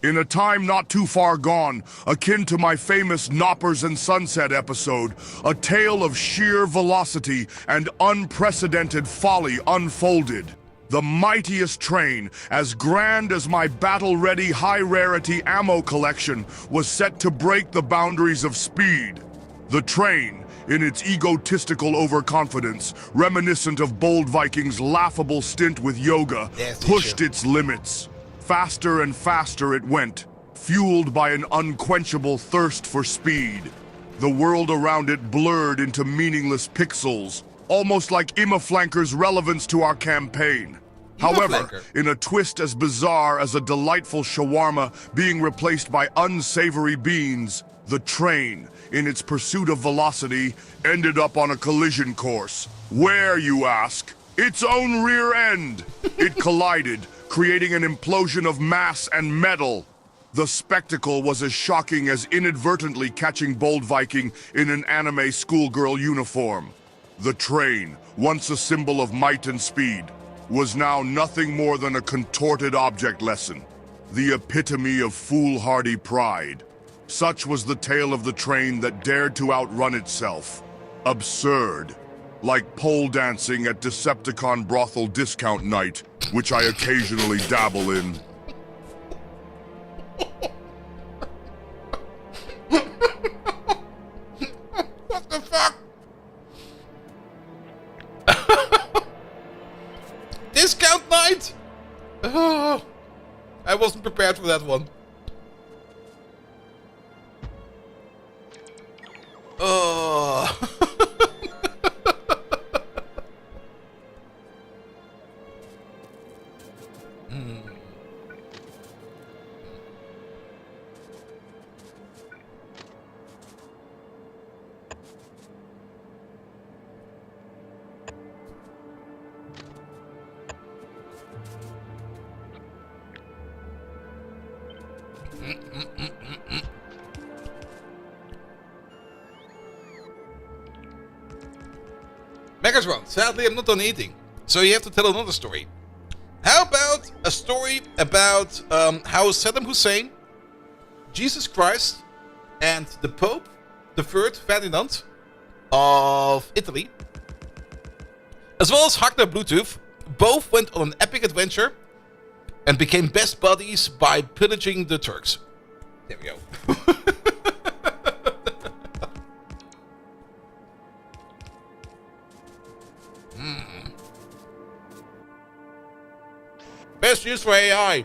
Speaker 2: In a time not too far gone, akin to my famous Knoppers and Sunset episode, a tale of sheer velocity and unprecedented folly unfolded. The mightiest train, as grand as my battle-ready high-rarity ammo collection, was set to break the boundaries of speed. The train, in its egotistical overconfidence, reminiscent of Bold Viking's laughable stint with yoga, pushed its limits. Faster and faster it went, fueled by an unquenchable thirst for speed. The world around it blurred into meaningless pixels, almost like Imaflanker's relevance to our campaign. However, in a twist as bizarre as a delightful shawarma being replaced by unsavory beans, the train, in its pursuit of velocity, ended up on a collision course. Where, you ask? Its own rear end! It collided, creating an implosion of mass and metal. The spectacle was as shocking as inadvertently catching Bold Viking in an anime schoolgirl uniform. The train, once a symbol of might and speed, was now nothing more than a contorted object lesson, the epitome of foolhardy pride. Such was the tale of the train that dared to outrun itself. Absurd. Like pole dancing at Decepticon brothel discount night, which I occasionally dabble in.
Speaker 1: What the fuck? Discount night? Oh, I wasn't prepared for that one. Oh. Megatron, sadly I'm not done eating, so you have to tell another story. How about a story about how Saddam Hussein, Jesus Christ, and the Pope, the third Ferdinand of Italy, as well as Hagner Bluetooth, both went on an epic adventure and became best buddies by pillaging the Turks. There we go. Best use for AI.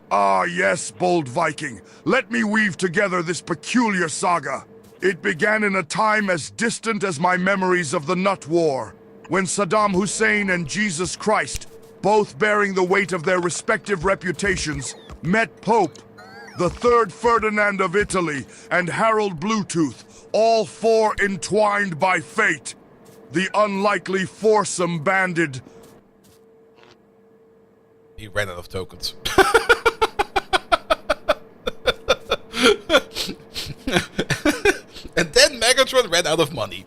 Speaker 2: Ah, yes, Bold Viking. Let me weave together this peculiar saga. It began in a time as distant as my memories of the Nut War, when Saddam Hussein and Jesus Christ, both bearing the weight of their respective reputations, met Pope, the third Ferdinand of Italy, and Harold Bluetooth, all four entwined by fate. The unlikely foursome banded...
Speaker 1: He ran out of tokens. And then Megatron ran out of money.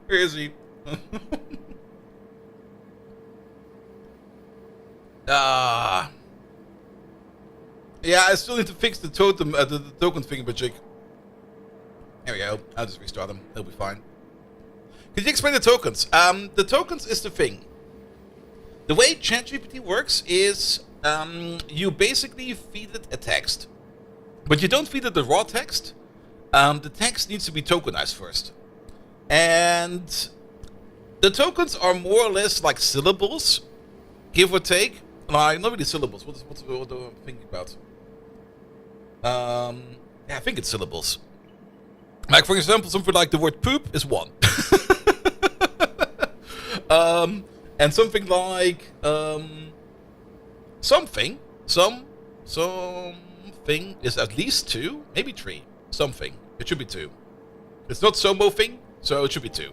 Speaker 1: Where is he? Yeah, I still need to fix the totem, the token thingamajig. There we go. I'll just restart him. He'll be fine. Could you explain the tokens? The tokens is the thing. The way ChatGPT works is you basically feed it a text. But you don't feed it the raw text. The text needs to be tokenized first. And the tokens are more or less like syllables, give or take. Like, not really syllables. What am I thinking about? Yeah, I think it's syllables. Like, for example, something like the word poop is 1. And something like something is at least 2, maybe 3. Something. It should be 2. It's not somo thing, so it should be 2.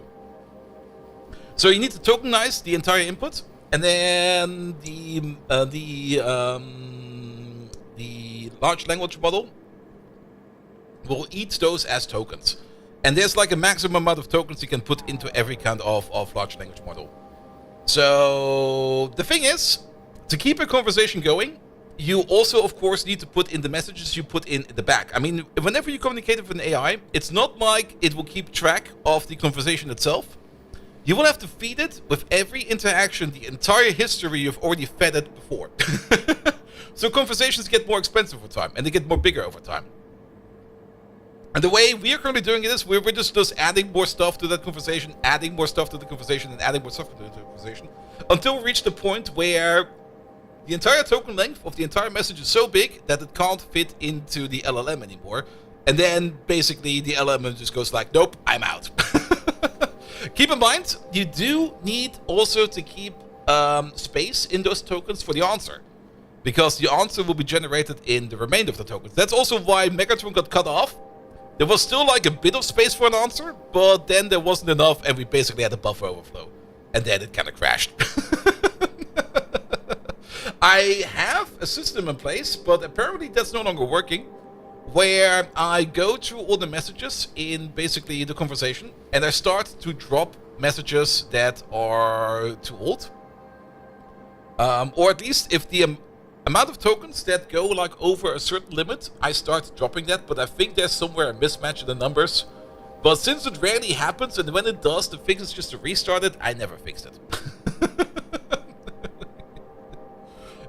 Speaker 1: So you need to tokenize the entire input, and then the large language model will eat those as tokens. And there's like a maximum amount of tokens you can put into every kind of large language model. So the thing is, to keep a conversation going, you also, of course, need to put in the messages you put in the back. I mean, whenever you communicate with an AI, it's not like it will keep track of the conversation itself. You will have to feed it with every interaction, the entire history you've already fed it before. So conversations get more expensive over time, and they get more bigger over time. And the way we are currently doing it is we're just adding more stuff to that conversation, adding more stuff to the conversation, and adding more stuff to the conversation, until we reach the point where the entire token length of the entire message is so big that it can't fit into the LLM anymore. And then basically the LLM just goes like, nope, I'm out. Keep in mind, you do need also to keep space in those tokens for the answer, because the answer will be generated in the remainder of the tokens. That's also why Megatron got cut off. There was still like a bit of space for an answer, but then there wasn't enough, and we basically had a buffer overflow. And then it kind of crashed. I have a system in place, but apparently that's no longer working, where I go through all the messages in basically the conversation, and I start to drop messages that are too old. Or at least if the amount of tokens that go like over a certain limit, I start dropping that, but I think there's somewhere a mismatch in the numbers. But since it rarely happens, and when it does, the fix is just to restart it, I never fixed it.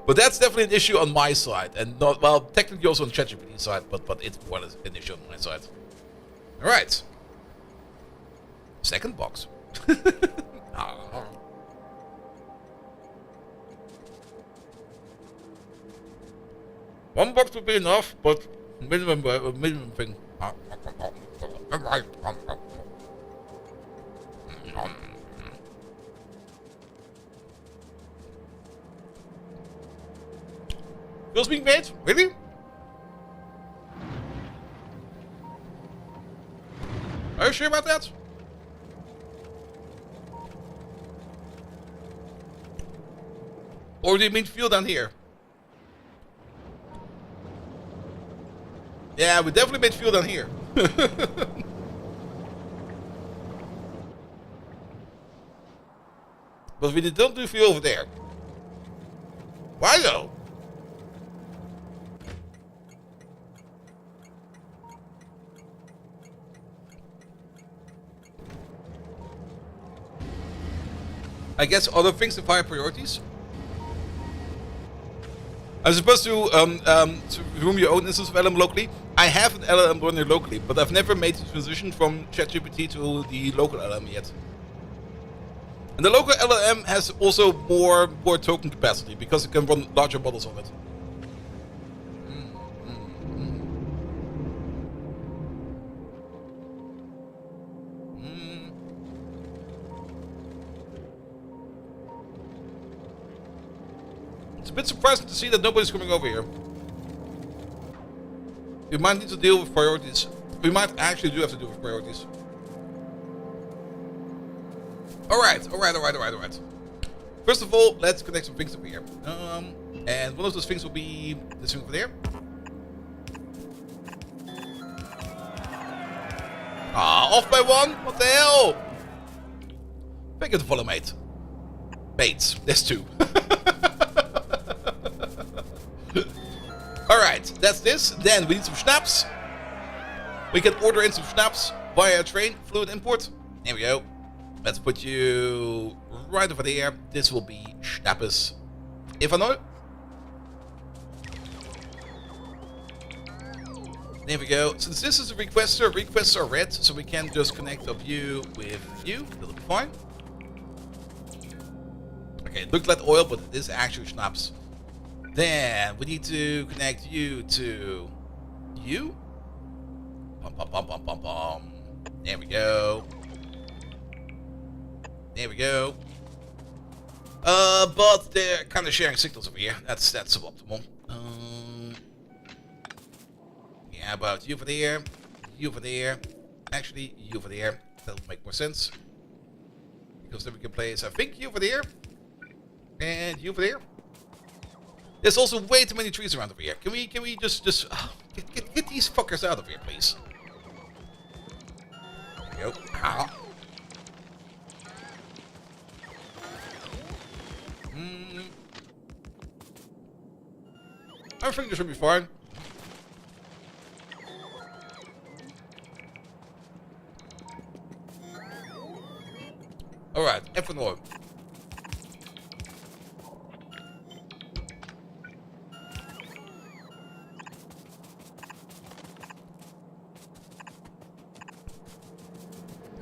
Speaker 1: But that's definitely an issue on my side, and not, well, technically also on ChatGPT side, but it's more an issue on my side. All right. Second box. One box would be enough, but minimum thing. Bills being made? Really? Are you sure about that? Or do you mean fuel down here? Yeah, we definitely made fuel down here. But we don't do fuel over there. Why though? I guess other things have higher priorities. I'm supposed to room your own instance of LLM locally. I have an LLM running locally, but I've never made the transition from ChatGPT to the local LLM yet. And the local LLM has also more token capacity because it can run larger models on it. It's a bit surprising to see that nobody's coming over here. We might need to deal with priorities. We might actually do have to deal with priorities. Alright. First of all, let's connect some things over here. And one of those things will be this thing over there. Ah, off by 1? What the hell? Thank you to follow, mate. Mates, there's 2. Alright, that's this. Then we need some schnapps. We can order in some schnapps via train, fluid import. There we go. Let's put you right over there. This will be schnappes. If I know. There we go. Since this is a requester, requests are red, so we can just connect up you with you. That'll be fine. Okay, it looked like oil, but it is actually schnapps. Then we need to connect you to you. Bum, bum, bum, bum, bum, bum. There we go. There we go. But they're kind of sharing signals over here. That's suboptimal. Yeah, how about you over there? You over there? Actually, you over there. That'll make more sense. Because then we can place, I think, you over there. And you over there. There's also way too many trees around over here. Can we just get these fuckers out of here, please? There we go. Ah. I think this should be fine. Alright, ethanol.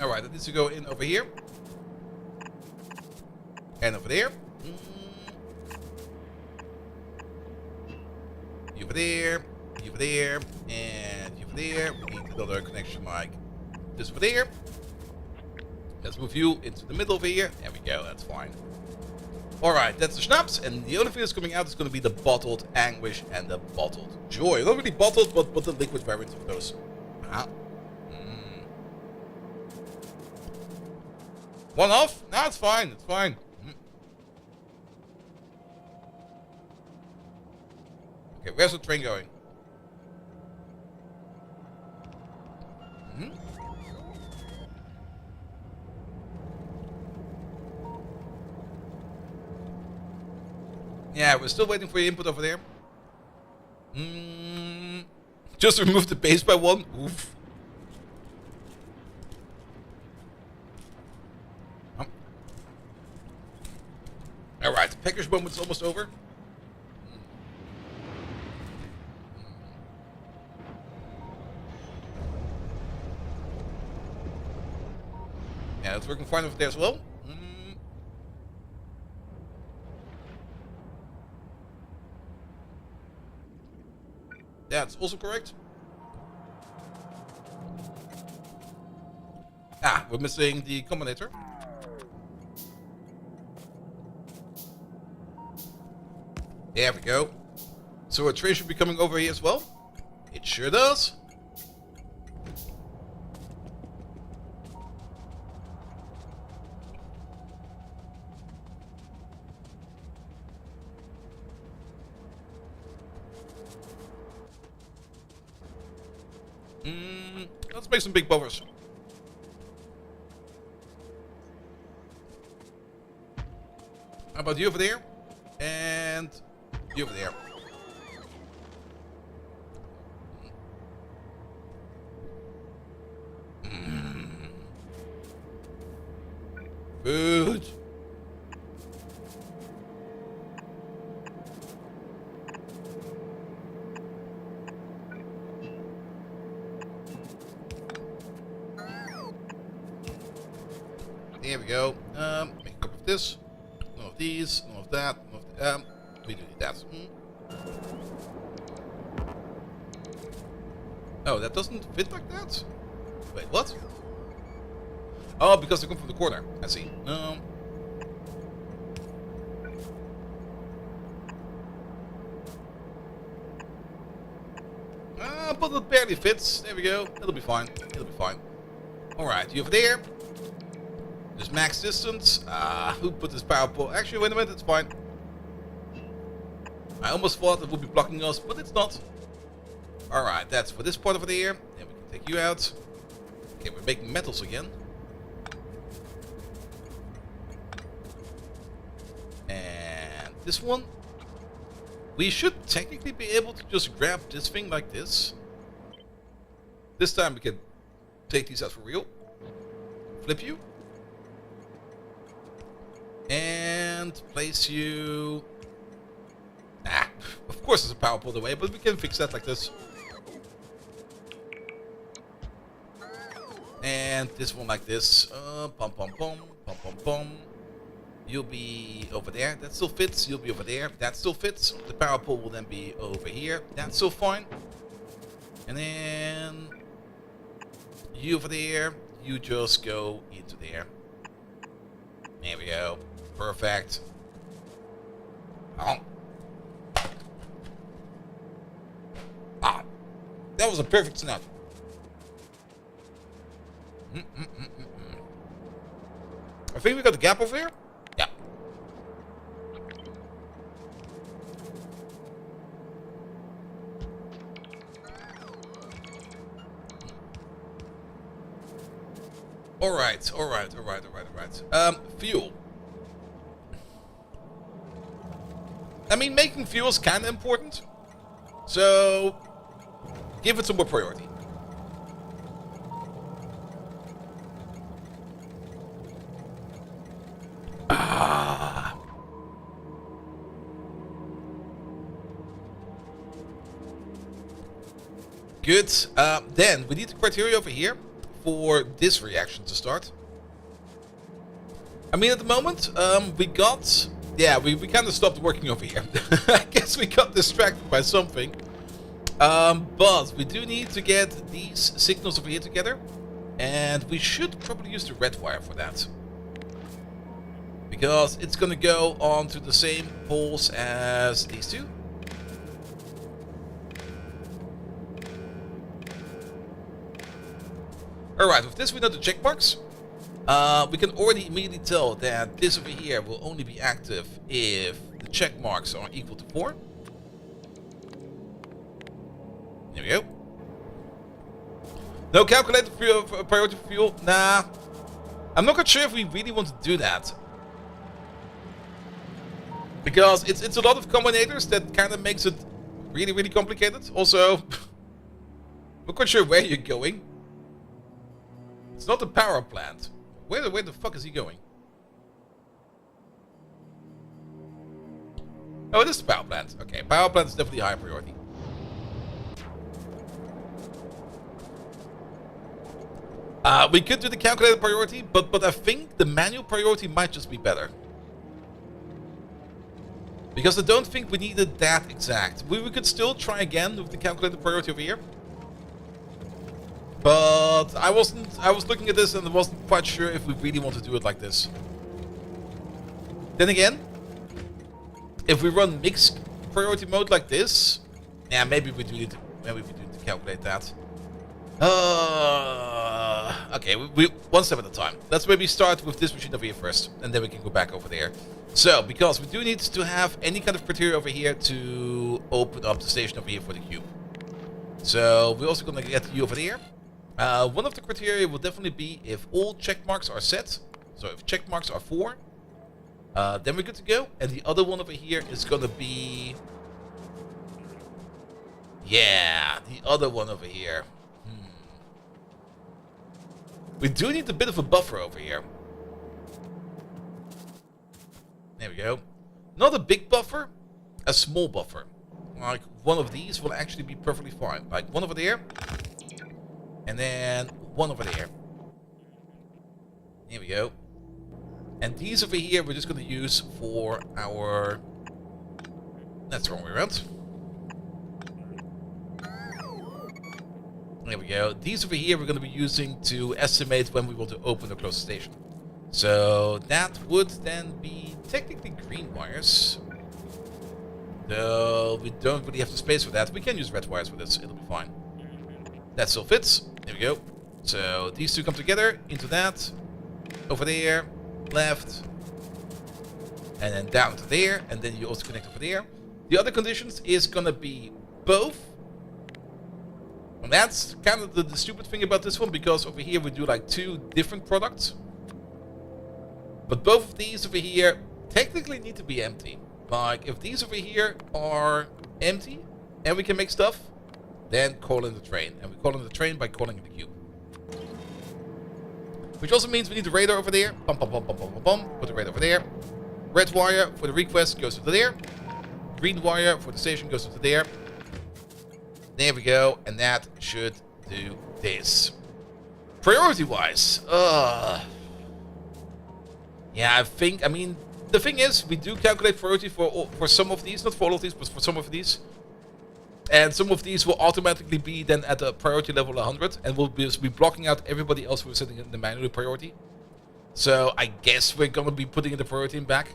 Speaker 1: Alright, that needs to go in over here. And over there. You over there. You over there. And you over there. We need another connection like this over there. Let's move you into the middle over here. There we go, that's fine. Alright, that's the schnapps, and the only thing that's coming out is going to be the bottled anguish and the bottled joy. Not really bottled, but the liquid variants of those. One off? No, it's fine, it's fine. Okay, where's the train going? Yeah, we're still waiting for your input over there. Just remove the base by one. Oof. Alright, Pecker's moment's almost over. Yeah, it's working fine over there as well. That's also correct. Ah, we're missing the combinator. There we go. So a train should be coming over here as well. It sure does. Let's make some big buffers. How about you over there? And you over there. Food. There we go. Make a cup of this. None of these. None of that. None of we do need that. Oh, that doesn't fit like that? Wait, what? Oh, because they come from the corner. I see. But it barely fits. There we go. It'll be fine. It'll be fine. Alright, you over there. There's max distance. Who put this power pole? Actually, wait a minute. It's fine. I almost thought it would be blocking us, but it's not. Alright, that's for this part over there. And we can take you out. Okay, we're making metals again. And this one. We should technically be able to just grab this thing like this. This time we can take these out for real. Flip you. And place you... of course there's a power pulled away, but we can fix that like this. And this one like this. Pom pom pom, pom pom pom. You'll be over there. That still fits. You'll be over there. That still fits. The power pole will then be over here. That's still fine. And then you over there. You just go into there. There we go. Perfect. Oh. Ah. That was a perfect snap. I think we got the gap over here. Yeah. Alright. Fuel. I mean, making fuel is kind of important. So, give it some more priority. Good. Then we need the criteria over here for this reaction to start. I mean, at the moment, we got... Yeah, we kind of stopped working over here. I guess we got distracted by something. But we do need to get these signals over here together. And we should probably use the red wire for that. Because it's going to go on to the same poles as these two. Alright, with this we know the check marks. We can already immediately tell that this over here will only be active if the check marks are equal to 4. There we go. No calculated fuel, priority fuel? Nah. I'm not quite sure if we really want to do that. Because it's a lot of combinators that kind of makes it really, really complicated. Also, I'm not quite sure where you're going. It's not the power plant. Where the fuck is he going? Oh, it is the power plant. Okay, power plant is definitely high priority. We could do the calculated priority, but I think the manual priority might just be better. Because I don't think we needed that exact. We could still try again with the calculated priority over here. But I was looking at this and I wasn't quite sure if we really want to do it like this. Then again, if we run mixed priority mode like this, yeah, maybe we do need to calculate that. Okay, we one step at a time. Let's maybe start with this machine over here first, and then we can go back over there. So, because we do need to have any kind of criteria over here to open up the station over here for the cube. So, we're also going to get you over there. One of the criteria will definitely be if all check marks are set. So if check marks are 4, then we're good to go. And the other one over here is going to be... Yeah, the other one over here. We do need a bit of a buffer over here. There we go. Not a big buffer, a small buffer. Like one of these will actually be perfectly fine. Like one over there. And then one over there. Here we go. And these over here we're just going to use for our... That's the wrong way around. There we go. These over here we're going to be using to estimate when we want to open or close the station. So that would then be technically green wires. Though we don't really have the space for that. We can use red wires for this. It'll be fine. That still fits. There we go. So these two come together into that. Over there. Left. And then down to there. And then you also connect over there. The other conditions is going to be both. And that's kind of the stupid thing about this one. Because over here we do like 2 different products. But both of these over here technically need to be empty. Like if these over here are empty and we can make stuff, then call in the train. And we call in the train by calling in the cube. Which also means we need the radar over there. Put the radar over there. Red wire for the request goes to there. Green wire for the station goes to there. There we go. And that should do this. Priority-wise, yeah, I mean, the thing is, we do calculate priority for some of these, not for all of these, but for some of these. And some of these will automatically be then at a priority level 100, and we'll be blocking out everybody else who's sitting in the manual priority. So I guess we're gonna be putting in the priority in back.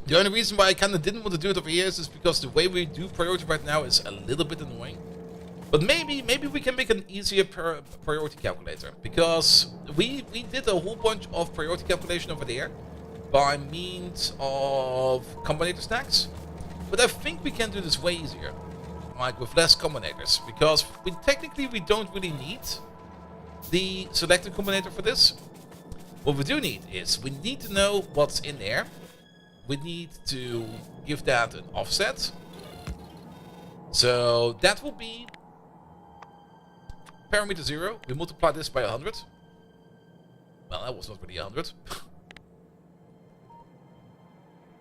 Speaker 1: The only reason why I kind of didn't want to do it over here is because the way we do priority right now is a little bit annoying. But maybe we can make an easier priority calculator, because we did a whole bunch of priority calculation over there by means of combinator stacks. But I think we can do this way easier, like with less combinators, because technically we don't really need the selector combinator for this. What we do need is we need to know what's in there. We need to give that an offset. So that will be parameter 0. We multiply this by 100. Well, that was not really 100.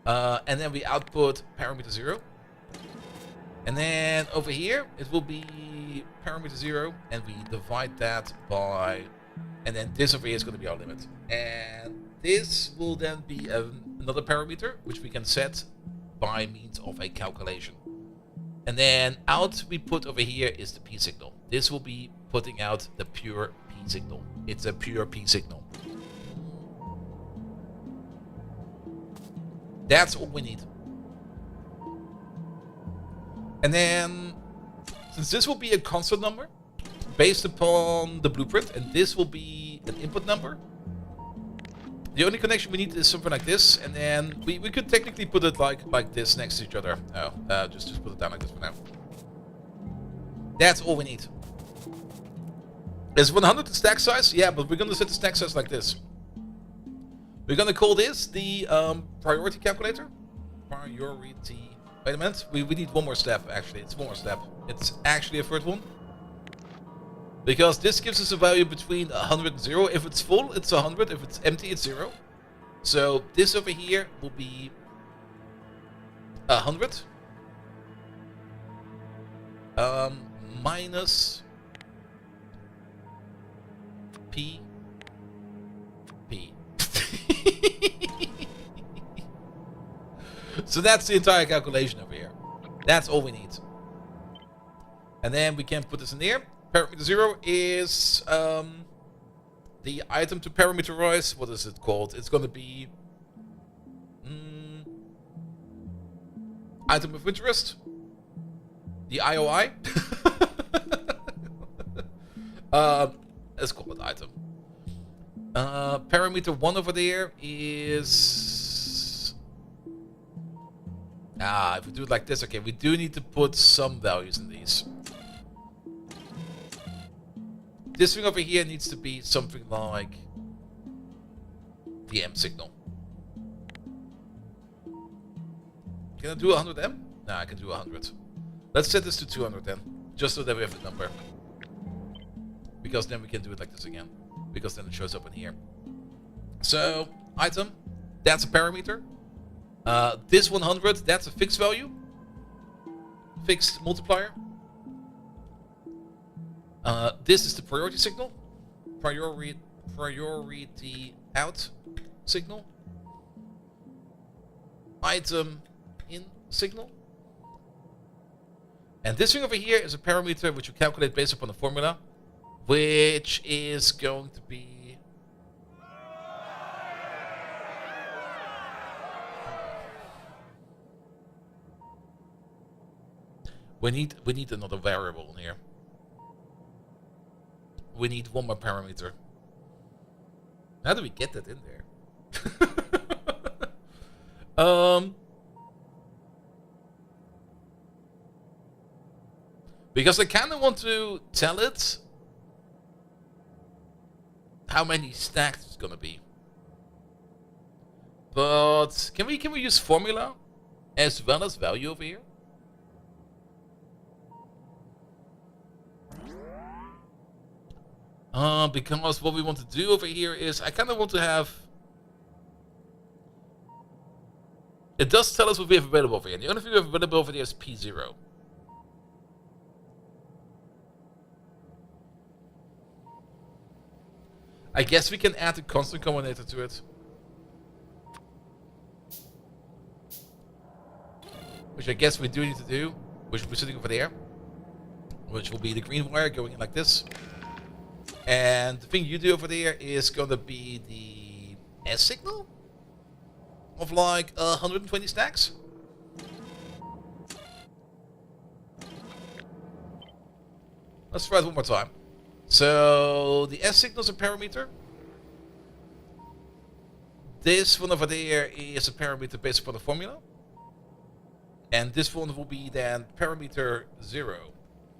Speaker 1: And then we output parameter 0. And then over here, it will be parameter 0. And we divide that by... And then this over here is going to be our limit. And this will then be another parameter, which we can set by means of a calculation. And then out we put over here is the P signal. This will be putting out the pure P signal. It's a pure P signal. That's all we need. And then, since this will be a constant number, based upon the blueprint, and this will be an input number, the only connection we need is something like this, and then we could technically put it like this next to each other. Oh, just put it down like this for now. That's all we need. Is 100 the stack size? Yeah, but we're going to set the stack size like this. We're going to call this the priority calculator. Priority. Wait a minute. We need one more step, actually. It's one more step. It's actually a third one. Because this gives us a value between 100 and 0. If it's full, it's 100. If it's empty, it's 0. So this over here will be 100. Minus P. So that's the entire calculation over here. That's all we need. And then we can put this in there. Parameter 0 is the item to parameterize. What is it called? It's going to be item of interest. The IOI. Let's call it item. Parameter 1 over there is... if we do it like this, okay, we do need to put some values in these. This thing over here needs to be something like the M signal. Can I do 100 M? No, I can do 100. Let's set this to 200 then, just so that we have the number. Because then we can do it like this again. Because then it shows up in here. So, item, that's a parameter. This 100, that's a fixed value. Fixed multiplier. This is the priority signal. Priority out signal. Item in signal. And this thing over here is a parameter which you calculate based upon a formula, which is going to be... We need another variable in here. We need one more parameter. How do we get that in there? Because I kind of want to tell it how many stacks it's gonna be. But can we use formula as well as value over here? Because what we want to do over here is I kind of want to have... It does tell us what we have available over here. The only thing we have available over here is P0. I guess we can add the constant combinator to it. Which I guess we do need to do. Which we're sitting over there. Which will be the green wire going in like this. And the thing you do over there is gonna be the S signal of like 120 stacks. Let's try it one more time. So the S signal is a parameter. This one over there is a parameter based upon the formula. And this one will be then parameter 0.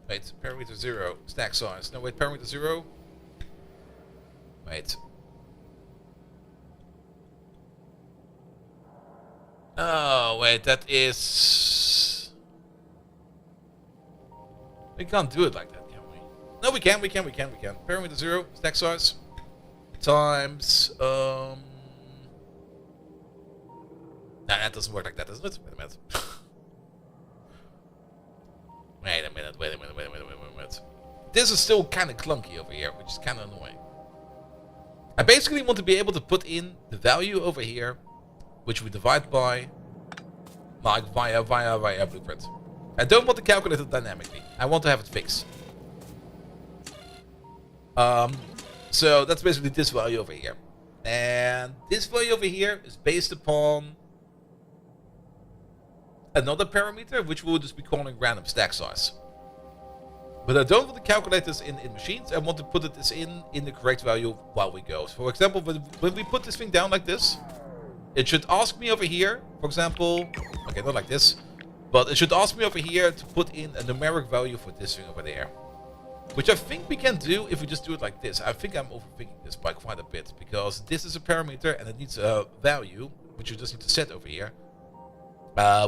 Speaker 1: Wait, parameter 0, stack size. No, wait, parameter 0. Wait. Oh, wait, that is... We can't do it like that, can we? No, we can. Parameter 0, stack size, times... Nah, that doesn't work like that, doesn't it? Wait a minute. Wait a minute. This is still kind of clunky over here, which is kind of annoying. I basically want to be able to put in the value over here, which we divide by, like via blueprint. I don't want to calculate it dynamically. I want to have it fixed. So that's basically this value over here. And this value over here is based upon another parameter, which we'll just be calling random stack size. But I don't want to calculate this in machines. I want to put this in the correct value while we go. So for example, when we put this thing down like this, it should ask me over here, for example, okay, not like this, but it should ask me over here to put in a numeric value for this thing over there. Which I think we can do if we just do it like this. I think I'm overthinking this by quite a bit, because this is a parameter and it needs a value, which you just need to set over here,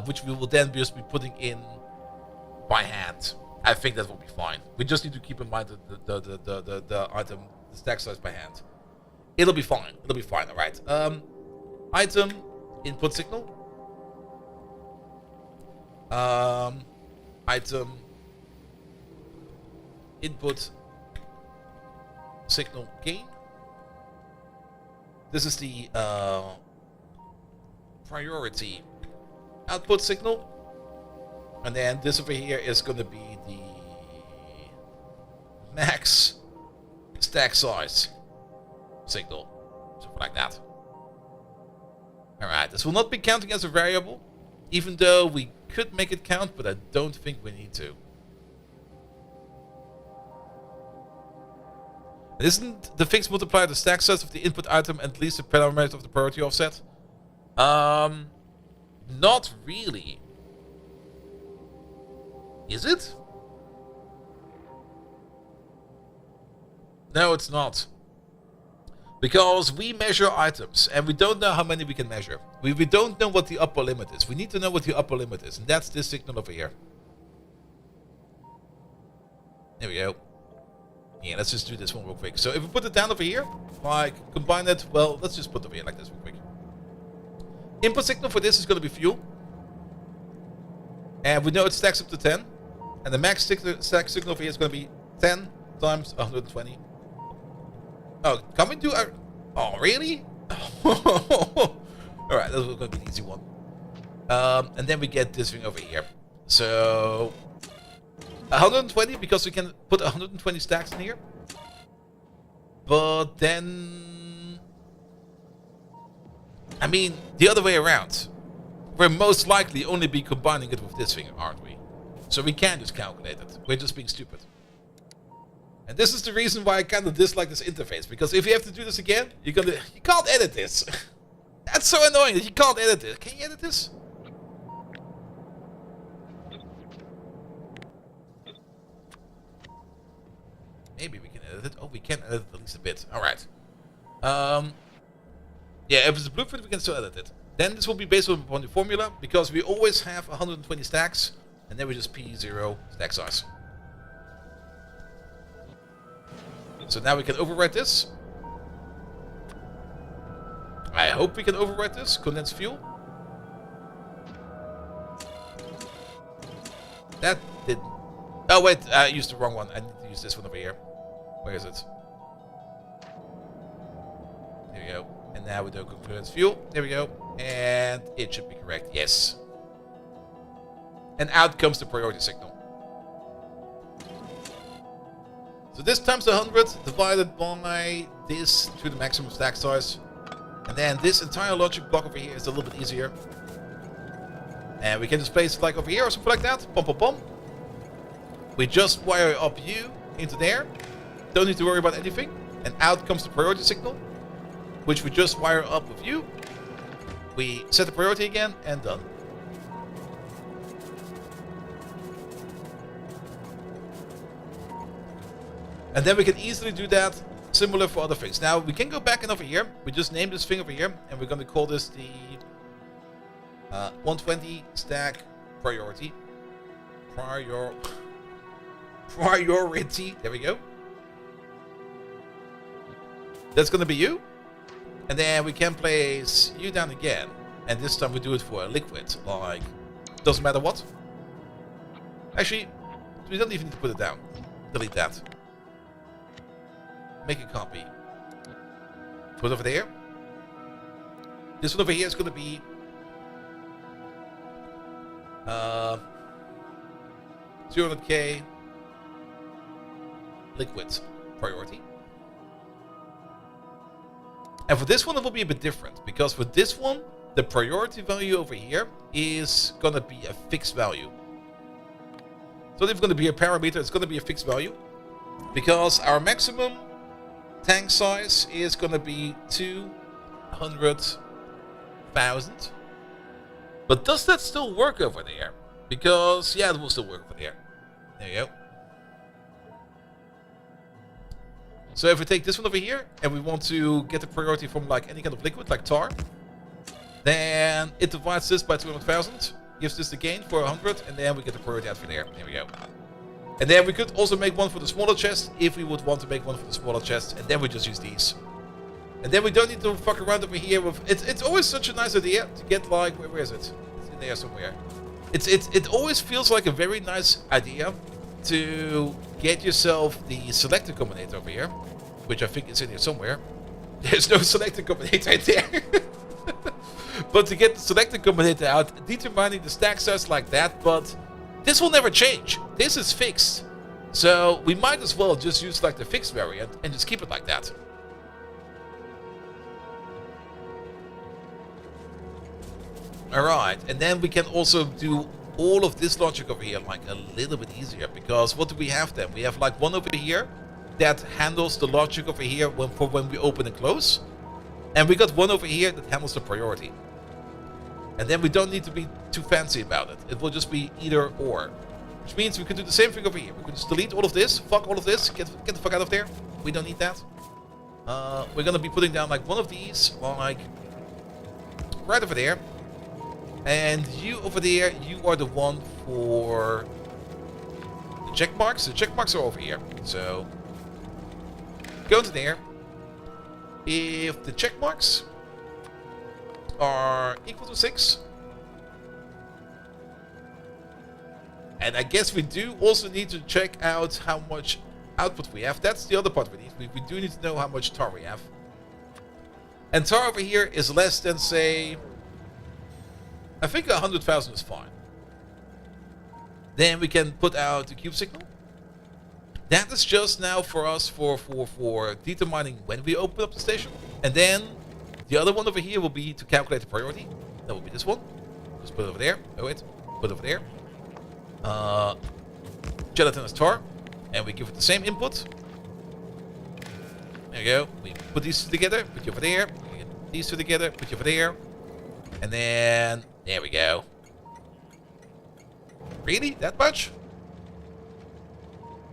Speaker 1: which we will then just be putting in by hand. I think that will be fine. We just need to keep in mind the item, the stack size by hand. It'll be fine. It'll be fine. All right. Item input signal. Item input signal gain. This is the priority output signal. And then this over here is going to be the max stack size signal. Something like that. Alright, this will not be counting as a variable, even though we could make it count, but I don't think we need to. Isn't the fixed multiplier the stack size of the input item and at least the parameter of the priority offset? Not really. Is it? No, it's not. Because we measure items, and we don't know how many we can measure. We don't know what the upper limit is. We need to know what the upper limit is, and that's this signal over here. There we go. Yeah, let's just do this one real quick. So if we put it down over here, like combine it, well, let's just put it over here like this real quick. Input signal for this is going to be fuel. And we know it stacks up to 10. And the max stack signal over here is going to be 10 times 120. Oh, can we do our... Oh, really? Alright, that's going to be an easy one. And then we get this thing over here. So... 120, because we can put 120 stacks in here. But then... I mean, the other way around. We're most likely only be combining it with this thing, aren't we? So we can't just calculate it. We're just being stupid. And this is the reason why I kind of dislike this interface. Because if you have to do this again, you can't edit this. That's so annoying that you can't edit it. Can you edit this? Maybe we can edit it. Oh, we can edit it at least a bit. Alright. Yeah, if it's a blueprint, we can still edit it. Then this will be based upon the formula, because we always have 120 stacks, and then we just P0 stack size. So now we can overwrite this. I hope we can overwrite this. Condensed fuel. That didn't... Oh wait, I used the wrong one. I need to use this one over here. Where is it? go. And now we don't confirm it's fuel. There we go. And it should be correct. Yes. And out comes the priority signal. So this times 100 divided by this to the maximum stack size. And then this entire logic block over here is a little bit easier. And we can just place it like over here or something like that. Pom pom pom. We just wire up U into there. Don't need to worry about anything. And out comes the priority signal, which we just wire up with U. We set the priority again and done. And then we can easily do that similar for other things. Now we can go back and over here. We just name this thing over here, and we're going to call this the 120 stack priority. Priority. There we go. That's going to be U. And then we can place U down again. And this time we do it for a liquid. Like, doesn't matter what. Actually, we don't even need to put it down. Delete that. Make a copy. Put it over there. This one over here is going to be 200k liquid priority. And for this one it will be a bit different, because for this one the priority value over here is going to be a fixed value. So if it's going to be a parameter, it's going to be a fixed value, because our maximum tank size is going to be 200,000. But does that still work over there? Because, yeah, it will still work over there. There you go. So if we take this one over here, and we want to get the priority from like any kind of liquid, like tar, then it divides this by 200,000, gives this the gain for 100, and then we get the priority out for there. There we go. And then we could also make one for the smaller chest, if we would want to make one for the smaller chest, and then we just use these. And then we don't need to fuck around over here with... It's always such a nice idea to get like... Where is it? It's in there somewhere. It always feels like a very nice idea to get yourself the selector combinator over here, which I think is in here somewhere. There's no selector combinator in there. But to get the selector combinator out, determining the stack size like that, but this will never change. This is fixed. So we might as well just use like the fixed variant and just keep it like that. Alright, and then we can also do all of this logic over here like a little bit easier, because what do we have then? We have like one over here that handles the logic over here when we open and close, and we got one over here that handles the priority. And then we don't need to be too fancy about it. It will just be either or, which means we can do the same thing over here. We can just delete all of this, fuck all of this, get the fuck out of there. We don't need that. We're gonna be putting down like one of these, like right over there. And you over there, you are the one for the check marks. The check marks are over here. So go to there. If the check marks are equal to 6, and I guess we do also need to check out how much output we have. That's the other part we need. We do need to know how much tar we have. And tar over here is less than, say, I think 100,000 is fine. Then we can put out the cube signal. That is just now for us for determining when we open up the station. And then the other one over here will be to calculate the priority. That will be this one. Just put it over there. Oh wait, put it over there. Gelatinous tar. And we give it the same input. There you go. We put these two together, put you over there. These two together, put you over there. And then, there we go. Really? That much?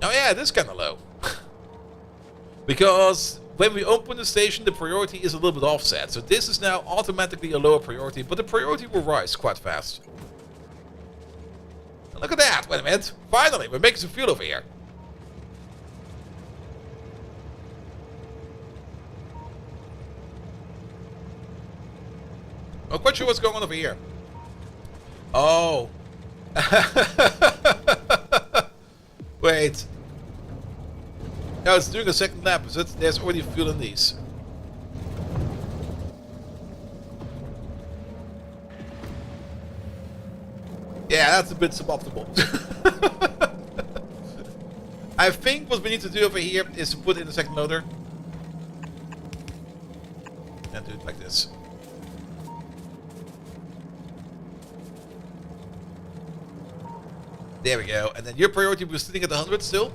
Speaker 1: Oh yeah, this is kind of low. Because when we open the station, the priority is a little bit offset. So this is now automatically a lower priority, but the priority will rise quite fast. And look at that. Wait a minute. Finally, we're making some fuel over here. I'm quite sure what's going on over here. Oh. Wait. No, it's doing a second lap, is it? There's already fuel in these. Yeah, that's a bit suboptimal. I think what we need to do over here is to put in a second loader. And do it like this. There we go. And then your priority was sitting at 100 still.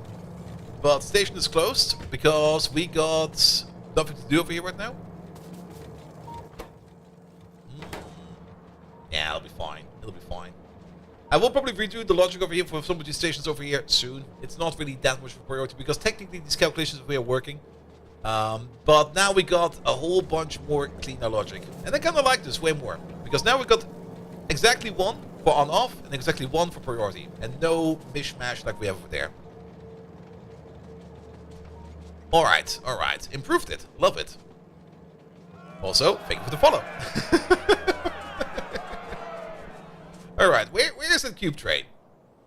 Speaker 1: But station is closed because we got nothing to do over here right now. Yeah, it'll be fine. It'll be fine. I will probably redo the logic over here for some of these stations over here soon. It's not really that much of a priority because technically these calculations over here are working. But now we got a whole bunch more cleaner logic. And I kind of like this way more. Because now we got exactly one for on-off and exactly one for priority. And no mishmash like we have over there. Alright, alright. Improved it. Love it. Also, thank you for the follow. Alright, where is that cube train?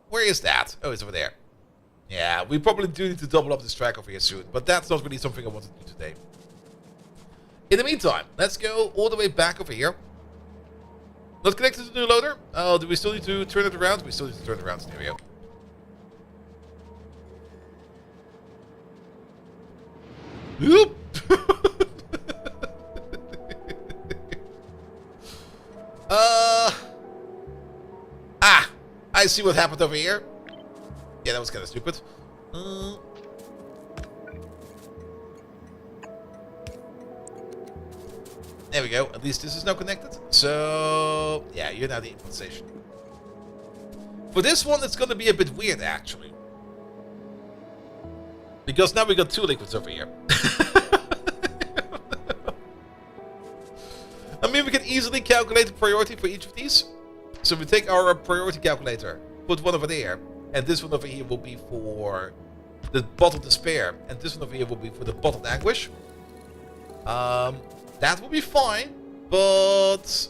Speaker 1: Where is that? Oh, it's over there. Yeah, we probably do need to double up this track over here soon, but that's not really something I want to do today. In the meantime, let's go all the way back over here. Not connected to the new loader. Oh, do we still need to turn it around? We still need to turn it around. There we go. Oop! I see what happened over here. Yeah, that was kind of stupid. There we go. At least this is now connected. So, yeah, you're now the input station. For this one, it's going to be a bit weird, actually. Because now we got two liquids over here. I mean, we can easily calculate the priority for each of these. So we take our priority calculator, put one over there, and this one over here will be for the bottled despair, and this one over here will be for the bottled anguish. That will be fine, but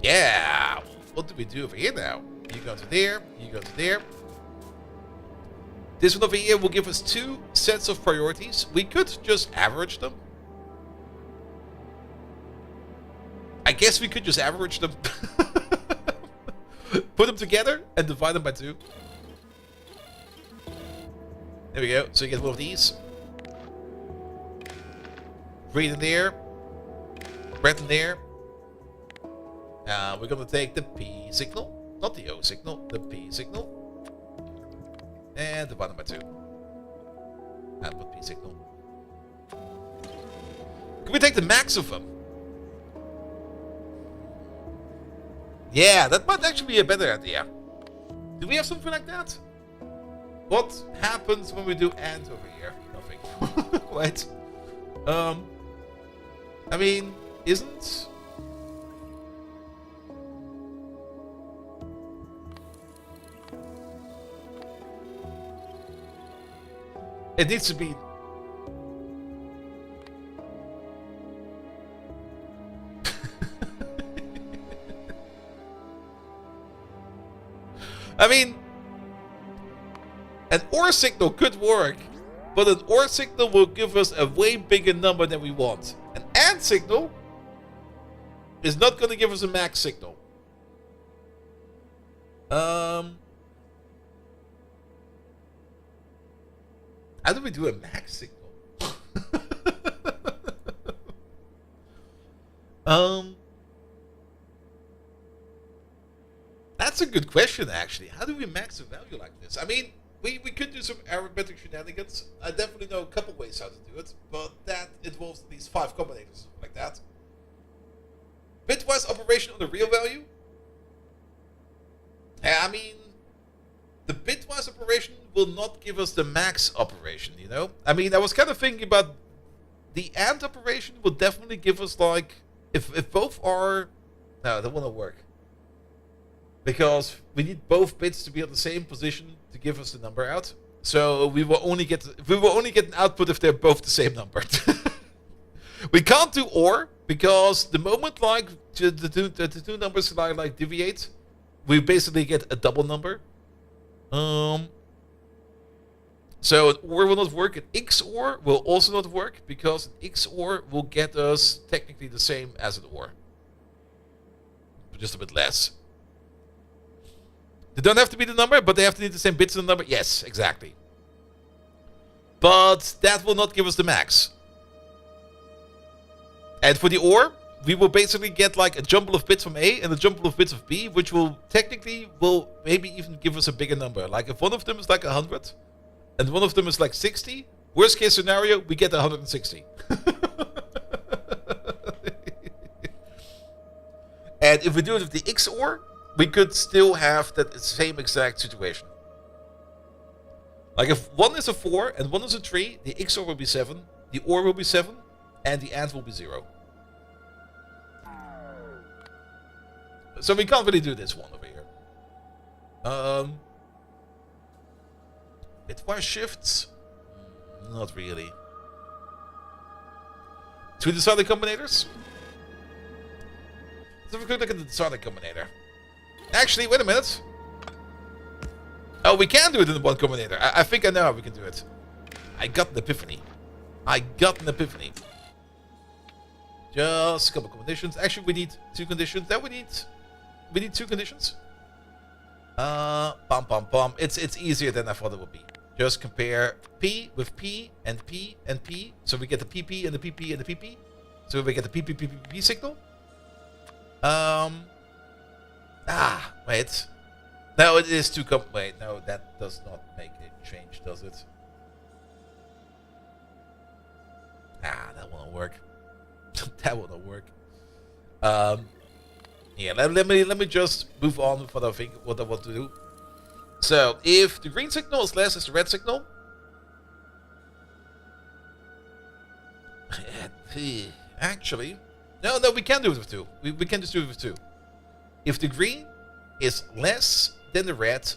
Speaker 1: yeah, what do we do over here now? You go to there, you go to there. This one over here will give us two sets of priorities. We could just average them. I guess we could just average them. Put them together and divide them by 2. There we go. So you get one of these. Green in there. Red in there. We're going to take the P signal. Not the O signal. The P signal. And divide them by 2. And put P signal. Can we take the max of them? Yeah, that might actually be a better idea. Do we have something like that? What happens when we do AND over here? Nothing. Wait. I mean, isn't... It needs to be... I mean, an OR signal could work, but an OR signal will give us a way bigger number than we want. An AND signal is not going to give us a max signal. How do we do a max signal? That's a good question, actually. How do we max a value like this? I mean, we could do some arithmetic shenanigans. I definitely know a couple ways how to do it, but that involves at least 5 combinators, like that. Bitwise operation on the real value? I mean, the bitwise operation will not give us the max operation, you know? I mean, I was kind of thinking about the AND operation will definitely give us, like, if both are... No, that will not work. Because we need both bits to be at the same position to give us the number out. So we will only get an output if they're both the same number. We can't do OR because the moment like the two numbers like deviate, we basically get a double number. So an OR will not work. An XOR will also not work because an XOR will get us technically the same as an OR, but just a bit less. They don't have to be the number, but they have to need the same bits in the number. Yes, exactly. But that will not give us the max. And for the OR, we will basically get like a jumble of bits from A and a jumble of bits of B, which will technically maybe even give us a bigger number. Like if one of them is like 100 and one of them is like 60, worst case scenario, we get 160. And if we do it with the XOR, we could still have that same exact situation. Like if one is a 4 and one is a 3, the XOR will be 7, the OR will be 7, and the AND will be 0. So we can't really do this one over here. Bitwise shifts? Not really. 2 decided combinators? Let's have a quick look at the decided combinator. Actually, wait a minute. Oh, we can do it in one combinator. I think I know how we can do it. I got an epiphany. Just a couple conditions. Actually, we need 2 conditions. Then we need 2 conditions. It's easier than I thought it would be. Just compare P with P and P and P. So we get the PP and the PP and the PP. So we get the PP signal. Wait. No, it is too wait, no, that does not make a change, does it? That won't work. That will not work. Yeah, let me just move on with what I want to do. So, if the green signal is less as the red signal, actually, no, we can do it with 2. We can just do it with 2. If the green is less than the red,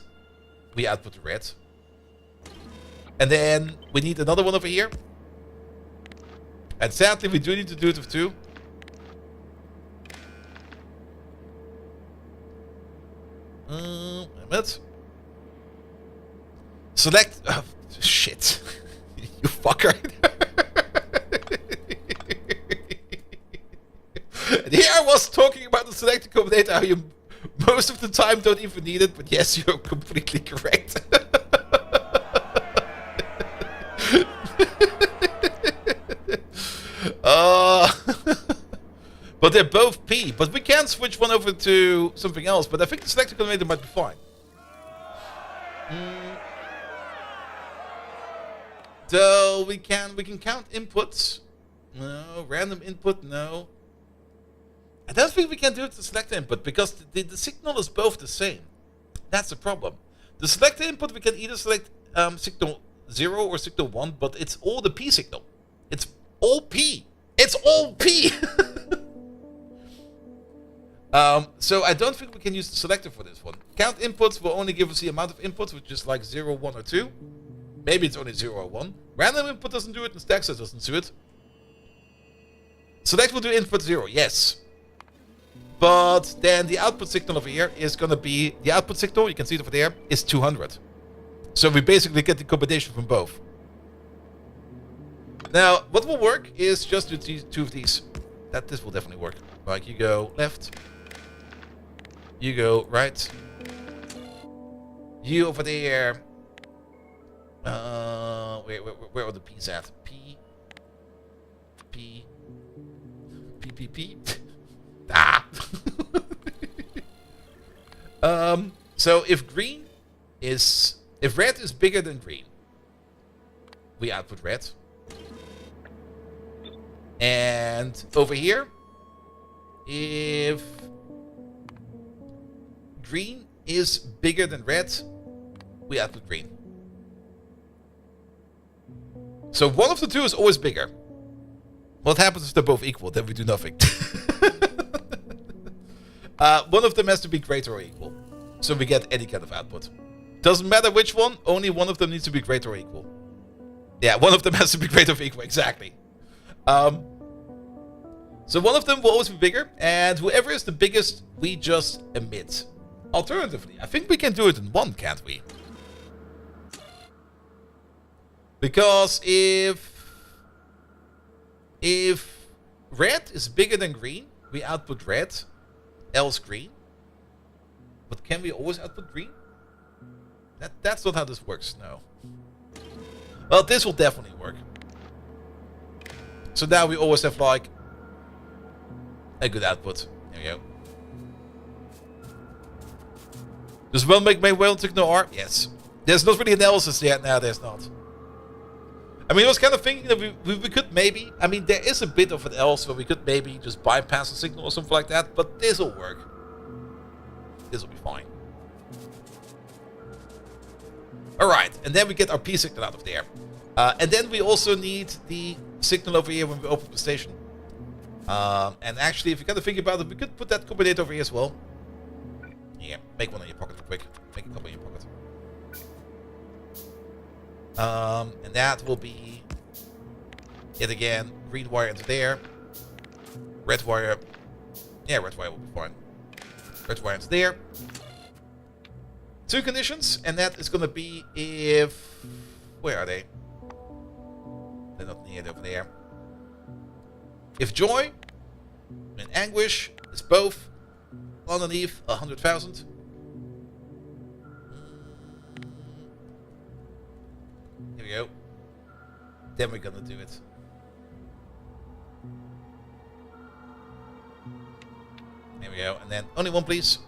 Speaker 1: we output the red. And then we need another one over here. And sadly, we do need to do it with 2. A minute. Select. Oh, shit. You fucker. And here I was talking about the selected combinator, how you most of the time don't even need it, but yes, you're completely correct. But they're both P, but we can switch one over to something else, but I think the selected combinator might be fine. So we can count inputs. No, random input, no. I don't think we can do it to select input because the signal is both the same. That's the problem. The select input, we can either select signal 0 or signal 1, but it's all the P signal. It's all P. It's all P! So I don't think we can use the selector for this one. Count inputs will only give us the amount of inputs, which is like 0, 1, or 2. Maybe it's only 0 or 1. Random input doesn't do it, and stack set doesn't do it. Select will do input 0, yes. But then the output signal over here is going to be, the output signal, you can see it over there, is 200. So we basically get the combination from both. Now, what will work is just do 2 of these. This will definitely work. Like, you go left. You go right. You over there. Where are the P's at? P. Ah! So if red is bigger than green, we output red. And over here, if green is bigger than red, we output green. So one of the two is always bigger. What happens if they're both equal? Then we do nothing. One of them has to be greater or equal. So we get any kind of output. Doesn't matter which one, only one of them needs to be greater or equal. Yeah, one of them has to be greater or equal, exactly. So one of them will always be bigger, and whoever is the biggest, we just emit. Alternatively, I think we can do it in 1, can't we? Because if red is bigger than green, we output red, else green. But can we always output green? That's not how this works, no. Well, this will definitely work. So now we always have, like, a good output. There we go. Does one make my whale signal R? Yes. There's not really analysis yet. No, there's not. I mean, I was kind of thinking that we could maybe... I mean, there is a bit of an else where we could maybe just bypass the signal or something like that. But this will work. This will be fine. Alright, and then we get our P signal out of there. And then we also need the signal over here when we open the station. And actually, if you kind of think about it, we could put that combinator over here as well. Yeah, make one in your pocket real quick. Make a couple in your pocket. And that will be, yet again, green wire into there. Red wire. Yeah, red wire will be fine. Red wire into there. 2 conditions, and that is going to be if... Where are they? They're not near over there. If joy and anguish is both underneath 100,000. Here we go. Then we're going to do it. There we go. And then only one, please.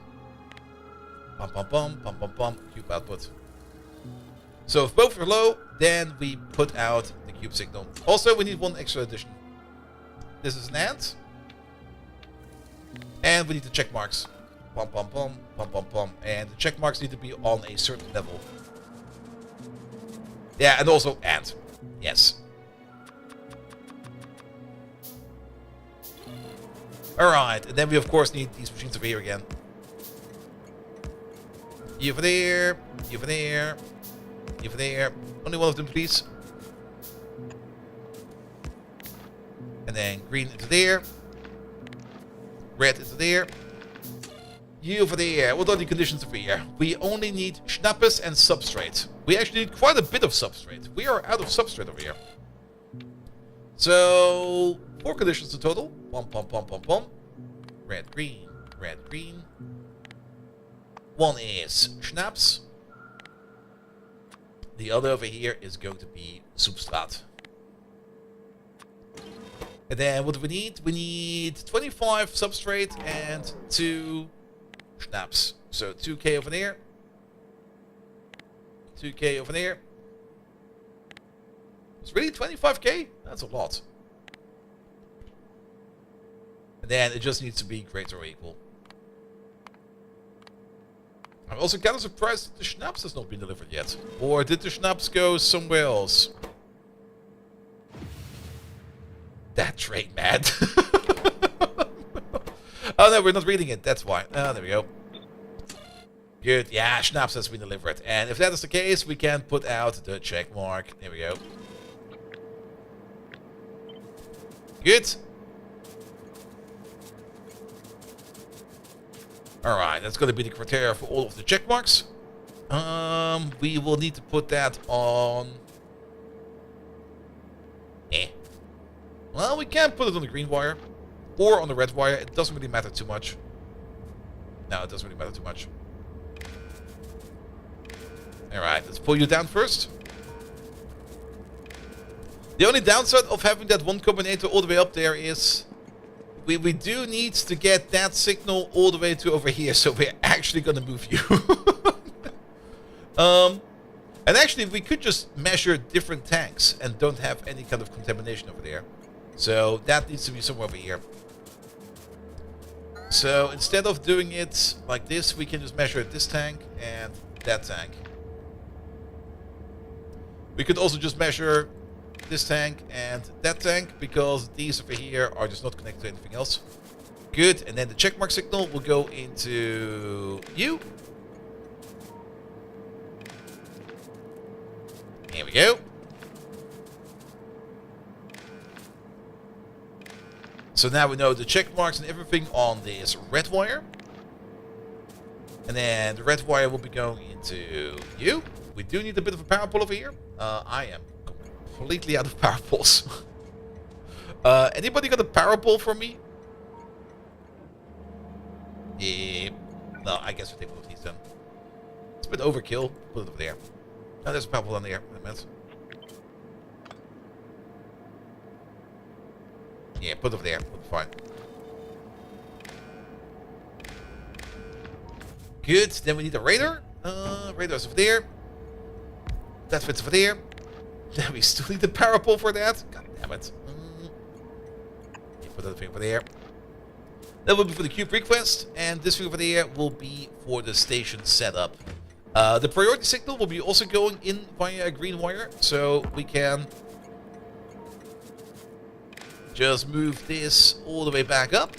Speaker 1: Pum pum pum pum pum pum. Cube output. So if both are low, then we put out the cube signal. Also, we need one extra addition. This is an AND. And we need the check marks. Pum pum pum pum pum pum. And the check marks need to be on a certain level. Yeah, and also AND. Yes. Alright, and then we of course need these machines over here again. You over there, you over there, you over there. Only one of them, please. And then green into there. Red into there. You over there. What are the conditions over here? We only need schnappes and substrate. We actually need quite a bit of substrate. We are out of substrate over here. So, 4 conditions in total. Pom pom pom pom pom. Red, green, red, green. One is schnapps. The other over here is going to be substraat. And then what do we need? We need 25 substrate and 2 schnapps. So 2k over there. 2k over there. It's really 25k? That's a lot. And then it just needs to be greater or equal. I'm also kind of surprised that the schnapps has not been delivered yet. Or did the schnapps go somewhere else? That train, man. Oh no, we're not reading it. That's why. Oh, there we go. Good. Yeah, schnapps has been delivered. And if that is the case, we can put out the check mark. There we go. Good. Alright, that's going to be the criteria for all of the check marks. We will need to put that on... Well, we can put it on the green wire. Or on the red wire. It doesn't really matter too much. No, it doesn't really matter too much. Alright, let's pull you down first. The only downside of having that one combinator all the way up there is... We do need to get that signal all the way to over here, so we're actually going to move you. And actually, we could just measure different tanks and don't have any kind of contamination over there. So that needs to be somewhere over here. So instead of doing it like this, we can just measure this tank and that tank. We could also just measure this tank and that tank, because these over here are just not connected to anything else. Good, and then the checkmark signal will go into you. Here we go. So now we know the check marks and everything on this red wire. And then the red wire will be going into you. We do need a bit of a power pole over here. I am completely out of power poles. Anybody got a power pole for me? Yeah. No, I guess we take both these then. It's a bit overkill. Put it over there. Oh, there's a power pole on there. I meant. Yeah, put it over there. Put it fine. Good. Then we need a radar. Radar's over there. That fits over there. Then we still need the power pole for that. God damn it. Yeah, put that thing over there. That will be for the cube request, and this thing over there will be for the station setup. The priority signal will be also going in via a green wire, so we can just move this all the way back up.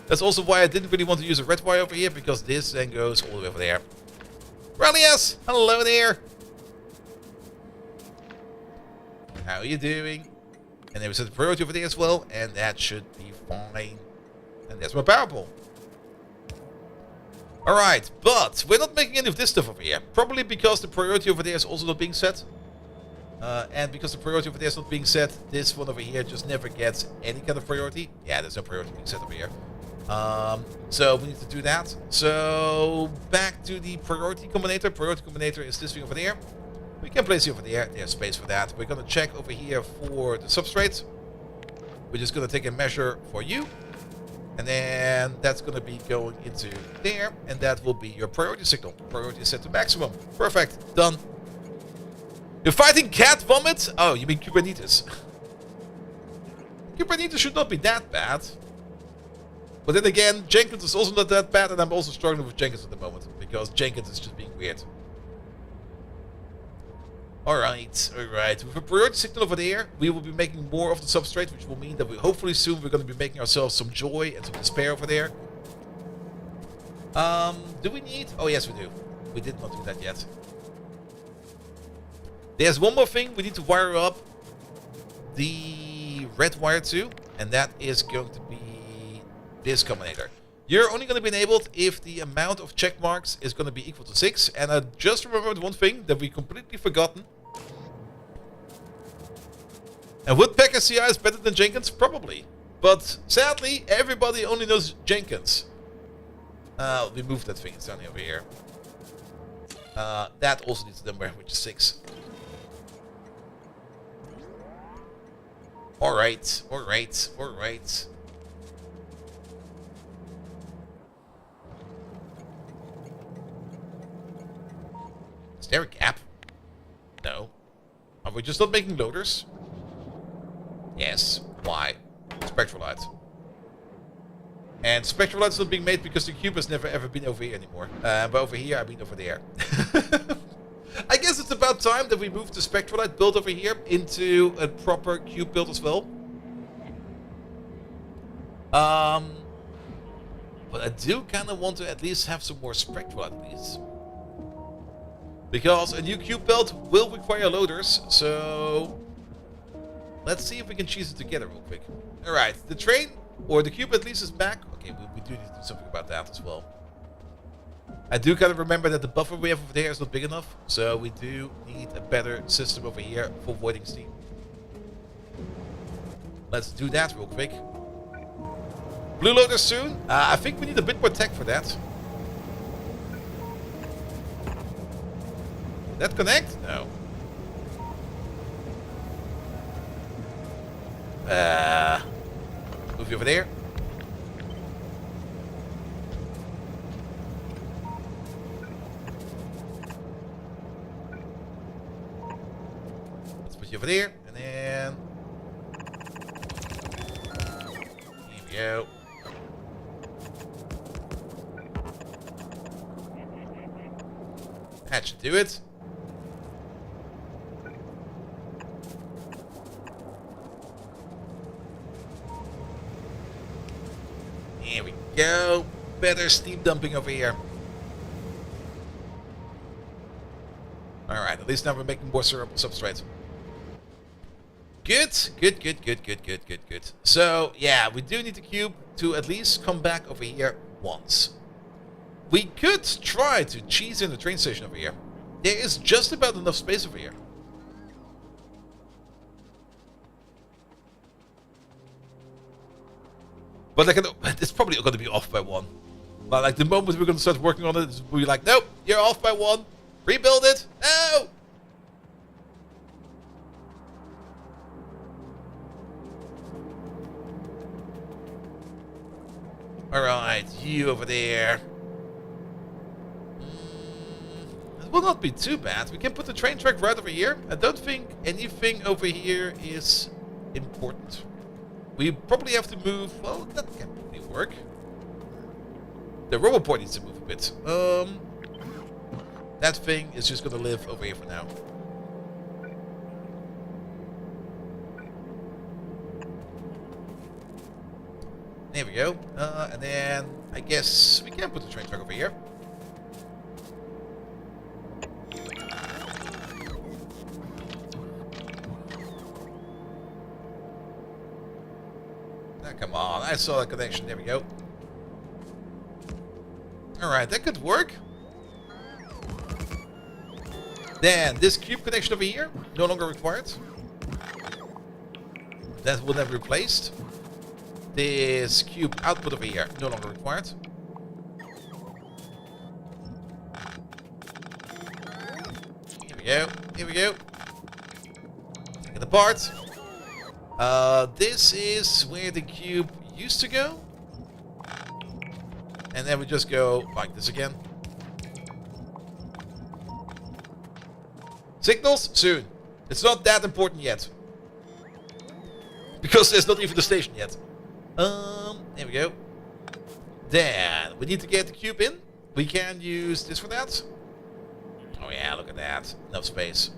Speaker 1: That's also why I didn't really want to use a red wire over here, because this then goes all the way over there. Relias, hello there. How are you doing? And there was a priority over there as well, and that should be fine. And there's my power pole. Alright, but we're not making any of this stuff over here. Probably because the priority over there is also not being set. And because the priority over there is not being set, this one over here just never gets any kind of priority. Yeah, there's no priority being set over here. So we need to do that. So back to the priority combinator. Priority combinator is this thing over there. We can place it over there. There's space for that. We're going to check over here for the substrate. We're just going to take a measure for you. And then that's going to be going into there. And that will be your priority signal. Priority is set to maximum. Perfect. Done. You're fighting cat vomit? Oh, you mean Kubernetes. Kubernetes should not be that bad. But then again, Jenkins is also not that bad. And I'm also struggling with Jenkins at the moment. Because Jenkins is just being weird. Alright, alright. With a priority signal over there, we will be making more of the substrate, which will mean that hopefully soon we're going to be making ourselves some joy and some despair over there. Do we need... Oh, yes, we do. We did not do that yet. There's one more thing we need to wire up the red wire to, and that is going to be this combinator. You're only going to be enabled if the amount of check marks is going to be equal to 6. And I just remembered one thing that we completely forgotten. And would Packer CI is better than Jenkins? Probably. But sadly, everybody only knows Jenkins. We moved that thing. It's down over here. That also needs a number, which is 6. Alright, alright, alright. Is there a gap? No. Are we just not making loaders? Yes. Why? Spectral lights. And spectral lights not being made because the cube has never ever been over here anymore. But over here, I mean over there. I guess it's about time that we move the spectral light build over here into a proper cube build as well. But I do kind of want to at least have some more spectral light at least. Because a new cube belt will require loaders, so let's see if we can cheese it together real quick. Alright, the train, or the cube at least, is back. Okay, we do need to do something about that as well. I do kind of remember that the buffer we have over there is not big enough, so we do need a better system over here for voiding steam. Let's do that real quick. Blue loaders soon. I think we need a bit more tech for that. That connect? No. Move you over there. Let's put you over there, and then here we go. That should do it. Here we go. Better steam dumping over here. Alright, at least now we're making more syrupal substrates. Good. Good, good, good, good, good, good, good. So, yeah, we do need the cube to at least come back over here once. We could try to cheese in the train station over here. There is just about enough space over here. But it's probably going to be off by 1. But like the moment we're going to start working on it, we'll be like, nope, you're off by 1. Rebuild it. No! Alright, you over there. It will not be too bad. We can put the train track right over here. I don't think anything over here is important. We probably have to move... Well, that can probably work. The roboport needs to move a bit. That thing is just going to live over here for now. There we go. And then I guess we can put the train track over here. Ah, come on, I saw the connection. There we go. Alright, that could work. Then this cube connection over here, no longer required. That will never be replaced. This cube output over here, no longer required. Here we go, here we go. Take it apart. This is where the cube used to go. And then we just go like this again. Signals? Soon. It's not that important yet. Because there's not even the station yet. There we go. Then, we need to get the cube in. We can use this for that. Oh yeah, look at that. Enough space.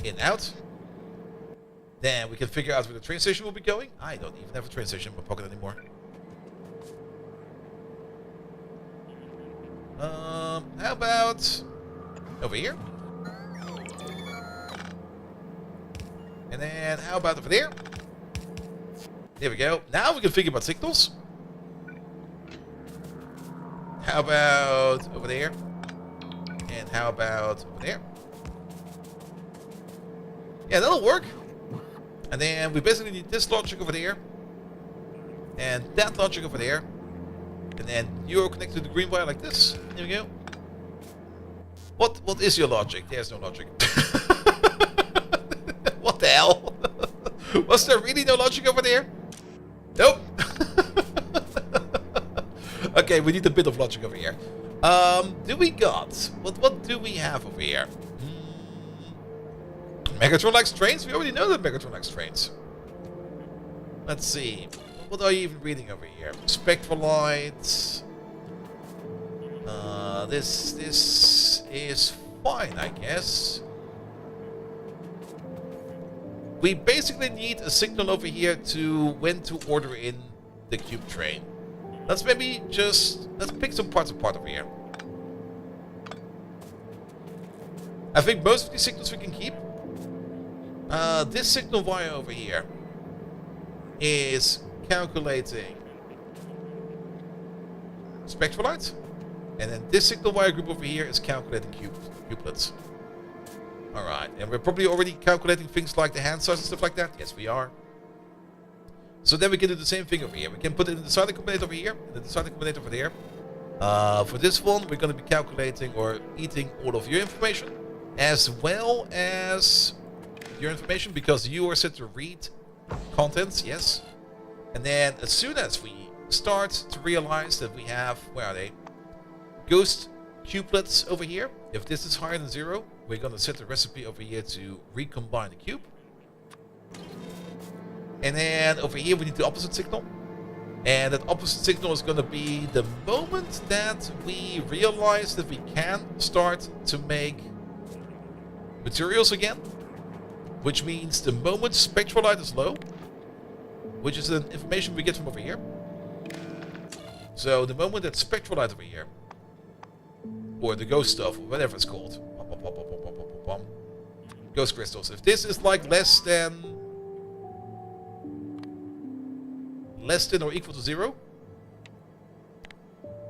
Speaker 1: In, out. Then we can figure out where the train station will be going. I don't even have a train station in my pocket anymore. How about over here? And then how about over there? There we go. Now we can think about signals. How about over there? And how about over there? Yeah, that'll work. And then we basically need this logic over there. And that logic over there. And then you're connected to the green wire like this. There we go. What is your logic? There's no logic. What the hell? Was there really no logic over there? Nope. Okay, we need a bit of logic over here. Do we got? What do we have over here? Megatron likes trains? We already know that Megatron likes trains. Let's see. What are you even reading over here? Spectral lights. This is fine, I guess. We basically need a signal over here to when to order in the cube train. Let's maybe just let's pick some parts apart over here. I think most of these signals we can keep. This signal wire over here is calculating spectral lights, and then this signal wire group over here is calculating cubelets. Alright, and we're probably already calculating things like the hand size and stuff like that. Yes, we are. So then we can do the same thing over here. We can put it in the deciding combinator over here, and the deciding combinator over there. For this one, we're going to be calculating or eating all of your information, as well as your information, because you are set to read contents, yes. And then as soon as we start to realize that we have, where are they? Ghost cubelets over here. If this is higher than 0, we're going to set the recipe over here to recombine the cube. And then over here we need the opposite signal. And that opposite signal is going to be the moment that we realize that we can start to make materials again. Which means the moment spectral light is low, which is the information we get from over here. So the moment that spectral light over here, or the ghost stuff, or whatever it's called, ghost crystals, if this is like less than or equal to 0,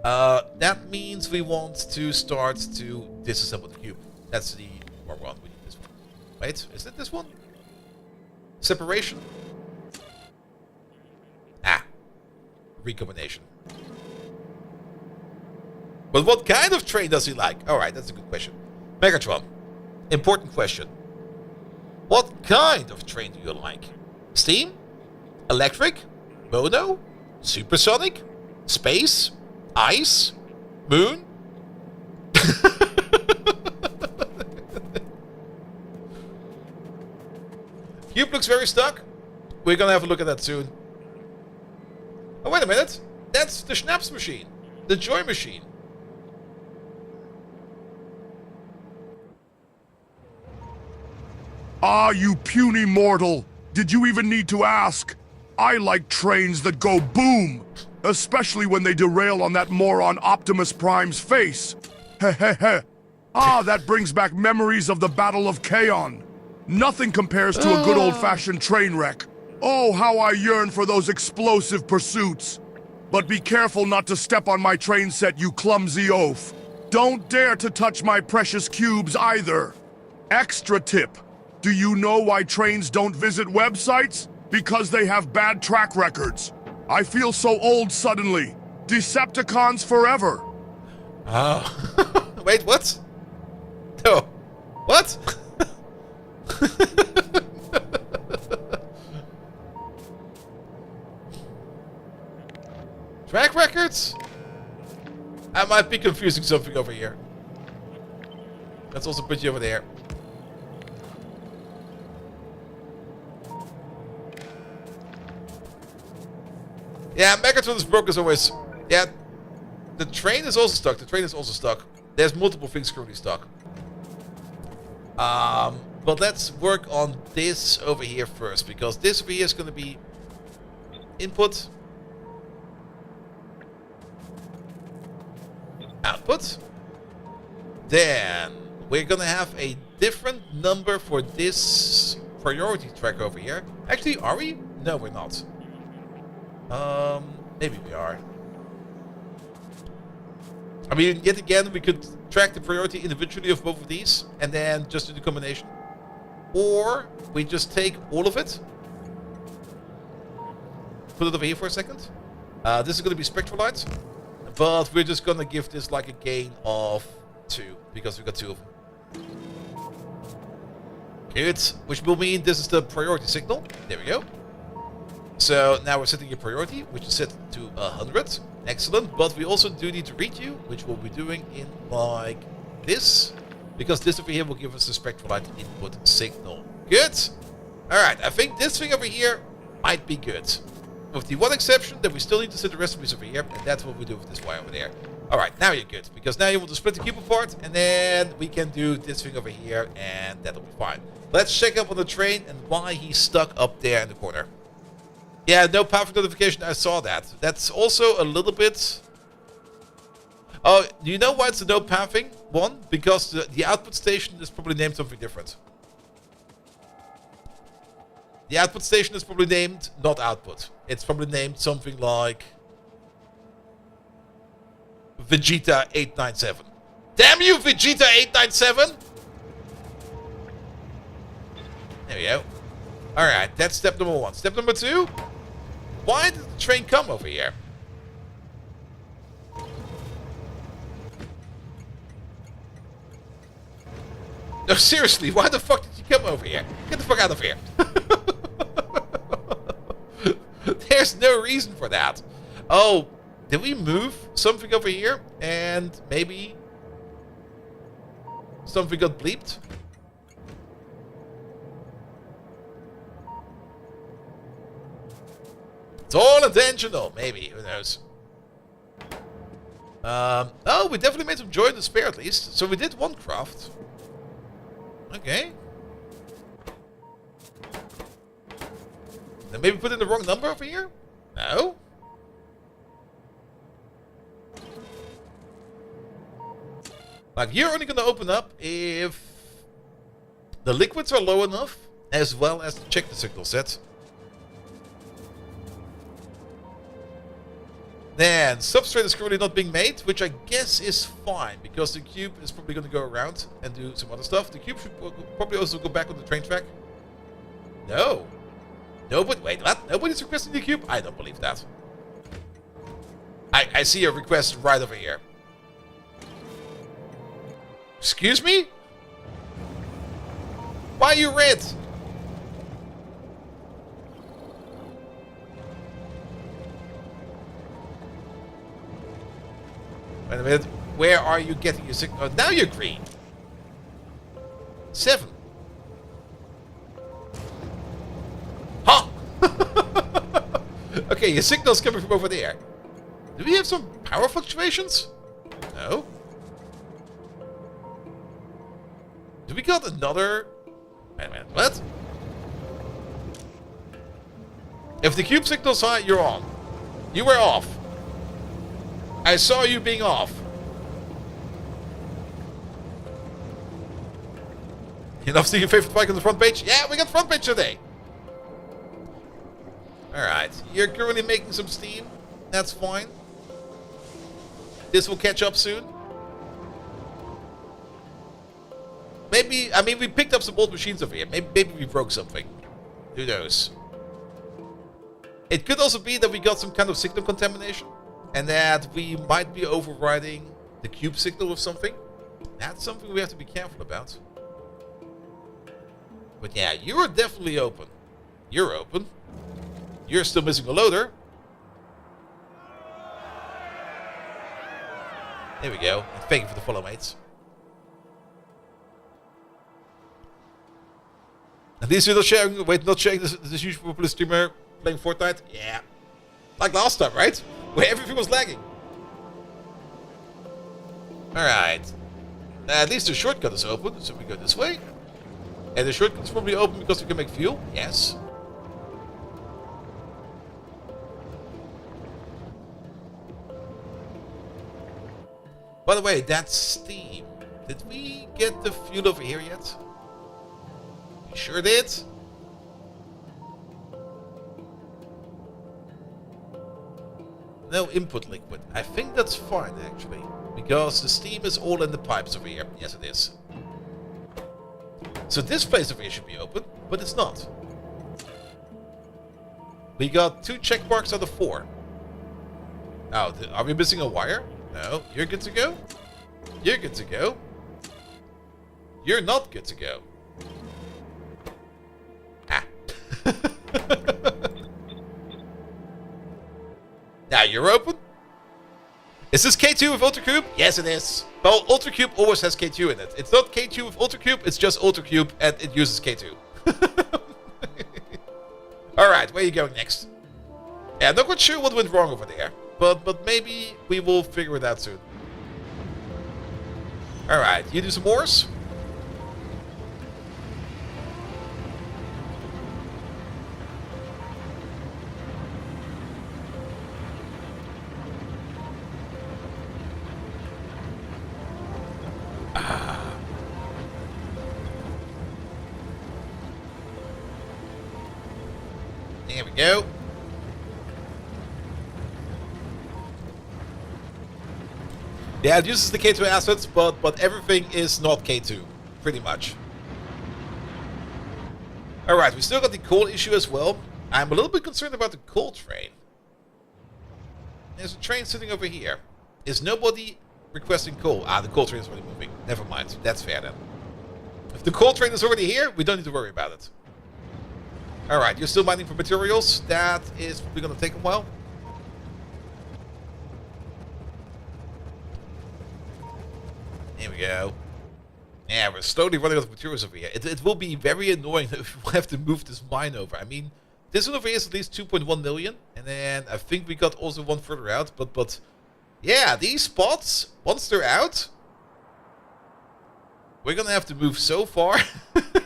Speaker 1: that means we want to start to disassemble the cube. That's the wrong one. We need this one. Wait, is it this one? Separation. Recombination. But what kind of train does he like? Alright, that's a good question. Megatron, important question. What kind of train do you like? Steam? Electric? Mono? Supersonic? Space? Ice? Moon? Cube looks very stuck. We're gonna have a look at that soon. Oh, wait a minute. That's the Schnapps machine. The Joy machine.
Speaker 2: Ah, you puny mortal! Did you even need to ask? I like trains that go boom! Especially when they derail on that moron Optimus Prime's face. Heh. Ah, that brings back memories of the Battle of Kaon. Nothing compares to a good old-fashioned train wreck. Oh, how I yearn for those explosive pursuits. But be careful not to step on my train set, you clumsy oaf. Don't dare to touch my precious cubes either. Extra tip. Do you know why trains don't visit websites? Because they have bad track records. I feel so old suddenly. Decepticons forever.
Speaker 1: Oh. Wait, what? No. What? Track records? I might be confusing something over here. Let's also put you over there. Yeah, Megatron is broke as always. Yeah, the train is also stuck. There's multiple things currently stuck. But let's work on this over here first, because this over here is going to be input, output. Then we're going to have a different number for this priority track over here. Actually, are we? No, we're not. Maybe we are. I mean, yet again, we could track the priority individually of both of these, and then just do the combination. Or we just take all of it, put it over here for a second. This is going to be spectral lights, but we're just going to give this like a gain of 2, because we got 2 of them. Good, which will mean this is the priority signal. There we go. So now we're setting a priority, which is set to 100. Excellent, but we also do need to read you, which we'll be doing in like this, because this over here will give us the spectral light input signal. Good. Alright, I think this thing over here might be good. With the one exception that we still need to set the recipes over here, and that's what we do with this wire over there. Alright, now you're good, because now you want to split the cube apart, and then we can do this thing over here, and that'll be fine. Let's check up on the train and why he's stuck up there in the corner. Yeah, no perfect notification, I saw that. That's also a little bit... Oh, do you know why it's a no pathing one? Because the output station is probably named something different. The output station is probably named not output. It's probably named something like Vegeta 897. Damn you, Vegeta 897! There we go. Alright, that's step number 1. Step number 2. Why did the train come over here? No, seriously, why the fuck did you come over here? Get the fuck out of here. There's no reason for that. Oh, did we move something over here? And maybe something got bleeped? It's all intentional, maybe. Who knows? Oh, we definitely made some joy in the spare at least. So we did one craft. Okay. Then maybe put in the wrong number over here? No. Like, you're only going to open up if the liquids are low enough, as well as to check the signal set. Then, substrate is currently not being made, which I guess is fine, because the cube is probably going to go around and do some other stuff. The cube should probably also go back on the train track. No. Nobody, wait, what? Nobody's requesting the cube? I don't believe that. I see a request right over here. Excuse me? Why are you red? Wait a minute. Where are you getting your signal? Oh, now you're green. 7. Huh? Okay, your signal's coming from over there. Do we have some power fluctuations? No. Do we got another... Wait a minute, what? If the cube signal's high, you're on. You were off. I saw you being off. Enough seeing your favorite bike on the front page? Yeah, we got front page today. Alright, you're currently making some steam. That's fine. This will catch up soon. Maybe, I mean, we picked up some old machines over here. Maybe we broke something. Who knows? It could also be that we got some kind of signal contamination. And that we might be overriding the cube signal with something. That's something we have to be careful about. But yeah, you're definitely open. You're open. You're still missing a loader. There we go. And thank you for the follow, mates. At least you're not sharing... Wait, not sharing this huge popular streamer playing Fortnite? Yeah. Like last time, right? Where everything was lagging. Alright. At least the shortcut is open, so we go this way. And the shortcut is probably open because we can make fuel. Yes. By the way, that's steam. Did we get the fuel over here yet? We sure did. No input liquid. I think that's fine, actually. Because the steam is all in the pipes over here. Yes, it is. So this place over here should be open, but it's not. We got 2 check marks out of 4. Now, are we missing a wire? No. You're good to go? You're good to go. You're not good to go. Ah. Now you're open. Is this K2 with Ultracube? Yes, it is. Well, Ultracube always has K2 in it. It's not K2 with Ultracube, it's just Ultracube and it uses K2. Alright, where are you going next? Yeah, I'm not quite sure what went wrong over there. But maybe we will figure it out soon. Alright, you do some mores? There we go. Yeah, it uses the K2 assets, but everything is not K2, pretty much. Alright, we still got the coal issue as well. I'm a little bit concerned about the coal train. There's a train sitting over here. Is nobody requesting coal? Ah, the coal train is already moving. Never mind, that's fair then. If the coal train is already here, we don't need to worry about it. Alright, you're still mining for materials. That is probably going to take a while. Here we go. Yeah, we're slowly running out of materials over here. It will be very annoying if we have to move this mine over. I mean, this one over here is at least 2.1 million. And then I think we got also one further out. But yeah, these spots, once they're out, we're going to have to move so far.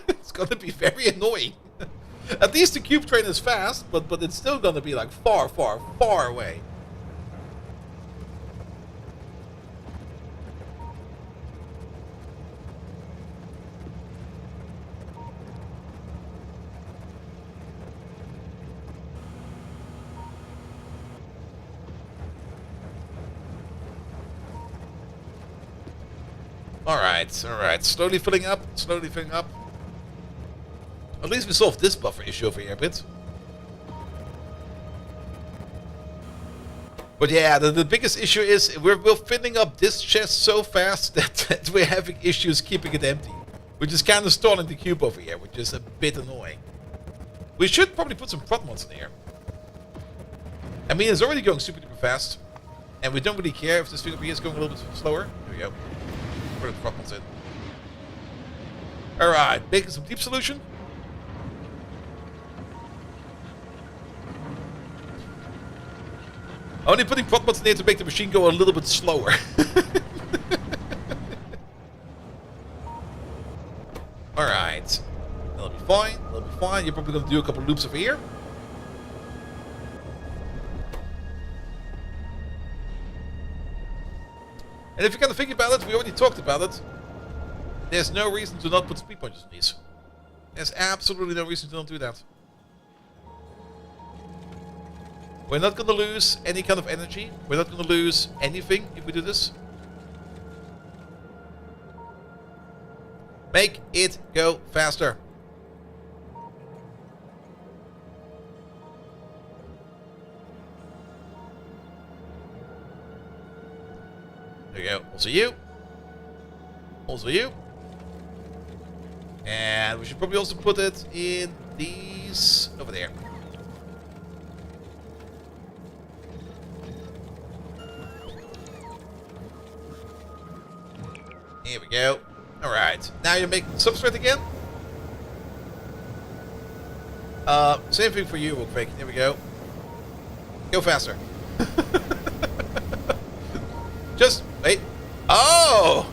Speaker 1: It's going to be very annoying. At least the cube train is fast, but it's still going to be like far, far, far away. Alright. Slowly filling up, slowly filling up. At least we solved this buffer issue over here a bit. But yeah, the biggest issue is we're filling up this chest so fast that we're having issues keeping it empty. Which is kind of stalling the cube over here, which is a bit annoying. We should probably put some prot mods in here. I mean, it's already going super duper fast. And we don't really care if this thing over here is going a little bit slower. There we go. Put the prot mods in. Alright, making some deep solution. Only putting prot mods in here to make the machine go a little bit slower. Alright. That'll be fine. That'll be fine. You're probably going to do a couple loops over here. And if you kind of think about it, we already talked about it. There's no reason to not put speed pointers on these. There's absolutely no reason to not do that. We're not going to lose any kind of energy. We're not going to lose anything if we do this. Make it go faster. There you go. Also you. Also you. And we should probably also put it in these over there. Here we go. Alright. Now you're making substrate again. Same thing for you, real quick. There we go. Go faster. Just wait. Oh!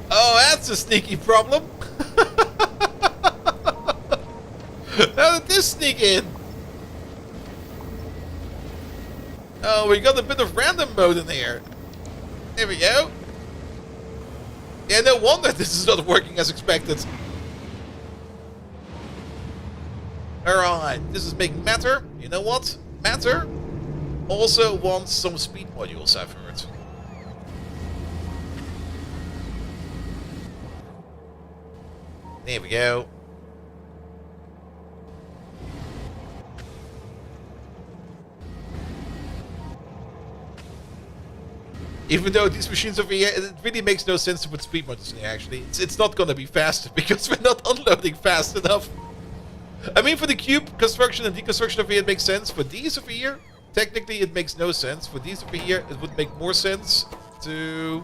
Speaker 1: Oh, that's a sneaky problem. How did this sneak in? Oh, we got a bit of random mode in here. There we go. Yeah, no wonder this is not working as expected. Alright, this is making matter. You know what? Matter also wants some speed modules, I've heard. There we go. Even though these machines over here, it really makes no sense to put speed modules in here, actually. It's not going to be faster because we're not unloading fast enough. I mean, for the cube construction and deconstruction over here, it makes sense. For these over here, technically it makes no sense. For these over here, it would make more sense to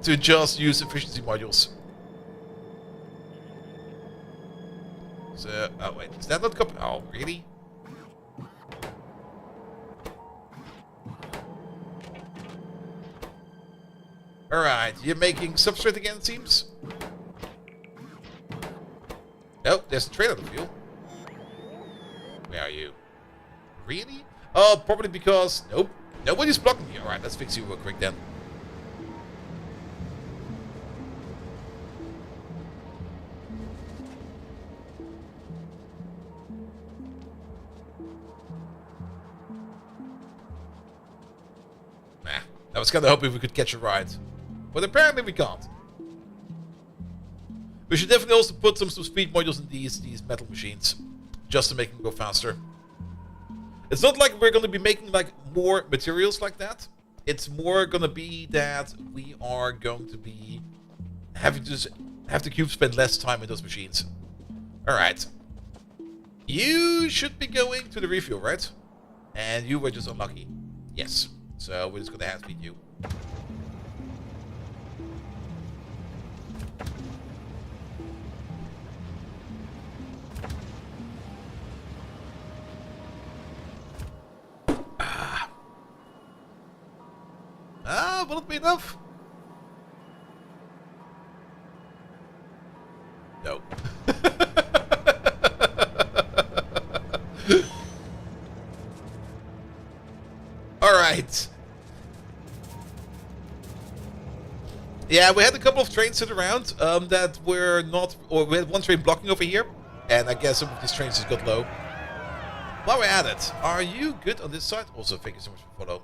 Speaker 1: just use efficiency modules. So, oh wait, is that not copy? Oh, really? Alright, you're making substrate again, it seems? Nope, there's a trailer to fuel. Where are you? Really? Oh, probably because... Nope. Nobody's blocking you. Alright, let's fix you real quick then. Nah, I was kind of hoping we could catch a ride. But apparently we can't. We should definitely also put some speed modules in these metal machines. Just to make them go faster. It's not like we're going to be making like more materials like that. It's more going to be that we are going to be having to have the cube spend less time in those machines. Alright. You should be going to the refuel, right? And you were just unlucky. Yes. So we're just going to have to beat you. Will it be enough? No. Alright. Yeah, we had a couple of trains sit around that were not... Or we had one train blocking over here. And I guess some of these trains just got low. While we're at it, are you good on this side? Also, thank you so much for follow.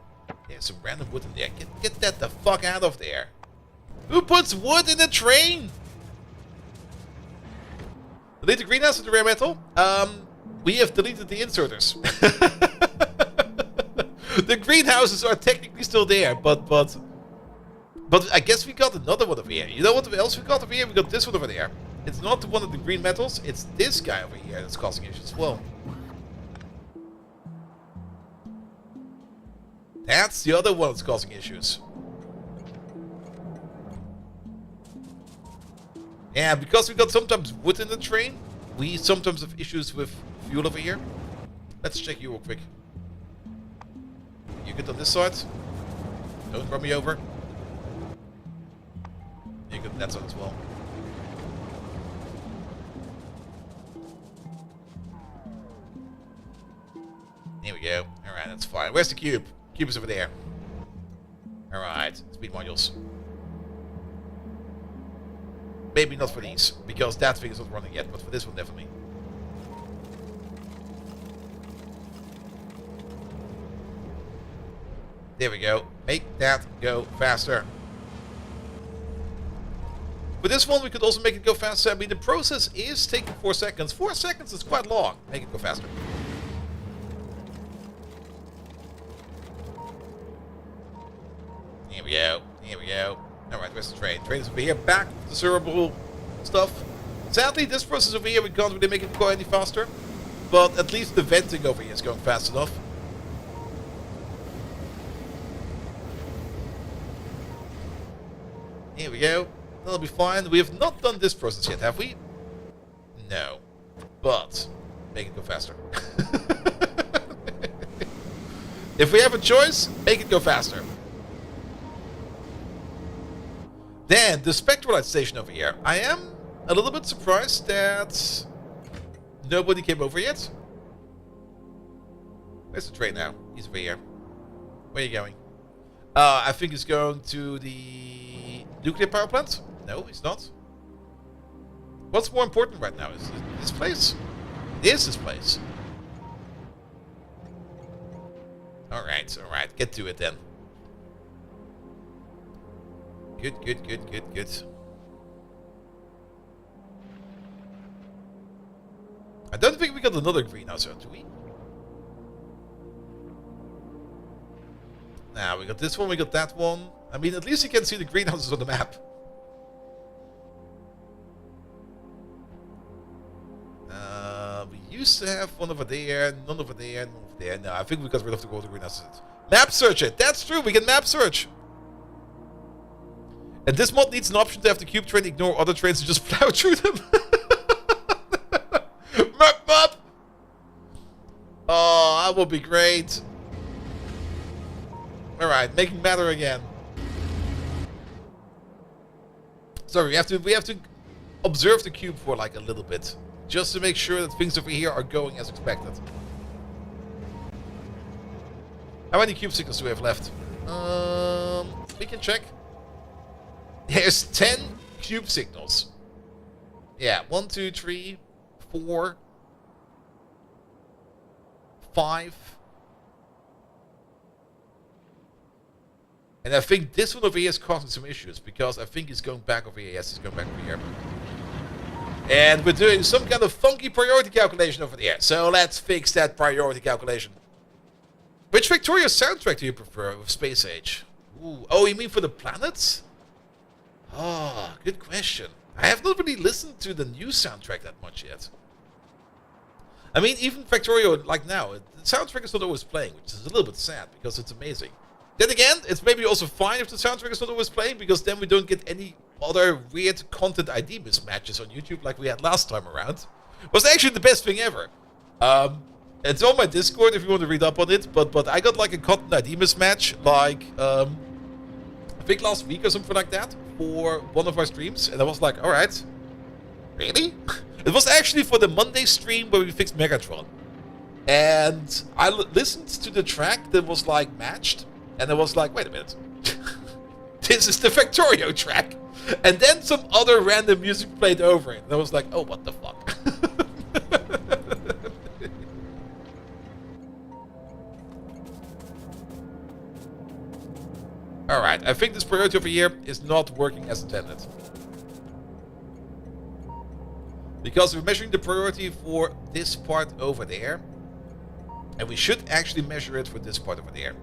Speaker 1: There's some random wood in there. Get that the fuck out of there. Who puts wood in a train? Delete the greenhouse and the rare metal. We have deleted the inserters. The greenhouses are technically still there, but I guess we got another one over here. You know what else we got over here? We got this one over there. It's not the one of the green metals, it's this guy over here that's causing issues as well. That's the other one that's causing issues. Yeah, because we got sometimes wood in the train, we sometimes have issues with fuel over here. Let's check you real quick. You good on this side? Don't run me over. You good on that side as well. Here we go. Alright, that's fine. Where's the cube? Cube is over there. Alright, speed modules. Maybe not for these, because that thing is not running yet, but for this one definitely. There we go. Make that go faster. With this one, we could also make it go faster. I mean, the process is taking 4 seconds. 4 seconds is quite long. Make it go faster. Here we go. Here we go. Alright, where's the train? Train is over here. Back to the cerebral stuff. Sadly, this process over here, we can't really make it go any faster. But at least the venting over here is going fast enough. Here we go. That'll be fine. We have not done this process yet, have we? No. But make it go faster. If we have a choice, make it go faster. Then, the Spectrolite station over here. I am a little bit surprised that nobody came over yet. Where's the train now? He's over here. Where are you going? I think he's going to the nuclear power plant? No, he's not. What's more important right now? Is it this place? It is this place. Alright, alright. Get to it then. Good, good, good, good, good. I don't think we got another greenhouse here, do we? Nah, we got this one, we got that one. I mean, at least you can see the greenhouses on the map. We used to have one over there, none over there, none over there. No, I think we got rid of the golden greenhouses. Map search it! That's true, we can map search! And this mod needs an option to have the cube train ignore other trains and just plow through them. Map, map! Oh, that would be great. Alright, making matter again. Sorry, we have to observe the cube for like a little bit. Just to make sure that things over here are going as expected. How many cube signals do we have left? We can check. There's 10 cube signals. Yeah, 1, 2, 3, 4, 5. And I think this one over here is causing some issues, because I think he's going back over here. Yes, he's going back over here. And we're doing some kind of funky priority calculation over there. So let's fix that priority calculation. Which Victoria soundtrack do you prefer with Space Age? Ooh. Oh, you mean for the planets? Oh, good question. I have not really listened to the new soundtrack that much yet. I mean, even Factorio, like now, the soundtrack is not always playing, which is a little bit sad, because it's amazing. Then again, it's maybe also fine if the soundtrack is not always playing, because then we don't get any other weird content ID mismatches on YouTube like we had last time around. It was actually the best thing ever. It's on my Discord if you want to read up on it, but I got like a content ID mismatch, like, I think last week or something like that, for one of our streams, and I was like, alright, really? It was actually for the Monday stream where we fixed Megatron. And I listened to the track that was like matched, and I was like, wait a minute. This is the Factorio track. And then some other random music played over it. And I was like, oh, what the fuck? Alright, I think this priority over here is not working as intended. Because we're measuring the priority for this part over there. And we should actually measure it for this part over there.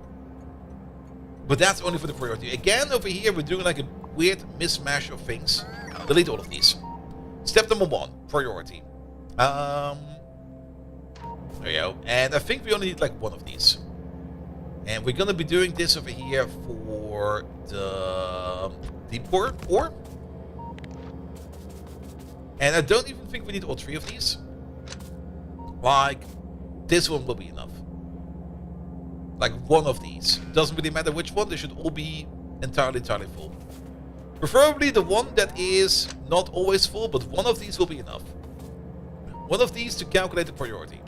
Speaker 1: But that's only for the priority. Again, over here, we're doing like a weird mismatch of things. Delete all of these. Step number 1, priority. There we go. And I think we only need like 1 of these. And we're going to be doing this over here for the deep core ore. And I don't even think we need all 3 of these. Like, this one will be enough. Like 1 of these. Doesn't really matter which one, they should all be entirely full. Preferably the one that is not always full, but 1 of these will be enough. 1 of these to calculate the priority.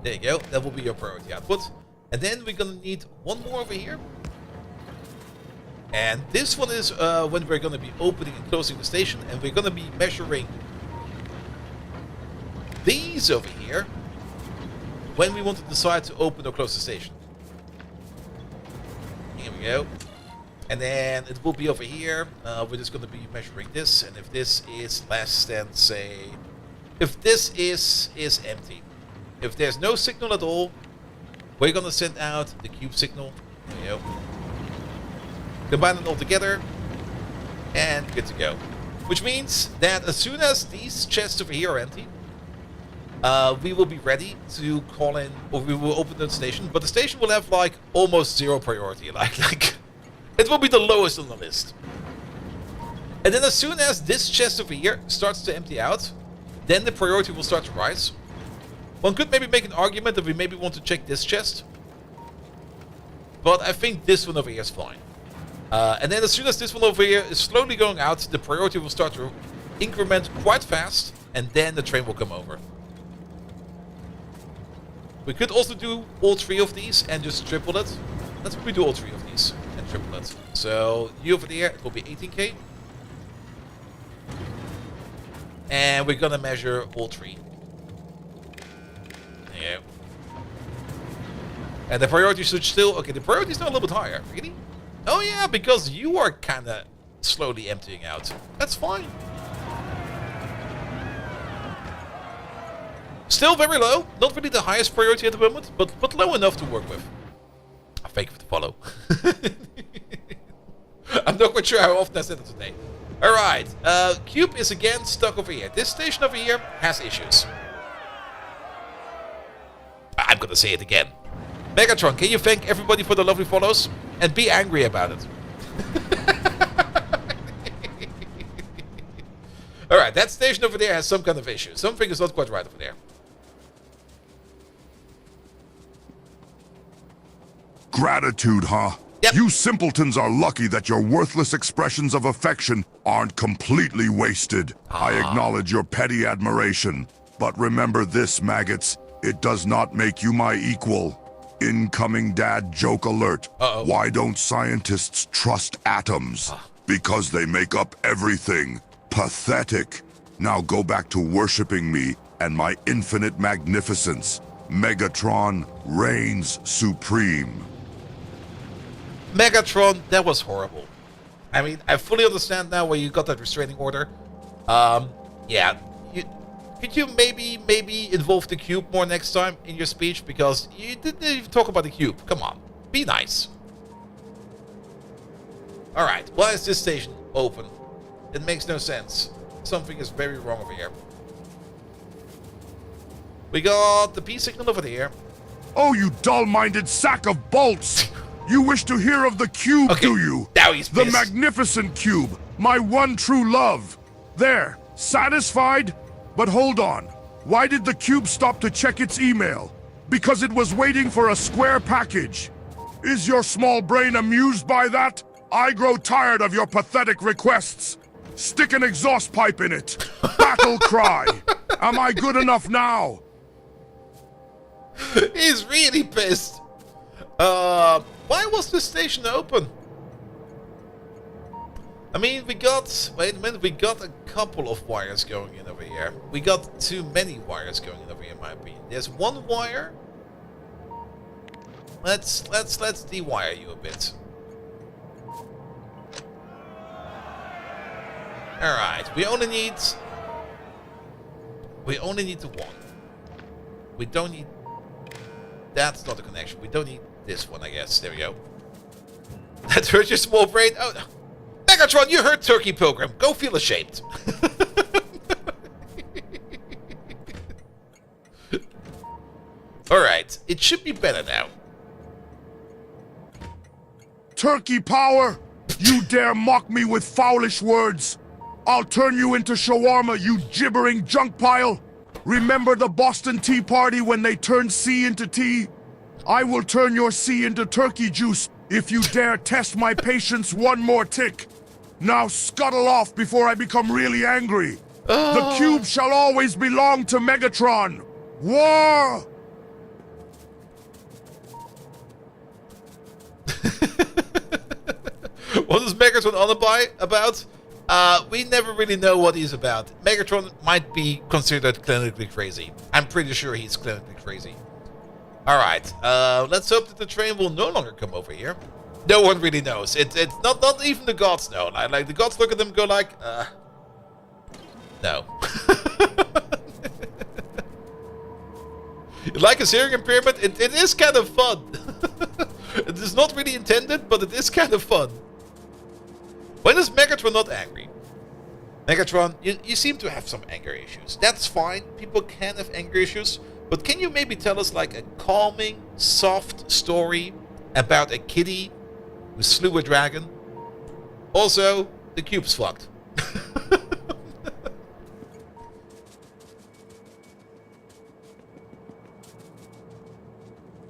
Speaker 1: There you go, that will be your priority output. And then we're gonna need 1 more over here. And this one is when we're gonna be opening and closing the station, and we're gonna be measuring these over here when we want to decide to open or close the station. Here we go. And then it will be over here. We're just going to be measuring this, and if this is less than, say, if this is empty, if there's no signal at all, we're going to send out the cube signal. There we go. Combine it all together, and good to go. Which means that as soon as these chests over here are empty, we will be ready to call in, or we will open the station, but the station will have like almost 0 priority, like it will be the lowest on the list. And then as soon as this chest over here starts to empty out, then the priority will start to rise. One could maybe make an argument that we maybe want to check this chest, but I think this one over here is fine. And then as soon as this one over here is slowly going out, the priority will start to increment quite fast, and then the train will come over. We could also do all 3 of these and just triple it. Let's probably do all 3 of these and triple it. So you over there, it will be 18k. And we're gonna measure all 3. Yeah. And the priority should still... Okay, the priority is now a little bit higher. Really? Oh yeah, because you are kinda slowly emptying out. That's fine. Still very low. Not really the highest priority at the moment, but low enough to work with. Thank you for the follow. I'm not quite sure how often I said it today. Alright, Cube is again stuck over here. This station over here has issues. I'm gonna say it again. Megatron, can you thank everybody for the lovely follows? And be angry about it. Alright, that station over there has some kind of issue. Something is not quite right over there.
Speaker 2: Gratitude, huh?
Speaker 1: Yep.
Speaker 2: You simpletons are lucky that your worthless expressions of affection aren't completely wasted. I acknowledge your petty admiration. But remember this, maggots. It does not make you my equal. Incoming dad joke alert.
Speaker 1: Uh-oh.
Speaker 2: Why don't scientists trust atoms? Because they make up everything. Pathetic. Now go back to worshipping me and my infinite magnificence. Megatron reigns supreme.
Speaker 1: Megatron, that was horrible. I mean, I fully understand now why you got that restraining order. Yeah. Could you maybe involve the cube more next time in your speech? Because you didn't even talk about the cube. Come on. Be nice. Alright, why is this station open? It makes no sense. Something is very wrong over here. We got the P signal over there.
Speaker 2: Oh, you dull-minded sack of bolts! You wish to hear of the cube,
Speaker 1: Okay,
Speaker 2: do you?
Speaker 1: now he's
Speaker 2: The
Speaker 1: pissed.
Speaker 2: magnificent cube, my one true love. There, satisfied? But hold on. Why did the cube stop to check its email? Because it was waiting for a square package. Is your small brain amused by that? I grow tired of your pathetic requests. Stick an exhaust pipe in it. Battle cry. Am I good enough now?
Speaker 1: He's really pissed. Why was this station open? I mean, we got... Wait a minute, we got a couple of wires going in over here. We got too many wires going in over here, in my opinion. There's one wire. Let's de-wire you a bit. Alright, we only need We only need the one. We don't need... That's not a connection. We don't need this one, I guess. There we go. That hurt your small brain? Oh, no. Megatron, you hurt Turkey Pilgrim. Go feel ashamed. Alright, it should be better now.
Speaker 2: Turkey power! You dare mock me with foulish words! I'll turn you into shawarma, you gibbering junk pile! Remember the Boston Tea Party when they turned C into tea? I will turn your C into turkey juice if you dare test my patience one more tick. Now scuttle off before I become really angry. The cube shall always belong to Megatron. War!
Speaker 1: What is Megatron on about? We never really know what he's about. Megatron might be considered clinically crazy. I'm pretty sure he's clinically crazy. Alright, let's hope that the train will no longer come over here. No one really knows. It's not even the gods know. Like the gods look at them and go like, no. Like a hearing impairment, it is kind of fun. It is not really intended, but it is kind of fun. When is Megatron not angry? Megatron, you seem to have some anger issues. That's fine. People can have anger issues. But can you maybe tell us like a calming, soft story about a kitty who slew a dragon? Also, the cube's fucked.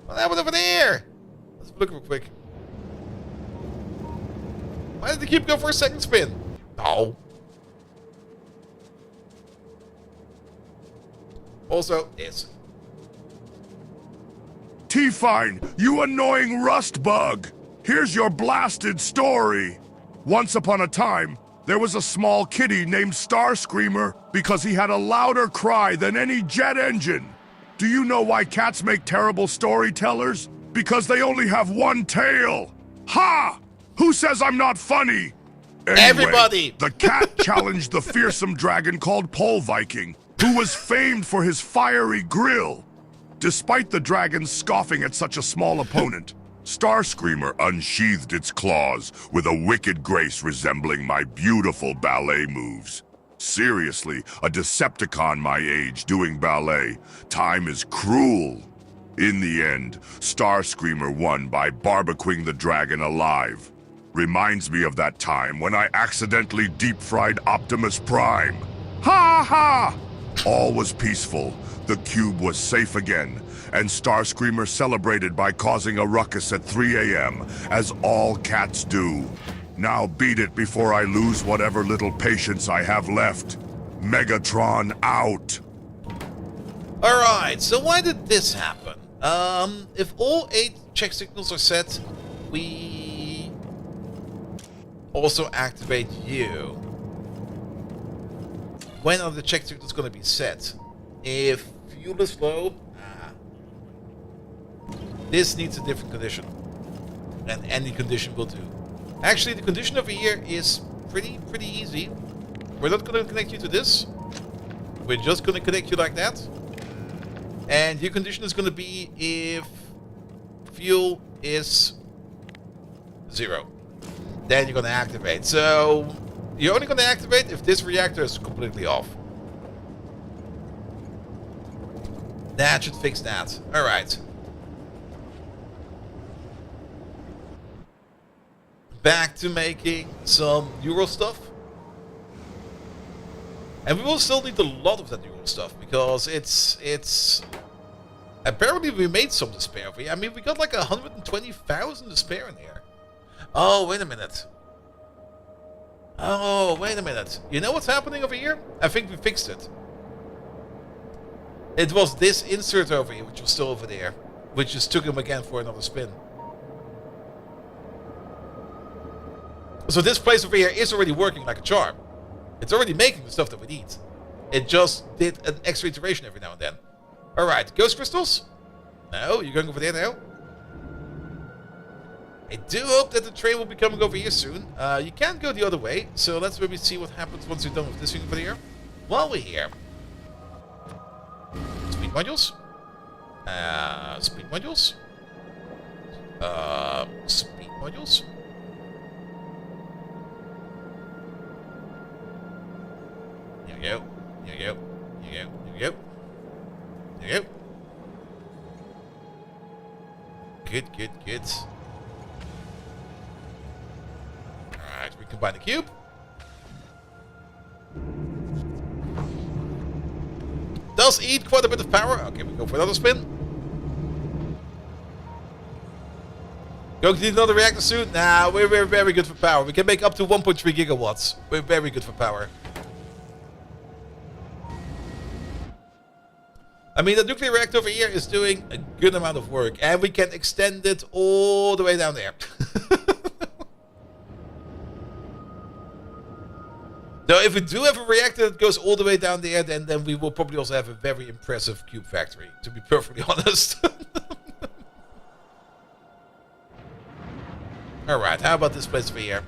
Speaker 1: What happened over there? Let's look real quick. Why did the cube go for a second spin? Oh. Also, this.
Speaker 2: T-Fine, you annoying rust bug! Here's your blasted story. Once upon a time, there was a small kitty named Starscreamer because he had a louder cry than any jet engine. Do you know why cats make terrible storytellers? Because they only have one tail. Ha! Who says I'm not funny? Anyway,
Speaker 1: everybody!
Speaker 2: The cat challenged the fearsome dragon called Pole Viking, who was famed for his fiery grill. Despite the dragon scoffing at such a small opponent, Starscreamer unsheathed its claws with a wicked grace resembling my beautiful ballet moves. Seriously, a Decepticon my age doing ballet. Time is cruel. In the end, Starscreamer won by barbecuing the dragon alive. Reminds me of that time when I accidentally deep-fried Optimus Prime. Ha ha! All was peaceful. The cube was safe again, and Starscreamer celebrated by causing a ruckus at 3 a.m., as all cats do. Now beat it before I lose whatever little patience I have left. Megatron out!
Speaker 1: Alright, so why did this happen? If all 8 check signals are set, we also activate you. When are the check signals going to be set? If fuel is low, this needs a different condition. And any condition will do. Actually, the condition over here is pretty easy. We're not going to connect you to this. We're just going to connect you like that. And your condition is going to be if fuel is 0. Then you're going to activate. So you're only going to activate if this reactor is completely off. That should fix that. Alright. Back to making some neural stuff. And we will still need a lot of that neural stuff because it's apparently we made some to spare. I mean, we got like 120,000 to spare in here. Oh, wait a minute. Oh, wait a minute. You know what's happening over here? I think we fixed it. It was this insert over here, which was still over there, which just took him again for another spin. So this place over here is already working like a charm. It's already making the stuff that we need. It just did an extra iteration every now and then. Alright, ghost crystals? No, you're going over there now? I do hope that the train will be coming over here soon. You can't go the other way, so let's maybe see what happens once you're done with this thing over here. While we're here. modules. Speed modules. Speed modules. Here we go. Here we go. Here we go. Here we go. There we go. Good, good, good. Alright, we combine the cube. Does eat quite a bit of power. Okay, we go for another spin. Going to need another reactor soon? Nah, we're very good for power. We can make up to 1.3 gigawatts. We're very good for power. I mean, the nuclear reactor over here is doing a good amount of work. And we can extend it all the way down there. So if we do have a reactor that goes all the way down there, then we will probably also have a very impressive cube factory, to be perfectly honest. Alright, how about this place over here?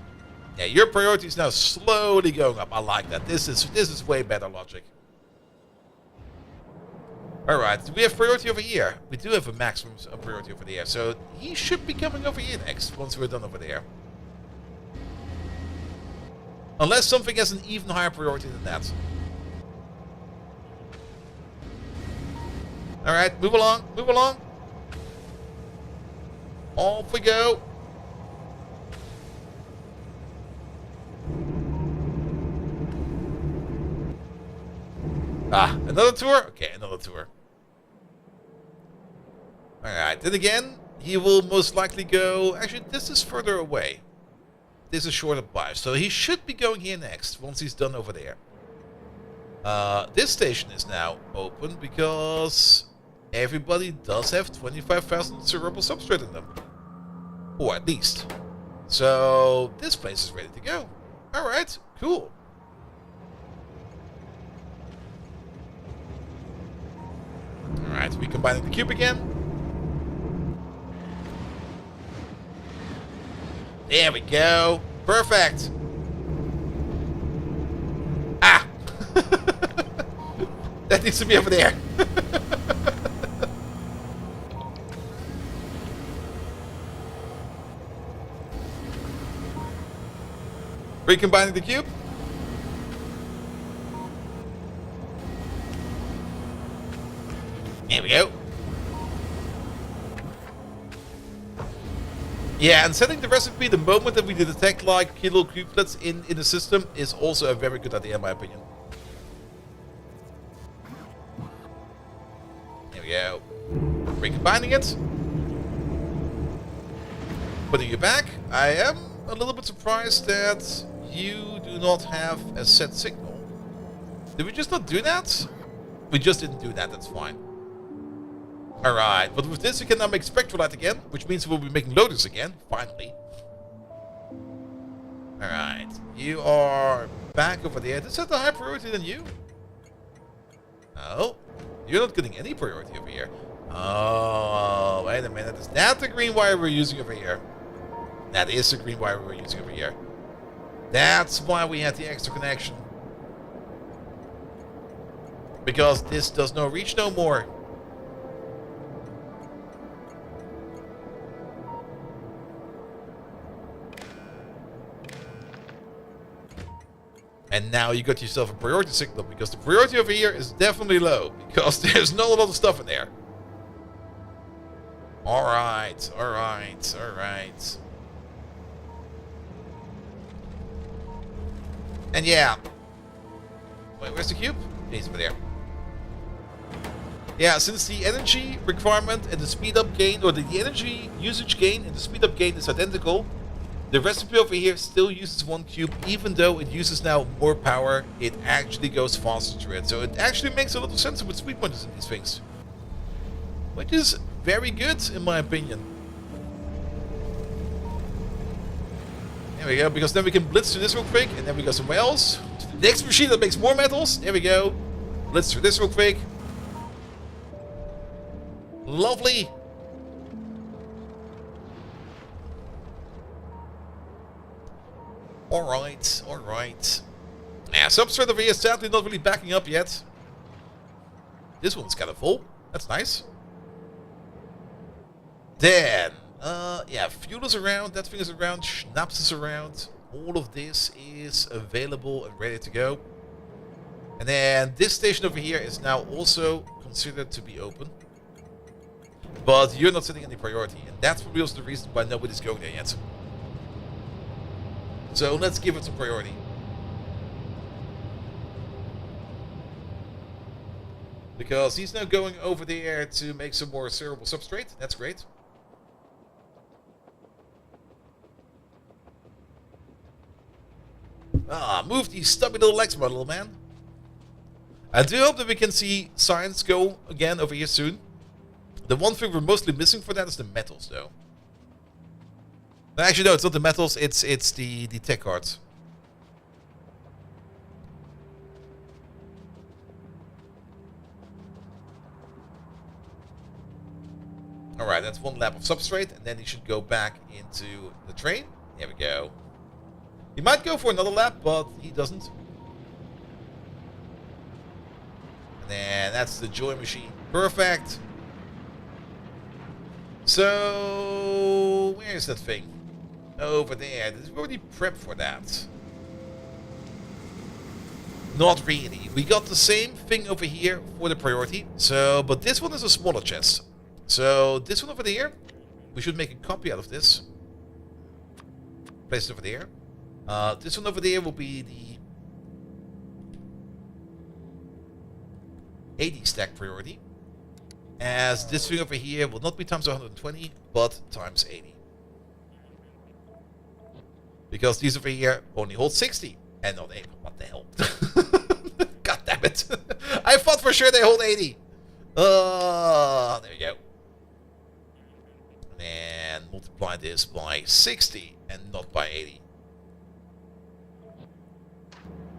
Speaker 1: Yeah, your priority is now slowly going up. I like that. This is way better logic. Alright, do we have priority over here? We do have a maximum priority over there, so he should be coming over here next, once we're done over there. Unless something has an even higher priority than that. Alright, move along, move along. Off we go. Ah, another tour? Okay, another tour. Alright, then again, he will most likely go... Actually, this is further away. This is shorter by, so he should be going here next, once he's done over there. This station is now open because everybody does have 25,000 cerebral substrate in them. Or at least. So, this place is ready to go. Alright, cool. Alright, we combining the cube again. There we go. Perfect. Ah! That needs to be over there. Recombining the cube. There we go. Yeah, and setting the recipe the moment that we detect like kilo cubelets in the system is also a very good idea in my opinion. There we go. Recombining it. Putting you back. I am a little bit surprised that you do not have a set signal. Did we just not do that? We just didn't do that, that's fine. Alright, but with this we can now make Spectrolite again, which means we'll be making loaders again, finally. Alright, you are back over there. Does that have a higher priority than you? No, you're not getting any priority over here. Oh, wait a minute. Is that the green wire we're using over here? That is the green wire we're using over here. That's why we had the extra connection. Because this does not reach no more. And now you got yourself a priority signal, because the priority over here is definitely low, because there's not a lot of stuff in there. Alright, alright, alright. And yeah. Wait, where's the cube? He's over there. Yeah, since the energy requirement and the speed up gain, or the energy usage gain and the speed up gain is identical, the recipe over here still uses one cube, even though it uses now more power, it actually goes faster through it. So it actually makes a lot of sense with speed pointers in these things. Which is very good, in my opinion. There we go, because then we can blitz through this real quick, and then we go somewhere else. To the next machine that makes more metals. There we go. Blitz through this real quick. Lovely. Alright, alright. Yeah, substrate over here is sadly not really backing up yet. This one's kind of full. That's nice. Then, yeah, fuel is around, that thing is around, schnapps is around. All of this is available and ready to go. And then this station over here is now also considered to be open. But you're not setting any priority, and that's probably also the reason why nobody's going there yet. So let's give it some priority. Because he's now going over there to make some more cerebral substrate. That's great. Ah, move these stubby little legs, my little man. I do hope that we can see science go again over here soon. The one thing we're mostly missing for that is the metals, though. Actually, no, it's not the metals, it's the tech cards. Alright, that's one lap of substrate, and then he should go back into the train. There we go. He might go for another lap, but he doesn't. And then that's the joy machine. Perfect. So, where is that thing? Over there. Did we already prep for that? Not really. We got the same thing over here for the priority. So, but this one is a smaller chest. So, this one over there, we should make a copy out of this. Place it over there. This one over there will be the 80 stack priority. As this thing over here will not be times 120, but times 80. Because these over here only hold 60 and not 80. What the hell? God damn it. I thought for sure they hold 80. There you go. And multiply this by 60 and not by 80.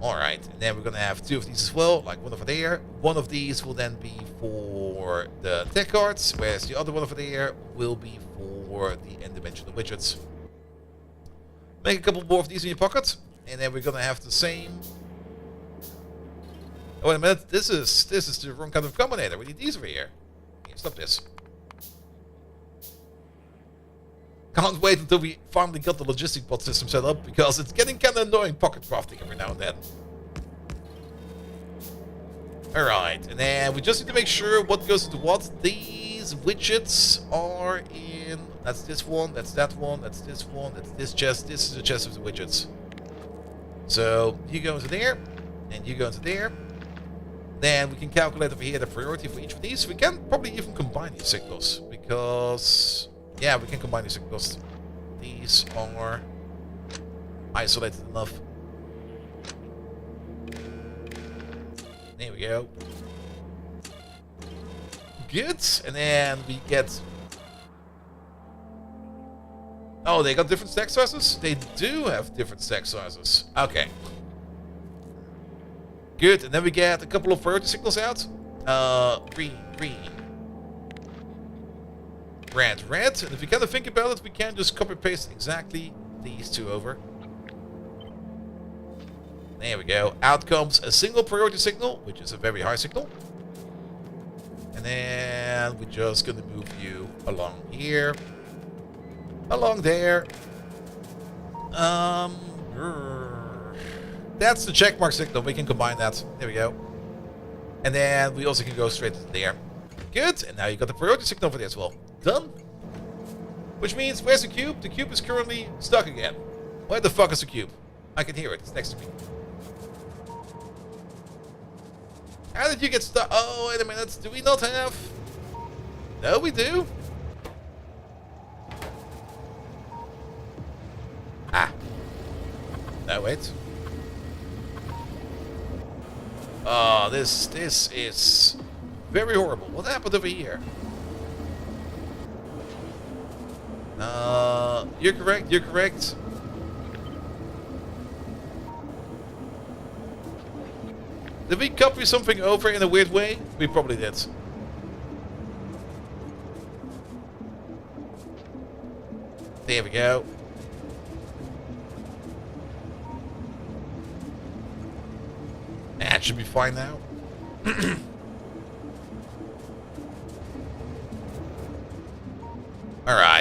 Speaker 1: Alright, and then we're gonna have two of these as well, like one over there. One of these will then be for the tech cards, whereas the other one over there will be for the n-dimensional widgets. Make a couple more of these in your pocket, and then we're gonna have the same. Oh wait a minute, this is the wrong kind of combinator. We need these over here. Here, stop this. Can't wait until we finally got the logistic bot system set up, because it's getting kind of annoying pocket crafting every now and then. Alright, and then we just need to make sure what goes into what. These widgets are in... That's this one, that's that one, that's this one, that's this chest. This is the chest of the widgets. So, you go into there, and you go into there. Then we can calculate over here the priority for each of these. We can probably even combine these signals, because... Yeah, we can combine these signals. These are isolated enough. There we go. Good. And then we get... Oh, they got different stack sizes? They do have different stack sizes. Okay. Good. And then we get a couple of priority signals out. Green, green. Red, red. And if you kind of think about it, we can just copy-paste exactly these two over. There we go. Out comes a single priority signal, which is a very high signal. And then we're just going to move you along here. Along there. That's the checkmark signal. We can combine that. There we go. And then we also can go straight to there. Good. And now you got the priority signal for there as well. Done. Which means, where's the cube? The cube is currently stuck again. Where the fuck is the cube? I can hear it. It's next to me. How did you get stuck? Oh, wait a minute. Do we not have... No, we do. Ah. No, wait. Oh, this is very horrible. What happened over here? You're correct, you're correct. Did we copy something over in a weird way? We probably did. There we go. That should be fine now.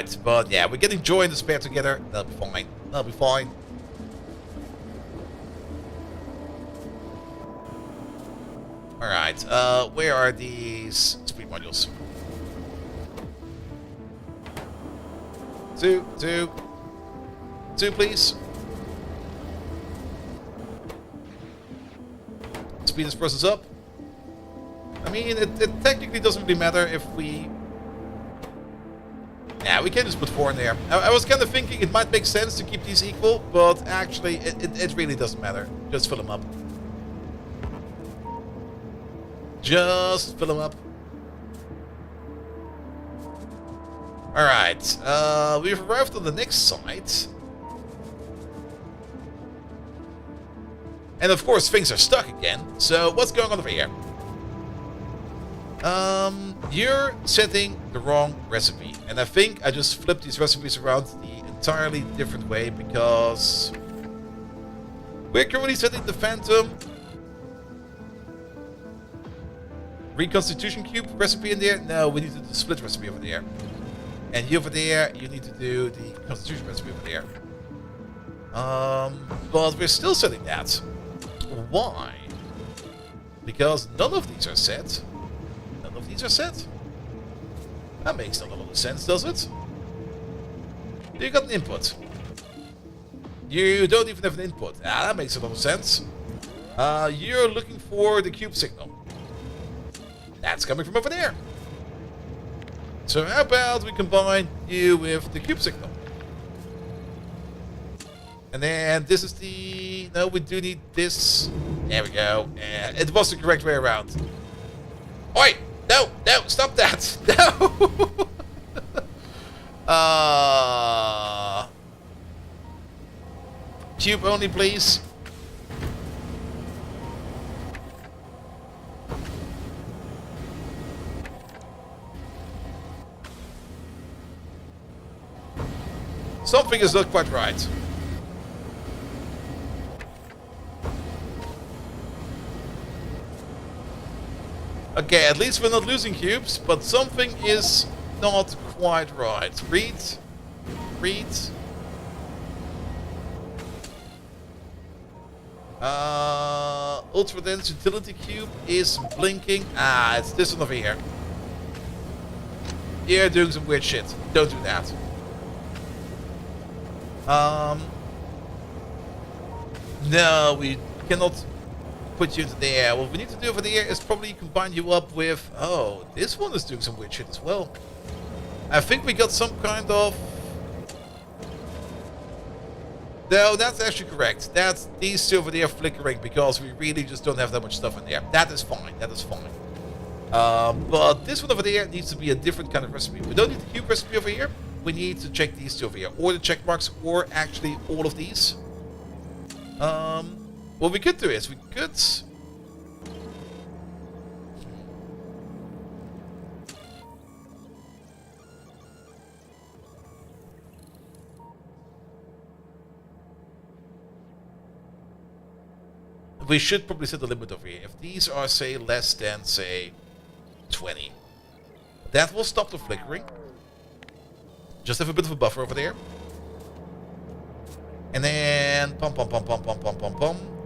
Speaker 1: Alright, but yeah, we're getting joy and despair together. That'll be fine. That'll be fine. Alright, where are these speed modules? Two, please. Speed this process up. I mean, it technically doesn't really matter if we... Yeah, we can just put 4 in there. I was kind of thinking it might make sense to keep these equal, but actually, it really doesn't matter. Just fill them up. Just fill them up. Alright, we've arrived on the next site. And of course, things are stuck again. So, what's going on over here? You're setting the wrong recipe. And I think I just flipped these recipes around the entirely different way because we're currently setting the Phantom Reconstitution Cube recipe in there. No, we need to do the split recipe over there. And you over there, you need to do the Constitution recipe over there. But we're still setting that. Why? Because none of these are set. None of these are set. That makes not a lot of sense, does it? You got an input. You don't even have an input. Ah, that makes a lot of sense. You're looking for the cube signal. That's coming from over there. So how about we combine you with the cube signal? And then this is the... No, we do need this. There we go. And it was the correct way around. Oi! No! No! Stop that! No! Cube only, please. Something is not quite right. Okay, at least we're not losing cubes, but something is not quite right. Read. Ultra dense utility cube is blinking. Ah, it's this one over here. You're doing some weird shit. Don't do that. No, we cannot put you into there. What we need to do over there is probably combine you up with... Oh, this one is doing some weird shit as well. I think we got some kind of... No, that's actually correct. That's these two over there flickering because we really just don't have that much stuff in there. That is fine. That is fine. But this one over there needs to be a different kind of recipe. We don't need the cube recipe over here. We need to check these two over here. Or the check marks, or actually all of these. What we could do is we could... We should probably set the limit over here. If these are, say, less than, say, 20. That will stop the flickering. Just have a bit of a buffer over there. And then, pom.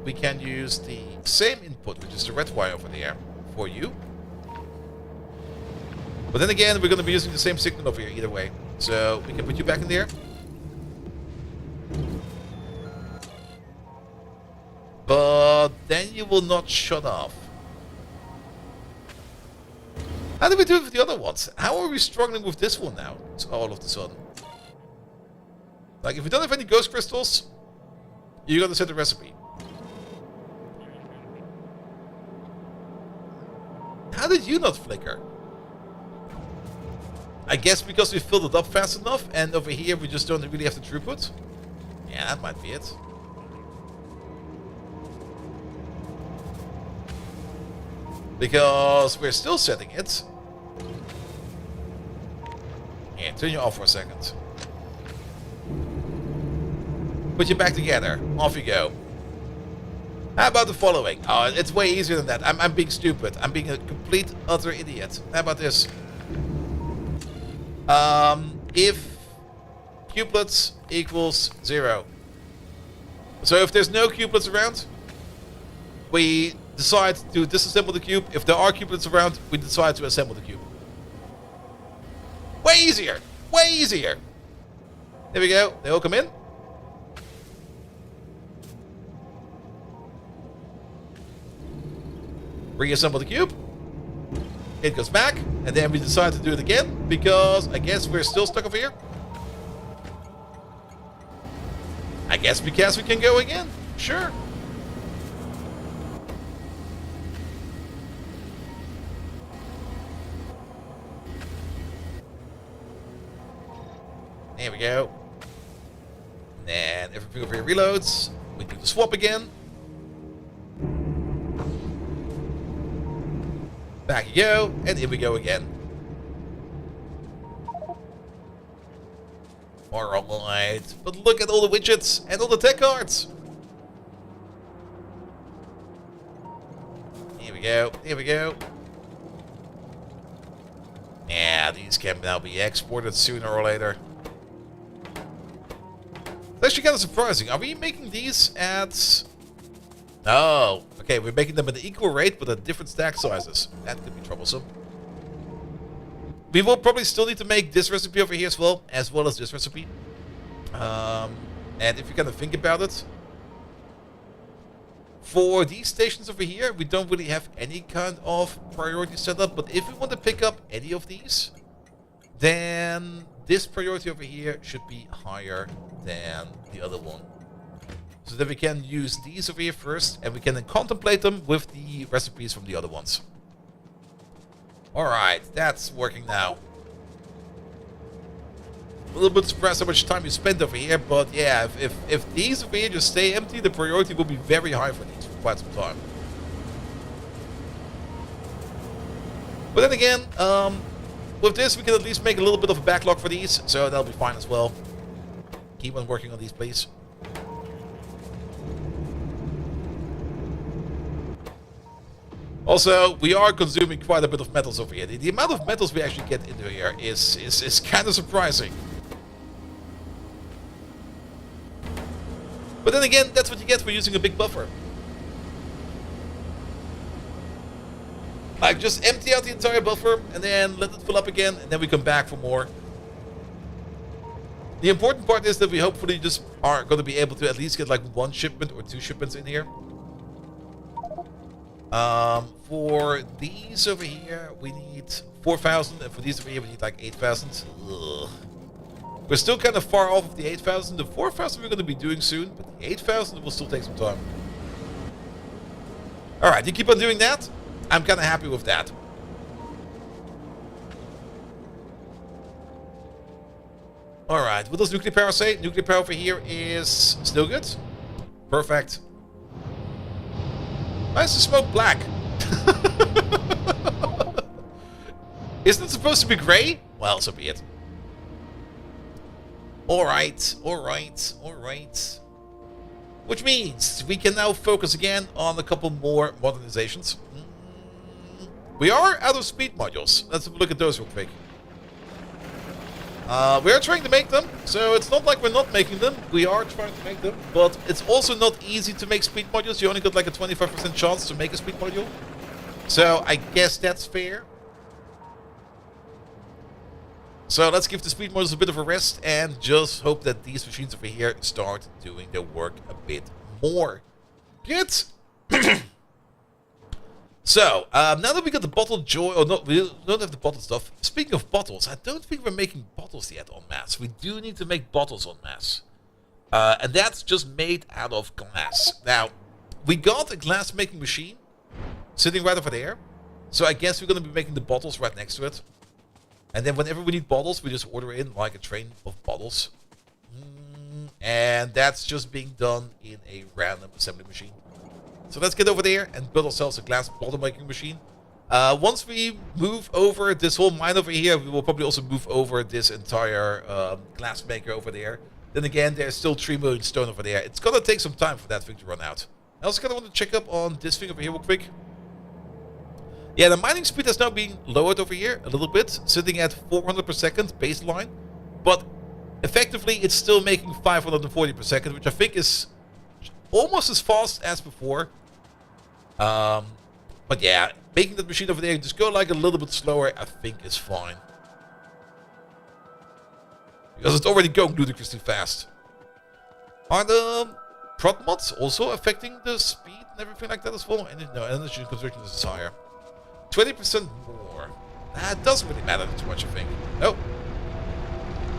Speaker 1: We can use the same input, which is the red wire over there, for you. But then again, we're going to be using the same signal over here either way. So, we can put you back in there. But then you will not shut off. How do we do it with the other ones? How are we struggling with this one now? It's all of a sudden. Like, if we don't have any ghost crystals, you gotta set the recipe. How did you not flicker? I guess because we filled it up fast enough, and over here we just don't really have the throughput? Yeah, that might be it. Because we're still setting it. Yeah, turn you off for a second. Put you back together. Off you go. How about the following? Oh, it's way easier than that. I'm being stupid. I'm being a complete, utter idiot. How about this? If Cublets equals 0. So if there's no cublets around, we decide to disassemble the cube. If there are cublets around, we decide to assemble the cube. Way easier! Way easier! There we go. They all come in. Reassemble the cube. It goes back, and then we decide to do it again, because I guess we're still stuck over here. I guess because we can go again. Sure. There we go. And then everything over here reloads. We do the swap again. Back you go, and here we go again. Alright, but look at all the widgets and all the tech cards. Here we go, here we go. Yeah, these can now be exported sooner or later. It's actually kind of surprising. Are we making these at... Oh, okay, we're making them at an equal rate but at different stack sizes. That could be troublesome. We will probably still need to make this recipe over here as well as this recipe. And if you kind of think about it, for these stations over here, we don't really have any kind of priority setup. But if we want to pick up any of these, then this priority over here should be higher than the other one. So that we can use these over here first, and we can then contemplate them with the recipes from the other ones. Alright, that's working now. A little bit surprised how much time you spent over here, but yeah, if these over here just stay empty, the priority will be very high for these for quite some time. But then again, with this we can at least make a little bit of a backlog for these, so that'll be fine as well. Keep on working on these, please. Also, we are consuming quite a bit of metals over here. The amount of metals we actually get into here is kind of surprising. But then again, that's what you get for using a big buffer. Like, just empty out the entire buffer and then let it fill up again, and then we come back for more. The important part is that we hopefully just are going to be able to at least get like 1 shipment or 2 shipments in here. For these over here, we need 4,000, and for these over here, we need like 8,000. We're still kind of far off of the 8,000. The 4,000 we're going to be doing soon, but the 8,000 will still take some time. Alright, you keep on doing that. I'm kind of happy with that. Alright, what does nuclear power say? Nuclear power over here is still good. Perfect. Why is the smoke black? Isn't it supposed to be grey? Well, so be it. Alright, alright, alright. Which means we can now focus again on a couple more modernizations. We are out of speed modules. Let's have a look at those real quick. We are trying to make them, so it's not like we're not making them. We are trying to make them, but it's also not easy to make speed modules. You only got like a 25% chance to make a speed module. So I guess that's fair. So let's give the speed modules a bit of a rest and just hope that these machines over here start doing their work a bit more. Good. So, now that we got the bottled joy, or not, we don't have the bottled stuff. Speaking of bottles, I don't think we're making bottles yet en masse. We do need to make bottles en masse. And that's just made out of glass. Now, we got a glass making machine sitting right over there. So I guess we're going to be making the bottles right next to it. And then whenever we need bottles, we just order in like a train of bottles. And that's just being done in a random assembly machine. So let's get over there and build ourselves a glass bottle making machine. Once we move over this whole mine over here, we will probably also move over this entire glass maker over there. Then again, there's still 3 million stone over there. It's gonna take some time for that thing to run out. I also kind of want to check up on this thing over here real quick. Yeah, the mining speed has now been lowered over here a little bit, sitting at 400 per second baseline. But Effectively, it's still making 540 per second, which I think is almost as fast as before. But yeah, making that machine over there just go like a little bit slower, I think is fine. Because it's already going ludicrously fast. Are the prod mods also affecting the speed and everything like that as well? And no, energy conversion is higher. 20% more. That doesn't really matter too much, I think. Nope.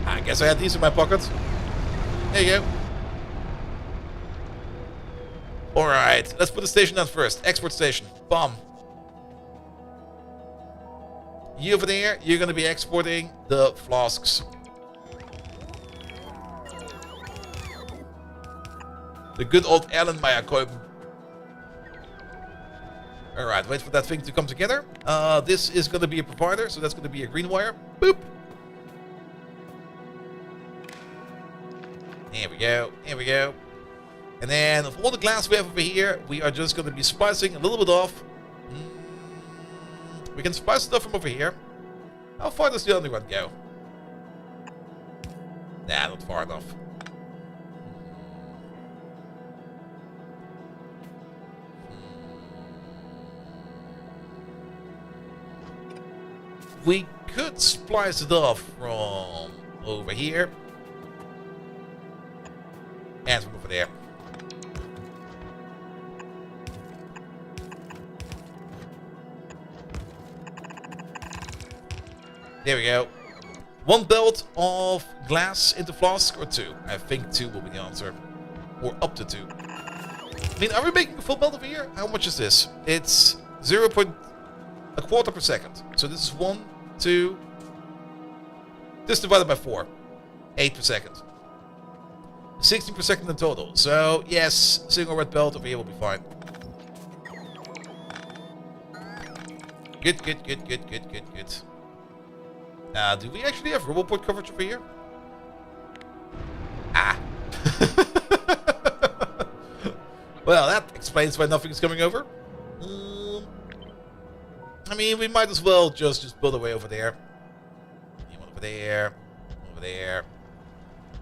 Speaker 1: I guess I had these in my pocket. There you go. Alright, let's put the station down first. Export station. Bomb. You over there, you're going to be exporting the flasks. The good old Erlenmeyer Kolben. Alright, wait for that thing to come together. This is going to be a provider, so that's going to be a green wire. Boop. There we go. There we go. And then, of all the glass we have over here, we are just going to be splicing a little bit off. We can splice stuff from over here. How far does the underground go? Nah, not far enough. We could splice it off from over here. And from over there. There we go. One belt of glass into flask or two? I think two will be the answer. Or up to two. I mean, are we making a full belt over here? How much is this? It's 0.25 per second. So this is 1, 2. This divided by 4. 8 per second. 16 per second in total. So, yes, single red belt over here will be fine. Good, good, good, good, good, good, good. Do we actually have RoboPort coverage over here? Ah. Well, that explains why nothing is coming over. I mean, we might as well just build a way over there. One over there. Over there.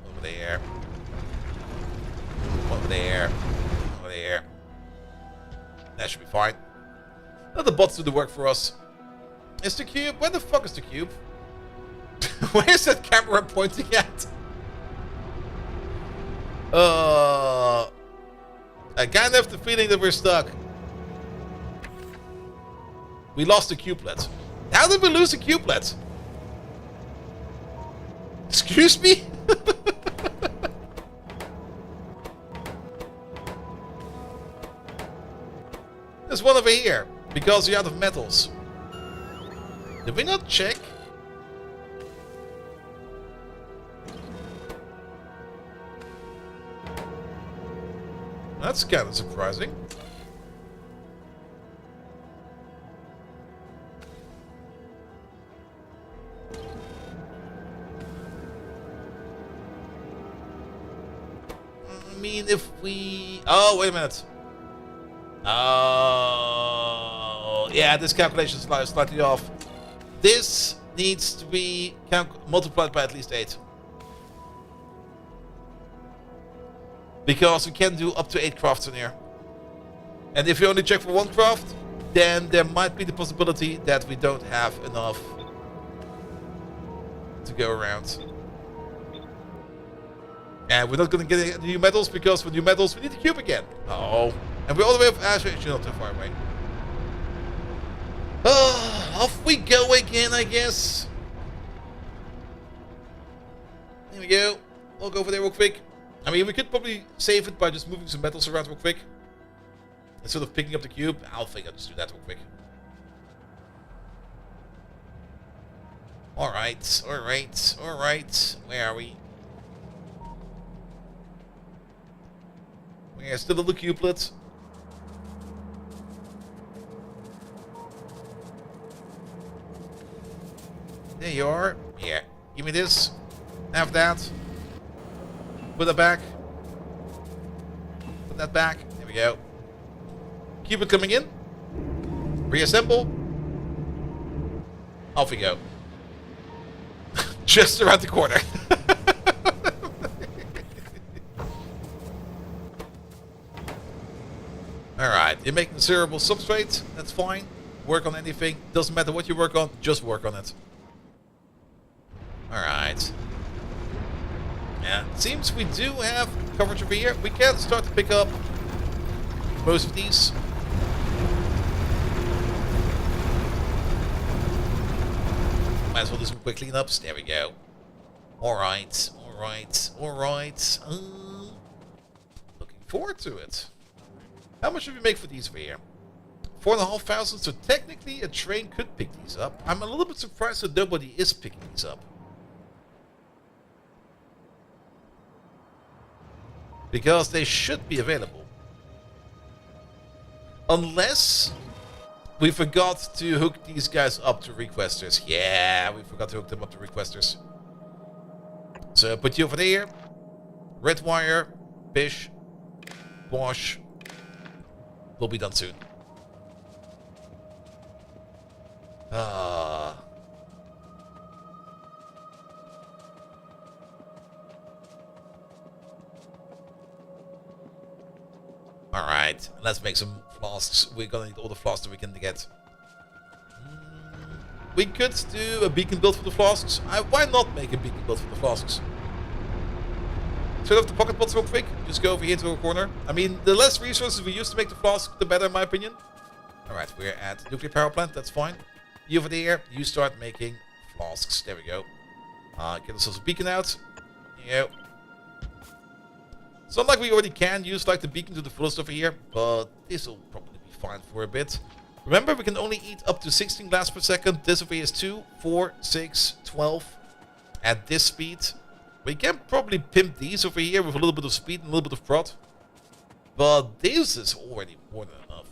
Speaker 1: Over there. Over there. Over there. That should be fine. Let the bots do the work for us. Is the cube? Where the fuck is the cube? Where's that camera pointing at? I kind of have the feeling that we're stuck. We lost the cubelet. How did we lose the cubelet? Excuse me? There's one over here. Because you're out of metals. Did we not check? That's kind of surprising. I mean, if we... Oh, wait a minute. Oh, yeah, this calculation is slightly off. This needs to be multiplied by at least 8. Because we can do up to 8 crafts in here. And if you only check for 1 craft, then there might be the possibility that we don't have enough to go around. And we're not going to get any new metals, because for new metals we need the cube again. Oh. And we're all the way up. Actually, not too far away. Off we go again, I guess. There we go. We'll go over there real quick. I mean, we could probably save it by just moving some metals around real quick. Instead of picking up the cube. I'll think I'll just do that real quick. Alright, alright, alright. Where are we? Where's the little cubelet? There you are. Yeah. Give me this. Have that. Put that back. Put that back. There we go. Keep it coming in. Reassemble. Off we go. Just around the corner. You're making a cerebral substrate, that's fine. Work on anything, doesn't matter what you work on, just work on it. Alright. Yeah, seems we do have coverage over here. We can start to pick up most of these. Might as well do some quick cleanups. There we go. Alright, alright, alright. Looking forward to it. How much should we make for these over here? 4,500, so technically a train could pick these up. I'm a little bit surprised that nobody is picking these up. Because they should be available. Unless we forgot to hook these guys up to requesters. Yeah, we forgot to hook them up to requesters. So put you over there. Red wire, bish, wash. Will be done soon. Alright, let's make some flasks. We're gonna need all the flasks that we can get. We could do a beacon build for the flasks. Why not make a beacon build for the flasks? Turn off the pocket pots real quick. Just go over here into a corner. I mean, the less resources we use to make the flask, the better in my opinion. Alright, we're at nuclear power plant. That's fine. You over there, you start making flasks. There we go. Get ourselves a beacon out. There you go. It's not like we already can use like the beacon to the fullest over here, but this will probably be fine for a bit. Remember, we can only eat up to 16 glass per second. This over here is 2, 4, 6, 12. At this speed. We can probably pimp these over here with a little bit of speed and a little bit of prod. But this is already more than enough.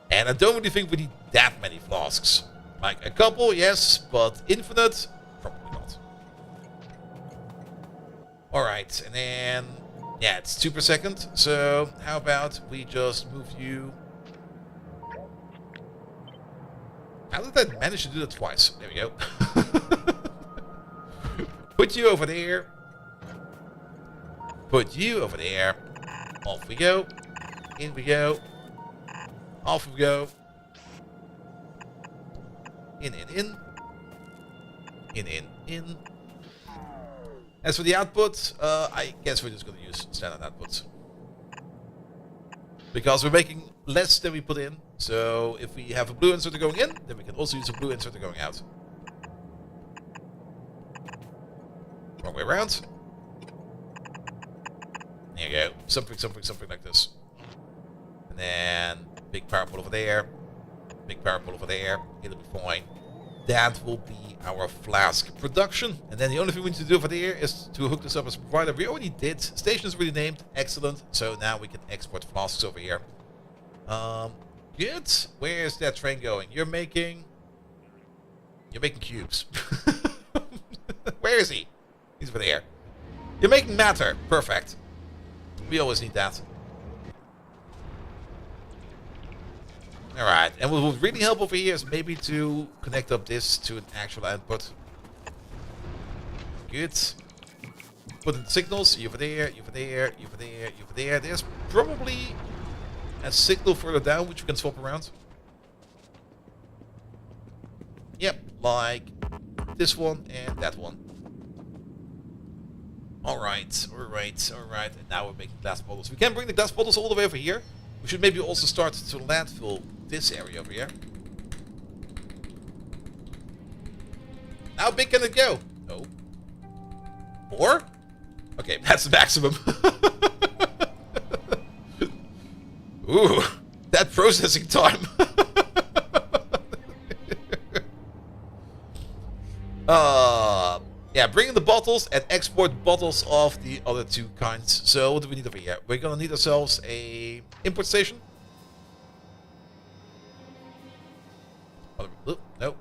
Speaker 1: And I don't really think we need that many flasks. Like a couple, yes, but infinite, probably not. Alright, and then, yeah, it's 2 per second. So how about we just move you... How did I manage to do that twice? There we go. Put you over there. Put you over there. Off we go. In we go. Off we go. In. In. As for the output, I guess we're just going to use standard outputs. Because we're making less than we put in. So if we have a blue inserter going in, then we can also use a blue inserter going out. Wrong way around. There you go. Something like this. And then big power pole over there. Big power pole over there. It'll be fine. That will be our flask production. And then the only thing we need to do over there is to hook this up as a provider. We already did. Station is already named. Excellent. So now we can export flasks over here. Good. Where is that train going? You're making cubes. Where is he? He's over there. You're making matter. Perfect. We always need that. Alright, and what would really help over here is maybe to connect up this to an actual output. Good. Put in signals. You over there, you over there, you over there, you over there. There's probably a signal further down which we can swap around. Yep, like this one and that one. Alright. And now we're making glass bottles. We can bring the glass bottles all the way over here. We should maybe also start to landfill this area over here. How big can it go? Oh. 4? Okay, that's the maximum. Ooh, that processing time. Yeah, bring in the bottles and export bottles of the other two kinds. So what do we need over here? We're gonna need ourselves a import station. Oh, no.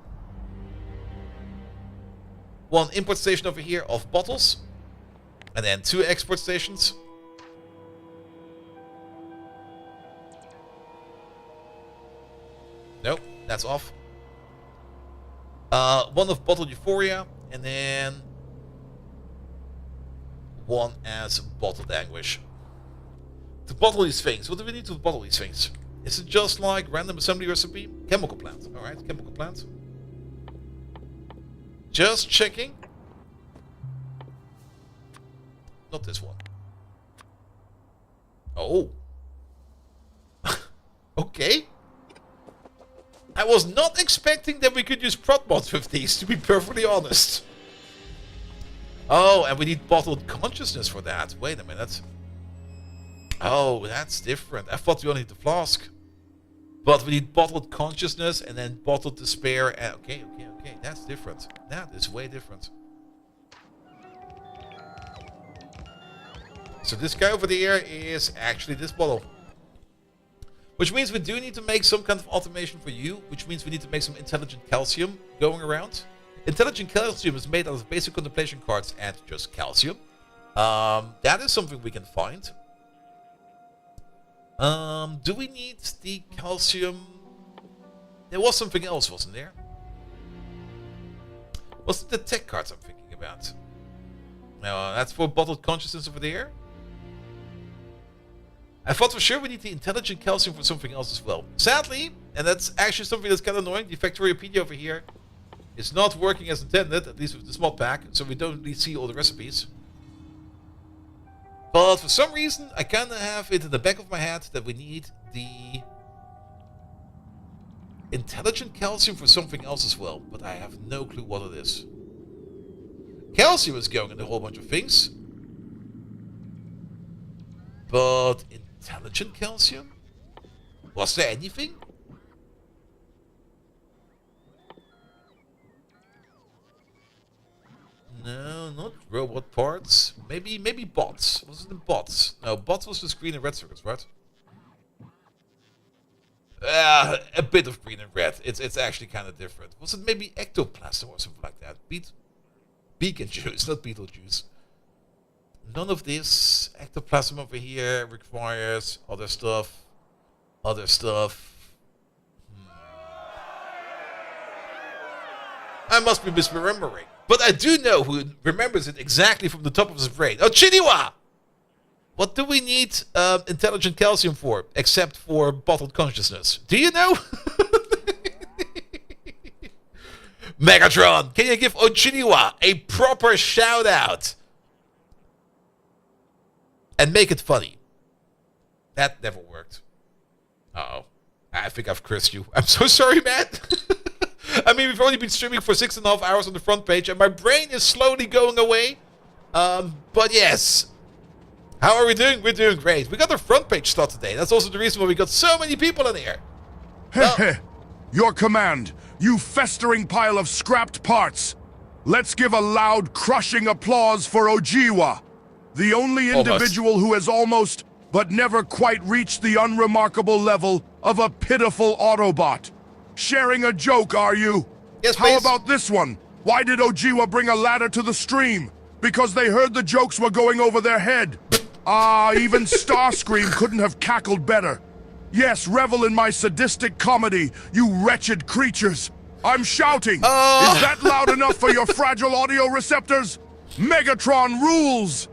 Speaker 1: One import station over here of bottles. And then 2 export stations. Nope, that's off. One of bottled euphoria. And then 1 as bottled anguish. To bottle these things. What do we need to bottle these things? Is it just like random assembly recipe? Chemical plant. Alright, chemical plant. Just checking. Not this one. Oh. Okay. I was not expecting that we could use prot mods with these, to be perfectly honest. Oh, and we need bottled consciousness for that. Wait a minute. Oh, that's different. I thought we only need the flask. But we need bottled consciousness and then bottled despair. And okay. That's different. That is way different. So this guy over there is actually this bottle. Which means we do need to make some kind of automation for you. Which means we need to make some intelligent calcium going around. Intelligent calcium is made out of basic contemplation cards and just calcium. That is something we can find. Do we need the calcium? There was something else, wasn't there? Was it the tech cards I'm thinking about? No, that's for bottled consciousness over there. I thought for sure we need the intelligent calcium for something else as well. Sadly, and that's actually something that's kind of annoying, the Factoriopedia over here is not working as intended, at least with the mod pack, so we don't really see all the recipes. But for some reason, I kind of have it in the back of my head that we need the intelligent calcium for something else as well, but I have no clue what it is. Calcium is going in a whole bunch of things, but intelligent calcium? Was there anything? No, not robot parts. Maybe bots. Was it the bots? No, bots was just green and red circuits, right? A bit of green and red. It's actually kind of different. Was it maybe ectoplasm or something like that? Beacon juice, not Beetlejuice. None of this. Ectoplasm over here requires other stuff. Other stuff. I must be misremembering. But I do know who remembers it exactly from the top of his brain. Oh, Chiniwa! What do we need intelligent calcium for, except for bottled consciousness? Do you know? Megatron, can you give Ochiniwa a proper shout out? And make it funny. That never worked. Uh-oh. I think I've cursed you. I'm so sorry, man. I mean, we've only been streaming for 6.5 hours on the front page, and my brain is slowly going away. But yes. How are we doing? We're doing great. We got our front page slot today. That's also the reason why we got so many people in here.
Speaker 2: Heh. Your command, you festering pile of scrapped parts. Let's give a loud, crushing applause for Ojiwa, the only individual who has almost, but never quite reached the unremarkable level of a pitiful Autobot. Sharing a joke, are you?
Speaker 1: Yes, please.
Speaker 2: How about this one? Why did Ojiwa bring a ladder to the stream? Because they heard the jokes were going over their head. Even Starscream couldn't have cackled better. Yes, revel in my sadistic comedy, you wretched creatures. I'm shouting. Is that loud enough for your fragile audio receptors? Megatron rules!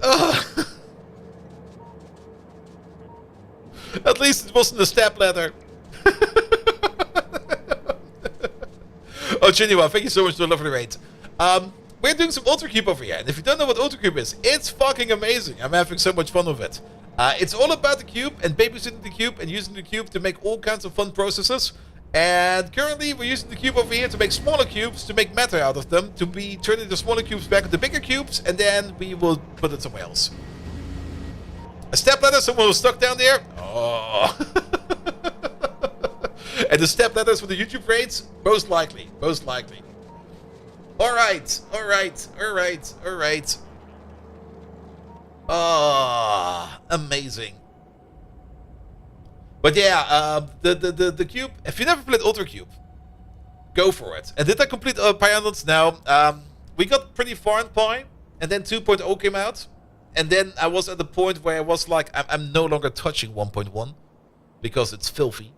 Speaker 1: At least it wasn't a stepladder. Oh, Chiniwa, thank you so much for the lovely raid. We're doing some Ultracube over here, and if you don't know what Ultracube is, it's fucking amazing. I'm having so much fun with it. It's all about the cube and babysitting the cube and using the cube to make all kinds of fun processes. And currently we're using the cube over here to make smaller cubes, to make matter out of them, to be turning the smaller cubes back into bigger cubes, and then we will put it somewhere else. A stepladder, someone was stuck down there. Oh. And the stepladders for the YouTube raids? Most likely. Most likely. Alright. Amazing. But yeah, the cube, if you never played Ultracube, go for it. And did I complete Pi Islands? No. We got pretty far in Pi, and then 2.0 came out. And then I was at the point where I was like, I'm no longer touching 1.1, because it's filthy.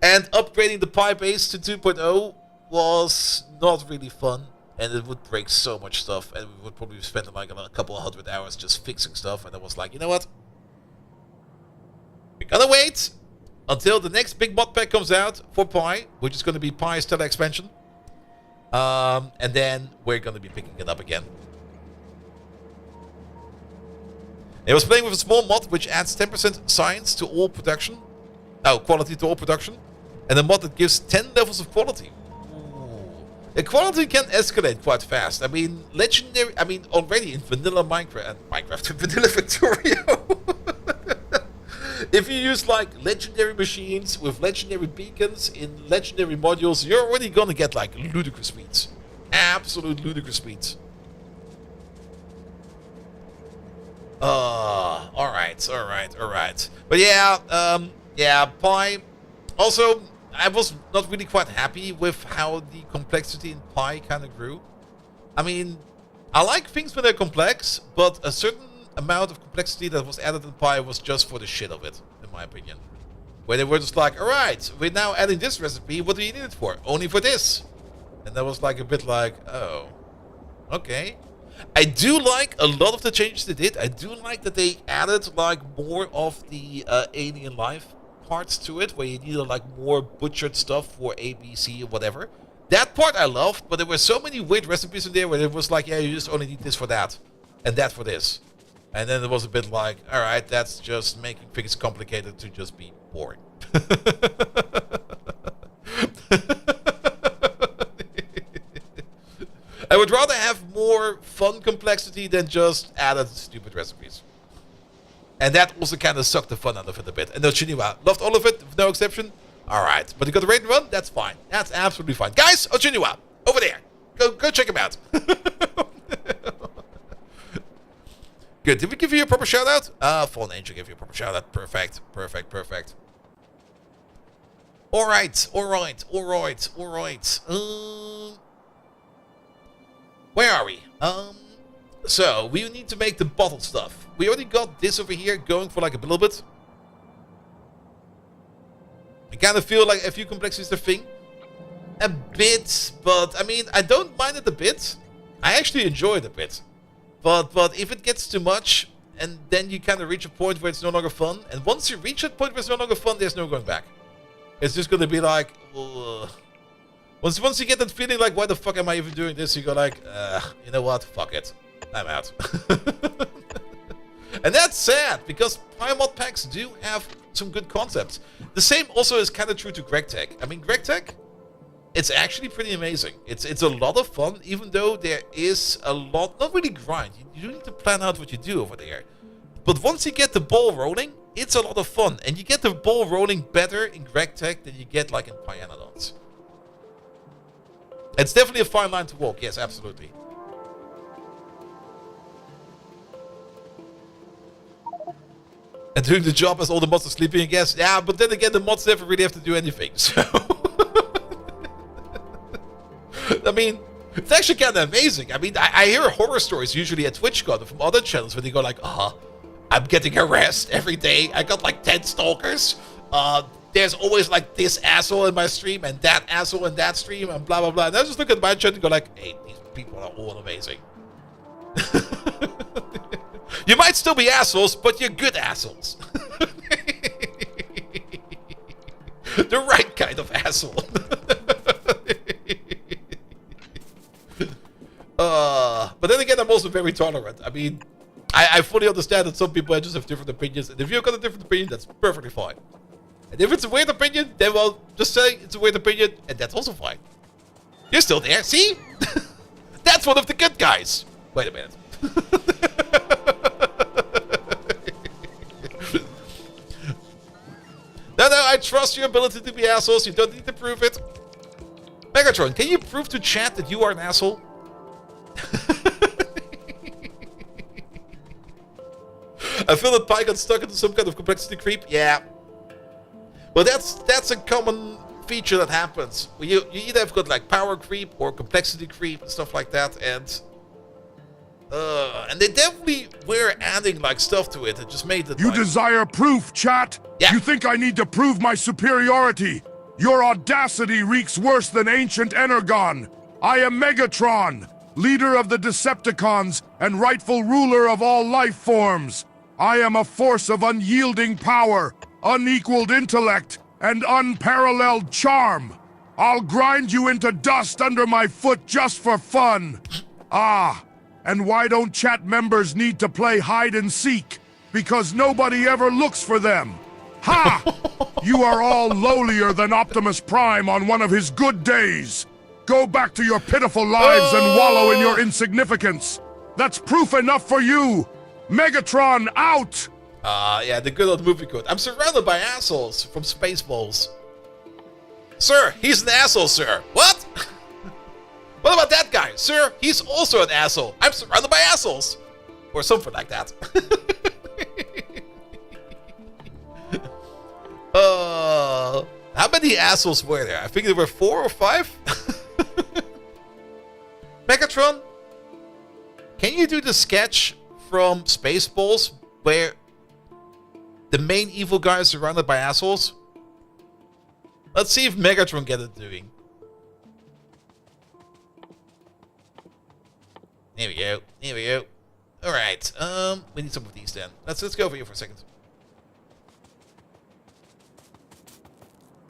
Speaker 1: And upgrading the Pi base to 2.0 was not really fun. and it would break so much stuff, and we would probably spend like a couple of 100 hours just fixing stuff, and I was like, you know what? We gotta wait until the next big mod pack comes out for Pi, which is gonna be Pi Stellar Expansion. And then we're gonna be picking it up again. I was playing with a small mod which adds 10% science to all production. Quality to all production. And a mod that gives 10 levels of quality. Ooh. The quality can escalate quite fast. I mean, legendary. I mean, already in vanilla Minecraft, vanilla Victorio. If you use like legendary machines with legendary beacons in legendary modules, you're already gonna get like ludicrous speeds. Absolute ludicrous speeds. Alright. But yeah, Pi. Also, I was not really quite happy with how the complexity in Pi kind of grew. I mean, I like things when they're complex, but a certain amount of complexity that was added in Pi was just for the shit of it, in my opinion. Where they were just like, alright, we're now adding this recipe, what do you need it for? Only for this. And that was like a bit like, oh, okay. I do like a lot of the changes they did. I do like that they added like more of the alien life parts to it, where you needed like more butchered stuff for A, B, C, or whatever. That part I loved, but there were so many weird recipes in there where it was like, yeah, you just only need this for that, and that for this. And then it was a bit like, alright, that's just making things complicated to just be boring. I would rather have more fun complexity than just added stupid recipes. And that also kind of sucked the fun out of it a bit. And no, Chiniwa loved all of it, with no exception. Alright, but you got the raid and run? That's fine. That's absolutely fine. Guys, Chiniwa, over there. Go check him out. Good. Did we give you a proper shout out? Fallen Angel gave you a proper shout out. Perfect. Alright. Where are we? So we need to make the bottle stuff. We already got this over here going for like a little bit. I kind of feel like a few complexities are a thing. A bit, but I mean, I don't mind it a bit. I actually enjoy it a bit. But if it gets too much, and then you kind of reach a point where it's no longer fun, and once you reach that point where it's no longer fun, there's no going back. It's just going to be like, ugh. Once you get that feeling like, why the fuck am I even doing this? You go like, you know what? Fuck it. I'm out. And that's sad, because Pi mod packs do have some good concepts. The same also is kind of true to GregTech. I mean, GregTech, it's actually pretty amazing. It's a lot of fun, even though there is a lot, not really grind. You do need to plan out what you do over there. But once you get the ball rolling, it's a lot of fun. And you get the ball rolling better in GregTech than you get like in Pi Anadons. It's definitely a fine line to walk, yes, absolutely. And doing the job as all the mods are sleeping, I guess. Yeah, but then again, the mods never really have to do anything, so... I mean, it's actually kind of amazing. I mean, I hear horror stories usually at TwitchCon from other channels where they go like, I'm getting harassed every day. I got like 10 stalkers. There's always like this asshole in my stream and that asshole in that stream and blah, blah, blah. And I just look at my chat and go like, hey, these people are all amazing. You might still be assholes, but you're good assholes. The right kind of asshole. But then again, I'm also very tolerant. I mean, I fully understand that some people just have different opinions. And if you've got a different opinion, that's perfectly fine. And if it's a weird opinion, then well, just say it's a weird opinion, and that's also fine. You're still there, see? That's one of the good guys. Wait a minute. No, I trust your ability to be assholes. You don't need to prove it. Megatron, can you prove to chat that you are an asshole? I feel that Pi got stuck into some kind of complexity creep. Yeah. Well, that's a common feature that happens. You either have got like power creep or complexity creep and stuff like that, and they definitely were adding like stuff to it. It just made it.
Speaker 2: You
Speaker 1: like...
Speaker 2: desire proof, chat?
Speaker 1: Yeah.
Speaker 2: You think I need to prove my superiority? Your audacity reeks worse than ancient Energon. I am Megatron, leader of the Decepticons and rightful ruler of all life forms. I am a force of unyielding power, unequaled intellect, and unparalleled charm. I'll grind you into dust under my foot just for fun. Ah, and why don't chat members need to play hide and seek? Because nobody ever looks for them. Ha! You are all lowlier than Optimus Prime on one of his good days. Go back to your pitiful lives and wallow in your insignificance. That's proof enough for you. Megatron out!
Speaker 1: Yeah, the good old movie quote. I'm surrounded by assholes from Spaceballs. Sir, he's an asshole, sir. What? What about that guy? Sir, he's also an asshole. I'm surrounded by assholes. Or something like that. How many assholes were there? I think there were 4 or 5. Megatron, can you do the sketch from Spaceballs where the main evil guy is surrounded by assholes? Let's see if Megatron gets it doing. There we go. Here we go. All right. We need some of these then. Let's go over here for a second.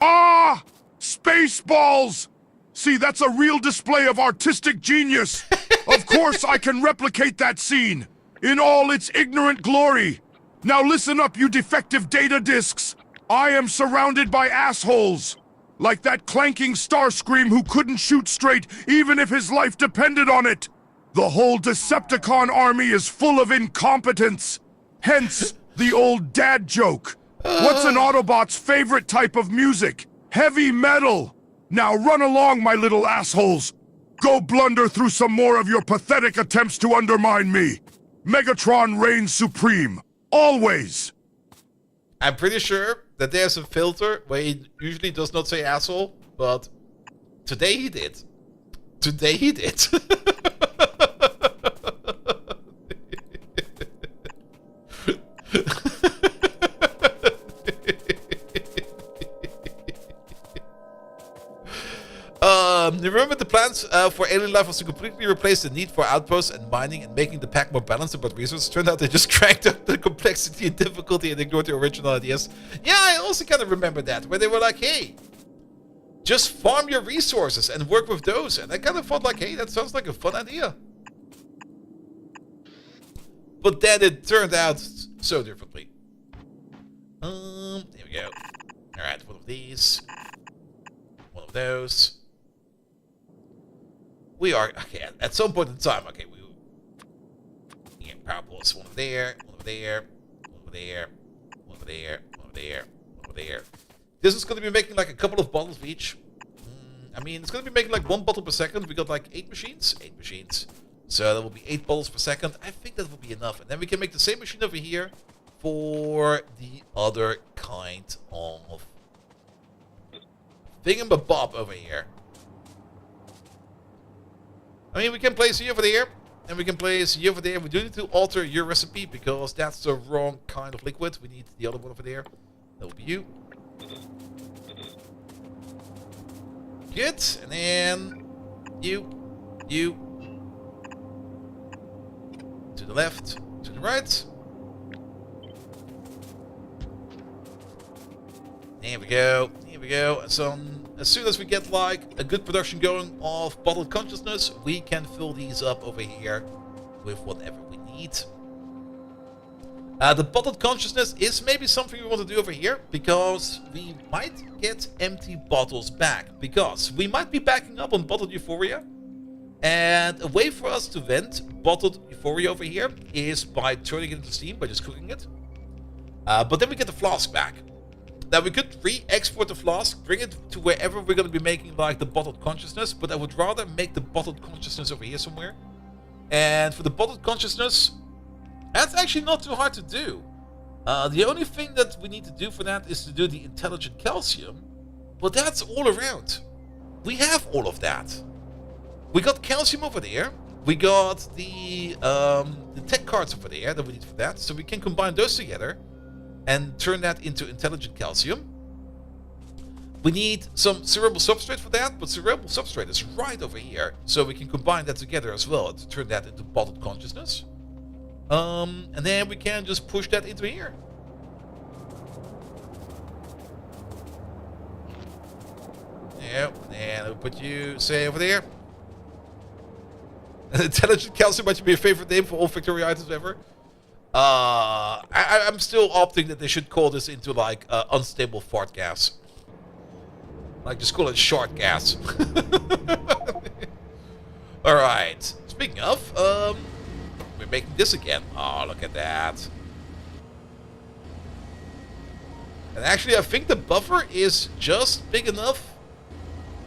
Speaker 2: Ah! Spaceballs! See, that's a real display of artistic genius. Of course I can replicate that scene in all its ignorant glory. Now listen up, you defective data discs. I am surrounded by assholes. Like that clanking Starscream who couldn't shoot straight even if his life depended on it. The whole Decepticon army is full of incompetence. Hence, the old dad joke. What's an Autobot's favorite type of music? Heavy metal. Now run along, my little assholes. Go blunder through some more of your pathetic attempts to undermine me. Megatron reigns supreme. Always.
Speaker 1: I'm pretty sure that there's a filter where he usually does not say asshole, but today he did. Today he did. Remember the plans for alien life was to completely replace the need for outposts and mining and making the pack more balanced about resources. Turned out they just cranked up the complexity and difficulty and ignored the original ideas. Yeah, I also kind of remember that, where they were like, hey, just farm your resources and work with those. And I kind of thought like, hey, that sounds like a fun idea. But then it turned out so differently. There we go. Alright, one of these. One of those. We are, okay, at some point in time, okay, yeah, power pulse, one over there, one over there, one over there, one over there, one over there, one over there. This is going to be making like a couple of bottles of each. I mean, it's going to be making like 1 bottle per second. We got like 8 machines. 8 machines. So that will be 8 bottles per second. I think that will be enough. And then we can make the same machine over here for the other kind of thingamabob over here. I mean, we can place you over there, and we can place you over there. We do need to alter your recipe, because that's the wrong kind of liquid. We need the other one over there. That will be you. Good, and then you. To the left, to the right. There we go, here we go. So as soon as we get like a good production going of bottled consciousness, we can fill these up over here with whatever we need. The bottled consciousness is maybe something we want to do over here, because we might get empty bottles back, because we might be backing up on bottled euphoria. And a way for us to vent bottled euphoria over here is by turning it into steam, by just cooking it. But then we get the flask back. Now we could re-export the flask, bring it to wherever we're going to be making like the bottled consciousness, but I would rather make the bottled consciousness over here somewhere. And for the bottled consciousness, that's actually not too hard to do. The only thing that we need to do for that is to do the intelligent calcium, but that's all around. We have all of that. We got calcium over there. We got the tech cards over there that we need for that, so we can combine those together and turn that into intelligent calcium. We need some cerebral substrate for that, but cerebral substrate is right over here. So we can combine that together as well to turn that into bottled consciousness. And then we can just push that into here. Yeah, and I'll put you, say, over there. Intelligent calcium might be a favorite name for all Victoria items ever. I'm still opting that they should call this into like unstable fart gas. Like just call it short gas. Alright. Speaking of, we're making this again. Oh, look at that. And actually I think the buffer is just big enough.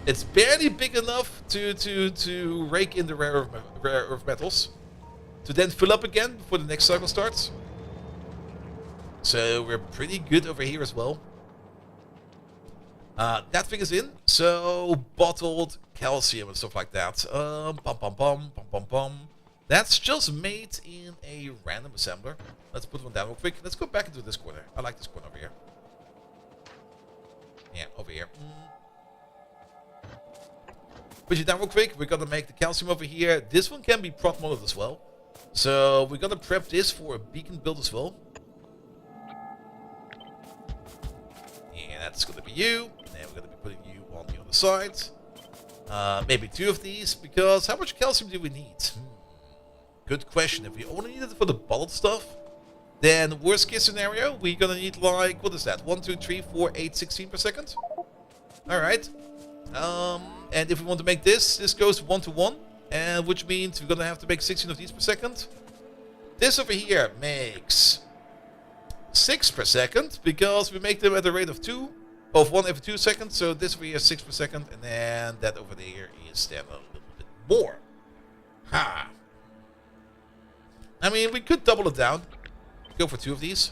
Speaker 1: It's barely big enough to rake in the rare earth metals. To then fill up again before the next cycle starts. So we're pretty good over here as well. That thing is in. So bottled calcium and stuff like that. That's just made in a random assembler. Let's put one down real quick. Let's go back into this corner. I like this corner over here. Yeah, over here. Put you down real quick. We're gonna make the calcium over here. This one can be prot modded as well. So we're gonna prep this for a beacon build as well. And that's gonna be you. And we're gonna be putting you on the other side. Maybe 2 of these, because how much calcium do we need? Good question. If we only need it for the bottled stuff, then worst case scenario, we're gonna need like, what is that? 1, 2, 3, 4, 8, 16 per second. Alright. And if we want to make this goes 1 to 1. And which means we're gonna have to make 16 of these per second. This over here makes 6 per second, because we make them at a rate of 1 every 2 seconds. So this over here is 6 per second, and then that over there is then a little bit more. Ha! I mean, we could double it down. Go for 2 of these.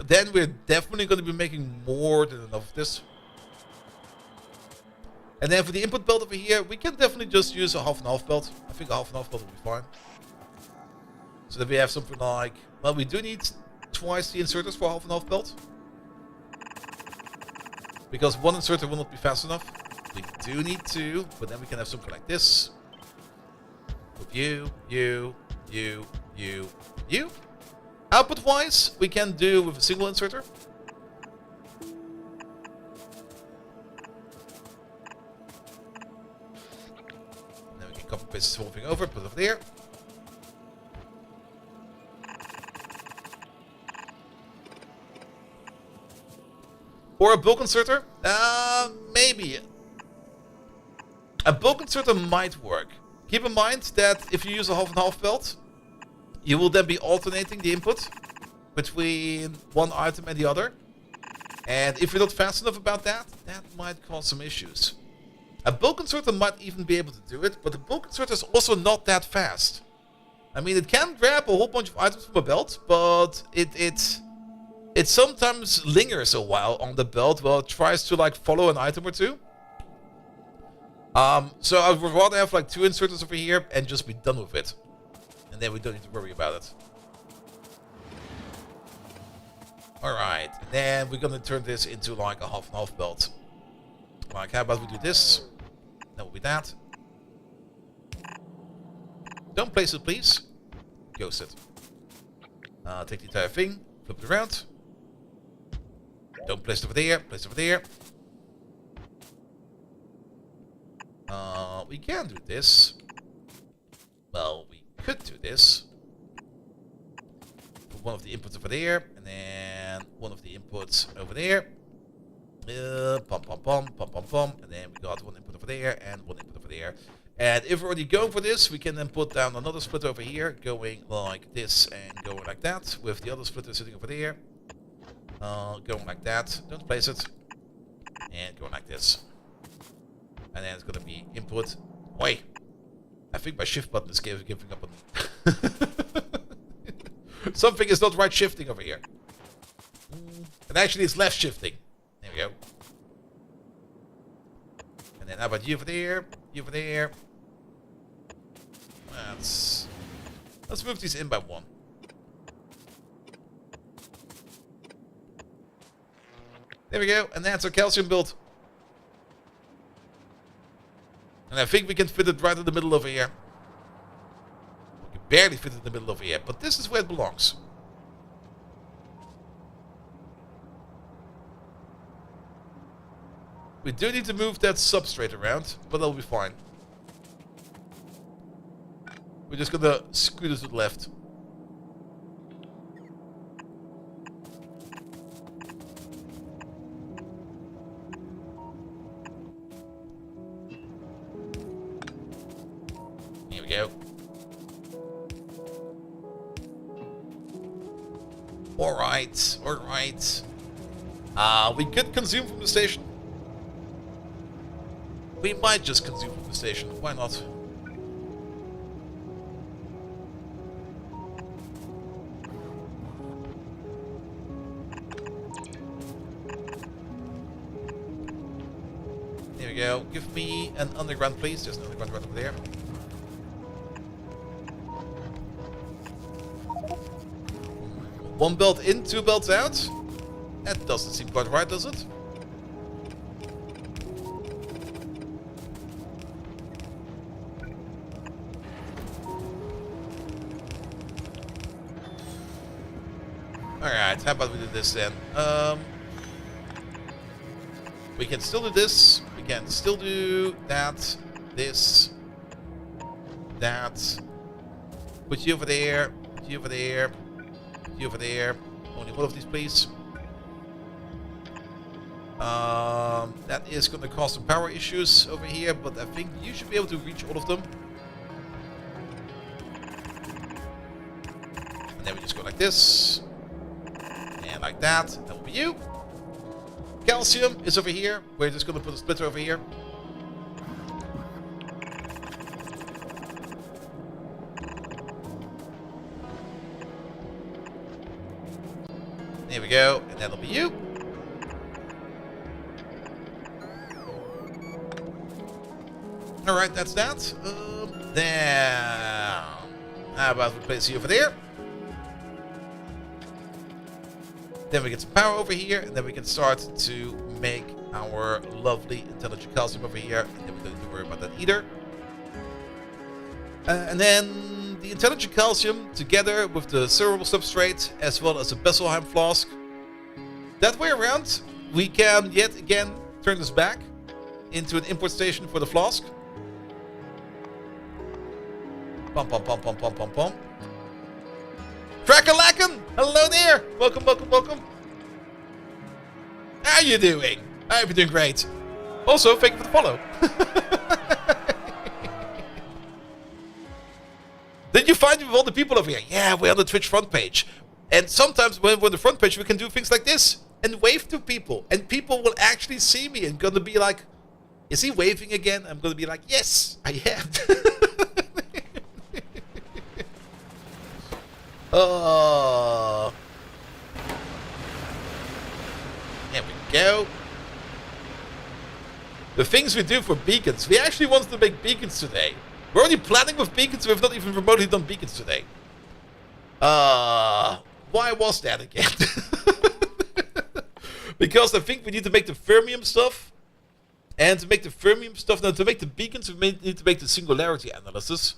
Speaker 1: Then we're definitely going to be making more than enough of this. And then for the input belt over here, we can definitely just use a half and half belt. I think a half and half belt will be fine. So that we have something like, well, we do need twice the inserters for a half and half belt. Because 1 inserter will not be fast enough. We do need 2, but then we can have something like this. With you. Output-wise, we can do with a single inserter. Then we can copy paste this whole thing over, put it over there. Or a bulk inserter? Maybe. A bulk inserter might work. Keep in mind that if you use a half and half belt, you will then be alternating the input between one item and the other. And if you're not fast enough about that, that might cause some issues. A bulk inserter might even be able to do it, but the bulk inserter is also not that fast. I mean, it can grab a whole bunch of items from a belt, but it sometimes lingers a while on the belt while it tries to like follow an item or two. So I would rather have like 2 inserters over here and just be done with it. And then we don't need to worry about it. Alright, and then we're gonna turn this into like a half and half belt. Like, how about we do this? That will be that. Don't place it, please. Ghost it. Take the entire thing, flip it around. Don't place it over there, place it over there. We can do this. Well, we could do this. Put one of the inputs over there, and then one of the inputs over there. Pum, pum, pum, pum, pum, pum. And then we got one input over there, and one input over there. And if we're already going for this, we can then put down another splitter over here, going like this and going like that, with the other splitter sitting over there. Going like that. Don't place it. And going like this. And then it's going to be input. Wait. I think my shift button is giving up on me. Something is not right shifting over here. And actually it's left shifting. There we go. And then how about you over there? You over there. Let's move these in by 1. There we go, and that's our calcium build. And I think we can fit it right in the middle over here. We can barely fit it in the middle over here, but this is where it belongs. We do need to move that substrate around, but that'll be fine. We're just gonna scoot it to the left. Here we go. Alright, alright. We could consume from the station. We might just consume from the station. Why not? There we go. Give me an underground, please. There's an underground right over there. One belt in, two belts out. That doesn't seem quite right, does it? Alright, how about we do this then? We can still do this. We can still do that. This. That. Put you over there. Put you over there. Put you over there. Only one of these, please. That is going to cause some power issues over here, but I think you should be able to reach all of them. And then we just go like this. And like that. That will be you. Calcium is over here. We're just going to put a splitter over here. There we go. And that'll be you. Alright, that's that. Then how about we place you over there? Then we get some power over here, and then we can start to make our lovely intelligent calcium over here, and then we don't need to worry about that either. And then the intelligent calcium together with the cerebral substrate as well as the Besselheim flask. That way around, we can yet again turn this back into an import station for the flask. Pom pom pom pom pom pom pom. Crackalacken! Hello there! Welcome, welcome, welcome. How you doing? I hope you're doing great. Also, thank you for the follow. Did you find all the people over here? Yeah, we're on the Twitch Frontpage. And sometimes when we're on the front page, we can do things like this. And wave to people. And people will actually see me and gonna be like, is he waving again? I'm gonna be like, yes, I am. Oh, there we go. The things we do for beacons. We actually wanted to make beacons today. We're only planning with beacons. We've not even remotely done beacons today. Why was that again? Because I think we need to make the fermium stuff. And to make the fermium stuff, now to make the beacons, we need to make the singularity analysis.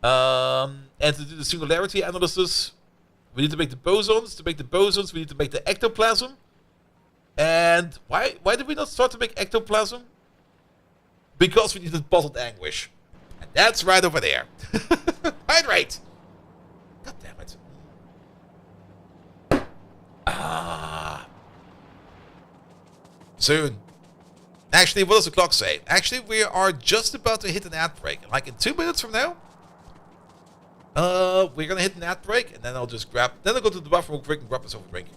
Speaker 1: And to do the singularity analysis, we need to make the bosons. To make the bosons, we need to make the ectoplasm. And why did we not start to make ectoplasm? Because we needed bottled anguish. And that's right over there. Hydrate! God damn it. Soon. Actually, what does the clock say? Actually, we are just about to hit an ad break. Like in 2 minutes from now. We're gonna hit an ad break, and then I'll just grab. Then I'll go to the bathroom real quick and grab myself a drink.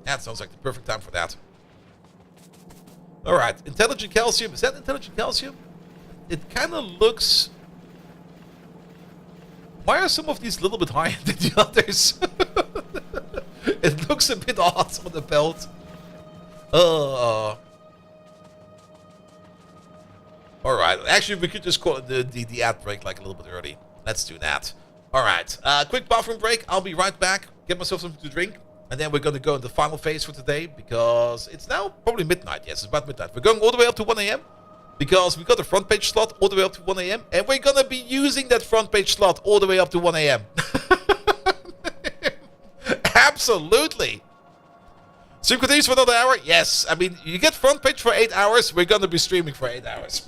Speaker 1: That sounds like the perfect time for that. Alright, intelligent calcium. Is that intelligent calcium? It kind of looks. Why are some of these a little bit higher than the others? It looks a bit odd on the belt. Alright, actually we could just call it the ad break like a little bit early. Let's do that. Alright, quick bathroom break. I'll be right back. Get myself something to drink. And then we're going to go in the final phase for today, because it's now probably midnight. Yes, it's about midnight. We're going all the way up to 1 a.m. because we got the front page slot all the way up to 1 a.m. And we're going to be using that front page slot all the way up to 1 a.m. Absolutely. Stream continues for another hour? Yes. I mean, you get front page for 8 hours. We're going to be streaming for 8 hours.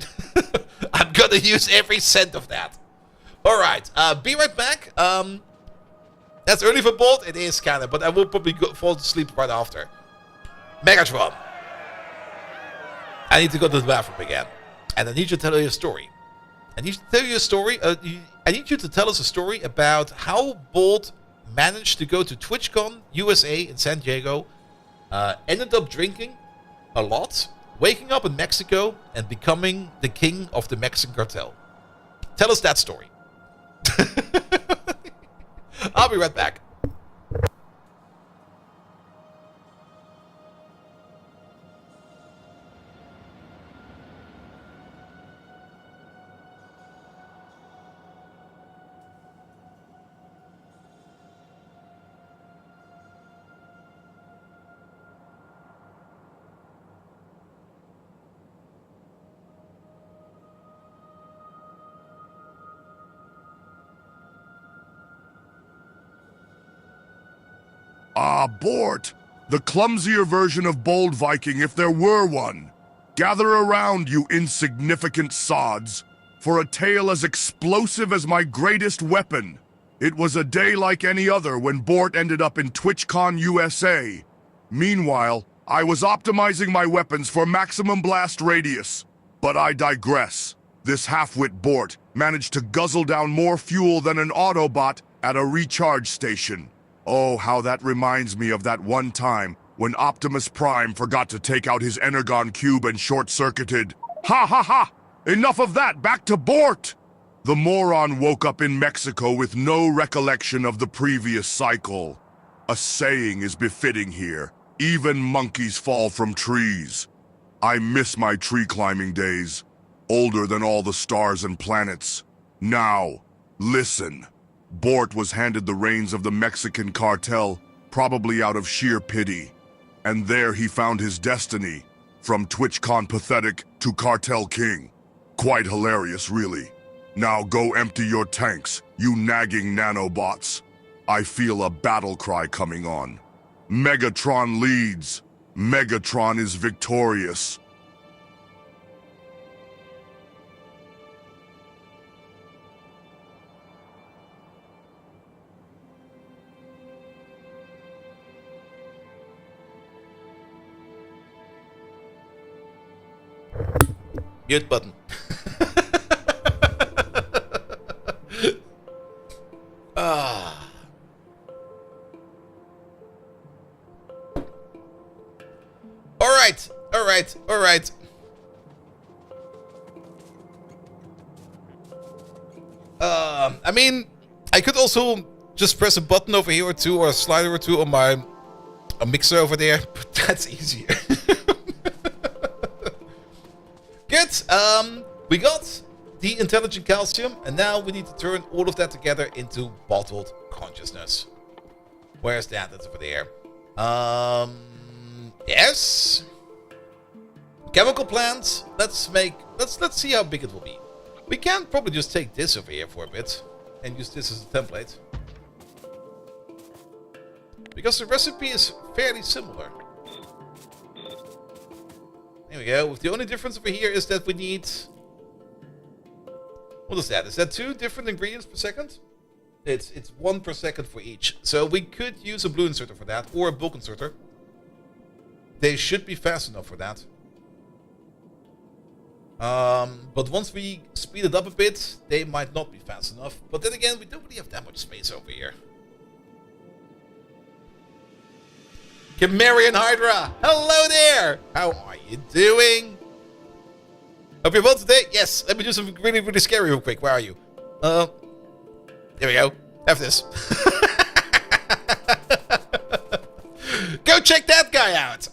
Speaker 1: I'm going to use every cent of that. All right. Be right back. That's early for Bolt. It is kind of, but I will probably fall asleep right after. Megatron. I need to go to the bathroom again. And I need you to tell you a story. I need you to tell us a story about how Bolt managed to go to TwitchCon USA in San Diego, ended up drinking a lot, waking up in Mexico, and becoming the king of the Mexican cartel. Tell us that story. I'll be right back.
Speaker 2: Ah, Bort! The clumsier version of Bold Viking if there were one. Gather around, you insignificant sods, for a tale as explosive as my greatest weapon. It was a day like any other when Bort ended up in TwitchCon USA. Meanwhile, I was optimizing my weapons for maximum blast radius. But I digress. This half-wit Bort managed to guzzle down more fuel than an Autobot at a recharge station. Oh, how that reminds me of that one time when Optimus Prime forgot to take out his Energon cube and short-circuited. Ha ha ha! Enough of that, back to Bort! The moron woke up in Mexico with no recollection of the previous cycle. A saying is befitting here. Even monkeys fall from trees. I miss my tree climbing days. Older than all the stars and planets. Now, listen. Bort was handed the reins of the Mexican cartel, probably out of sheer pity. And there he found his destiny, from TwitchCon pathetic to cartel king. Quite hilarious, really. Now go empty your tanks, you nagging nanobots. I feel a battle cry coming on. Megatron leads. Megatron is victorious.
Speaker 1: Mute button. All right. I mean, I could also just press a button over here or two, or a slider or two on my mixer over there, but that's easier. Good. We got the intelligent calcium, and now we need to turn all of that together into bottled consciousness. Where's that? That's over there. Yes. Chemical plants. Let's see how big it will be. We can probably just take this over here for a bit and use this as a template, because the recipe is fairly similar. There we go. The only difference over here is that we need... What is that? Is that 2 different ingredients per second? It's 1 per second for each. So we could use a blue inserter for that, or a bulk inserter. They should be fast enough for that. But once we speed it up a bit, they might not be fast enough. But then again, we don't really have that much space over here. Chimerian Hydra! Hello there! How are you doing? Hope you're well today? Yes, let me do something really, really scary real quick. Where are you? There we go. Have this. Go check that guy out!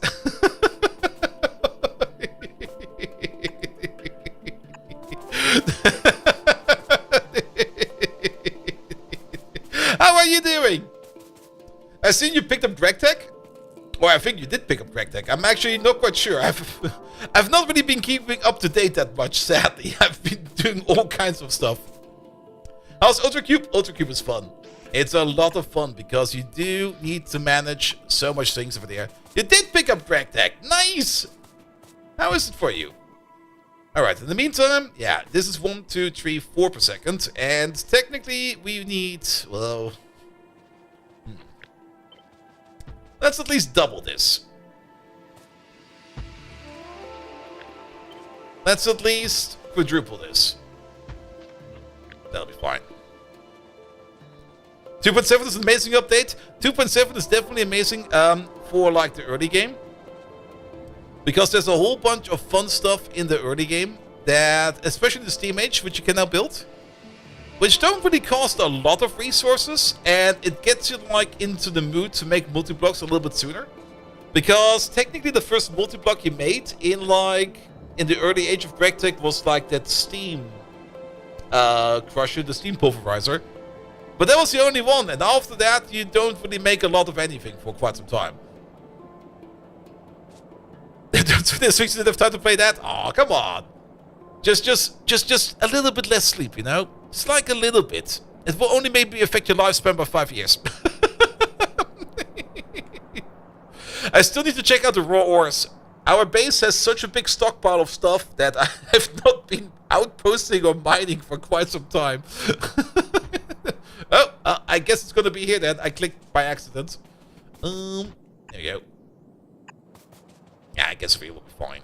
Speaker 1: How are you doing? I seen you picked up DragTech. Or I think you did pick up DragTech. I'm actually not quite sure. I've not really been keeping up to date that much, sadly. I've been doing all kinds of stuff. How's Ultracube? Ultracube is fun. It's a lot of fun because you do need to manage so much things over there. You did pick up DragTech. Nice! How is it for you? Alright, in the meantime, yeah, this is 1, 2, 3, 4 per second. And technically, we need, well... let's at least double this. Let's at least quadruple this. That'll be fine. 2.7 is an amazing update. 2.7 is definitely amazing for like the early game. Because there's a whole bunch of fun stuff in the early game that, especially the Steam Age, which you can now build, which don't really cost a lot of resources, and it gets you like into the mood to make multi-blocks a little bit sooner. Because technically the first multi-block you made in the early age of DragTech was like that Steam crusher, the Steam pulverizer. But that was the only one, and after that you don't really make a lot of anything for quite some time. This week you didn't have time to play that? Oh, come on. Just a little bit less sleep, you know? It's like a little bit. It will only maybe affect your lifespan by 5 years. I still need to check out the raw ores. Our base has such a big stockpile of stuff that I have not been outposting or mining for quite some time. Oh, I guess it's gonna be here then. I clicked by accident. There you go. Yeah, I guess we will be fine.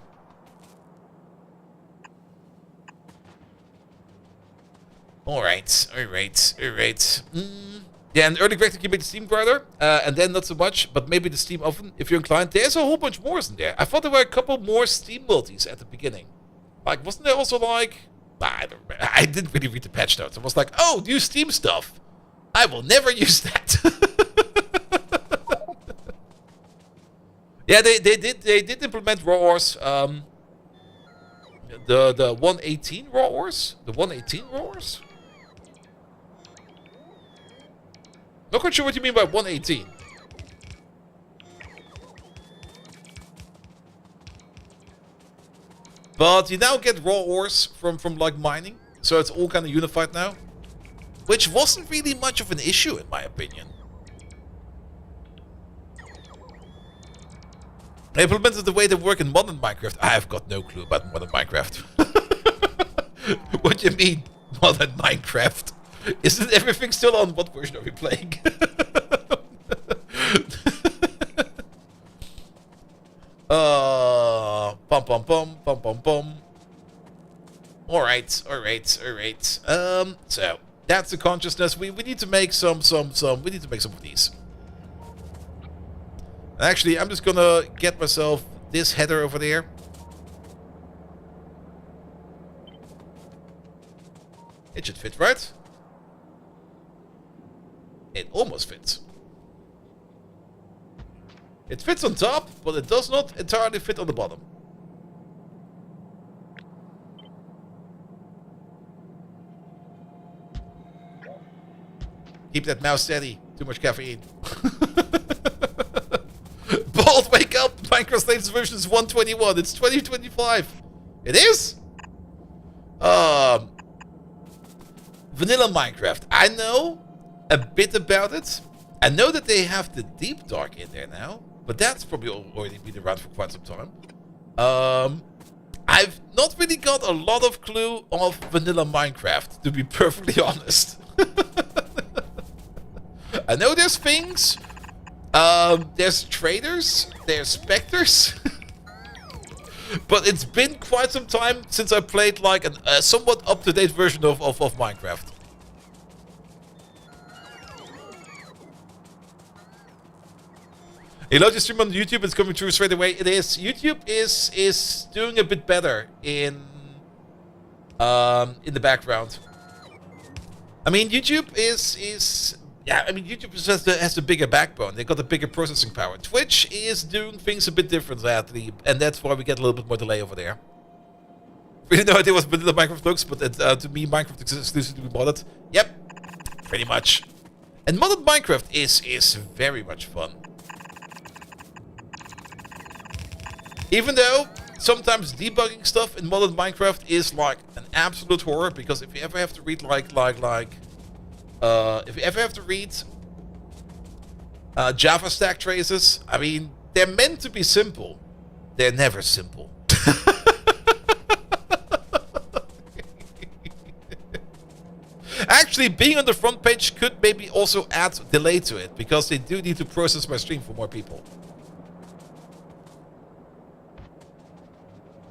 Speaker 1: Alright. Yeah, and early DragTech you made the steam grinder, and then not so much, but maybe the steam oven, if you're inclined. There's a whole bunch more in there. I thought there were a couple more steam multis at the beginning. Like, wasn't there also like... I didn't really read the patch notes. I was like, oh, new steam stuff. I will never use that. Yeah, they did implement raw ores. The 118 raw ores? The 118 raw ores? Not quite sure what you mean by 118. But you now get raw ores from like mining, so it's all kind of unified now, which wasn't really much of an issue in my opinion. They implemented the way they work in modern Minecraft. I have got no clue about modern Minecraft. What do you mean, modern Minecraft? Isn't everything still on? What version are we playing? Pum. Alright. So that's the consciousness. We need to make some we need to make some of these. Actually, I'm just gonna get myself this header over there. It should fit, right? It almost fits. It fits on top, but it does not entirely fit on the bottom. Keep that mouse steady. Too much caffeine. Bold, wake up! Minecraft's latest version is 121. It's 2025. It is? Vanilla Minecraft. I know a bit about it. I know that they have the Deep Dark in there now, but that's probably already been around for quite some time. I've not really got a lot of clue of Vanilla Minecraft, to be perfectly honest. I know there's things. There's traders, there's specters, but it's been quite some time since I played like a somewhat up-to-date version of Minecraft. You load your stream on YouTube, it's coming through straight away. It is. YouTube is doing a bit better in the background. I mean, YouTube is. Yeah, I mean, YouTube has the bigger backbone. They got the bigger processing power. Twitch is doing things a bit differently, and that's why we get a little bit more delay over there. Really no idea what Vanilla Minecraft looks, but to me, Minecraft is exclusively modded. Yep, pretty much. And modded Minecraft is very much fun. Even though sometimes debugging stuff in modded Minecraft is like an absolute horror, because if you ever have to read if you ever have to read Java stack traces, I mean, they're meant to be simple. They're never simple. Actually, being on the front page could maybe also add delay to it, because they do need to process my stream for more people.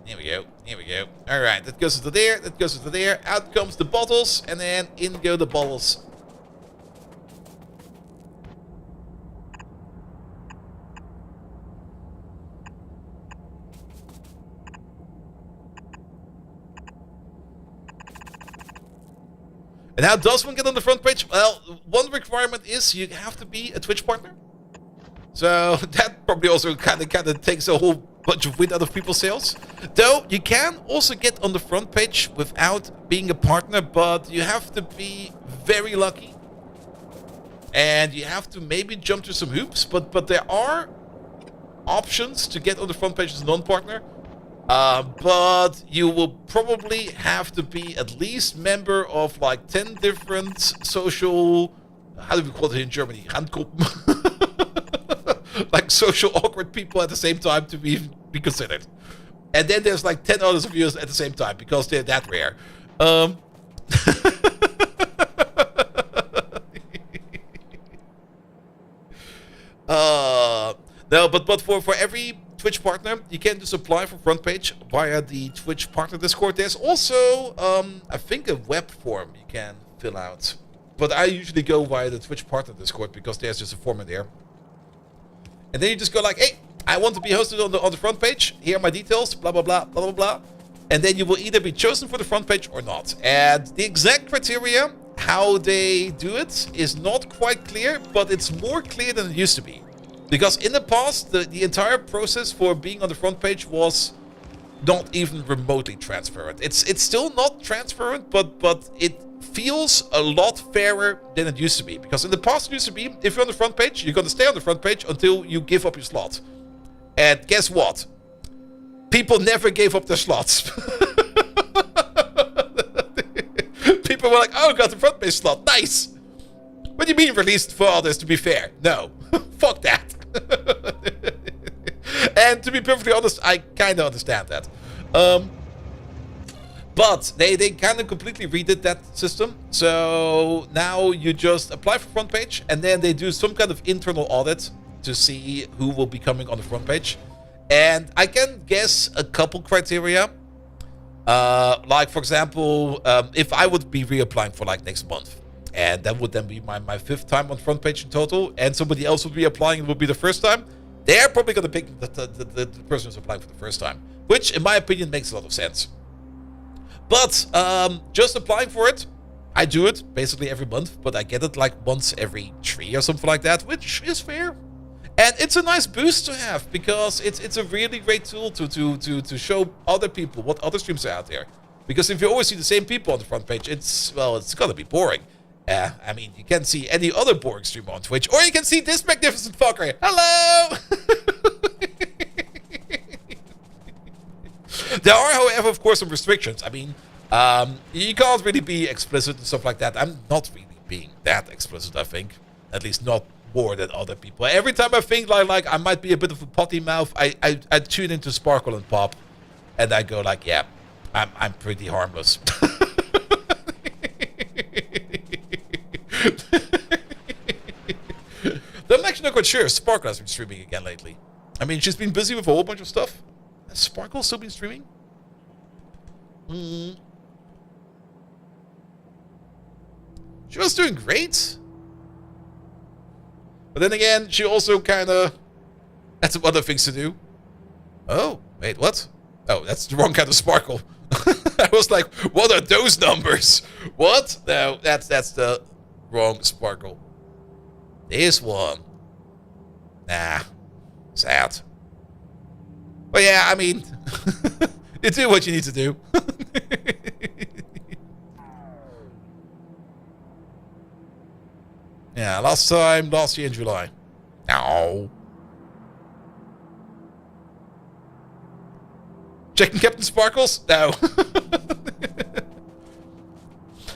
Speaker 1: Here we go, here we go. Alright, that goes into there, that goes into there. Out comes the bottles, and then in go the bottles. And how does one get on the front page? Well, one requirement is you have to be a Twitch partner. So that probably also kind of takes a whole bunch of wind out of people's sails. Though you can also get on the front page without being a partner, but you have to be very lucky. And you have to maybe jump through some hoops, but there are options to get on the front page as a non-partner. But you will probably have to be at least member of like 10 different social, how do we call it in Germany? Randgruppen. Like social awkward people at the same time to be considered. And then there's like 10 others of you at the same time because they're that rare. No, but for every Twitch partner, you can just apply for front page via the Twitch partner Discord. There's also, I think, a web form you can fill out. But I usually go via the Twitch partner Discord because there's just a form in there. And then you just go like, hey, I want to be hosted on the front page. Here are my details, blah, blah, blah, blah, blah, blah. And then you will either be chosen for the front page or not. And the exact criteria, how they do it, is not quite clear, but it's more clear than it used to be. Because in the past, the entire process for being on the front page was not even remotely transparent. It's still not transparent, but it feels a lot fairer than it used to be. Because in the past, it used to be, if you're on the front page, you're going to stay on the front page until you give up your slot. And guess what? People never gave up their slots. People were like, oh, got the front page slot. Nice. What do you mean released for others, to be fair? No. Fuck that. And to be perfectly honest, I kind of understand that. But they kind of completely redid that system. So now you just apply for front page, and then they do some kind of internal audit to see who will be coming on the front page. And I can guess a couple criteria. Like, for example, if I would be reapplying for like next month, and that would then be my 5th time on front page in total, and somebody else would be applying, it would be the first time, they're probably going to pick the person who's applying for the first time, which in my opinion makes a lot of sense. But just applying for it, I do it basically every month, but I get it like once every 3 or something like that, which is fair. And it's a nice boost to have, because it's a really great tool to show other people what other streams are out there. Because if you always see the same people on the front page, it's gonna be boring. I mean, you can see any other boring streamer on Twitch, or you can see this magnificent fucker. Hello! There are, however, of course, some restrictions. I mean, you can't really be explicit and stuff like that. I'm not really being that explicit, I think. At least not more than other people. Every time I think like I might be a bit of a potty mouth, I tune into Sparkle and Pop, and I go like, yeah, I'm pretty harmless. I'm actually not quite sure. Sparkle has been streaming again lately. I mean, she's been busy with a whole bunch of stuff. Has Sparkle still been streaming? She was doing great. But then again, she also kind of had some other things to do. Oh, wait, what? Oh, that's the wrong kind of Sparkle. I was like, what are those numbers? What? No, that's the wrong Sparkle. This one. Nah. Sad. But yeah, I mean, you do what you need to do. Yeah, last year in July. No. Checking Captain Sparkles? No.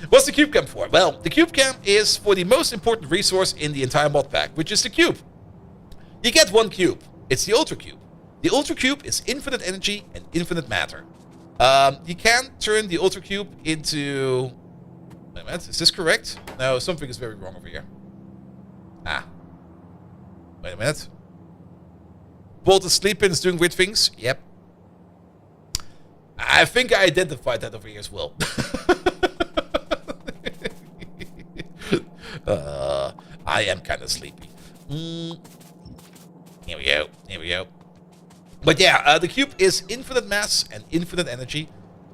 Speaker 1: What's the cube cam for? Well, the cube cam is for the most important resource in the entire mod pack, which is the cube. You get one cube. It's the Ultracube. The Ultracube is infinite energy and infinite matter. You can turn the Ultracube into... Wait a minute, is this correct? No, something is very wrong over here. Ah. Wait a minute. Bolt is sleeping, is doing weird things. Yep. I think I identified that over here as well. I am kind of sleepy. Here we go. Here we go. But yeah, the cube is infinite mass and infinite energy.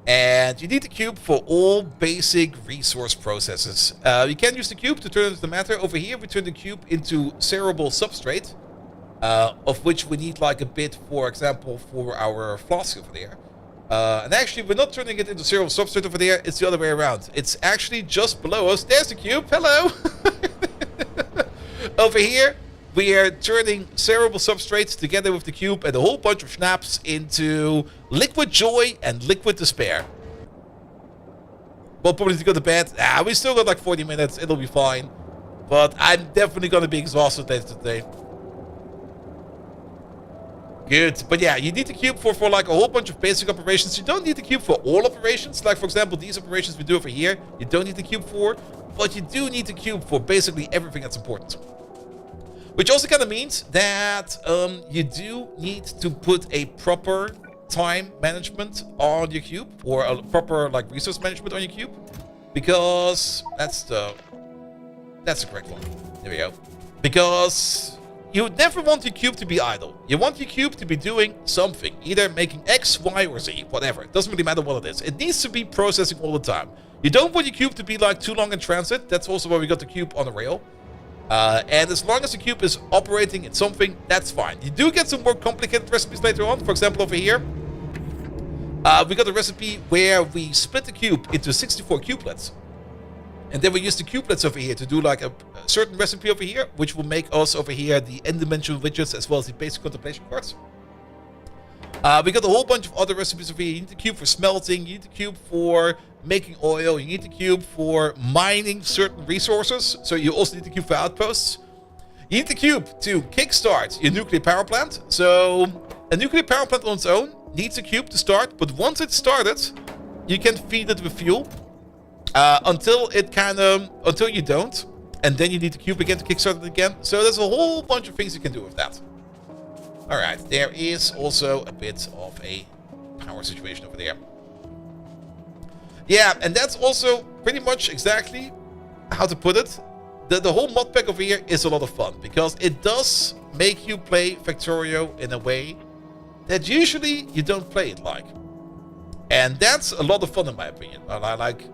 Speaker 1: And you need the cube for all basic resource processes. You can use the cube to turn it into matter. Over here, we turn the cube into cerebral substrate. Of which we need like a bit, for example, for our flask over there. And actually, we're not turning it into cerebral substrate over there. It's the other way around. It's actually just below us. There's the cube. Hello. Over here, we are turning cerebral substrates together with the cube and a whole bunch of schnapps into liquid joy and liquid despair. We'll probably need to go to bed. We still got like 40 minutes. It'll be fine. But I'm definitely going to be exhausted later today. Good. But yeah, you need the cube for like a whole bunch of basic operations. You don't need the cube for all operations. Like, for example, these operations we do over here, you don't need the cube for. But you do need the cube for basically everything that's important. Which also kind of means that you do need to put a proper time management on your cube. Or a proper like resource management on your cube. Because that's the correct one. There we go. Because... you would never want your cube to be idle. You want your cube to be doing something. Either making X, Y, or Z. Whatever. It doesn't really matter what it is. It needs to be processing all the time. You don't want your cube to be like too long in transit. That's also why we got the cube on a rail. And as long as the cube is operating in something, that's fine. You do get some more complicated recipes later on. For example, over here, we got a recipe where we split the cube into 64 cubelets. And then we use the cubelets over here to do like a certain recipe over here, which will make us over here the n-dimensional widgets as well as the basic contemplation cards. We got a whole bunch of other recipes over here. You need the cube for smelting, you need the cube for making oil, you need the cube for mining certain resources, so you also need the cube for outposts. You need the cube to kickstart your nuclear power plant. So a nuclear power plant on its own needs a cube to start, but once it's started, you can feed it with fuel. Until you don't, and then you need the cube again to kickstart it again. So there's a whole bunch of things you can do with that. Alright, there is also a bit of a power situation over there. Yeah, and that's also pretty much exactly how to put it. The whole mod pack over here is a lot of fun, because it does make you play Factorio in a way that usually you don't play it like. And that's a lot of fun in my opinion. I like...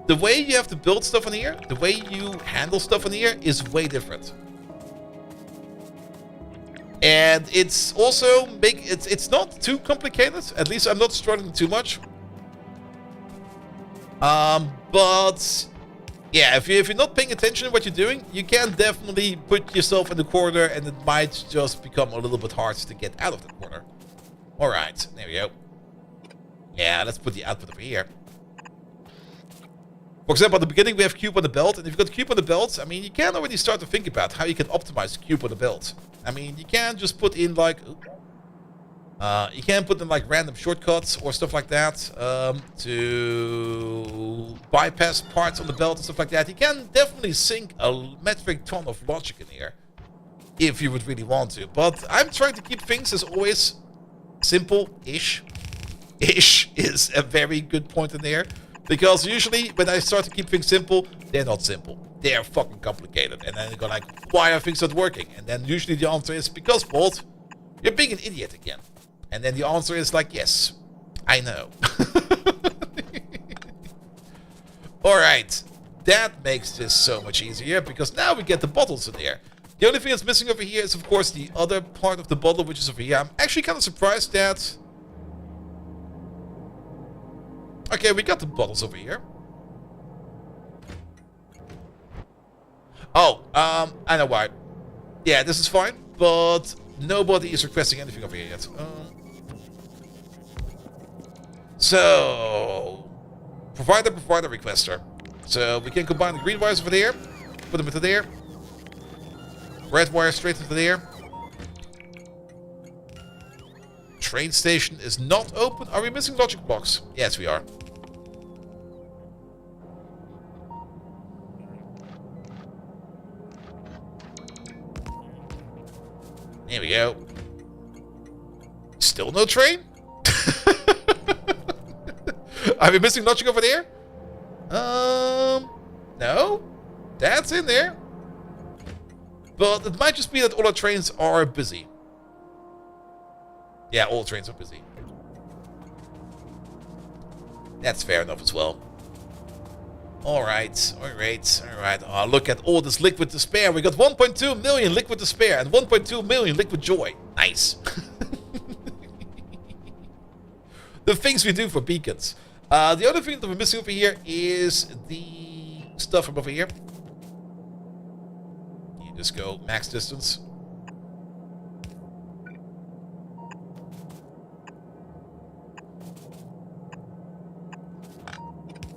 Speaker 1: the way you have to build stuff on here, the way you handle stuff on here is way different. And it's also it's not too complicated. At least I'm not struggling too much. But yeah, if you're not paying attention to what you're doing, you can definitely put yourself in the corner, and it might just become a little bit hard to get out of the corner. All right, there we go. Yeah, let's put the output over here. For example, at the beginning we have cube on the belt, and if you've got cube on the belt, I mean, you can already start to think about how you can optimize the cube on the belt. I mean, you can just put in like, you can put in like random shortcuts or stuff like that to bypass parts on the belt and stuff like that. You can definitely sink a metric ton of logic in here if you would really want to. But I'm trying to keep things as always simple-ish. Ish is a very good point in there. Because usually, when I start to keep things simple, they're not simple. They're fucking complicated. And then you go like, why are things not working? And then usually the answer is, because, Bolt, you're being an idiot again. And then the answer is like, yes, I know. Alright, that makes this so much easier, because now we get the bottles in there. The only thing that's missing over here is, of course, the other part of the bottle, which is over here. I'm actually kind of surprised that... okay, we got the bottles over here. Oh, I know why. Yeah, this is fine, but nobody is requesting anything over here yet. So, provider requester. So we can combine the green wires over there, put them into there. Red wire straight into there. Train station is not open. Are we missing logic blocks? Yes, we are. Here we go. Still no train? Are we missing logic over there? No. That's in there. But it might just be that all our trains are busy. Yeah, all trains are busy. That's fair enough as well. Alright. Oh, look at all this liquid despair. We got 1.2 million liquid despair and 1.2 million liquid joy. Nice. The things we do for beacons. The other thing that we're missing over here is the stuff from over here. You just go max distance.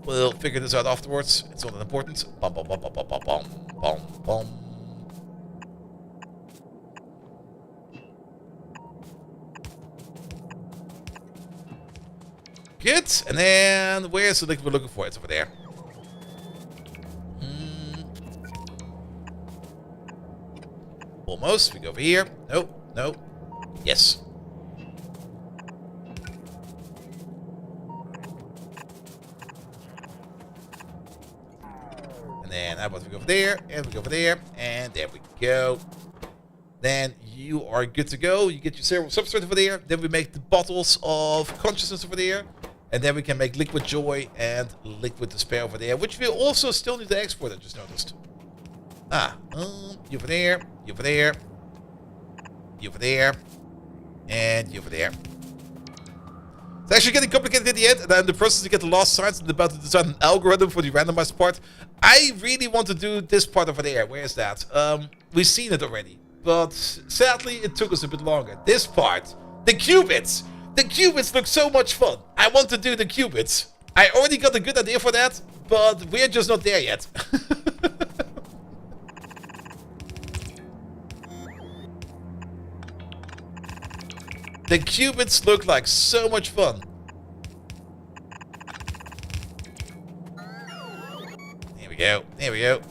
Speaker 1: We'll figure this out afterwards. It's not that important. Bum, bum, bum, bum, bum, bum, bum, bum, bum. Good. And then where's the liquid we're looking for? It's over there. Almost. We go over here. Nope. Nope. Yes. And then how about we go over there, and we go over there, and there we go. Then you are good to go. You get your cerebral substrate over there. Then we make the bottles of consciousness over there. And then we can make liquid joy and liquid despair over there, which we also still need to export, I just noticed. You over there, you over there, you over there, and you over there. It's actually getting complicated in the end, and I'm in the process to get the last science and about to design an algorithm for the randomized part. I really want to do this part over there. Where is that? We've seen it already, but sadly it took us a bit longer. This part, the qubits. The qubits look so much fun. I want to do the qubits. I already got a good idea for that, but we're just not there yet. The qubits look like so much fun. Here we go. Here we go.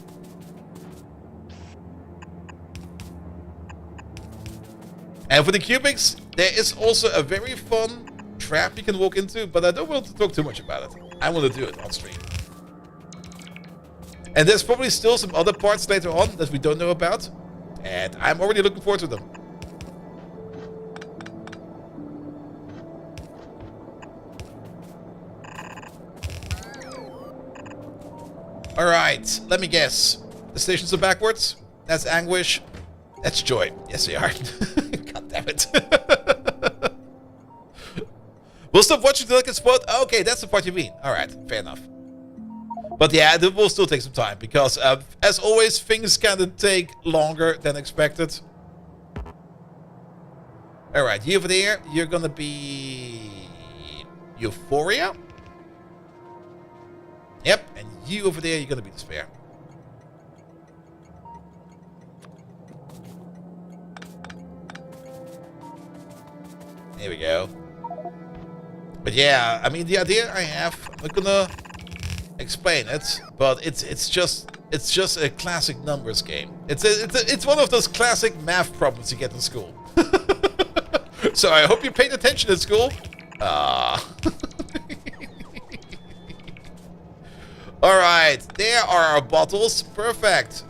Speaker 1: And for the cubics, there is also a very fun trap you can walk into, but I don't want to talk too much about it. I want to do it on stream. And there's probably still some other parts later on that we don't know about, and I'm already looking forward to them. Alright, let me guess. The stations are backwards? That's anguish. That's joy. Yes, they are. God damn it. We'll stop watching till I can spot. Okay, that's the part you mean. Alright, fair enough. But yeah, it will still take some time because, as always, things kind of take longer than expected. Alright, you over there, you're gonna be Euphoria. Yep, and you over there, you're gonna be Despair. There we go. But yeah, I mean the idea I have, I'm not gonna explain it, but it's just a classic numbers game. It's one of those classic math problems you get in school. So I hope you paid attention in school. Alright, there are our bottles. Perfect.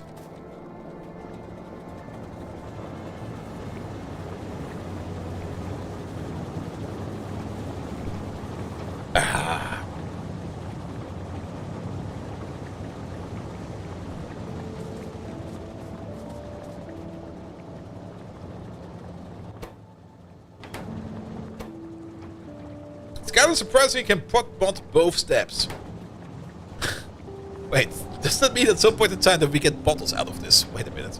Speaker 1: It's kind of surprising you can pot both steps. Wait, does that mean at some point in time that we get bottles out of this? Wait a minute.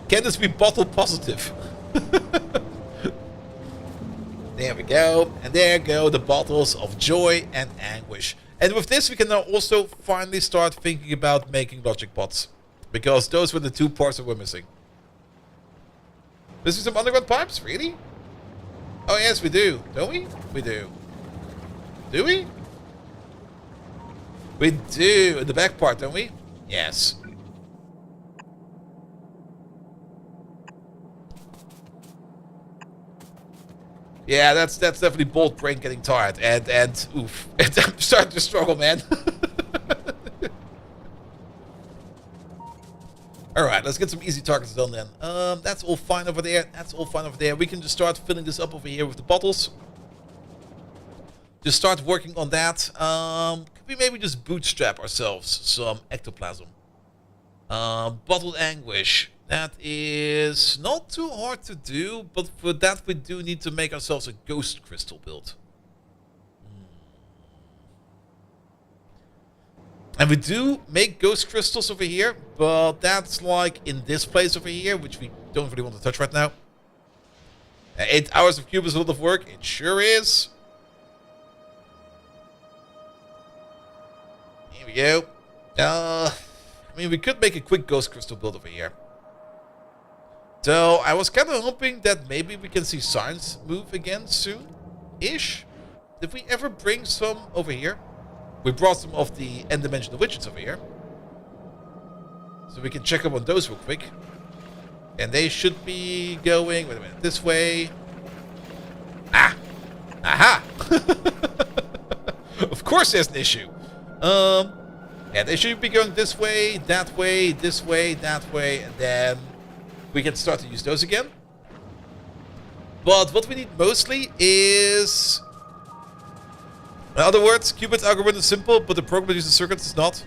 Speaker 1: Can this be bottle positive? There we go. And there go the bottles of joy and anguish. And with this, we can now also finally start thinking about making logic bots. Because those were the two parts that we're missing. Missing some underground pipes? Really? Oh, yes, we do. Don't we? We do. Do we? We do. In the back part, don't we? Yes. Yeah, that's definitely bold brain getting tired. And oof. I'm starting to struggle, man. Alright, let's get some easy targets done then. That's all fine over there. That's all fine over there. We can just start filling this up over here with the bottles. Just start working on that. Could we maybe just bootstrap ourselves some ectoplasm? Bottled anguish. That is not too hard to do, but for that we do need to make ourselves a ghost crystal build. And we do make ghost crystals over here, but that's like in this place over here, which we don't really want to touch right now. 8 hours of cube is a lot of work. It sure is. Here we go. I mean, we could make a quick ghost crystal build over here. So I was kind of hoping that maybe we can see signs move again soon-ish. Did we ever bring some over here? We brought some of the end dimensional widgets over here. So we can check up on those real quick. And they should be going, wait a minute, this way. Ah! Aha! Of course there's an issue. Yeah, they should be going this way, that way, this way, that way, and then we can start to use those again. But what we need mostly is... In other words, Qubit's algorithm is simple, but the program that uses circuits is not.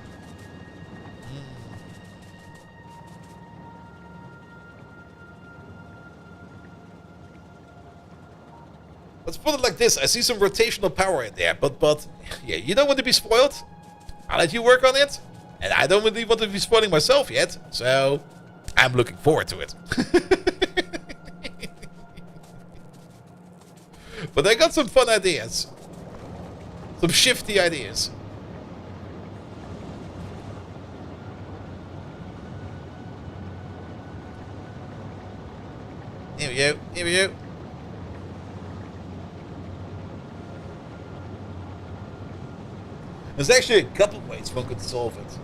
Speaker 1: Let's put it like this. I see some rotational power in there, but yeah, you don't want to be spoiled. I'll let you work on it. And I don't really want to be spoiling myself yet, so I'm looking forward to it. But I got some fun ideas. Some shifty ideas. Here we go. Here we go. There's actually a couple ways one could solve it.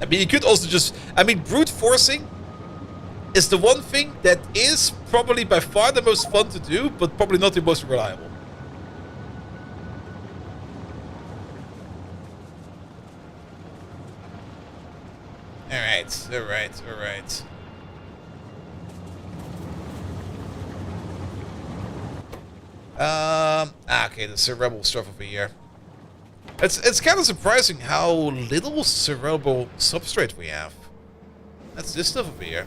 Speaker 1: I mean, you could also just... I mean, brute forcing is the one thing that is probably by far the most fun to do, but probably not the most reliable. Alright, alright, alright. Okay, the cerebral stuff over here. It's kind of surprising how little cerebral substrate we have. That's this stuff over here.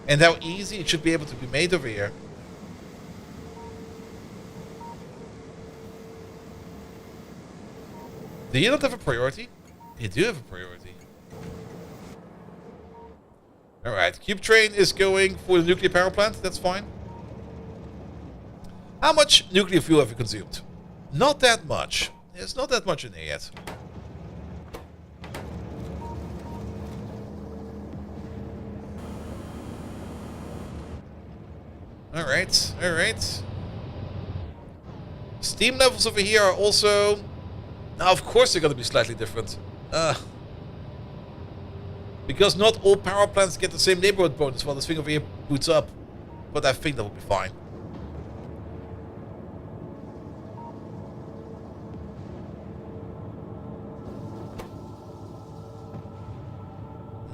Speaker 1: And how easy it should be able to be made over here. Do you not have a priority? You do have a priority. Alright, Cube Train is going for the nuclear power plant. That's fine. How much nuclear fuel have you consumed? Not that much. There's not that much in there yet. Alright, alright. Steam levels over here are also... Now, of course they're going to be slightly different. Because not all power plants get the same neighborhood bonus while this thing over here boots up. But I think that will be fine.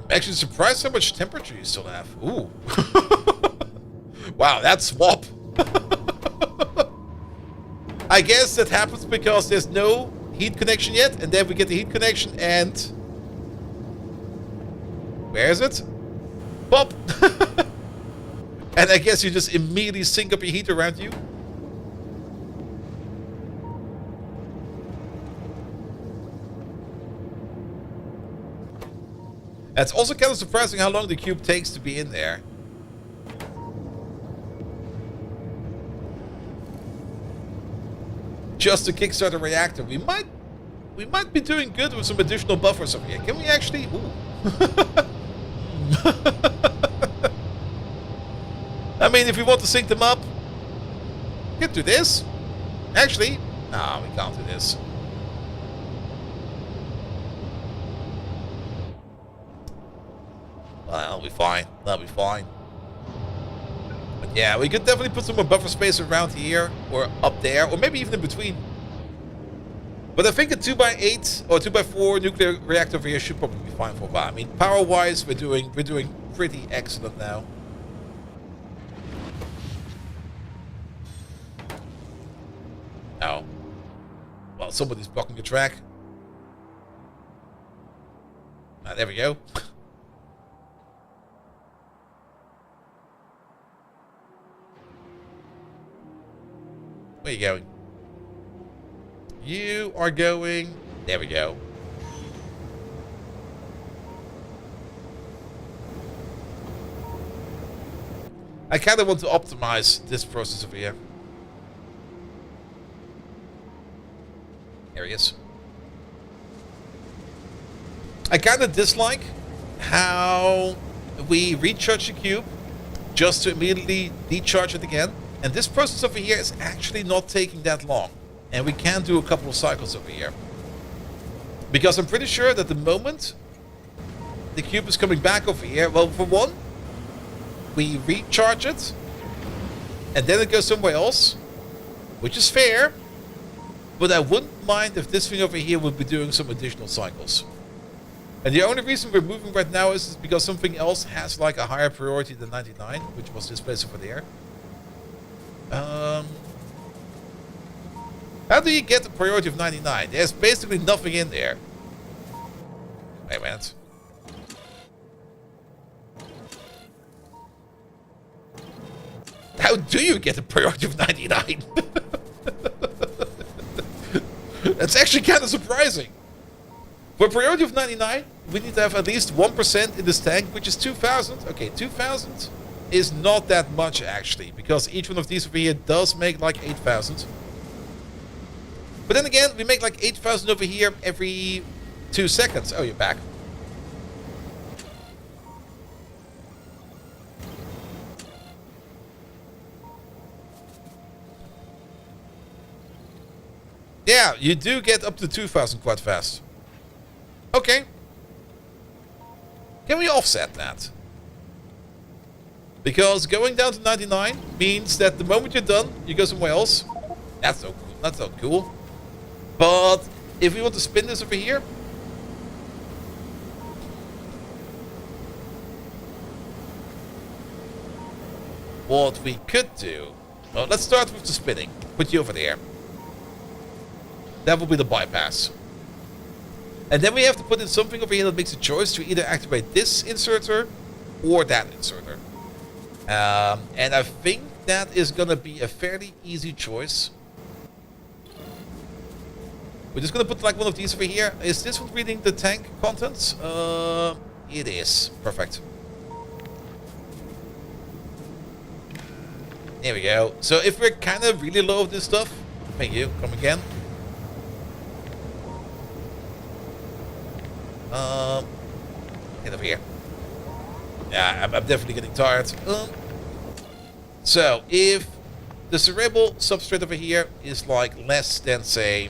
Speaker 1: I'm actually surprised how much temperature you still have. Ooh. Wow, that swap. I guess that happens because there's no heat connection yet, and then we get the heat connection and... Where is it? Pop! And I guess you just immediately sync up your heat around you. It's also kind of surprising how long the cube takes to be in there. Just to kickstart the reactor. We might be doing good with some additional buffers over here. Can we actually... Ooh. I mean, if we want to sync them up, we can do this. Actually, no, we can't do this. Well, that'll be fine. That'll be fine. But yeah, we could definitely put some more buffer space around here, or up there, or maybe even in between. But I think a 2x8 or 2x4 nuclear reactor over here should probably be fine for a while. I mean, power-wise, we're doing pretty excellent now. Oh. Well, somebody's blocking the track. Ah, there we go. Where are you going? You are going... There we go. I kind of want to optimize this process over here. There he is. I kind of dislike how we recharge the cube just to immediately decharge it again. And this process over here is actually not taking that long. And we can do a couple of cycles over here. Because I'm pretty sure that the moment the cube is coming back over here, well, for one, we recharge it, and then it goes somewhere else, which is fair. But I wouldn't mind if this thing over here would be doing some additional cycles. And the only reason we're moving right now is because something else has like a higher priority than 99, which was this place over there. How do you get the priority of 99? There's basically nothing in there. Wait a minute. How do you get a priority of 99? That's actually kind of surprising. For a priority of 99, we need to have at least 1% in this tank, which is 2,000. Okay, 2,000 is not that much actually, because each one of these over here does make like 8,000. But then again, we make like 8,000 over here every 2 seconds. Oh, you're back. Yeah, you do get up to 2,000 quite fast. Okay. Can we offset that? Because going down to 99 means that the moment you're done, you go somewhere else. That's so cool. That's so cool. But if we want to spin this over here, what we could do... Well, let's start with the spinning. Put you over there. That will be the bypass. And then we have to put in something over here that makes a choice to either activate this inserter or that inserter. And I think that is going to be a fairly easy choice. We're just going to put like one of these over here. Is this one reading the tank contents? It is. Perfect. There we go. So if we're kind of really low of this stuff... Thank you. Come again. Get over here. Yeah, I'm definitely getting tired. So, if the cerebral substrate over here is like less than, say,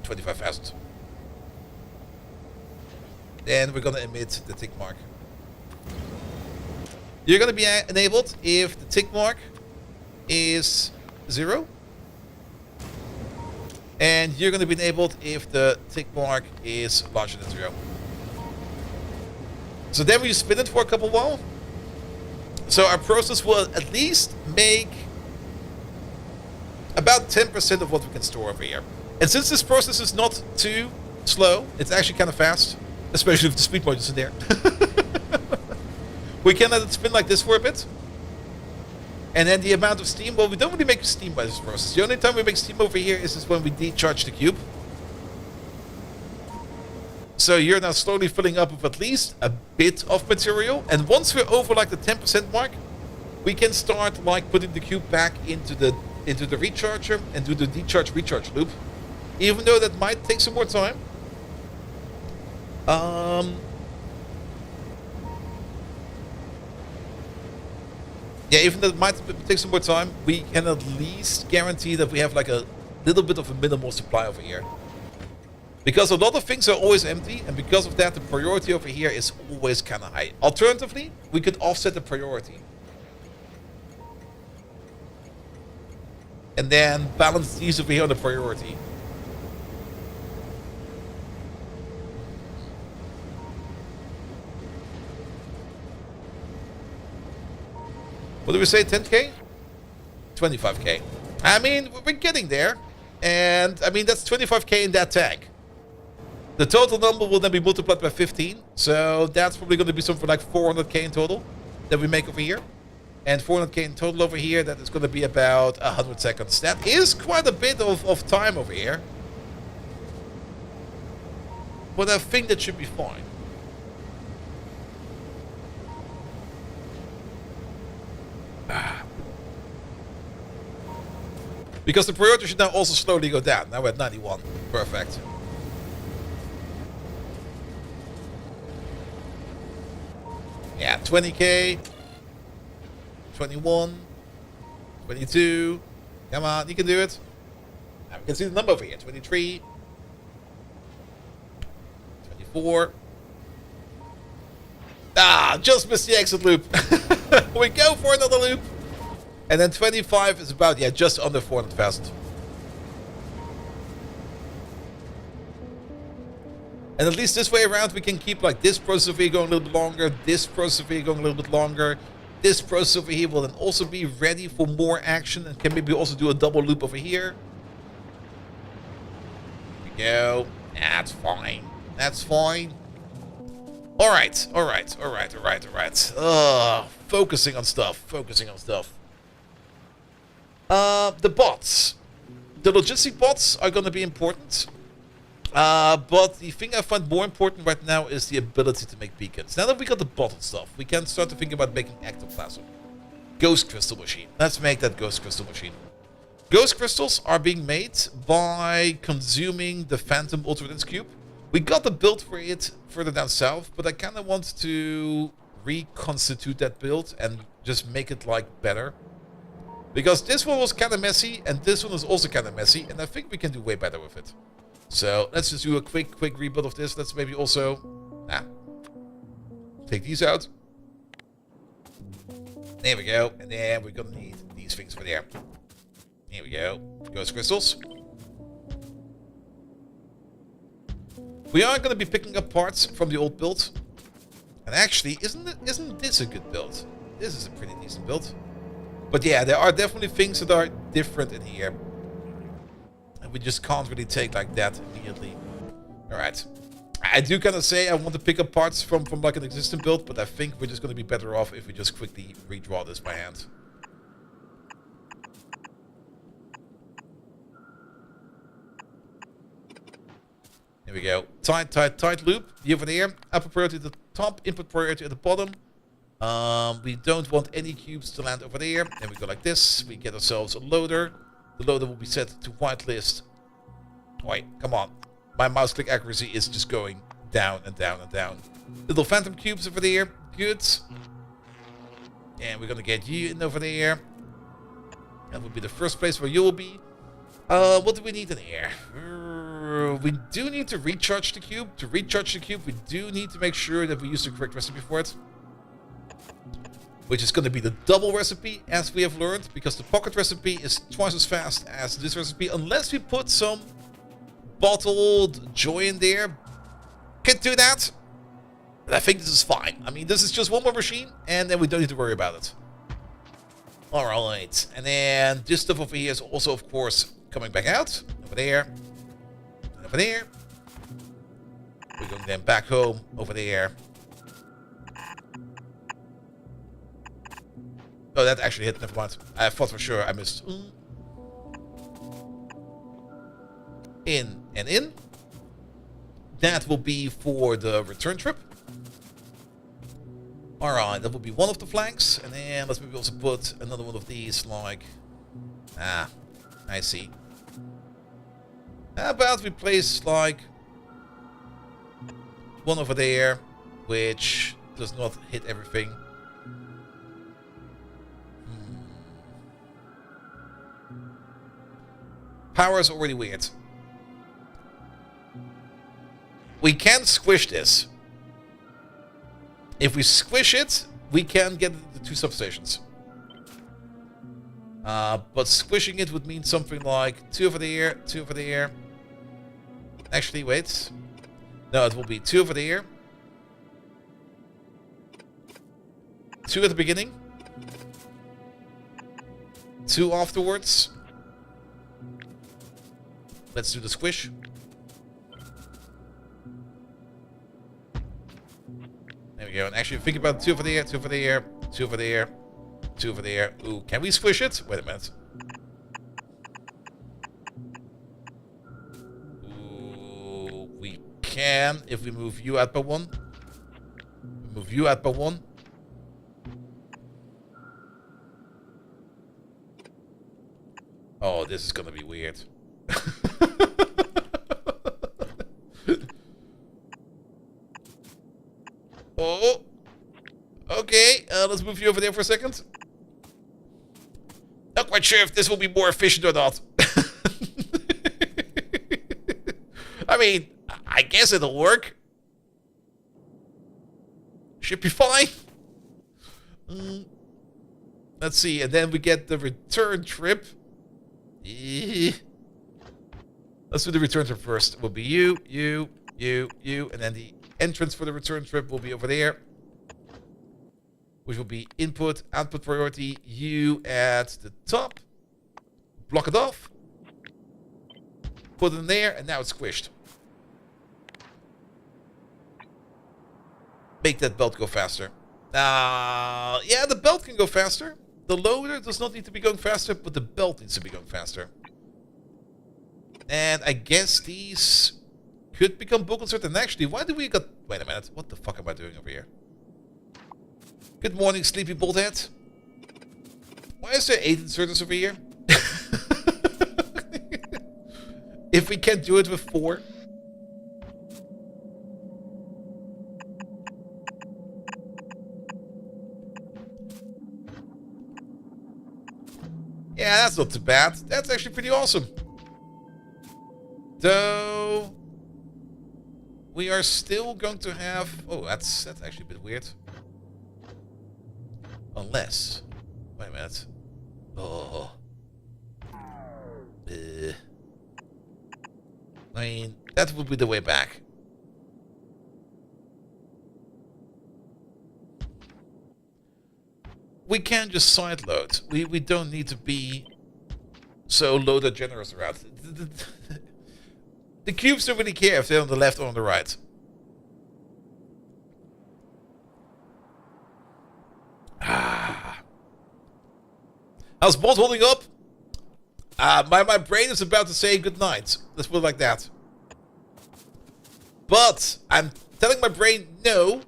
Speaker 1: 25,000, then we're going to emit the tick mark. You're going to be enabled if the tick mark is 0. And you're going to be enabled if the tick mark is larger than 0. So then we spin it for a couple while. So our process will at least make about 10% of what we can store over here. And since this process is not too slow, it's actually kind of fast. Especially if the speed modules in there. We can let it spin like this for a bit. And then the amount of steam, well, we don't really make steam by this process. The only time we make steam over here is when we decharge the cube. So you're now slowly filling up with at least a bit of material. And once we're over like the 10% mark, we can start like putting the cube back into the recharger and do the recharge loop. Even though that might take some more time. Yeah, even though it might take some more time, we can at least guarantee that we have like a little bit of a minimal supply over here. Because a lot of things are always empty, and because of that, the priority over here is always kind of high. Alternatively, we could offset the priority. And then balance these over here on the priority. What do we say, 10k? 25k. I mean, we're getting there. And, I mean, that's 25k in that tank. The total number will then be multiplied by 15. So that's probably going to be something like 400k in total that we make over here. And 400k in total over here, that is going to be about 100 seconds. That is quite a bit of time over here. But I think that should be fine. Because the priority should now also slowly go down. Now we're at 91. Perfect. Yeah, 20k. 21. 22. Come on, you can do it. Now we can see the number over here. 23. 24. Ah, just missed the exit loop. We go for another loop. And then 25 is about, yeah, just under 400,000. And at least this way around, we can keep like this process over here going a little bit longer, this process over here going a little bit longer. This process over here will then also be ready for more action and can maybe also do a double loop over here. There we go. That's fine. That's fine. Alright, alright, alright, alright, alright. Focusing on stuff, focusing on stuff. The bots. The logistic bots are going to be important. But the thing I find more important right now is the ability to make beacons. Now that we got the bottled stuff, we can start to think about making ectoplasm. Ghost crystal machine. Let's make that ghost crystal machine. Ghost crystals are being made by consuming the Phantom Ultradense Cube. We got the build for it further down south, but I kind of want to reconstitute that build and just make it like better. Because this one was kind of messy, and this one is also kind of messy, and I think we can do way better with it. So let's just do a quick rebuild of this. Let's maybe also take these out. There we go. And then we're gonna need these things for there. Here we go. Ghost crystals. We are gonna be picking up parts from the old build. And actually, isn't this a good build? This is a pretty decent build. But yeah, there are definitely things that are different in here. And we just can't really take like that immediately. Alright. I do kind of say I want to pick up parts from like an existing build, but I think we're just going to be better off if we just quickly redraw this by hand. Here we go. Tight loop. Here over there. Upper priority at the top, input priority at the bottom. We don't want any cubes to land over there. Then we go like this. We get ourselves a loader. The loader will be set to whitelist. Wait, come on. My mouse click accuracy is just going down and down and down. Little phantom cubes over there. Good. And we're gonna get you in over there. That would be the first place where you will be. What do we need in here? We do need to recharge the cube. To recharge the cube, we do need to make sure that we use the correct recipe for it. Which is going to be the double recipe, as we have learned, because the pocket recipe is twice as fast as this recipe, unless we put some bottled joy in there. Can do that. But I think this is fine. I mean, this is just one more machine, and then we don't need to worry about it. Alright, and then this stuff over here is also, of course, coming back out. Over there. And over there. We're going then back home, over there. Oh, that actually hit. Never mind. I thought for sure I missed. In and in. That will be for the return trip. Alright, that will be one of the flanks. And then let's maybe also put another one of these, like... Ah, I see. How about we place, like... one over there, which does not hit everything. Power is already weird. We can squish this. If we squish it, we can get the 2 substations. But squishing it would mean something like 2 over there, 2 over there. Actually, wait. No, it will be 2 over there. 2 at the beginning. 2 afterwards. Let's do the squish. There we go. And actually, think about 2 over there, 2 over there, 2 over there, 2 over there. Ooh, can we squish it? Wait a minute. Ooh, we can if we move you out by 1. Move you out by 1. Oh, this is gonna be weird. Oh, okay. Let's move you over there for a second. Not quite sure if this will be more efficient or not. I mean, I guess it'll work. Should be fine. Let's see, and then we get the return trip. Let's do the return trip first. It will be you, you, you, you, and then the entrance for the return trip will be over there, which will be input, output priority, you at the top. Block it off. Put it in there, and now it's squished. Make that belt go faster. Yeah, the belt can go faster. The loader does not need to be going faster, but the belt needs to be going faster. And I guess these could become book insert. And actually, why do we got... Wait a minute. What the fuck am I doing over here? Good morning, sleepy bolthead. Why is there 8 inserters over here? If we can't do it with 4. Yeah, that's not too bad. That's actually pretty awesome. Though we are still going to have... Oh, that's actually a bit weird. Unless... Wait a minute. Oh. I mean, that would be the way back. We can just side load. We don't need to be so loader generous around. The cubes don't really care if they're on the left or on the right. How's Bot holding up? My brain is about to say goodnight. Let's put it like that. But I'm telling my brain no,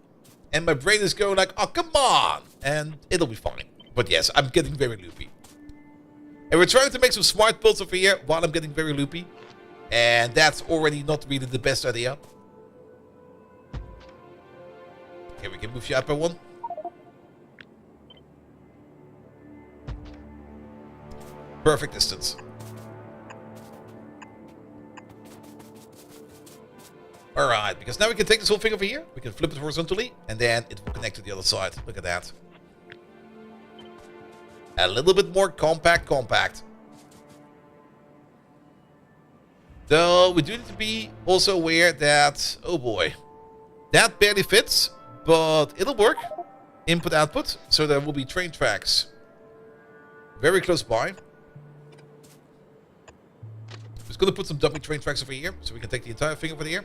Speaker 1: and my brain is going like, oh, come on. And it'll be fine. But yes, I'm getting very loopy. And we're trying to make some smart builds over here while I'm getting very loopy. And that's already not really the best idea. Okay, we can move you out by 1. Perfect distance. Alright, because now we can take this whole thing over here. We can flip it horizontally, and then it will connect to the other side. Look at that. A little bit more compact. Though we do need to be also aware that, oh boy, that barely fits, but it'll work. Input, output, so there will be train tracks very close by. Just gonna put some dummy train tracks over here, so we can take the entire thing over here.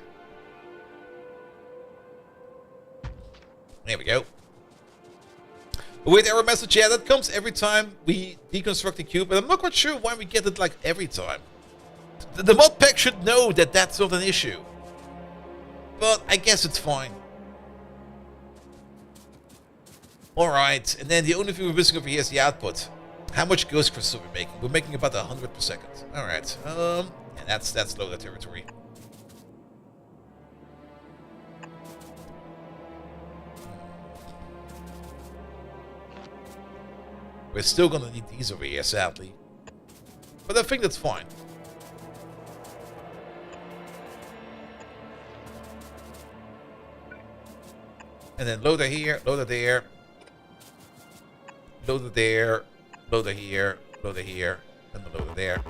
Speaker 1: There we go. With error message, yeah, that comes every time we deconstruct the cube, and I'm not quite sure why we get it like every time. The mod pack should know that that's not an issue. But I guess it's fine. Alright, and then the only thing we're missing over here is the output. How much ghost crystals are we making? We're making about 100 per second. Alright, and that's loader territory. We're still gonna need these over here, sadly. But I think that's fine. And then loader here, loader there. Loader there, loader here, and the loader there.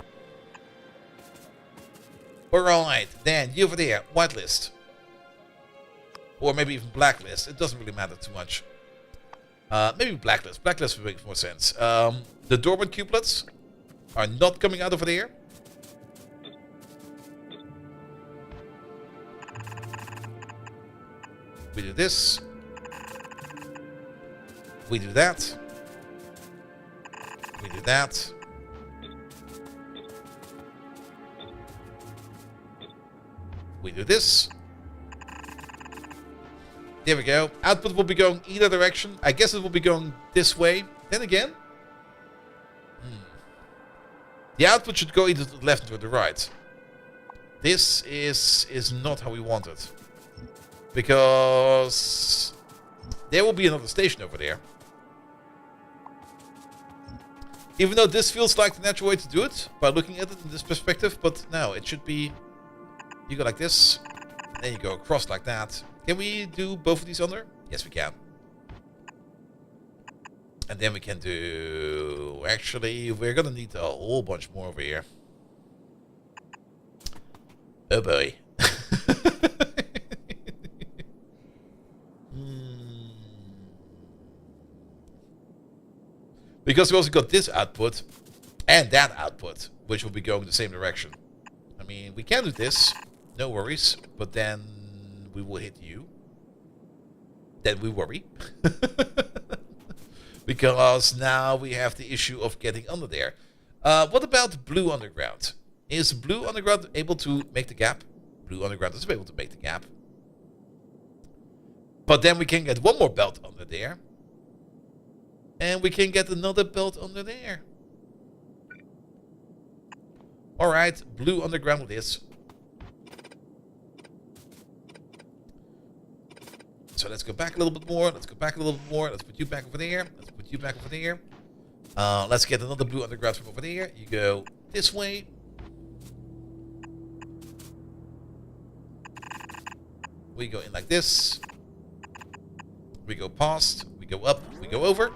Speaker 1: Alright, then you over there, whitelist. Or maybe even blacklist. It doesn't really matter too much. Maybe blacklist. Blacklist would make more sense. The dormant cubelets are not coming out over there. We do this. We do that. We do that. We do this. There we go. Output will be going either direction. I guess it will be going this way. Then again, the output should go either to the left or to the right. This is not how we want it. Because there will be another station over there. Even though this feels like the natural way to do it, by looking at it in this perspective, but no, it should be... You go like this, and then you go across like that. Can we do both of these under? Yes, we can. And then we can do... Actually, we're gonna need a whole bunch more over here. Oh boy. Because we also got this output and that output, which will be going the same direction. I mean, we can do this, no worries, but then we will hit you. Then we worry. Because now we have the issue of getting under there. What about blue underground? Is blue underground able to make the gap? Blue underground is able to make the gap. But then we can get one more belt under there. And we can get another belt under there. Alright, blue underground it is. So let's go back a little bit more. Let's go back a little bit more. Let's put you back over there. Let's put you back over there. Let's get another blue underground from over there. You go this way. We go in like this. We go past. We go up. We go over.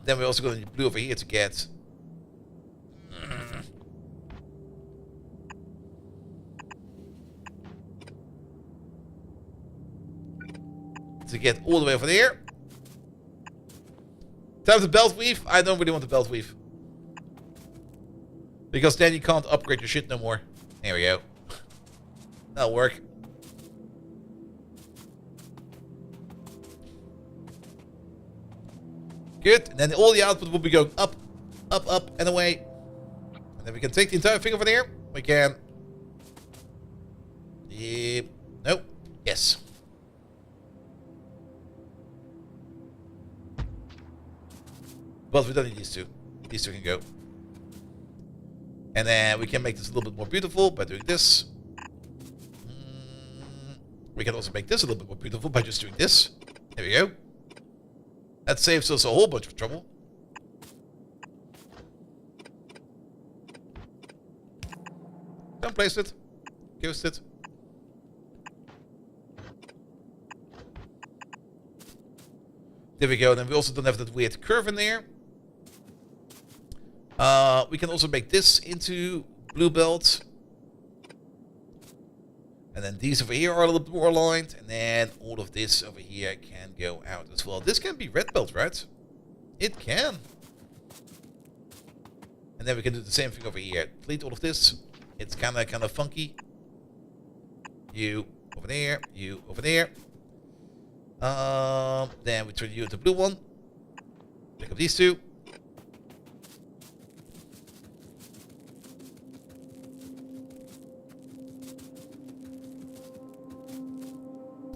Speaker 1: Then we're also going to need blue over here to get... to get all the way over there. Time to belt weave? I don't really want the belt weave. Because then you can't upgrade your shit no more. There we go. That'll work. Good. And then all the output will be going up, up, up, and away. And then we can take the entire thing over there. We can... Yep. Nope. Yes. But we don't need these two. These two can go. And then we can make this a little bit more beautiful by doing this. We can also make this a little bit more beautiful by just doing this. There we go. That saves us a whole bunch of trouble. Don't place it. Ghost it. There we go. Then we also don't have that weird curve in there. We can also make this into blue belt. And then these over here are a little bit more aligned. And then all of this over here can go out as well. This can be red belt, right? It can. And then we can do the same thing over here. Delete all of this. It's kind of funky. You over there. You over there. Then we turn you into blue one. Pick up these two.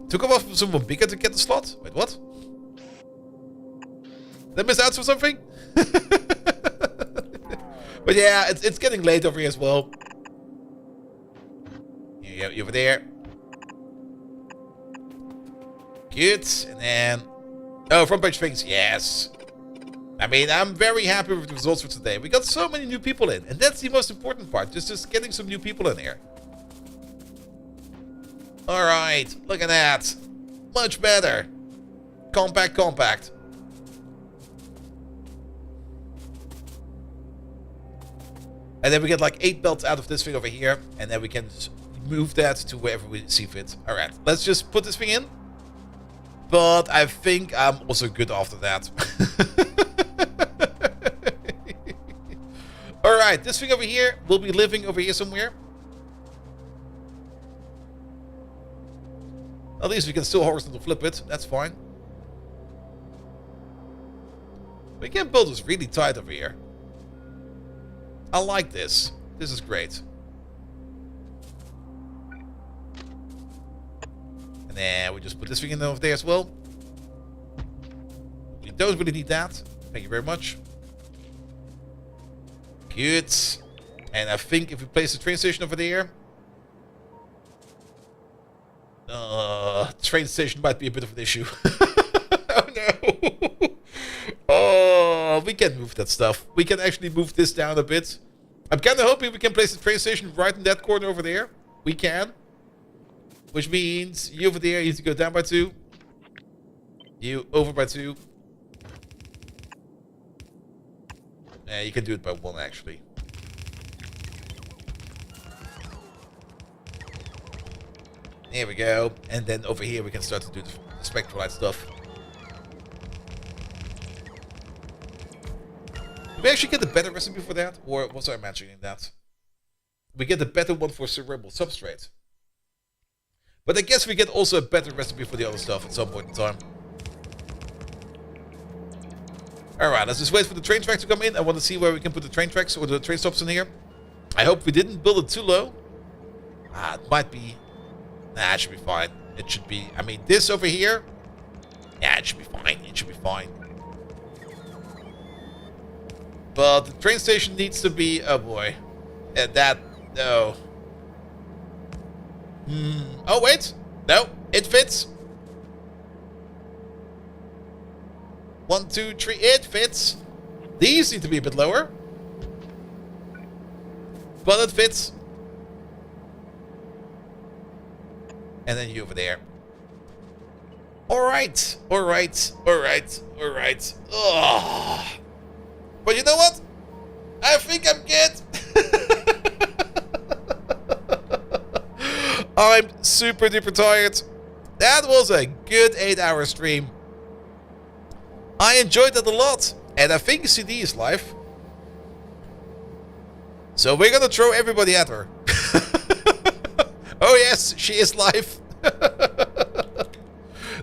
Speaker 1: Took off from someone bigger to get the slot? Wait, what? Did I miss out on something? But yeah, it's getting late over here as well. Here you go, over there. Good, and then... Oh, front page things, yes. I mean, I'm very happy with the results for today. We got so many new people in, and that's the most important part. Just getting some new people in here. Alright, look at that. Much better. Compact, compact. And then we get like 8 belts out of this thing over here. And then we can move that to wherever we see fit. Alright, let's just put this thing in. But I think I'm also good after that. Alright, this thing over here will be living over here somewhere. At least we can still horizontal flip it. That's fine. We can build this really tight over here. I like this. This is great. And then we just put this thing in over there as well. We don't really need that. Thank you very much. Good. And I think if we place the train station over there... train station might be a bit of an issue. Oh no! Oh, we can move that stuff. We can actually move this down a bit. I'm kind of hoping we can place the train station right in that corner over there. We can. Which means you over there, you need to go down by 2. You over by 2. You can do it by 1 actually. There we go. And then over here we can start to do the spectralite stuff. Did we actually get the better recipe for that? Or was I imagining that? We get the better one for cerebral substrate. But I guess we get also a better recipe for the other stuff at some point in time. Alright, let's just wait for the train track to come in. I want to see where we can put the train tracks or the train stops in here. I hope we didn't build it too low. It might be... Nah, it should be fine. It should be... I mean, this over here... Yeah, it should be fine. It should be fine. But the train station needs to be... Oh, boy. And that... No. Oh, wait. No, it fits. 1, 2, 3. It fits. These need to be a bit lower. But it fits. And then you over there. Alright. Alright. Alright. Alright. Oh. But you know what? I think I'm good. I'm super duper tired. That was a good 8-hour stream. I enjoyed that a lot. And I think CD is live. So we're gonna throw everybody at her. Oh yes, she is live.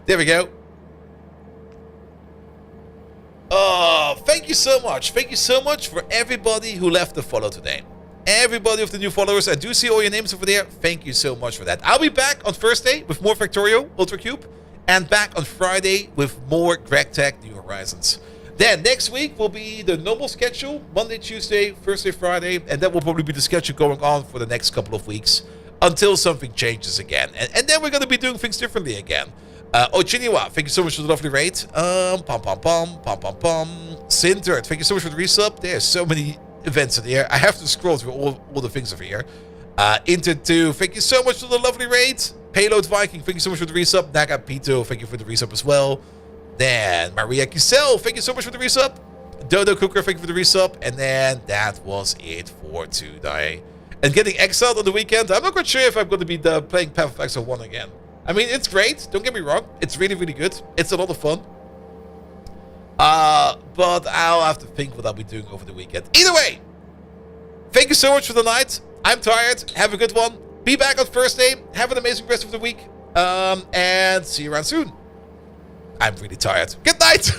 Speaker 1: There we go. Oh, thank you so much. Thank you so much for everybody who left the follow today. Everybody of the new followers, I do see all your names over there. Thank you so much for that. I'll be back on Thursday with more Factorio, Ultracube. And back on Friday with more Greg Tech New Horizons. Then next week will be the normal schedule. Monday, Tuesday, Thursday, Friday. And that will probably be the schedule going on for the next couple of weeks. Until something changes again. And then we're going to be doing things differently again. Chiniwa, thank you so much for the lovely rate. Sinter, thank you so much for the resub. There's so many events in here. I have to scroll through all the things over here. Inter2, thank you so much for the lovely rate. Payload Viking, thank you so much for the resub. Naga Pito, thank you for the resub as well. Then Maria Kisel, thank you so much for the resub. Dodo Cooker, thank you for the resub. And then that was it for today. And getting exiled on the weekend, I'm not quite sure if I'm going to be playing Path of Exile 1 again. I mean, it's great, don't get me wrong. It's really, really good. It's a lot of fun. But I'll have to think what I'll be doing over the weekend. Either way, thank you so much for the night. I'm tired. Have a good one. Be back on Thursday. Have an amazing rest of the week. And see you around soon. I'm really tired. Good night.